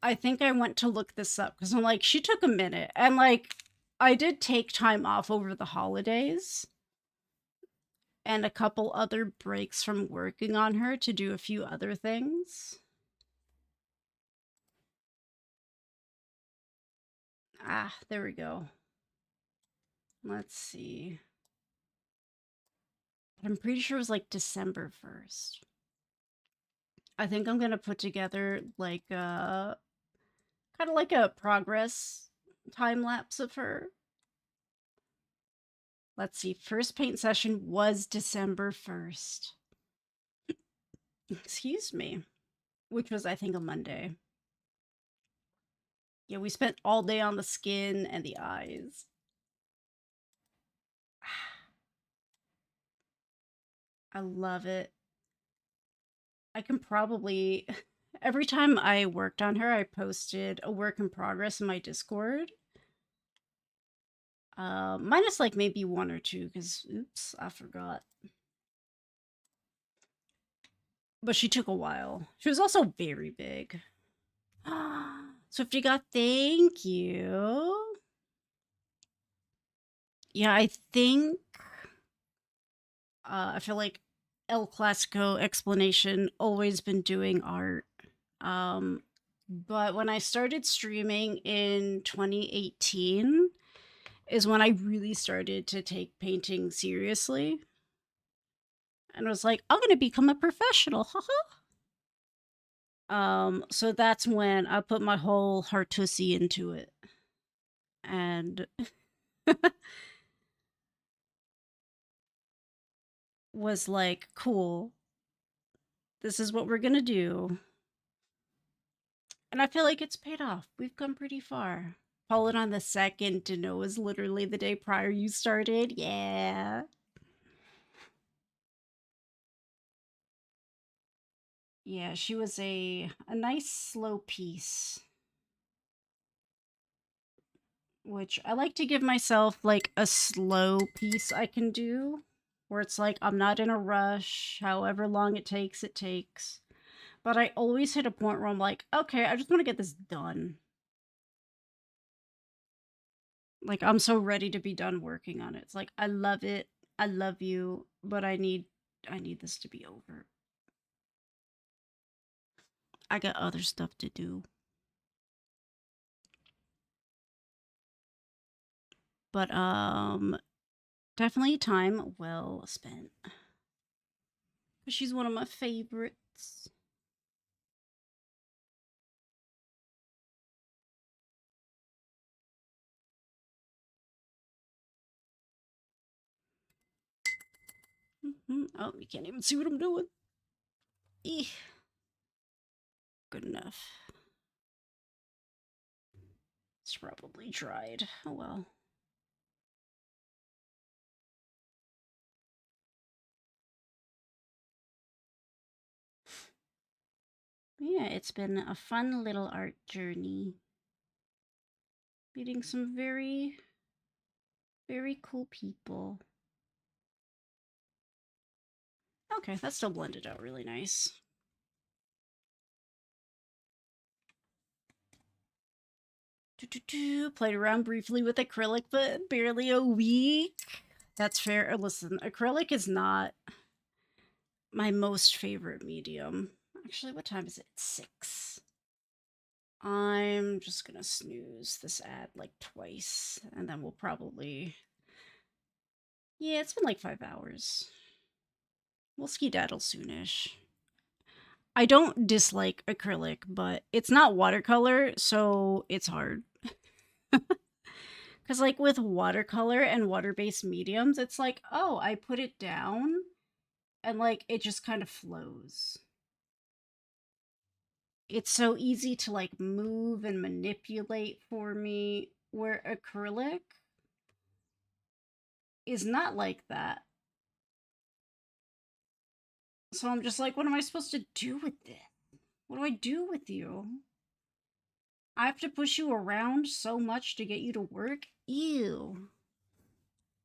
I went to look this up because I'm like, she took a minute. And like, I did take time off over the holidays and a couple other breaks from working on her to do a few other things. Ah, there we go. Let's see. But I'm pretty sure it was like December 1st. I think I'm going to put together like kind of like a progress time lapse of her. Let's see. First paint session was December 1st. Excuse me. Which was, I think, a Monday. Yeah, we spent all day on the skin and the eyes. I love it. I can probably. Every time I worked on her, I posted a work in progress in my Discord. Minus like maybe one or two, because oops, I forgot. But she took a while. She was also very big. Swifty got thank you. Yeah, I think I feel like El Clasico explanation always been doing art. Um but when I started streaming in 2018 is when I really started to take painting seriously. And I was like, I'm gonna become a professional. Haha. So that's when I put my whole heartussy into it. And was like, cool, this is what we're gonna do. And I feel like it's paid off. We've come pretty far. Fallen on the second to know is literally the day prior you started. Yeah. Yeah, she was a nice slow piece, which I like to give myself like a slow piece I can do where it's like I'm not in a rush, however long it takes, it takes. But I always hit a point where I'm like, okay, I just want to get this done. Like I'm so ready to be done working on it. It's like I love it. I love you, but I need this to be over. I got other stuff to do. But definitely time well spent. She's one of my favorites. Oh, you can't even see what I'm doing. Eeh. Good enough. It's probably dried. Oh well. Yeah, it's been a fun little art journey. Meeting some very, very cool people. Okay, that still blended out really nice. Played around briefly with acrylic, but barely a week. That's fair. Listen, acrylic is not my most favorite medium. Actually, what time is it? 6. I'm just gonna snooze this ad like twice, and then we'll probably Yeah, it's been like 5 hours. We'll skedaddle soonish. I don't dislike acrylic, but it's not watercolor, so it's hard. Because, like, with watercolor and water-based mediums, it's like, oh, I put it down, and, like, it just kind of flows. It's so easy to, like, move and manipulate for me, where acrylic is not like that. So I'm just like, what am I supposed to do with this? What do I do with you? I have to push you around so much to get you to work? Ew.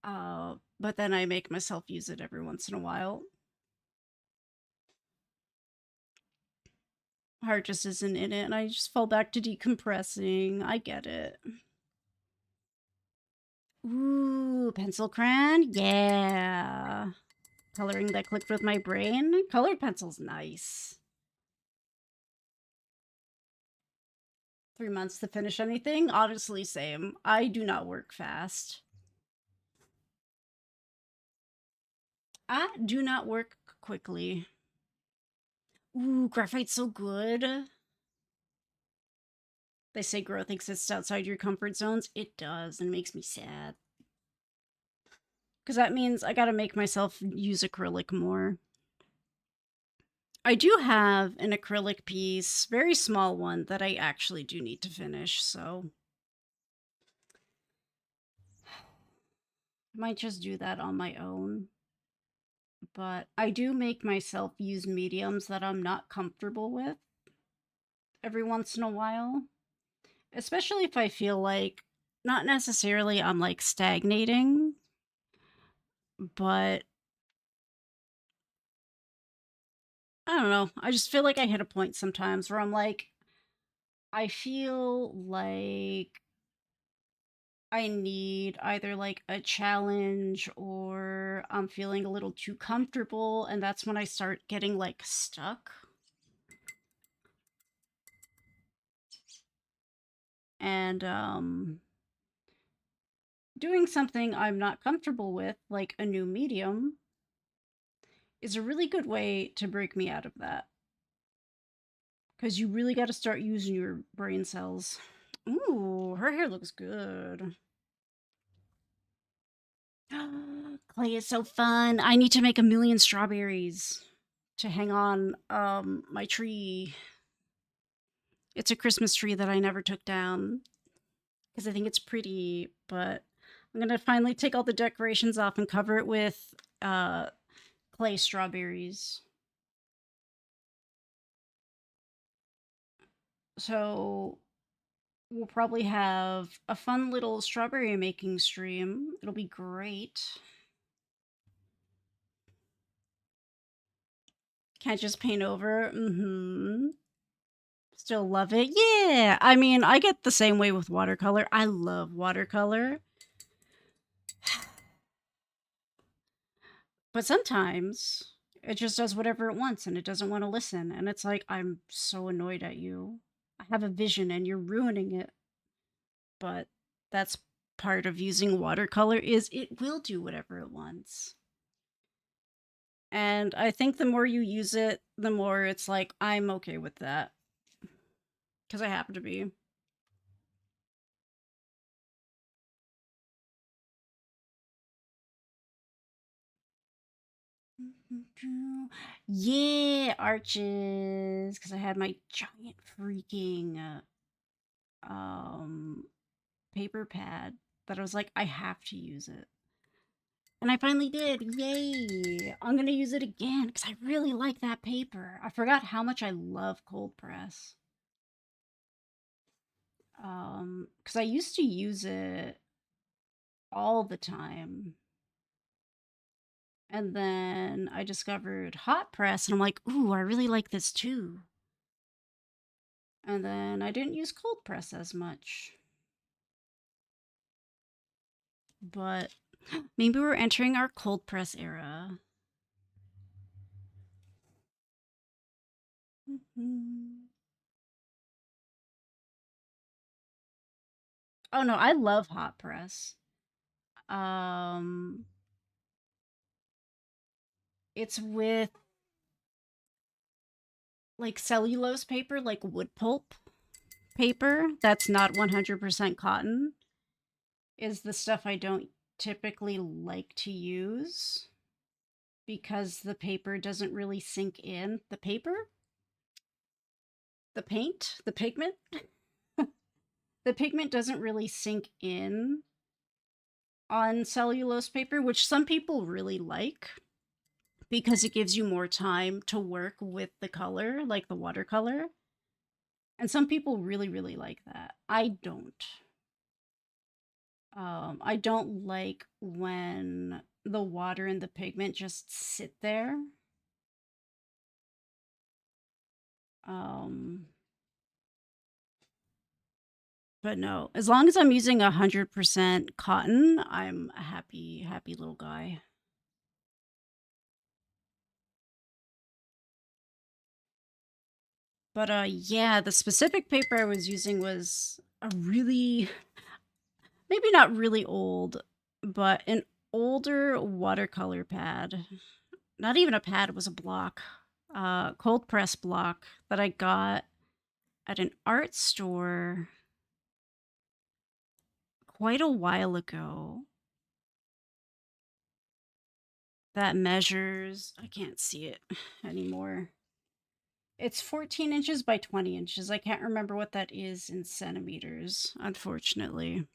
But then I make myself use it every once in a while. Heart just isn't in it, and I just fall back to decompressing. I get it. Ooh, pencil crayon? Yeah. Coloring that clicked with my brain? Colored pencil's nice. 3 months to finish anything? Honestly, same. I do not work fast. I do not work quickly. Ooh, graphite's so good. They say growth exists outside your comfort zones. It does, and it makes me sad. Because that means I gotta make myself use acrylic more. I do have an acrylic piece, very small one, that I actually do need to finish, so I might just do that on my own. But I do make myself use mediums that I'm not comfortable with every once in a while, especially if I feel like not necessarily I'm like stagnating, but I don't know. I just feel like I hit a point sometimes where I'm like, I feel like I need either like a challenge or I'm feeling a little too comfortable, and that's when I start getting like stuck. And doing something I'm not comfortable with, like a new medium, is a really good way to break me out of that. Because you really got to start using your brain cells. Ooh, her hair looks good. Clay is so fun. I need to make a million strawberries to hang on my tree. It's a Christmas tree that I never took down because I think it's pretty, but I'm gonna finally take all the decorations off and cover it with clay strawberries. So we'll probably have a fun little strawberry making stream. It'll be great. Can't just paint over. Mm-hmm. Still love it. Yeah. I mean, I get the same way with watercolor. I love watercolor. But sometimes it just does whatever it wants and it doesn't want to listen. And it's like, I'm so annoyed at you. I have a vision and you're ruining it. But that's part of using watercolor is it will do whatever it wants. And I think the more you use it, the more it's like, I'm okay with that. Because I happen to be. Yeah, arches. Because I had my giant freaking um paper pad that I was like, I have to use it. And I finally did. Yay. I'm going to use it again because I really like that paper. I forgot how much I love cold press. Because I used to use it all the time. And then I discovered hot press and I'm like, ooh, I really like this too. And then I didn't use cold press as much. But maybe we're entering our cold press era. Oh no, I love hot press. Um It's with like cellulose paper, like wood pulp paper that's not 100% cotton is the stuff I don't typically like to use because the paper doesn't really sink in. The paper? The paint? The pigment? The pigment doesn't really sink in on cellulose paper, which some people really like because it gives you more time to work with the color, like the watercolor. And some people really, really like that. I don't. I don't like when the water and the pigment just sit there. Um, but no, as long as I'm using 100% cotton, I'm a happy, happy little guy. But yeah, the specific paper I was using was a really, maybe not really old, but an older watercolor pad. Not even a pad, it was a block. Cold press block that I got at an art store quite a while ago that measures, I can't see it anymore. It's 14 inches by 20 inches. I can't remember what that is in centimeters, unfortunately.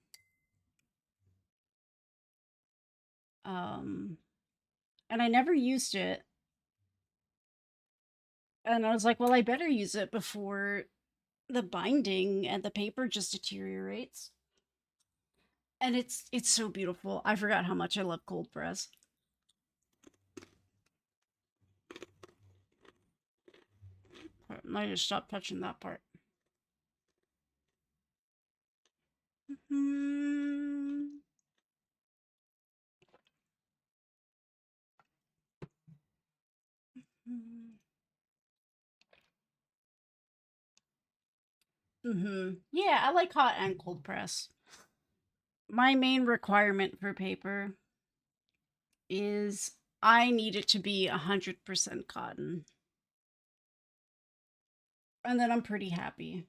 Um, and I never used it. And I was like, well, I better use it before the binding and the paper just deteriorates. And it's so beautiful. I forgot how much I love cold press. I just stopped touching that part. Mm-hmm. Mm-hmm. Yeah, I like hot and cold press. My main requirement for paper is I need it to be 100% cotton. And then I'm pretty happy.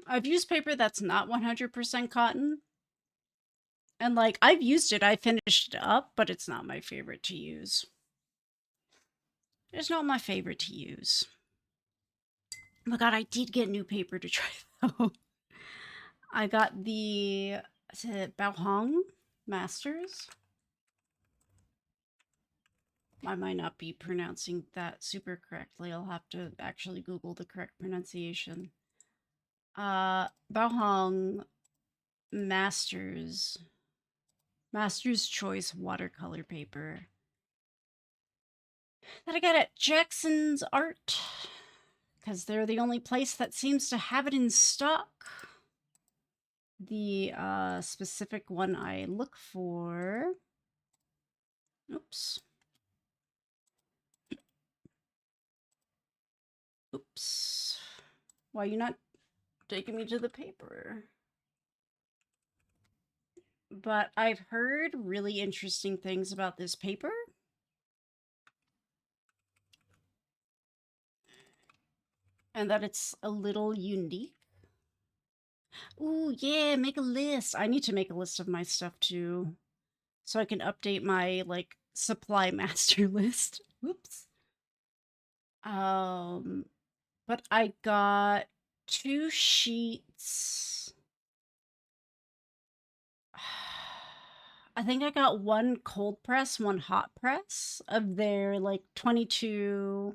I've used paper that's not 100% cotton. And like, I've used it, I finished it up, but it's not my favorite to use. It's not my favorite to use. Oh my god, I did get new paper to try though. I got the, is it Baohong Masters? I might not be pronouncing that super correctly. I'll have to actually Google the correct pronunciation. Baohong Masters. Master's Choice watercolor paper that I got at Jackson's Art because they're the only place that seems to have it in stock. The specific one I look for. Oops. Oops. Why are you not taking me to the paper? But I've heard really interesting things about this paper. And that it's a little unique. Ooh, yeah, make a list. I need to make a list of my stuff too. So I can update my like supply master list. Whoops. Um, but I got 2 sheets. I think I got one cold press, one hot press of their like 22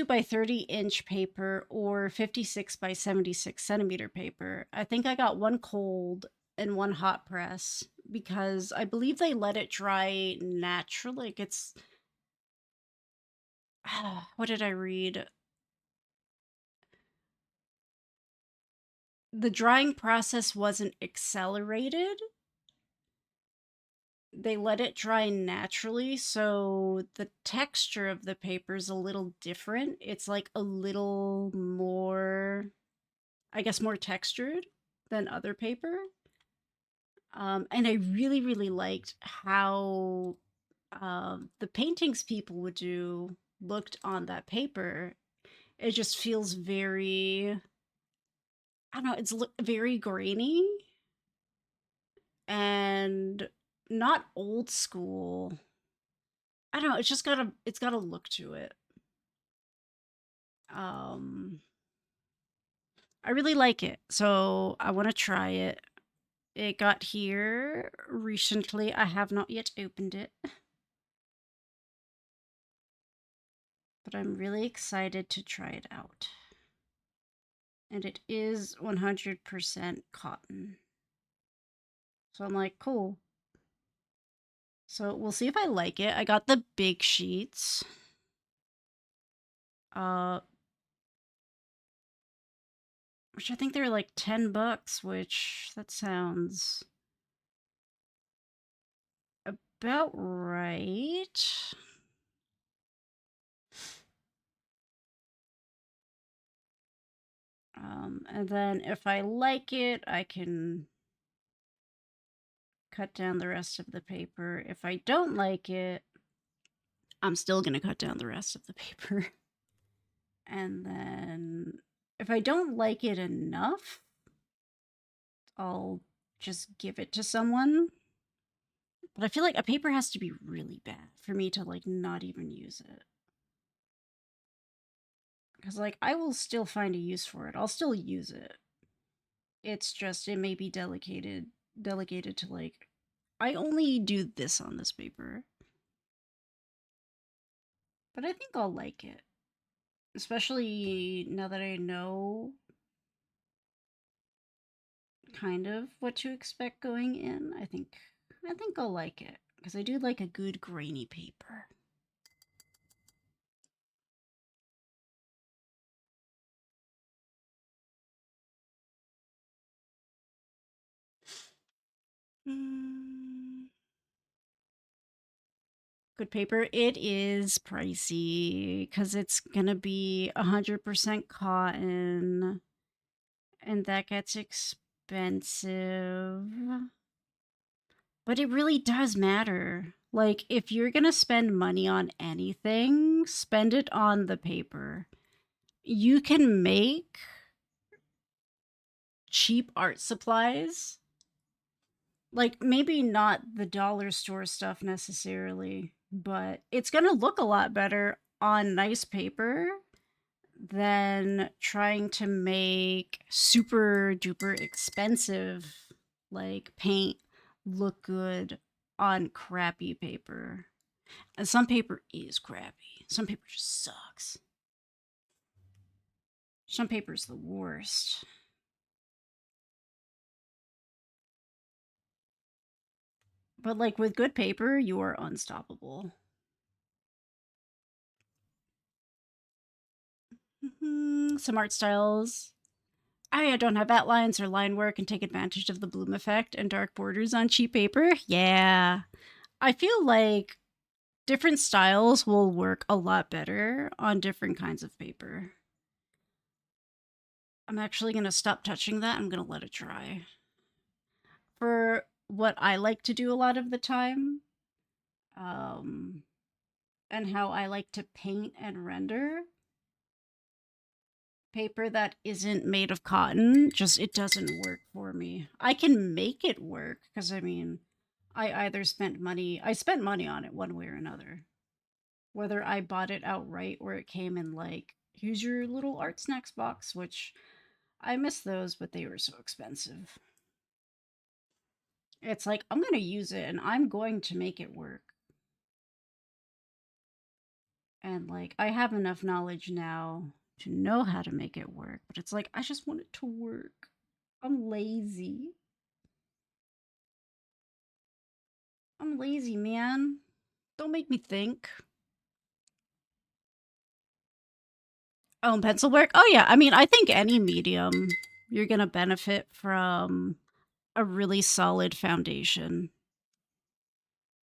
by 30-inch paper or 56 by 76 centimeter paper. I think I got one cold and one hot press because I believe they let it dry naturally. Like it's, what did I read? The drying process wasn't accelerated. They let it dry naturally, so the texture of the paper is a little different. It's like a little more, I guess, more textured than other paper. And I really, really liked how the paintings people would do looked on that paper, it just feels very, I don't know, it's very grainy and not old school. I don't know, it's got a look to it. Um I really like it. So I want to try it. It got here recently. I have not yet opened it, but I'm really excited to try it out. And it is 100% cotton. So I'm like, cool. So we'll see if I like it. I got the big sheets. Uh which I think they're like $10, which that sounds about right. And then if I like it, I can cut down the rest of the paper. If I don't like it, I'm still going to cut down the rest of the paper. And then if I don't like it enough, I'll just give it to someone. But I feel like a paper has to be really bad for me to like not even use it. Because like I will still find a use for it. I'll still use it. It's just it may be delegated to like I only do this on this paper. But I think I'll like it. Especially now that I know kind of what to expect going in. I think I'll like it because I do like a good grainy paper. Mm. Good paper. It is pricey because it's gonna be 100% cotton, and that gets expensive. But it really does matter. Like, if you're gonna spend money on anything, spend it on the paper. You can make cheap art supplies. Like, maybe not the dollar store stuff necessarily, but it's gonna look a lot better on nice paper than trying to make super duper expensive, like, paint look good on crappy paper. And some paper is crappy. Some paper just sucks. Some paper's the worst. But like with good paper, you are unstoppable. Some art styles. I don't have outlines or line work and take advantage of the bloom effect and dark borders on cheap paper. Yeah. I feel like different styles will work a lot better on different kinds of paper. I'm actually going to stop touching that. I'm going to let it dry. For what I like to do a lot of the time, um, and how I like to paint and render, paper that isn't made of cotton, just it doesn't work for me. I can make it work because I mean, I spent money on it one way or another. Whether I bought it outright or it came in like, here's your little art snacks box, which I miss those, but they were so expensive. It's like I'm going to use it and I'm going to make it work. And like I have enough knowledge now to know how to make it work, but it's like I just want it to work. I'm lazy. I'm lazy, man. Don't make me think. Oh, and pencil work? Oh, yeah. I mean, I think any medium, you're going to benefit from a really solid foundation.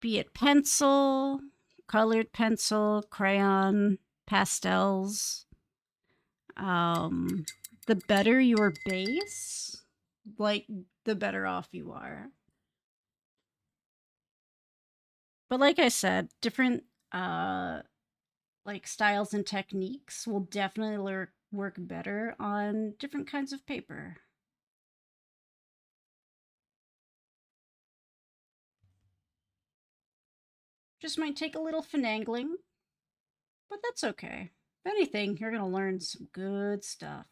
Be it pencil, colored pencil, crayon, pastels. The better your base, like, the better off you are. But like I said, different like styles and techniques will definitely work better on different kinds of paper. Just might take a little finagling, but that's okay. If anything, you're gonna learn some good stuff.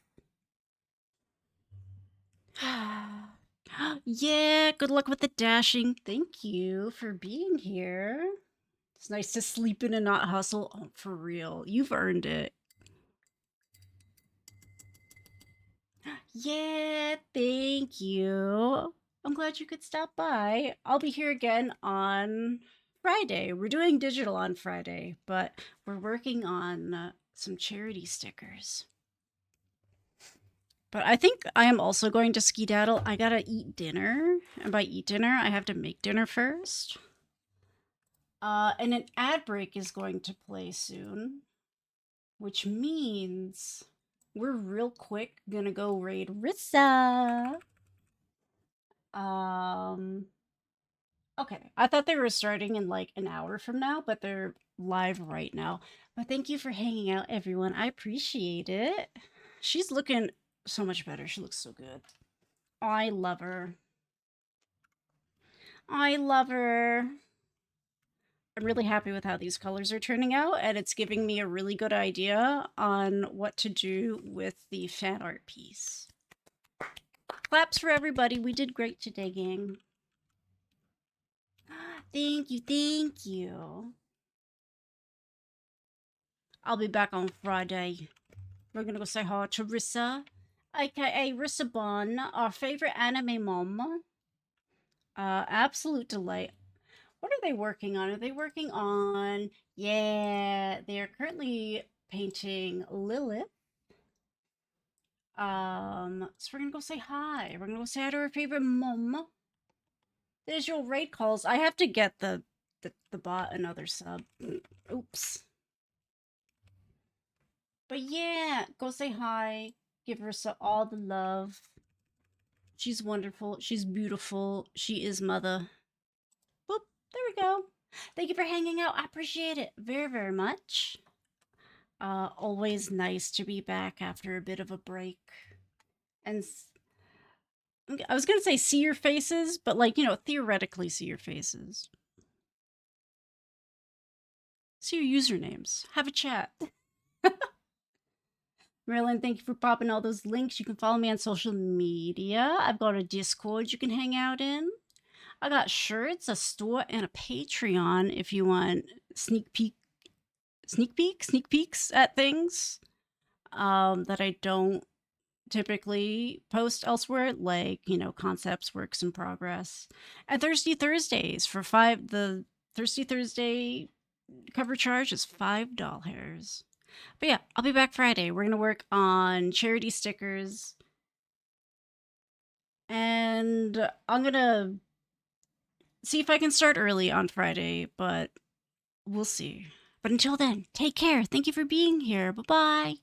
Yeah, good luck with the dashing. Thank you for being here. It's nice to sleep in and not hustle. Oh, for real. You've earned it. Yeah, thank you. I'm glad you could stop by. I'll be here again on Friday. We're doing digital on Friday, but we're working on some charity stickers. But I think I am also going to skedaddle. I gotta eat dinner. And by eat dinner, I have to make dinner first. And an ad break is going to play soon, which means we're real quick gonna go raid Rissa. Okay. I thought they were starting in like an hour from now, but they're live right now. But thank you for hanging out, everyone. I appreciate it. She's looking so much better. She looks so good. I love her. I love her. I'm really happy with how these colors are turning out, and it's giving me a really good idea on what to do with the fan art piece. Claps for everybody. We did great today, gang. Thank you, thank you. I'll be back on Friday. We're gonna go say hi to Rissa, aka Rissa Bun, our favorite anime mom. Absolute delight. What are they working on? Are they working on? Yeah, they are currently painting Lilith. So we're gonna go say hi. We're gonna go say hi to our favorite mom. There's your raid calls. I have to get the bot another sub. Oops. But yeah, go say hi. Give her all the love. She's wonderful. She's beautiful. She is mother. Boop. There we go. Thank you for hanging out. I appreciate it very, very much. Always nice to be back after a bit of a break. And I was gonna say see your faces, but like, you know, theoretically see your faces. See your usernames. Have a chat. Marilyn, thank you for popping all those links. You can follow me on social media. I've got a Discord you can hang out in. I got shirts, a store, and a Patreon if you want sneak peeks at things that I don't typically post elsewhere, like, you know, concepts, works in progress. And Thirsty Thursdays for the Thirsty Thursday cover charge is $5. But yeah, I'll be back Friday. We're gonna work on charity stickers. And I'm gonna see if I can start early on Friday, but we'll see. But until then, take care. Thank you for being here. Bye bye.